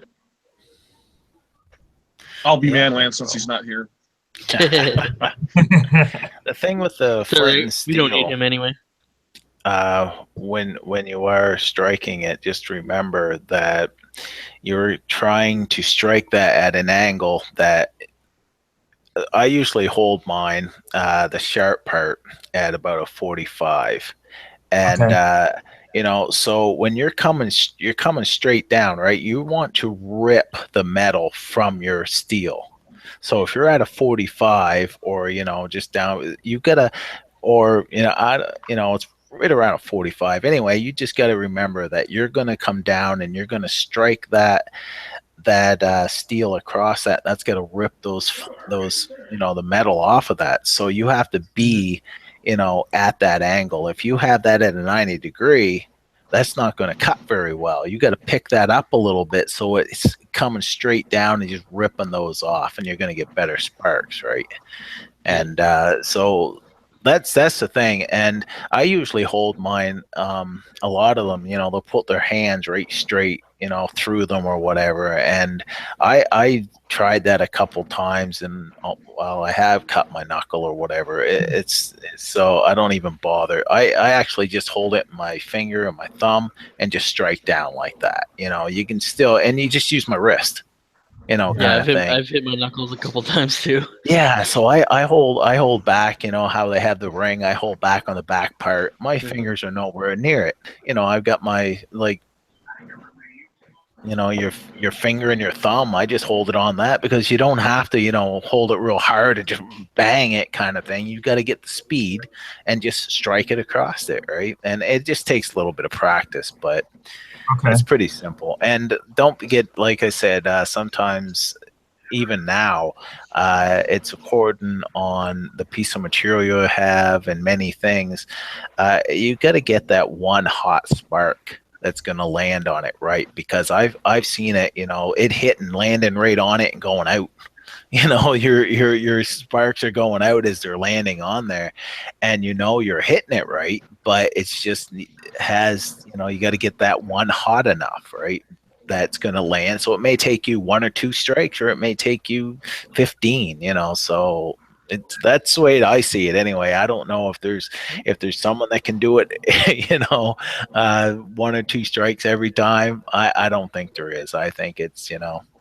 Speaker 7: I'll be Manland since he's not here.
Speaker 11: the thing with the
Speaker 12: It's all
Speaker 11: flint
Speaker 12: right.
Speaker 11: and
Speaker 12: We
Speaker 11: steel,
Speaker 12: don't need him anyway.
Speaker 11: when you are striking it, just remember that you're trying to strike that at an angle that I usually hold mine, the sharp part, at about a 45, and
Speaker 8: Okay.
Speaker 11: so when you're coming straight down, right? You want to rip the metal from your steel. So if you're at a 45, or just down, you gotta, or it's right around a 45 anyway. You just got to remember that you're going to come down and you're going to strike that steel across that. That's going to rip those the metal off of that. So you have to be at that angle. If you have that at a 90 degree, that's not going to cut very well. You got to pick that up a little bit so it's coming straight down and just ripping those off, and you're going to get better sparks, right? And so that's the thing. And I usually hold mine, a lot of them, they'll put their hands right straight through them or whatever, and I tried that a couple times, and I have cut my knuckle or whatever. It's so I don't even bother. I actually just hold it in my finger and my thumb and just strike down like that. You can still, and you just use my wrist, kind of thing.
Speaker 12: I've hit my knuckles a couple times too.
Speaker 11: Yeah, so I hold back, how they have the ring. I hold back on the back part. My fingers are nowhere near it. I've got my your finger and your thumb. I just hold it on that, because you don't have to, hold it real hard and just bang it kind of thing. You got to get the speed and just strike it across it, right? And it just takes a little bit of practice, but it's pretty simple. And don't get, like I said, sometimes even now, it's according on the piece of material you have and many things. You got to get that one hot spark that's going to land on it, right? Because I've seen it, it hitting, landing right on it and going out. Your sparks are going out as they're landing on there, and you're hitting it right, but it's just has, you got to get that one hot enough, right? That's going to land. So it may take you 1 or 2 strikes, or it may take you 15, so that's the way I see it anyway. I don't know if there's someone that can do it, 1 or 2 strikes every time. I don't think there is. I think it's,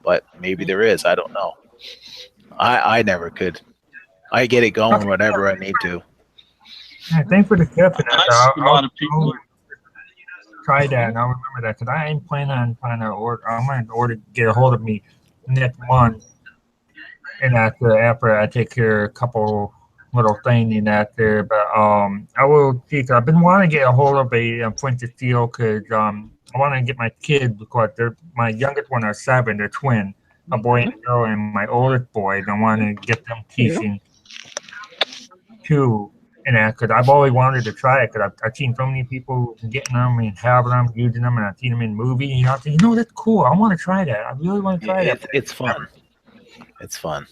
Speaker 11: but maybe there is. I don't know. I never could. I get it going whenever I need to.
Speaker 8: Yeah, thanks for the tip.
Speaker 7: A lot of people.
Speaker 8: Try that, and I'll remember that, because I ain't planning on trying to order. I'm going to get a hold of me next month, and after I take care of a couple little things in that there. But I will see. I've been wanting to get a hold of a flint and steel, because I want to get my kids, because my youngest one are 7. They're twin, a boy and a girl, and my oldest boy. I want to get them teaching too. And because I've always wanted to try it, because I've seen so many people getting them and having them, using them, and I've seen them in movies. And I think, that's cool. I want to try that. I really want to try that.
Speaker 11: It's fun. It's fun.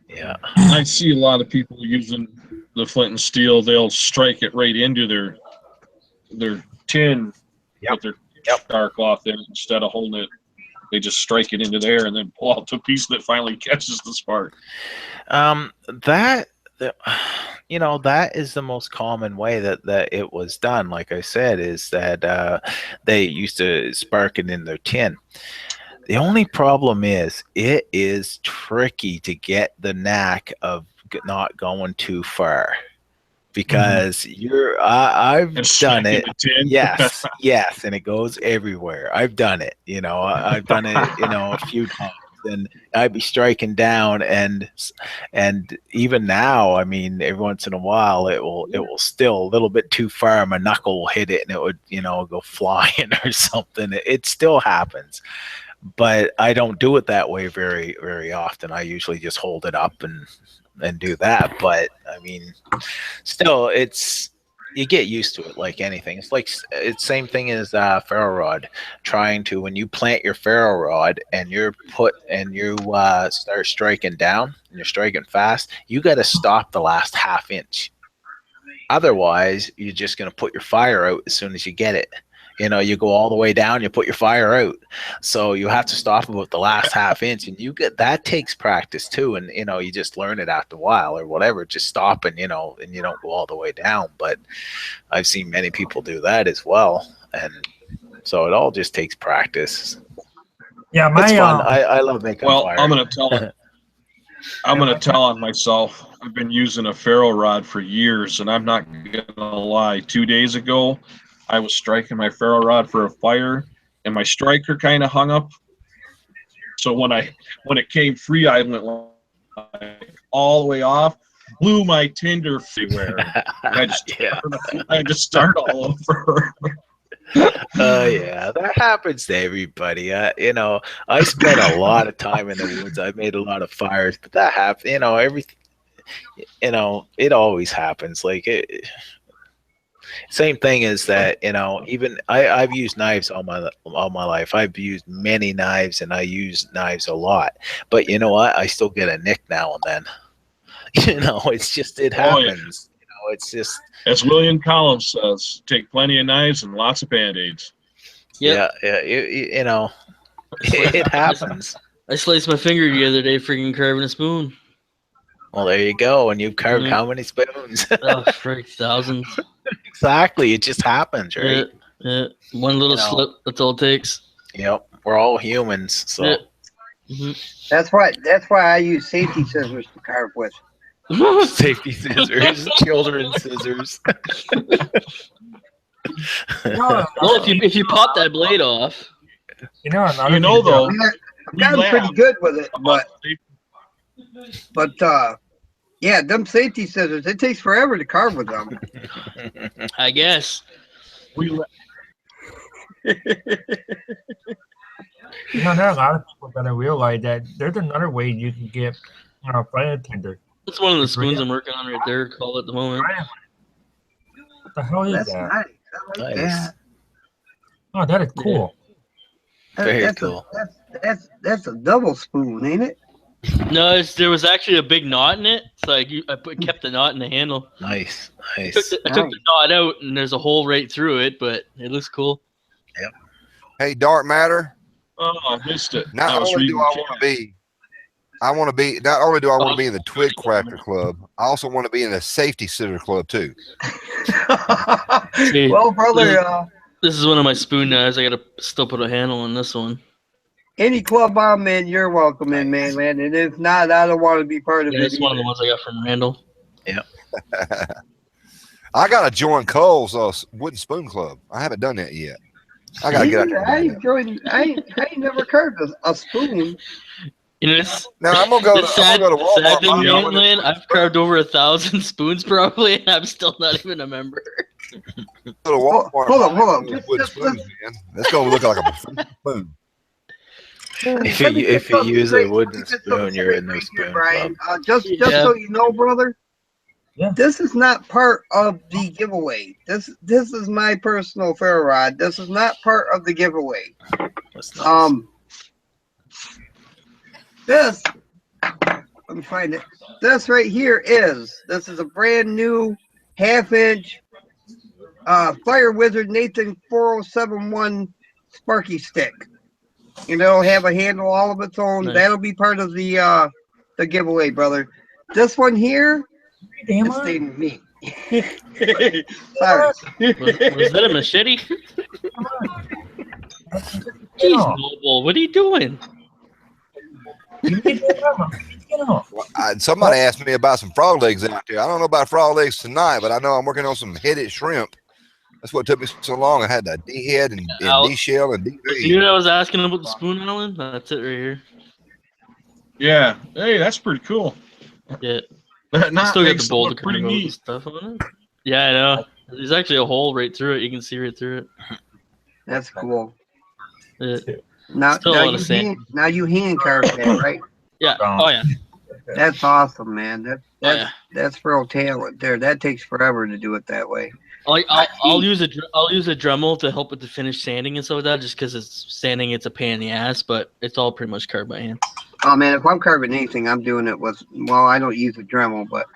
Speaker 11: Yeah.
Speaker 7: I see a lot of people using the flint and steel. They'll strike it right into their tin with their star cloth in it, instead of holding it. They just strike it into there and then pull out the piece that finally catches the spark.
Speaker 11: That is the most common way that it was done. Like I said, is that they used to spark it in their tin. The only problem is it is tricky to get the knack of not going too far, because I've done it. Yes, and it goes everywhere. I've done it. I've done it. A few times. And I'd be striking down, and even now, I mean, every once in a while, it will still a little bit too far. My knuckle will hit it, and it would go flying or something. It still happens, but I don't do it that way very, very often. I usually just hold it up and do that. But I mean, still, you get used to it like anything. It's same thing as ferro rod. When you plant your ferro rod and you start striking down and you're striking fast, you got to stop the last half inch. Otherwise, you're just going to put your fire out as soon as you get it. You know, you go all the way down, you put your fire out. So you have to stop about the last half inch, and that takes practice too. And, you know, you just learn it after a while or whatever, just stop and, you know, and you don't go all the way down. But I've seen many people do that as well. And so it all just takes practice.
Speaker 8: Yeah,
Speaker 11: it's fun. I love making fire.
Speaker 7: I'm going to tell on myself. I've been using a ferro rod for years, and I'm not going to lie. 2 days ago, I was striking my ferro rod for a fire, and my striker kind of hung up. So when it came free, I went like all the way off, blew my tinder everywhere. I just start all over.
Speaker 11: Yeah, that happens to everybody. You know, I spent a lot of time in the woods. I made a lot of fires, but that happens. You know, everything. You know, it always happens. Like same thing is that, you know, even I've used knives all my life. I've used many knives, and I use knives a lot. But you know what? I still get a nick now and then. You know, it's just it happens. You know, it's just
Speaker 7: as William Collins says, take plenty of knives and lots of Band-Aids.
Speaker 12: Yep.
Speaker 11: Yeah. You know, it happens.
Speaker 12: I sliced my finger the other day freaking carving a spoon.
Speaker 11: Well, there you go. And you've carved how many spoons?
Speaker 12: Oh, frick, thousands.
Speaker 11: Exactly. It just happens, right?
Speaker 12: Yeah. One little slip. That's all it takes.
Speaker 11: Yep. We're all humans. So
Speaker 2: That's why I use safety scissors to carve with.
Speaker 11: Safety scissors, children's scissors.
Speaker 12: Well, if you pop that blade off,
Speaker 8: though,
Speaker 2: I've gotten pretty good with it, but yeah, them safety scissors, it takes forever to carve with them.
Speaker 12: I guess.
Speaker 8: There are a lot of people that realize that there's another way you can get fire tinder.
Speaker 12: That's one of the spoons I'm working on right there. Call it at the moment.
Speaker 8: What the hell is
Speaker 2: That's
Speaker 8: that?
Speaker 2: nice. I like that.
Speaker 8: Oh, that is cool.
Speaker 11: Very cool.
Speaker 2: That's a double spoon, ain't it?
Speaker 12: No, there was actually a big knot in it, so I kept the knot in the handle.
Speaker 11: Nice.
Speaker 12: I took the knot out, and there's a hole right through it, but it looks cool.
Speaker 11: Yep.
Speaker 1: Hey, Dark Matter.
Speaker 7: Oh, I missed it.
Speaker 1: Not only do I want to be in the Twig Cracker Club, I also want to be in the Safety Scissor Club too.
Speaker 2: Well, brother,
Speaker 12: this is one of my spoon knives. I gotta still put a handle on this one.
Speaker 2: any club I'm in, you're welcome in, man. And if not, I don't want to be part of it.
Speaker 12: It's one of the ones I got from Randall.
Speaker 11: Yeah.
Speaker 1: I gotta join Cole's Wooden Spoon Club. I haven't done that yet. I gotta get out.
Speaker 2: I ain't never carved a spoon.
Speaker 12: You know, it's,
Speaker 1: now I'm gonna go to Walmart.
Speaker 12: Sad thing, man, I've carved over 1,000 spoons probably, and I'm still not even a member.
Speaker 1: Go to Walmart.
Speaker 2: Hold on.
Speaker 1: Wooden spoons, man. That's gonna look like a spoon.
Speaker 11: If you use a wooden spoon, you're in the spoon
Speaker 2: Brian.
Speaker 11: club.
Speaker 2: Just so you know, brother. Yeah. This is not part of the giveaway. This is my personal ferro rod. This is not part of the giveaway. This, let me find it. This right here is a brand new 1/2-inch Fire Wizard Nathan 4071 Sparky stick. And it'll have a handle all of its own. Nice. That'll be part of the giveaway, brother. This one here is staying with me. Sorry.
Speaker 12: Was that a machete? Jeez, Noble, what are you doing?
Speaker 1: Somebody asked me about some frog legs out there. I don't know about frog legs tonight, but I know I'm working on some headed shrimp. That's what took me so long. I had the D head and D shell and D.
Speaker 12: You know, I was asking about the spoon, Alan. That's it right here.
Speaker 7: Yeah. Hey, that's pretty cool.
Speaker 12: Yeah.
Speaker 7: Still
Speaker 12: got the bowl to
Speaker 7: pretty neat
Speaker 12: stuff on it. Yeah, I know. There's actually a hole right through it. You can see right through it.
Speaker 2: That's cool.
Speaker 12: Yeah.
Speaker 2: Now you hand carve that, right?
Speaker 12: Yeah. Oh yeah.
Speaker 2: That's awesome, man. That's real talent there. That takes forever to do it that way.
Speaker 12: I'll use a Dremel to help with the finish sanding and stuff like that. Just because it's sanding, it's a pain in the ass, but it's all pretty much carved by hand.
Speaker 2: Oh man, if I'm carving anything, I'm doing it with. Well, I don't use a Dremel, but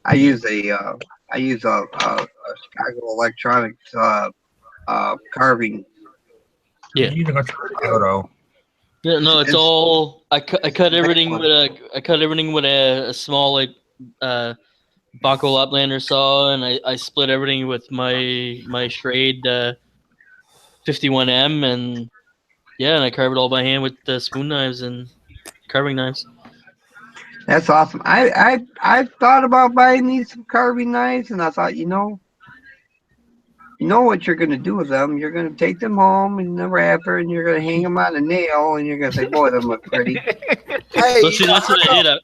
Speaker 2: I use a I use a Chicago Electronics carving.
Speaker 12: Yeah.
Speaker 8: Using a Toyota.
Speaker 12: Yeah, no, it's all. I cut everything
Speaker 2: one.
Speaker 12: with a small like Bonko Laplander saw, and I split everything with my Schrade 51M, and yeah, and I carve it all by hand with the spoon knives and carving knives.
Speaker 2: That's awesome. I thought about buying these carving knives, and I thought, you know what you're going to do with them. You're going to take them home in the wrapper, and you're going to hang them on a nail, and you're going to say, "Boy, them look pretty."
Speaker 1: Hey,
Speaker 12: But see, that's what I did.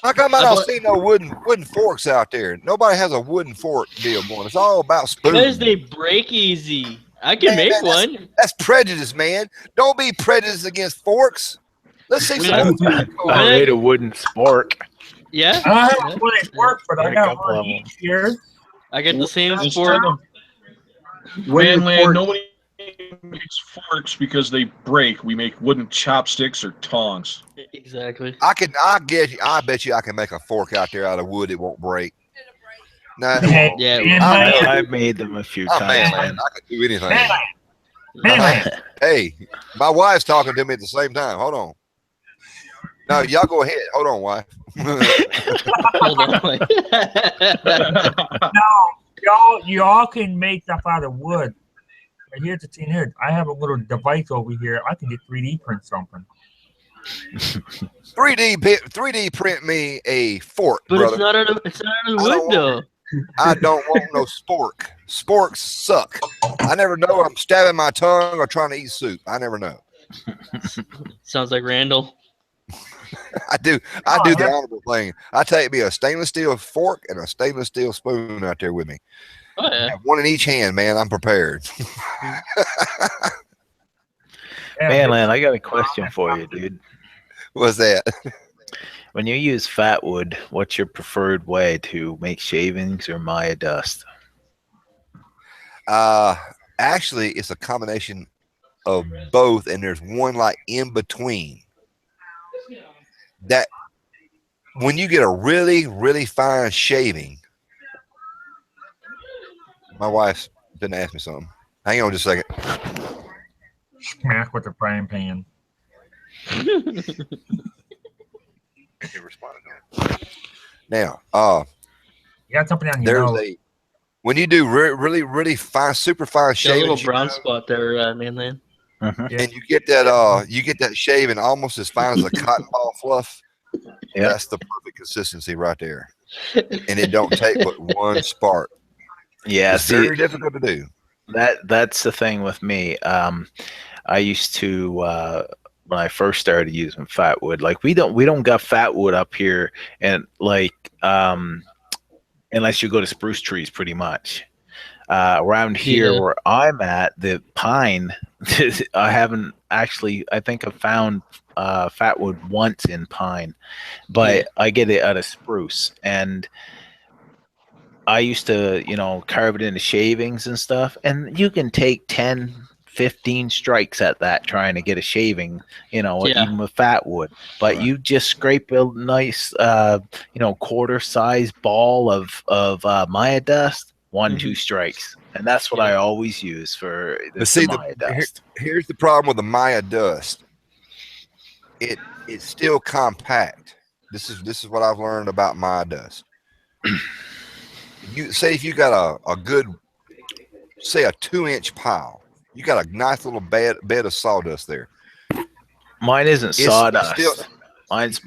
Speaker 1: how come I
Speaker 12: I
Speaker 1: don't
Speaker 12: bought-
Speaker 1: see no wooden forks out there? Nobody has a wooden fork deal going. It's all about spoons.
Speaker 12: Because they break easy. I can make one.
Speaker 1: That's prejudice, man. Don't be prejudiced against forks. Let's see some.
Speaker 11: I made a wooden spork.
Speaker 12: Yeah.
Speaker 8: I don't have one at work, but I
Speaker 11: Yeah, a
Speaker 8: got
Speaker 11: couple
Speaker 8: one
Speaker 11: of 'em.
Speaker 8: each here.
Speaker 12: I get the same
Speaker 7: Instead
Speaker 12: sport.
Speaker 7: of
Speaker 2: Wooden
Speaker 7: Manland,
Speaker 2: fork.
Speaker 7: nobody makes forks because they break. We make wooden chopsticks or tongs.
Speaker 12: Exactly.
Speaker 1: I bet you I can make a fork out there out of wood. It won't break. Nah,
Speaker 8: Hey,
Speaker 12: Yeah.
Speaker 8: Manland,
Speaker 11: I've made them a few
Speaker 1: I'm
Speaker 11: times,
Speaker 1: man.
Speaker 11: man.
Speaker 1: I could do anything.
Speaker 8: Manland.
Speaker 1: Hey, my wife's talking to me at the same time. Hold on. No, y'all go ahead. Hold on, wife.
Speaker 12: Hold on.
Speaker 8: No, y'all can make stuff out of wood. But here's the thing here. I have a little device over here. I can get 3D print something.
Speaker 1: 3D print me a fork,
Speaker 12: But
Speaker 1: brother.
Speaker 12: it's not out of
Speaker 1: I
Speaker 12: wood
Speaker 1: don't
Speaker 12: though.
Speaker 1: I don't want no spork. Sporks suck. I never know I'm stabbing my tongue or trying to eat soup. I never know.
Speaker 12: Sounds like Randall.
Speaker 1: I do the honorable thing. I take me a stainless steel fork and a stainless steel spoon out there with me.
Speaker 12: Oh yeah.
Speaker 1: Have one in each hand, man. I'm prepared.
Speaker 11: Manland, I got a question for you, dude.
Speaker 1: What's that?
Speaker 11: When you use fat wood, what's your preferred way to make shavings or Maya dust?
Speaker 1: Actually, it's a combination of both, and there's one like in between. That when you get a really, really fine shaving, my wife's been asking me something. Hang on just a second.
Speaker 8: Smack with the frying pan.
Speaker 1: Now,
Speaker 8: You got something on your
Speaker 1: there's
Speaker 8: nose.
Speaker 1: when you do really, really fine, super fine
Speaker 12: Got a
Speaker 1: shaving,
Speaker 12: little brown spot there, Manland.
Speaker 1: and you get that shaving almost as fine as a cotton ball fluff.
Speaker 11: Yeah.
Speaker 1: That's the perfect consistency right there, and it don't take but one spark.
Speaker 11: Yeah,
Speaker 1: It's very difficult to do.
Speaker 11: That's the thing with me. I used to when I first started using fat wood, like we don't got fat wood up here, and like unless you go to spruce trees, pretty much. Around here
Speaker 12: Yeah.
Speaker 11: where I'm at, the pine, I haven't actually. I think I've found fat wood once in pine, but I get it out of spruce, and I used to, carve it into shavings and stuff, and you can take 10, 15 strikes at that trying to get a shaving, even with fat wood. But you just scrape a nice, quarter size ball of Maya dust, 1-2 strikes, and that's what I always use for
Speaker 1: But see,
Speaker 11: the Maya dust.
Speaker 1: here's the problem with the Maya dust. It's still compact. This is what I've learned about Maya dust. You say if you got a good, say a 2-inch pile, you got a nice little bed of sawdust there.
Speaker 11: Mine isn't
Speaker 1: It's
Speaker 11: sawdust.
Speaker 1: still-
Speaker 11: mine's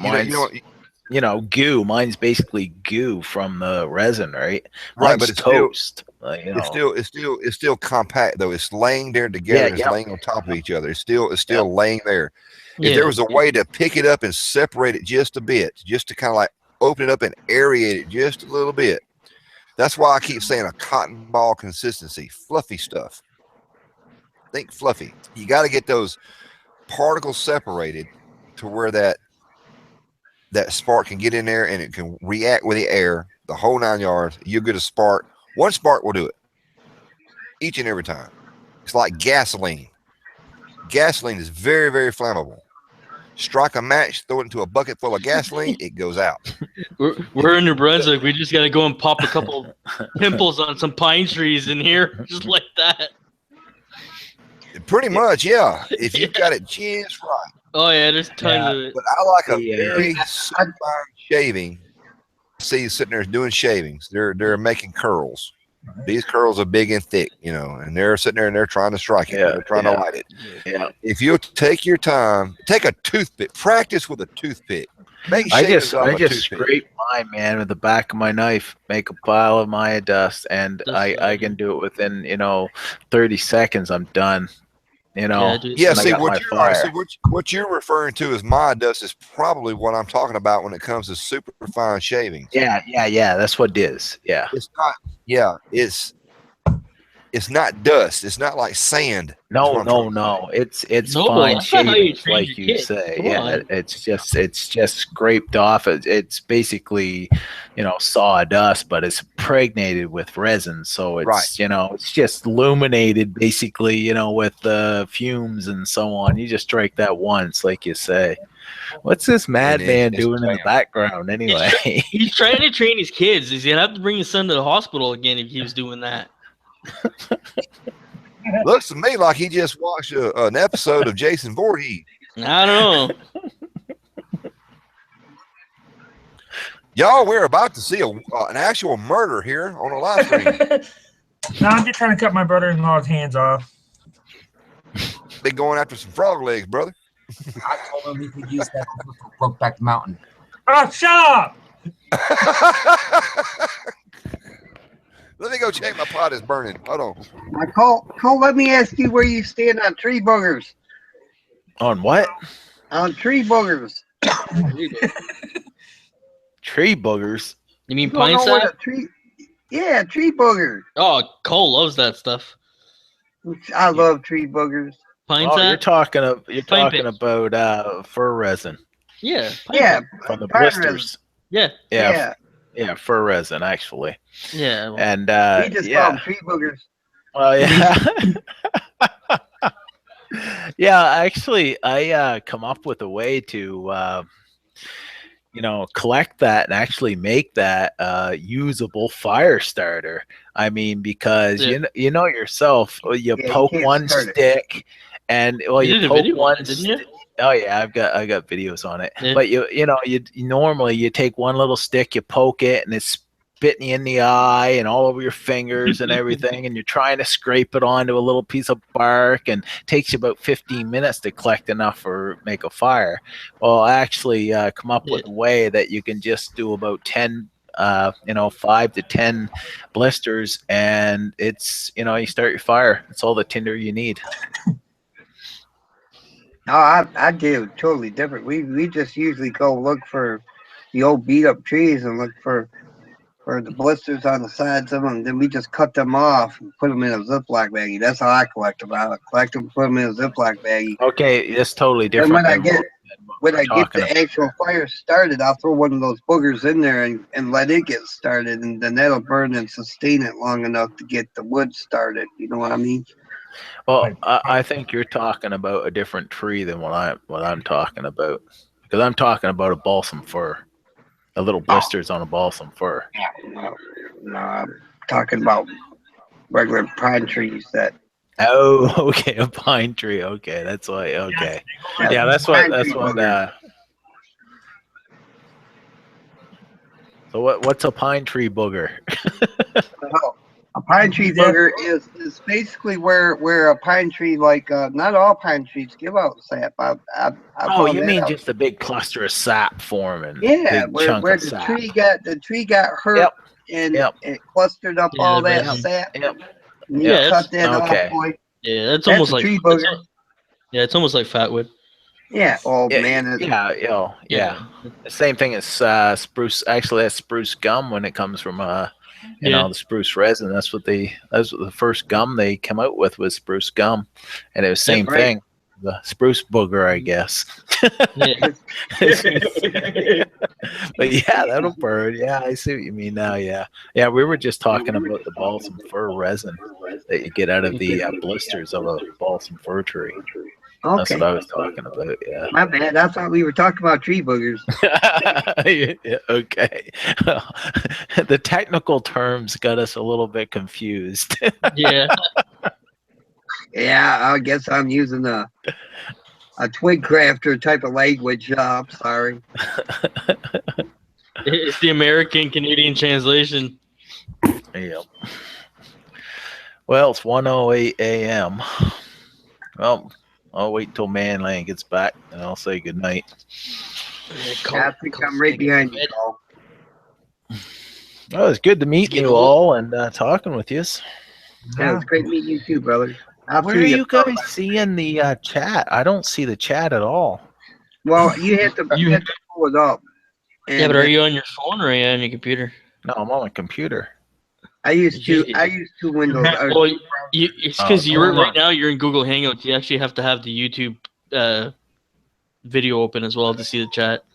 Speaker 1: you know,
Speaker 11: goo. Mine's basically goo from the resin, right?
Speaker 1: Right,
Speaker 11: Mine's
Speaker 1: but it's still-
Speaker 11: toast.
Speaker 1: It's still compact though. It's laying there together.
Speaker 11: Yeah,
Speaker 1: It's
Speaker 11: yeah.
Speaker 1: laying on top of each other. It's still laying there.
Speaker 12: Yeah.
Speaker 1: If there was a way to pick it up and separate it just a bit, just to kind of like open it up and aerate it just a little bit. That's why I keep saying a cotton ball consistency, fluffy stuff. Think fluffy. You got to get those particles separated to where that spark can get in there and it can react with the air, the whole 9 yards. You'll get a spark. One spark will do it each and every time. It's like gasoline. Gasoline is very, very flammable. strike a match, throw it into a bucket full of gasoline, it goes out.
Speaker 12: We're in New Brunswick. We just gotta go and pop a couple pimples on some pine trees in here, just like that.
Speaker 1: Pretty much, yeah. If you've got it just right.
Speaker 12: Oh yeah, there's tons of it.
Speaker 1: But I like a very super fine shaving. See, sitting there doing shavings. They're making curls. These curls are big and thick, you know, and they're sitting there and they're trying to strike it. They're trying to light it.
Speaker 11: Yeah.
Speaker 1: If you take your time, take a toothpick, practice with a toothpick. Make
Speaker 11: I
Speaker 1: shavings off
Speaker 11: just
Speaker 1: a toothpick.
Speaker 11: scrape mine, man, with the back of my knife, make a pile of Maya dust, and I can do it within 30 seconds. I'm done.
Speaker 1: Yeah, see
Speaker 11: got my
Speaker 1: what
Speaker 11: fire.
Speaker 1: what you're referring to as Maya dust is probably what I'm talking about when it comes to super fine shavings.
Speaker 11: Yeah. That's what it is. Yeah.
Speaker 1: It's not. Yeah, it's not dust. It's not like sand.
Speaker 11: No. It's
Speaker 12: No,
Speaker 11: fine
Speaker 12: that's not how you
Speaker 11: shavings,
Speaker 12: train
Speaker 11: like
Speaker 12: your
Speaker 11: you
Speaker 12: kid.
Speaker 11: say.
Speaker 12: Come
Speaker 11: Yeah,
Speaker 12: on.
Speaker 11: it's just scraped off. It's basically sawdust, but it's impregnated with resin, so it's
Speaker 1: Right.
Speaker 11: it's just illuminated basically, with the fumes and so on. You just strike that once, like you say. What's this madman
Speaker 1: it's
Speaker 11: doing in the
Speaker 1: bam.
Speaker 11: background anyway?
Speaker 12: He's trying to train his kids. He's gonna have to bring his son to the hospital again if he was doing that.
Speaker 1: Looks to me like he just watched an episode of Jason Voorhees.
Speaker 12: I don't know.
Speaker 1: Y'all, we're about to see an actual murder here on a live stream.
Speaker 8: No, I'm just trying to cut my brother-in-law's hands off.
Speaker 1: They going after some frog legs, brother.
Speaker 13: I told him he could use that for Brokeback Mountain.
Speaker 8: Oh, shut up!
Speaker 1: Let me go check my pot is burning. Hold on.
Speaker 2: Cole, let me ask you where you stand on tree boogers.
Speaker 11: On what?
Speaker 2: On tree boogers.
Speaker 11: Tree boogers.
Speaker 12: You mean
Speaker 2: You don't
Speaker 12: pine
Speaker 2: know what
Speaker 12: sap?
Speaker 2: a tree? Yeah, tree boogers.
Speaker 12: Oh, Cole loves that stuff.
Speaker 2: I love tree boogers.
Speaker 12: Pine
Speaker 11: Oh,
Speaker 12: sap?
Speaker 11: you're talking
Speaker 12: Pine pits.
Speaker 11: about fur resin
Speaker 12: Yeah. Pine
Speaker 2: Yeah,
Speaker 12: sap.
Speaker 11: from the
Speaker 2: pine resin.
Speaker 11: blisters.
Speaker 12: Yeah.
Speaker 11: Yeah, fur resin actually.
Speaker 12: Yeah. well,
Speaker 11: And
Speaker 2: We just call them tree boogers.
Speaker 11: well, yeah. Yeah, actually, I come up with a way to, collect that and actually make that usable fire starter. I mean, because
Speaker 12: Yeah.
Speaker 11: you know yourself, you
Speaker 2: Yeah, you
Speaker 11: poke
Speaker 2: can't
Speaker 11: one
Speaker 2: start it.
Speaker 11: stick, and
Speaker 12: You
Speaker 11: you
Speaker 12: did a
Speaker 11: poke
Speaker 12: video on
Speaker 11: one
Speaker 12: it, didn't you?
Speaker 11: stick. Oh yeah, I got videos on it.
Speaker 12: Yeah.
Speaker 11: But you normally you take one little stick, you poke it, and it's spitting you in the eye and all over your fingers and everything, and you're trying to scrape it onto a little piece of bark, and it takes you about 15 minutes to collect enough for make a fire. Well, I actually come up with a way that you can just do about 10 5 to 10 blisters, and it's you start your fire. It's all the tinder you need.
Speaker 2: No, I do totally different. We just usually go look for the old beat up trees and look for the blisters on the sides of them. Then we just cut them off and put them in a Ziploc baggie. That's how I collect them. I collect them, put them in a Ziploc baggie.
Speaker 11: Okay, it's totally
Speaker 2: And
Speaker 11: different.
Speaker 2: when I
Speaker 11: than
Speaker 2: get
Speaker 11: what
Speaker 2: when
Speaker 11: we're
Speaker 2: I get
Speaker 11: talking
Speaker 2: the
Speaker 11: about.
Speaker 2: actual fire started, I'll throw one of those boogers in there and let it get started, and then that'll burn and sustain it long enough to get the wood started. You know what I mean?
Speaker 11: Well, I think you're talking about a different tree than what I'm talking about, because I'm talking about a balsam fir, the little blisters on a balsam fir.
Speaker 2: No, I'm talking about regular pine trees that.
Speaker 11: Oh, okay, a pine tree. Okay, that's why. Okay, yeah, that's what.
Speaker 2: Pine
Speaker 11: That's
Speaker 2: tree
Speaker 11: what.
Speaker 2: booger.
Speaker 11: So what's a pine tree booger?
Speaker 2: A pine tree booger is basically where a pine tree, like not all pine trees give out sap. I
Speaker 11: Oh,
Speaker 2: found
Speaker 11: you
Speaker 2: that
Speaker 11: mean
Speaker 2: out.
Speaker 11: just a big cluster of sap forming?
Speaker 2: Yeah,
Speaker 11: big
Speaker 2: where
Speaker 11: chunk of
Speaker 2: the
Speaker 11: sap.
Speaker 2: tree got hurt
Speaker 11: Yep.
Speaker 2: and
Speaker 11: Yep.
Speaker 2: it clustered up
Speaker 12: Yeah,
Speaker 2: all
Speaker 12: but-
Speaker 2: that sap.
Speaker 11: Yep.
Speaker 2: And you
Speaker 12: Yeah,
Speaker 2: cut that
Speaker 11: okay.
Speaker 2: off, boy.
Speaker 12: Yeah, that's
Speaker 2: That's
Speaker 12: almost
Speaker 2: a
Speaker 12: like
Speaker 2: tree
Speaker 12: it's
Speaker 2: booger.
Speaker 12: yeah, it's almost like fatwood.
Speaker 2: Yeah. Oh
Speaker 11: Yeah,
Speaker 2: man. It's,
Speaker 11: yeah. The same thing as spruce. Actually, that's spruce gum when it comes from
Speaker 12: Yeah.
Speaker 11: the spruce resin. That's what the first gum they came out with was spruce gum, and it was same
Speaker 2: right.
Speaker 11: thing. The spruce booger, I guess.
Speaker 12: Yeah.
Speaker 11: But yeah, that'll burn. Yeah, I see what you mean now. Yeah, we were just talking about the balsam fir resin that you get out of the blisters of a balsam fir tree. That's
Speaker 2: Okay.
Speaker 11: what I was talking about. Yeah.
Speaker 2: My bad. I thought we were talking about tree boogers.
Speaker 11: Yeah, okay. The technical terms got us a little bit confused.
Speaker 12: Yeah.
Speaker 2: Yeah, I guess I'm using a twig crafter type of language. I'm sorry.
Speaker 12: It's the American Canadian translation.
Speaker 11: Yep. Well, it's 1:08 a.m. Well, I'll wait till Manland gets back and I'll say goodnight.
Speaker 2: I think I'm right behind you, Paul.
Speaker 11: Oh, it's good to meet you all and talking with you.
Speaker 2: Yeah, it's great meeting you too, brother. I'll
Speaker 11: Where are
Speaker 2: see
Speaker 11: you guys seeing the chat? I don't see the chat at all.
Speaker 2: Well, you have to pull it up.
Speaker 12: Yeah, but are you on your phone or are you on your computer?
Speaker 11: No, I'm on my computer.
Speaker 2: I use two windows.
Speaker 12: Well, it's because you're
Speaker 11: hold on.
Speaker 12: right now you're in Google Hangouts. You actually have to have the YouTube video open as well to see the chat.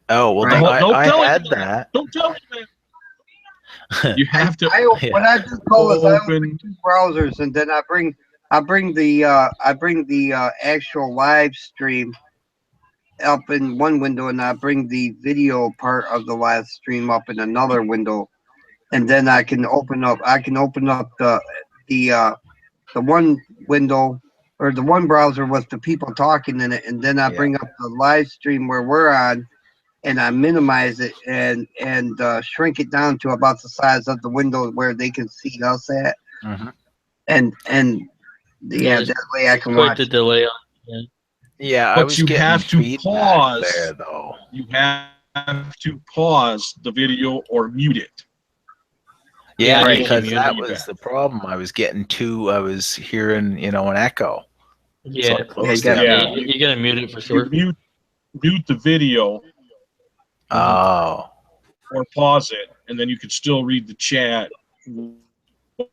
Speaker 11: Oh well,
Speaker 12: Right.
Speaker 11: then
Speaker 12: Don't
Speaker 11: I
Speaker 12: tell
Speaker 11: had
Speaker 12: me
Speaker 11: that.
Speaker 7: Don't tell me that. You have to.
Speaker 2: What I do call is I open two browsers, and then I bring the actual live stream up in one window, and I bring the video part of the live stream up in another window, and then I can open up the one window or the one browser with the people talking in it, and then I bring up the live stream where we're on, and I minimize it and shrink it down to about the size of the window where they can see us at, and that way I can
Speaker 12: Quite
Speaker 2: watch.
Speaker 12: the delay on it.
Speaker 11: Yeah, I
Speaker 7: But
Speaker 11: was
Speaker 7: you
Speaker 11: getting
Speaker 7: have to
Speaker 11: feedback
Speaker 7: pause.
Speaker 11: there though.
Speaker 7: You have to pause the video or mute it.
Speaker 11: Yeah,
Speaker 7: Right.
Speaker 11: because
Speaker 7: Mute
Speaker 11: that
Speaker 7: it.
Speaker 11: was the problem. I was hearing, an echo.
Speaker 12: Yeah,
Speaker 11: So I closed it.
Speaker 12: you gotta mute it for sure.
Speaker 7: Mute the video.
Speaker 11: Oh.
Speaker 7: Or pause it, and then you can still read the chat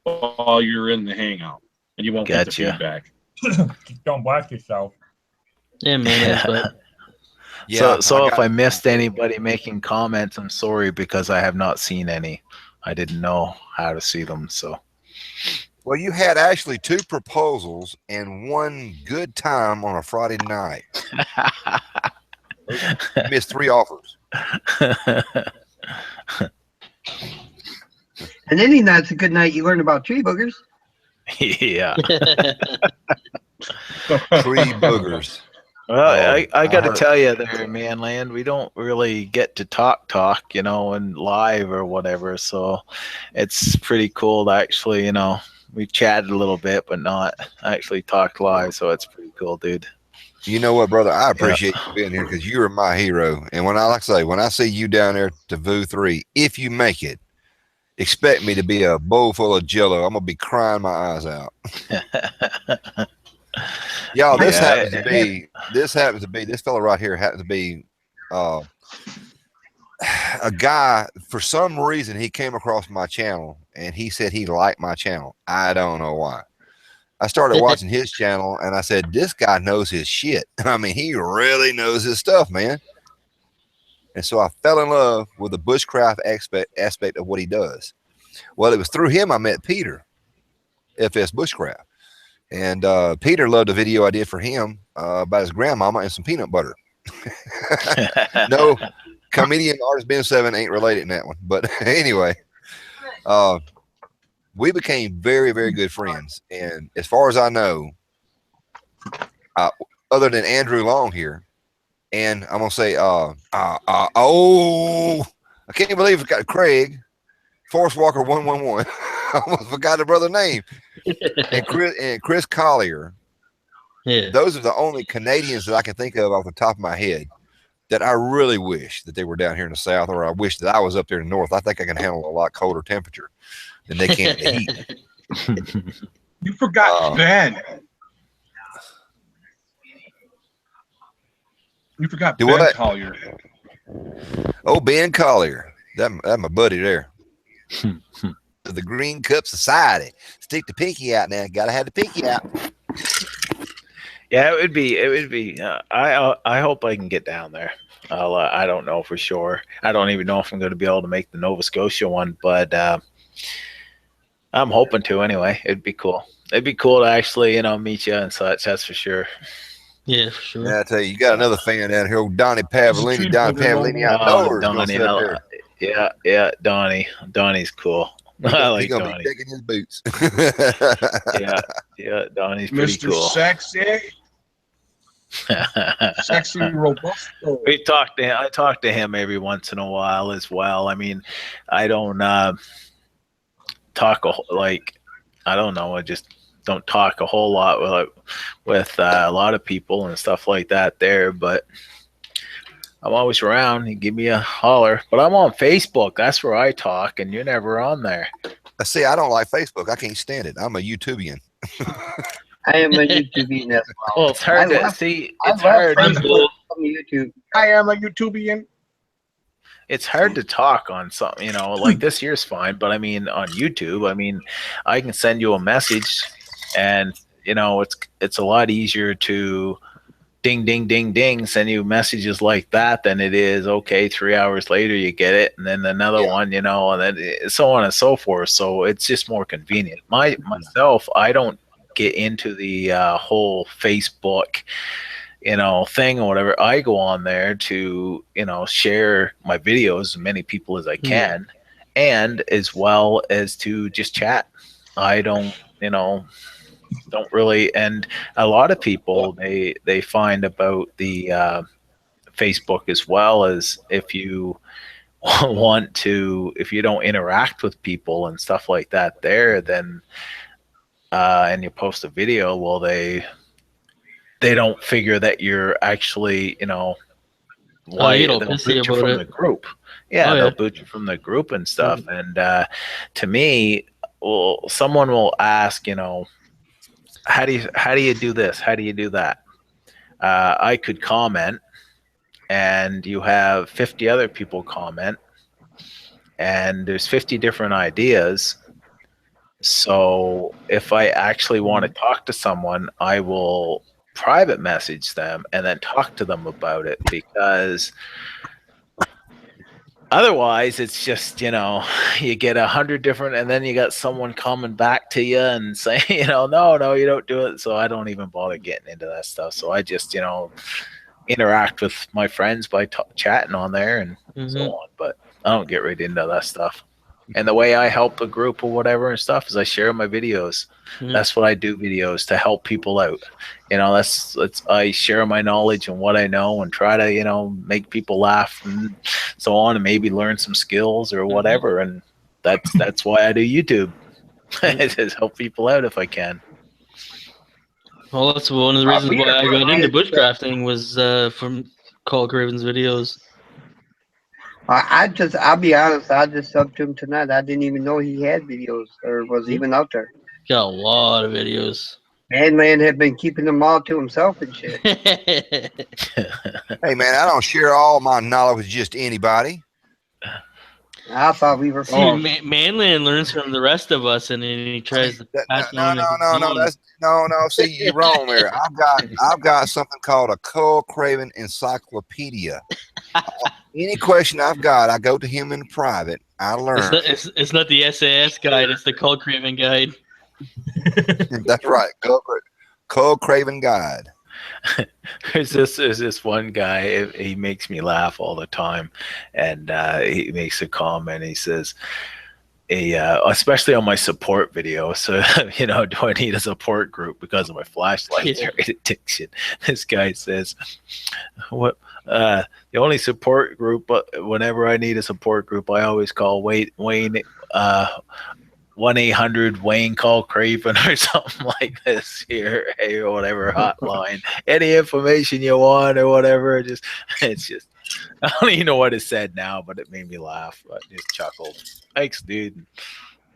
Speaker 7: while you're in the Hangout, and you won't get the
Speaker 11: Gotcha.
Speaker 7: feedback.
Speaker 8: Just don't block yourself.
Speaker 12: Yeah, man. But
Speaker 11: So if I missed anybody making comments, I'm sorry because I have not seen any. I didn't know how to see them. So
Speaker 1: Well, you had actually 2 proposals and 1 good time on a Friday night. You missed 3 offers.
Speaker 2: And any night's a good night. You learn about tree boogers.
Speaker 11: Yeah.
Speaker 1: Tree boogers.
Speaker 11: Well, I got to
Speaker 1: heard-
Speaker 11: tell you there, Manland, we don't really get to talk, and live or whatever. So it's pretty cool to actually, we've chatted a little bit, but not actually talked live. So it's pretty cool, dude.
Speaker 1: You know what, brother? I appreciate you being here because you are my hero. And when I see you down there to VU 3, if you make it, expect me to be a bowl full of Jello. I'm gonna be crying my eyes out. Y'all, this happens to be this fella right here happens to be a guy. For some reason, he came across my channel and he said he liked my channel. I don't know why. I started watching his channel and I said, this guy knows his shit. I mean, he really knows his stuff, man. And so I fell in love with the bushcraft aspect of what he does. Well, it was through him I met Peter, FS Bushcraft. And Peter loved a video I did for him about his grandmama and some peanut butter. No, comedian artist Ben 7 ain't related in that one. But anyway, we became very, very good friends. And as far as I know, other than Andrew Long here, and I'm going to say, I can't believe it got Craig, Force Walker 111. I almost forgot the brother's name. And Chris Collier.
Speaker 12: Yeah.
Speaker 1: Those are the only Canadians that I can think of off the top of my head that I really wish that they were down here in the South, or I wish that I was up there in the North. I think I can handle a lot colder temperature than they can in the heat.
Speaker 7: You forgot Ben. You forgot
Speaker 1: Do
Speaker 7: Ben
Speaker 1: what?
Speaker 7: Collier.
Speaker 1: Oh, Ben Collier. That's my buddy there. The Green Cup Society. Stick the pinky out now. Gotta have the pinky out.
Speaker 11: Yeah, it would be. I hope I can get down there. I don't know for sure. I don't even know if I'm going to be able to make the Nova Scotia one, but I'm hoping to anyway. It'd be cool. It'd be cool to actually, meet you and such. That's for sure.
Speaker 12: Yeah, for sure.
Speaker 1: Yeah, I tell you, you got another fan down here, old Donnie Pavlini. Donnie Pavlini outdoors. Gonna
Speaker 11: Donnie,
Speaker 1: sit up there.
Speaker 11: yeah, Donnie. Donnie's cool. I like
Speaker 1: He's gonna
Speaker 11: Donnie.
Speaker 1: be taking his boots.
Speaker 11: Yeah, Donnie's pretty
Speaker 7: Mr.
Speaker 11: cool.
Speaker 7: Sexy. Sexy Robusto.
Speaker 11: I talk to him every once in a while as well. I mean, I don't talk I don't know. I just don't talk a whole lot with a lot of people and stuff like that there. But I'm always around. You give me a holler. But I'm on Facebook. That's where I talk, and you're never on there.
Speaker 1: See, I don't like Facebook. I can't stand it. I'm a YouTubian.
Speaker 2: I am a YouTubian as well.
Speaker 11: Well, it's hard to see. It's hard.
Speaker 2: YouTube.
Speaker 7: I am a YouTubian.
Speaker 11: It's hard to talk on something, like this year's fine, but I mean, on YouTube, I mean, I can send you a message and, it's a lot easier to ding, ding, ding, ding, send you messages like that than it is, okay, 3 hours later you get it, and then another one, and then so on and so forth. So it's just more convenient. Myself, I don't get into the whole Facebook thing or whatever. I go on there to share my videos as many people as I can, and as well as to just chat. I don't really, and a lot of people they find about the Facebook as well, as if you if you don't interact with people and stuff like that there, then and you post a video, well, they don't figure that you're actually, why they'll boot you from the group. Yeah, they'll boot you from the group and stuff. And to me, well, someone will ask, how do you do this? How do you do that? I could comment, and you have 50 other people comment, and there's 50 different ideas. So if I actually want to talk to someone, I will private message them and then talk to them about it, because otherwise it's just, you get 100 different, and then you got someone coming back to you and saying, no, you don't do it. So I don't even bother getting into that stuff. So I just, interact with my friends by chatting on there and so on. But I don't get right into that stuff. And the way I help a group or whatever and stuff is I share my videos. That's what I do, videos to help people out. I share my knowledge and what I know and try to, make people laugh and so on, and maybe learn some skills or whatever. And that's why I do YouTube. Just help people out if I can.
Speaker 12: Well, that's one of the reasons why I got into bushcrafting was from Carl Craven's videos.
Speaker 2: I'll be honest, I just subbed to him tonight. I didn't even know he had videos or was even out there.
Speaker 12: Got a lot of videos.
Speaker 2: Man had been keeping them all to himself and shit.
Speaker 1: Hey, man, I don't share all my knowledge with just anybody.
Speaker 2: I thought we were.
Speaker 12: Manland learns from the rest of us, and then he tries to pass on.
Speaker 1: No. See, you're wrong there. I've got something called a Carl Craven encyclopedia. Any question I've got, I go to him in private. I learn.
Speaker 12: It's not the SAS guide; it's the Carl Craven guide.
Speaker 1: That's right, Carl Craven guide.
Speaker 11: There's this one guy. He makes me laugh all the time, and he makes a comment. He says, especially on my support video. So, do I need a support group because of my flashlight addiction? This guy says, "What? The only support group, whenever I need a support group, I always call Wayne 1-800 Wayne Carl Craven or something like this here, or whatever hotline. Any information you want or whatever." It's just, I don't even know what it said now, but it made me laugh. I just chuckled. Thanks, dude.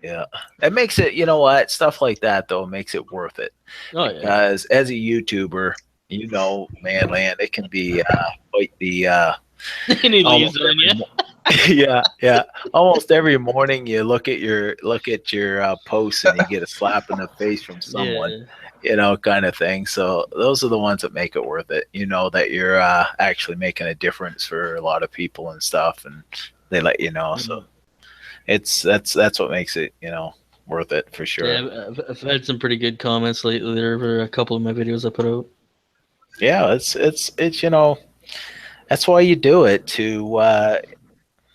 Speaker 11: Yeah, it makes it. You know what? Stuff like that though makes it worth it.
Speaker 12: Oh yeah.
Speaker 11: Because as a YouTuber, Manland, it can be quite the. Yeah. Almost every morning you look at your posts and you get a slap in the face from someone, kind of thing. So those are the ones that make it worth it. That you're actually making a difference for a lot of people and stuff, and they let you know. So that's what makes it worth it for sure.
Speaker 12: Yeah, I've had some pretty good comments lately there for a couple of my videos I put out.
Speaker 11: Yeah, it's you know, that's why you do it, to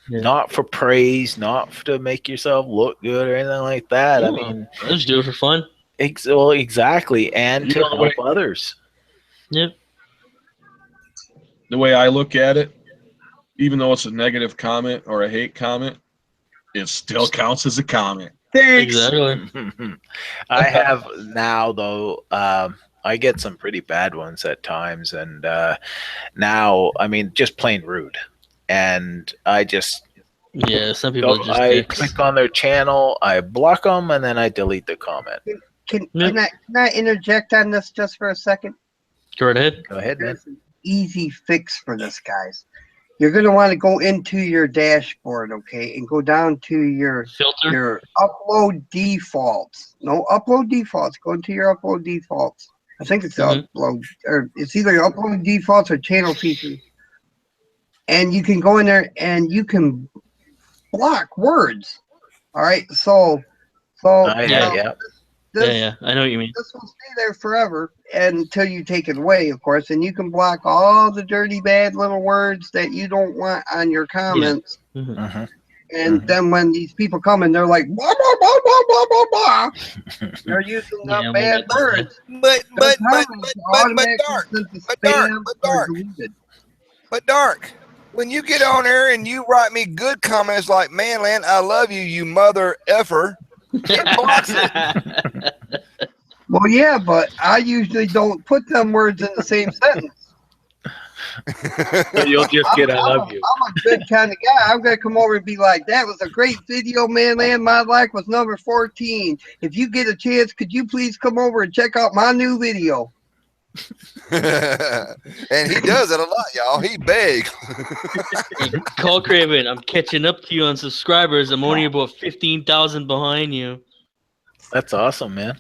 Speaker 11: not for praise, not to make yourself look good or anything like that. I mean,
Speaker 12: I just do it for fun.
Speaker 11: well, exactly, and
Speaker 7: You
Speaker 11: to
Speaker 7: know the
Speaker 11: help others.
Speaker 12: Yep.
Speaker 7: The way I look at it, even though it's a negative comment or a hate comment, it still counts as a comment.
Speaker 2: Thanks.
Speaker 12: Exactly.
Speaker 11: I have now, though. I get some pretty bad ones at times, and now, I mean, just plain rude. And I just
Speaker 12: Yeah, some people are just
Speaker 11: I
Speaker 12: dicks.
Speaker 11: click on their channel, I block them, and then I delete the comment.
Speaker 2: Can I interject on this just for a second?
Speaker 12: Go right ahead.
Speaker 11: Go ahead, man.
Speaker 2: There's an easy fix for this, guys. You're going to want to go into your dashboard, okay, and go down to your
Speaker 12: filter,
Speaker 2: your upload defaults. No upload defaults. Go into your upload defaults. I think it's upload, or it's either your upload defaults or channel features. And you can go in there and you can block words. All right, so
Speaker 12: yeah, I know what you mean.
Speaker 2: This will stay there forever until you take it away, of course, and you can block all the dirty, bad little words that you don't want on your comments.
Speaker 12: Yeah. Mm-hmm.
Speaker 2: And then when these people come and they're like, blah, blah, blah, blah, blah, blah, blah, they're using the bad words.
Speaker 1: But Dark, when you get on there and you write me good comments like, man, Lan, I love you, you mother effer, it blocks it.
Speaker 2: Well, yeah, but I usually don't put them words in the same sentence.
Speaker 11: So you'll just get, I love you.
Speaker 2: I'm a good kind of guy. I'm going to come over and be like, that was a great video, man. Land my like was number 14. If you get a chance, could you please come over and check out my new video?
Speaker 1: And he does it a lot, y'all. He beg.
Speaker 12: Call Craven. I'm catching up to you on subscribers. I'm only about 15,000 behind you.
Speaker 11: That's awesome, man.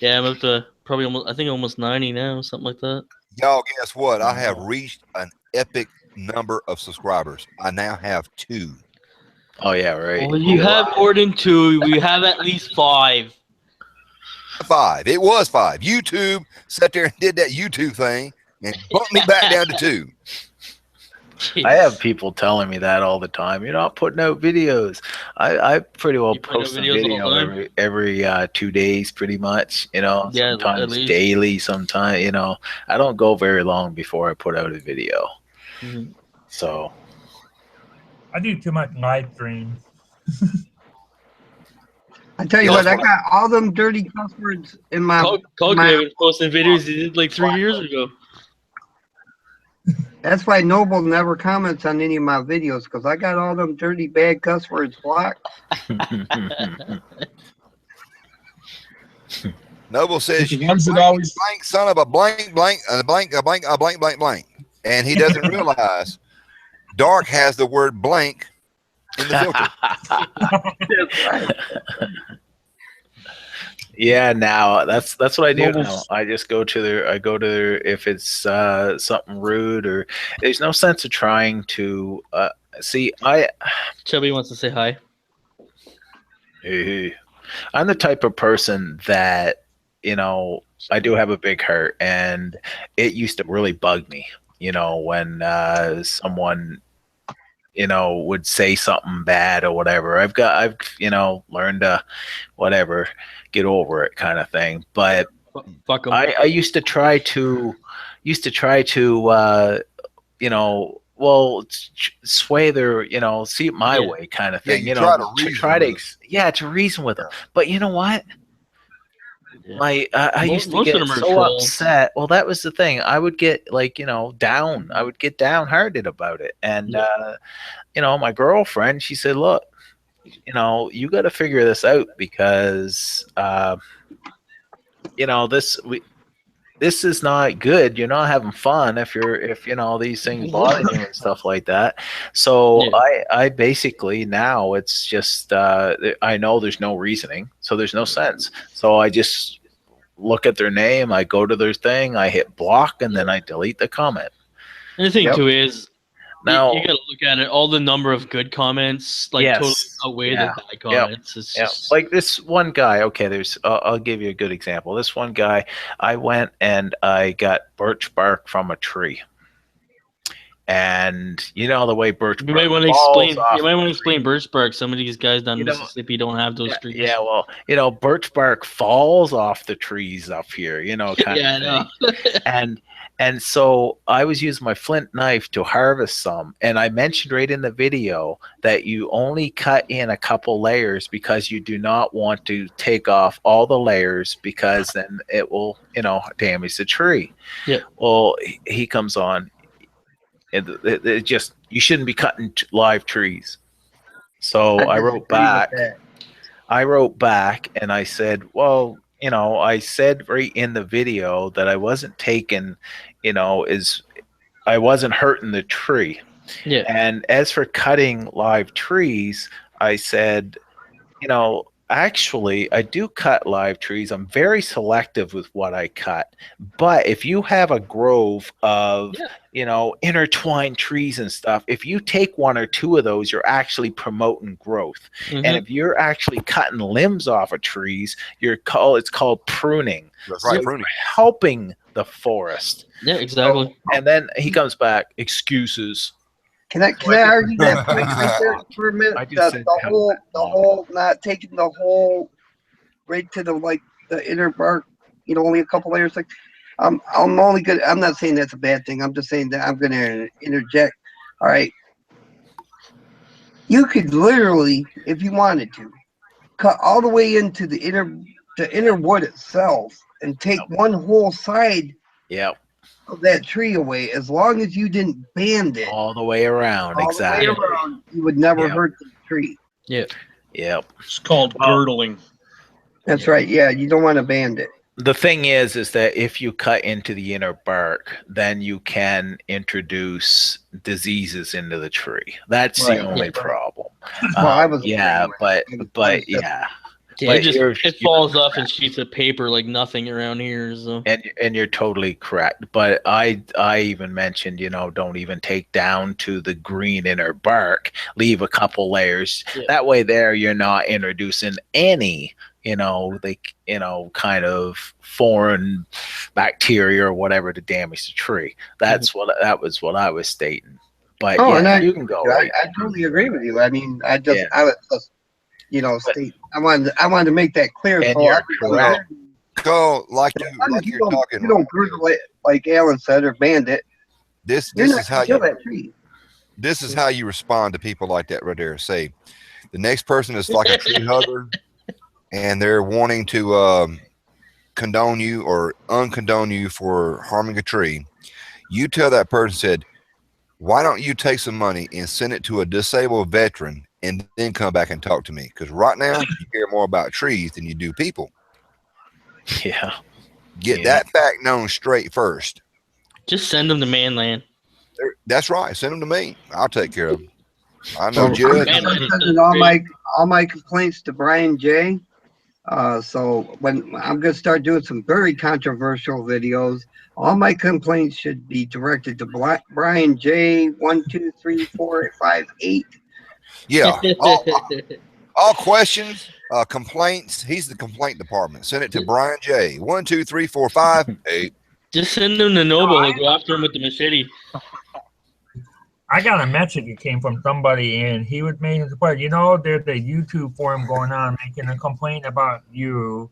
Speaker 12: Yeah, I'm up to probably almost 90 now, something like that.
Speaker 1: Y'all, guess what? I have reached an epic number of subscribers. I now have 2.
Speaker 11: Oh yeah, right.
Speaker 12: Well, you have more than 2. We have at least 5.
Speaker 1: 5. It was 5. YouTube sat there and did that YouTube thing and bumped me back down to 2.
Speaker 11: I have people telling me that all the time. You're not putting out videos. I pretty well post a video every 2 days, pretty much. You know,
Speaker 12: yeah,
Speaker 11: sometimes daily. Sometimes, you know, I don't go very long before I put out a video.
Speaker 12: Mm-hmm.
Speaker 11: So
Speaker 8: I do too much live streams.
Speaker 2: I tell you what, I got all them dirty cuss words in my.
Speaker 12: Call Craven posting videos he did like 3 years ago.
Speaker 2: That's why Noble never comments on any of my videos, because I got all them dirty, bad cuss words blocked.
Speaker 1: Noble says,
Speaker 7: The ones that always
Speaker 1: blank son of a blank, blank, blank, blank, blank, blank, blank. And he doesn't realize Dark has the word blank in the filter.
Speaker 11: Yeah, now that's what I do now. I just go to their if it's something rude, or there's no sense of trying to see.
Speaker 12: Chubby wants to say hi.
Speaker 11: Hey. I'm the type of person that, you know, I do have a big heart, and it used to really bug me, you know, when someone, you know, would say something bad or whatever. I've you know, learned to whatever, get over it kind of thing. But
Speaker 12: fuck 'em.
Speaker 11: I used to try to you know, well, sway their, you know, see it my way kind of thing.
Speaker 1: Yeah,
Speaker 11: you know, to reason with them. But you know what? I used to get so upset. Well, that was the thing. I would get, like, you know, down. I would get downhearted about it. And, you know, my girlfriend, she said, look, you know, you got to figure this out, because, you know, this is not good. You're not having fun if you know, these things bother you and stuff like that. So I basically, now it's just, I know there's no reasoning, so there's no sense. So I just look at their name, I go to their thing, I hit block, and then I delete the comment.
Speaker 12: And the thing too is,
Speaker 11: Now
Speaker 12: you gotta look at it. All the number of good comments like totally outweigh the bad comments. It's just
Speaker 11: like this one guy. Okay, there's. I'll give you a good example. This one guy, I went and I got birch bark from a tree, and you know the way birch bark.
Speaker 12: You might want to
Speaker 11: falls
Speaker 12: explain.
Speaker 11: off
Speaker 12: You might want to
Speaker 11: the
Speaker 12: explain birch bark. Some of these guys down in
Speaker 11: know,
Speaker 12: Mississippi don't have those trees.
Speaker 11: Yeah, well, you know, birch bark falls off the trees up here, you know, kind
Speaker 12: Yeah,
Speaker 11: of
Speaker 12: I
Speaker 11: thing. And so I was using my flint knife to harvest some, and I mentioned right in the video that you only cut in a couple layers because you do not want to take off all the layers because then it will, you know, damage the tree.
Speaker 12: Yeah.
Speaker 11: Well, he comes on. It just, you shouldn't be cutting live trees. So I wrote back. I wrote back and I said, well, you know, I said right in the video that I wasn't taking, you know, I wasn't hurting the tree.
Speaker 12: Yeah.
Speaker 11: And as for cutting live trees, I said, you know, actually, I do cut live trees. I'm very selective with what I cut. But if you have a grove of, you know, intertwined trees and stuff, if you take one or two of those, you're actually promoting growth.
Speaker 12: Mm-hmm.
Speaker 11: And if you're actually cutting limbs off of trees, it's called pruning.
Speaker 1: That's right,
Speaker 11: So
Speaker 1: pruning.
Speaker 11: you're helping the forest.
Speaker 12: Yeah, exactly.
Speaker 11: And then he comes back, excuses.
Speaker 2: Can I argue that point right there for a minute?
Speaker 11: I just said
Speaker 2: The whole not taking the whole right to the inner bark, you know, only a couple layers. Like, I'm only good. I'm not saying that's a bad thing. I'm just saying that I'm going to interject. All right, you could literally, if you wanted to, cut all the way into the inner wood itself and take one whole side.
Speaker 11: Yep.
Speaker 2: Of that tree away, as long as you didn't band it
Speaker 11: all the way around.
Speaker 2: all
Speaker 11: Exactly.
Speaker 2: the way around, you would never hurt the tree.
Speaker 12: Yeah.
Speaker 11: Yep.
Speaker 7: It's called girdling.
Speaker 2: That's right. Yeah, you don't want to band it.
Speaker 11: The thing is that if you cut into the inner bark, then you can introduce diseases into the tree. That's
Speaker 2: Right.
Speaker 11: the only problem.
Speaker 2: Well, I was
Speaker 11: yeah, but yeah.
Speaker 12: Yeah,
Speaker 11: But
Speaker 12: it falls off in sheets of paper like nothing around here. So.
Speaker 11: And you're totally correct. But I even mentioned, you know, don't even take down to the green inner bark. Leave a couple layers.
Speaker 12: Yeah.
Speaker 11: That way, there you're not introducing any, you know, kind of foreign bacteria or whatever to damage the tree. That was what I was stating. But yeah, you can go.
Speaker 2: I totally agree with you. I mean, I was just, you know, I wanted to make that clear.
Speaker 11: And
Speaker 2: So
Speaker 11: you're
Speaker 2: everybody
Speaker 11: correct.
Speaker 1: Go like you're talking.
Speaker 2: You don't girdle it like Alan said or band it.
Speaker 1: This
Speaker 2: You're
Speaker 1: is
Speaker 2: not
Speaker 1: how
Speaker 2: gonna kill
Speaker 1: you.
Speaker 2: that tree.
Speaker 1: This is how you respond to people like that right there. Say, the next person is like a tree hugger, and they're wanting to condone you or uncondone you for harming a tree. You tell that person, said, why don't you take some money and send it to a disabled veteran and then come back and talk to me? Because right now you care more about trees than you do people.
Speaker 11: Yeah.
Speaker 1: Get that fact known straight first.
Speaker 12: Just send them to Manland.
Speaker 1: That's right. Send them to me. I'll take care of them. I
Speaker 2: So
Speaker 1: know, Judge.
Speaker 2: I'm sending all my complaints to Brian J. So when I'm going to start doing some very controversial videos, all my complaints should be directed to Brian J. 1234558.
Speaker 1: Yeah. All questions, complaints. He's the complaint department. Send it to Brian J. 1234558.
Speaker 12: Just send them to Noble and go after him with the machete.
Speaker 8: I got a message that came from somebody, and he was making a point. You know, there's a YouTube forum going on making a complaint about you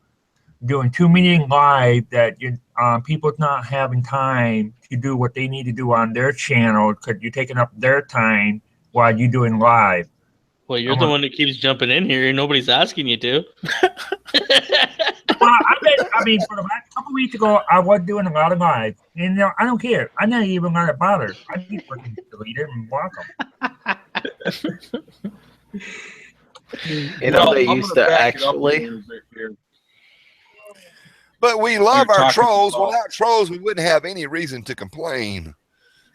Speaker 8: doing too many live that you people's not having time to do what they need to do on their channel because you're taking up their time while you're doing live.
Speaker 12: Well, you're the one that keeps jumping in here. Nobody's asking you to.
Speaker 8: Well, I mean, for the last couple weeks ago, I was doing a lot of live, and you know, I don't care. I not even gonna bother. I keep fucking delete it and block them.
Speaker 11: You know, they used to actually.
Speaker 1: But we love
Speaker 7: You're
Speaker 1: our
Speaker 7: talking
Speaker 1: trolls.
Speaker 7: about-
Speaker 1: Without trolls, we wouldn't have any reason to complain.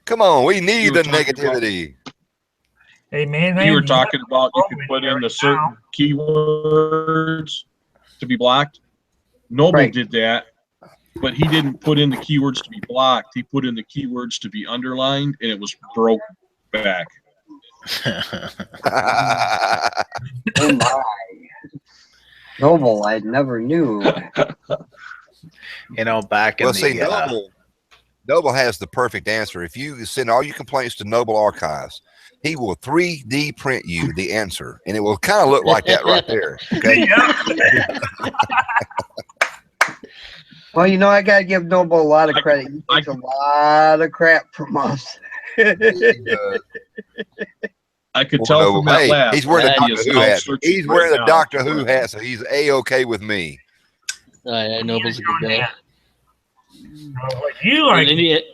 Speaker 1: Come on, we need
Speaker 7: You
Speaker 1: the
Speaker 7: were talking
Speaker 1: negativity.
Speaker 8: Hey man,
Speaker 7: You were talking about you could put in the certain keywords to be blocked. Noble did that, but he didn't put in the keywords to be blocked. He put in the keywords to be underlined, and it was broken. back.
Speaker 2: Oh my. Noble, I never knew.
Speaker 11: You know, back in
Speaker 1: Well,
Speaker 11: the
Speaker 1: see, Noble has the perfect answer. If you send all your complaints to Noble Archives, he will 3D print you the answer, and it will kind of look like that right there. Okay.
Speaker 2: Well, you know, I gotta give Noble a lot of credit. He takes a lot of crap from us.
Speaker 7: I could tell from that laugh.
Speaker 1: He's wearing a
Speaker 7: that he
Speaker 1: Doctor
Speaker 7: is
Speaker 1: Who
Speaker 7: now
Speaker 1: hat.
Speaker 7: searching
Speaker 1: He's
Speaker 7: right
Speaker 1: wearing a
Speaker 7: now.
Speaker 1: Doctor Who hat, so he's A-okay with me.
Speaker 12: Yeah, Noble's a good guy.
Speaker 8: What you like?
Speaker 12: It's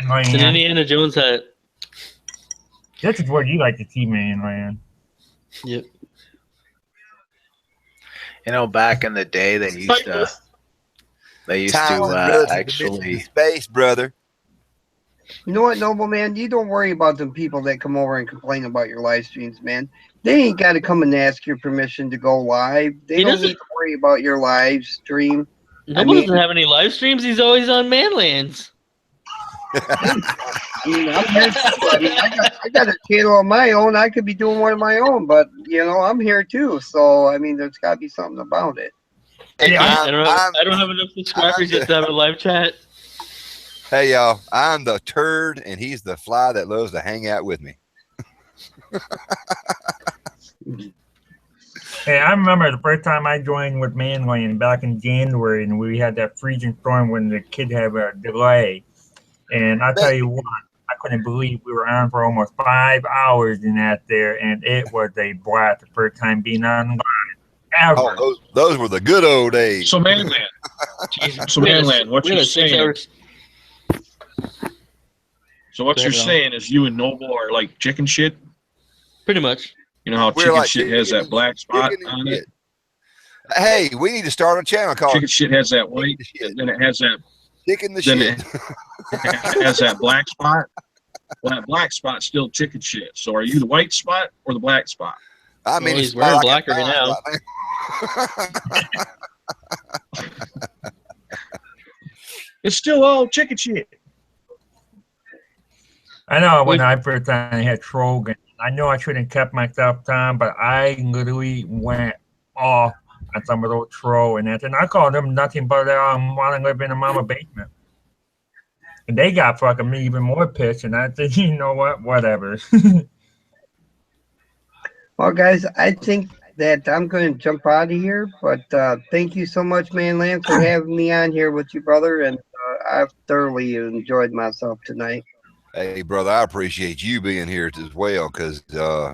Speaker 12: an Indiana Jones hat.
Speaker 8: This is what you like to see, man.
Speaker 12: Yep.
Speaker 11: You know, back in the day, they used to actually
Speaker 1: space, brother.
Speaker 2: You know what, Noble, man? You don't worry about them people that come over and complain about your live streams, man. They ain't got to come and ask your permission to go live. They don't need to worry about your live stream.
Speaker 12: Noble doesn't have any live streams. He's always on Manlands.
Speaker 2: I mean, I got a channel on my own. I could be doing one of my own, but you know, I'm here too. So I mean, there's got to be something about it.
Speaker 1: Hey,
Speaker 12: I don't have enough subscribers just to have a live chat.
Speaker 1: Hey, y'all, I'm the turd, and he's the fly that loves to hang out with me.
Speaker 8: Hey, I remember the first time I joined with Manland back in January, and we had that freezing storm when the kid had a delay. And I tell you what, I couldn't believe we were on for almost 5 hours in that there, and it was a blast the first time being on ever.
Speaker 1: Oh, those were the good old days.
Speaker 7: So Manland, what you're saying? So what you're saying is you and Noble are like chicken shit?
Speaker 12: Pretty much.
Speaker 7: You know how
Speaker 1: We're
Speaker 7: chicken
Speaker 1: like
Speaker 7: shit has that black spot on it?
Speaker 1: Hey, we need to start a channel called
Speaker 7: Chicken shit has that white, and then it has that
Speaker 1: Chicken the
Speaker 7: then
Speaker 1: shit.
Speaker 7: it has that black spot. Well, that black spot's still chicken shit. So are you the white spot or the black spot?
Speaker 1: I mean,
Speaker 12: he's wearing black right now.
Speaker 7: It's still all chicken shit.
Speaker 8: I know when I first time I had Trogan, I know I shouldn't have kept myself down, but I literally went off on some of those troll and that. And I called them nothing but while I live in a mama basement. And they got fucking me even more pissed. And I said, you know what? Whatever.
Speaker 2: Well, guys, I think that I'm going to jump out of here. But thank you so much, Manland, for having me on here with you, brother. And I've thoroughly enjoyed myself tonight.
Speaker 1: Hey, brother, I appreciate you being here as well because,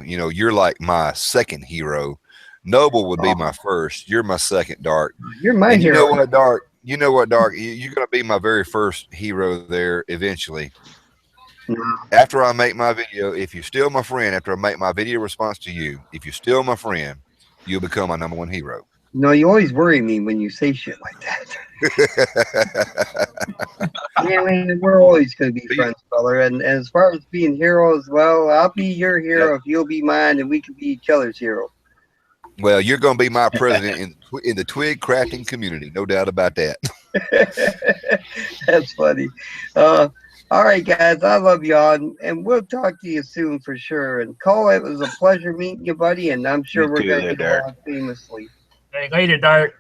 Speaker 1: you know, you're like my second hero. Noble would be my first. You're my second, Dark.
Speaker 2: You're my
Speaker 1: and
Speaker 2: hero.
Speaker 1: You know what, Dark? You know what, Dark? You're going to be my very first hero there eventually. After I make my video, if you're still my friend, after I make my video response to you, if you're still my friend, you'll become my #1 hero.
Speaker 2: No, you always worry me when you say shit like that. Yeah, man, we're always going to be friends, brother. And as far as being hero as well, I'll be your hero if you'll be mine, and we can be each other's hero.
Speaker 1: Well, you're going to be my president in the twig crafting community, no doubt about that.
Speaker 2: That's funny. All right, guys, I love y'all, and we'll talk to you soon for sure. And Cole, it was a pleasure meeting you, buddy, and I'm sure we're going to get along famously.
Speaker 8: Hey, later, Dark.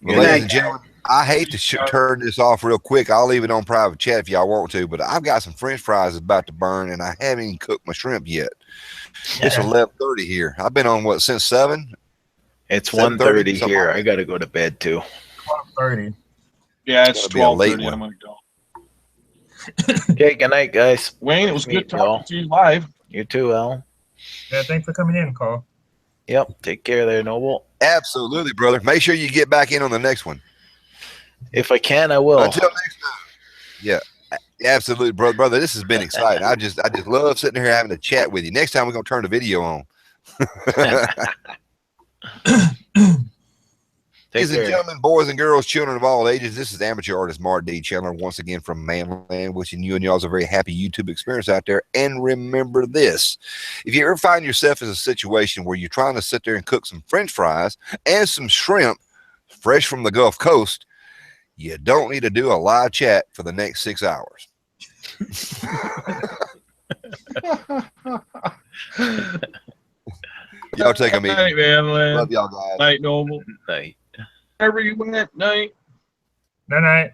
Speaker 1: Well, ladies and gentlemen, I hate to turn this off real quick. I'll leave it on private chat if y'all want to, but I've got some French fries about to burn, and I haven't even cooked my shrimp yet. It's 11:30 here. I've been on what since 7?
Speaker 11: It's 1:30 here. I got to go to bed too.
Speaker 8: 12:30.
Speaker 7: Yeah, it's
Speaker 1: Be a late
Speaker 7: 12:30.
Speaker 1: one.
Speaker 7: I'm gonna go.
Speaker 11: Okay, good night, guys.
Speaker 7: Wayne, it was good
Speaker 11: Meet
Speaker 7: talking
Speaker 11: y'all.
Speaker 7: to you live.
Speaker 11: You too, Al.
Speaker 8: Yeah, thanks for coming in, Cole.
Speaker 11: Yep. Take care there, Noble.
Speaker 1: Absolutely, brother. Make sure you get back in on the next one.
Speaker 11: If I can, I will.
Speaker 1: Until next time. Yeah, absolutely, brother. This has been exciting. I just love sitting here having a chat with you. Next time we're gonna turn the video on. Ladies and gentlemen, boys and girls, children of all ages, this is amateur artist Mark D. Chandler once again from Manland, wishing you and y'all a very happy YouTube experience out there. And remember this, if you ever find yourself in a situation where you're trying to sit there and cook some French fries and some shrimp fresh from the Gulf Coast, you don't need to do a live chat for the next 6 hours. Y'all take them easy.
Speaker 7: Night, man.
Speaker 1: Love y'all guys.
Speaker 7: Night, Noble.
Speaker 11: Night.
Speaker 7: Wherever you went, night.
Speaker 8: Night night.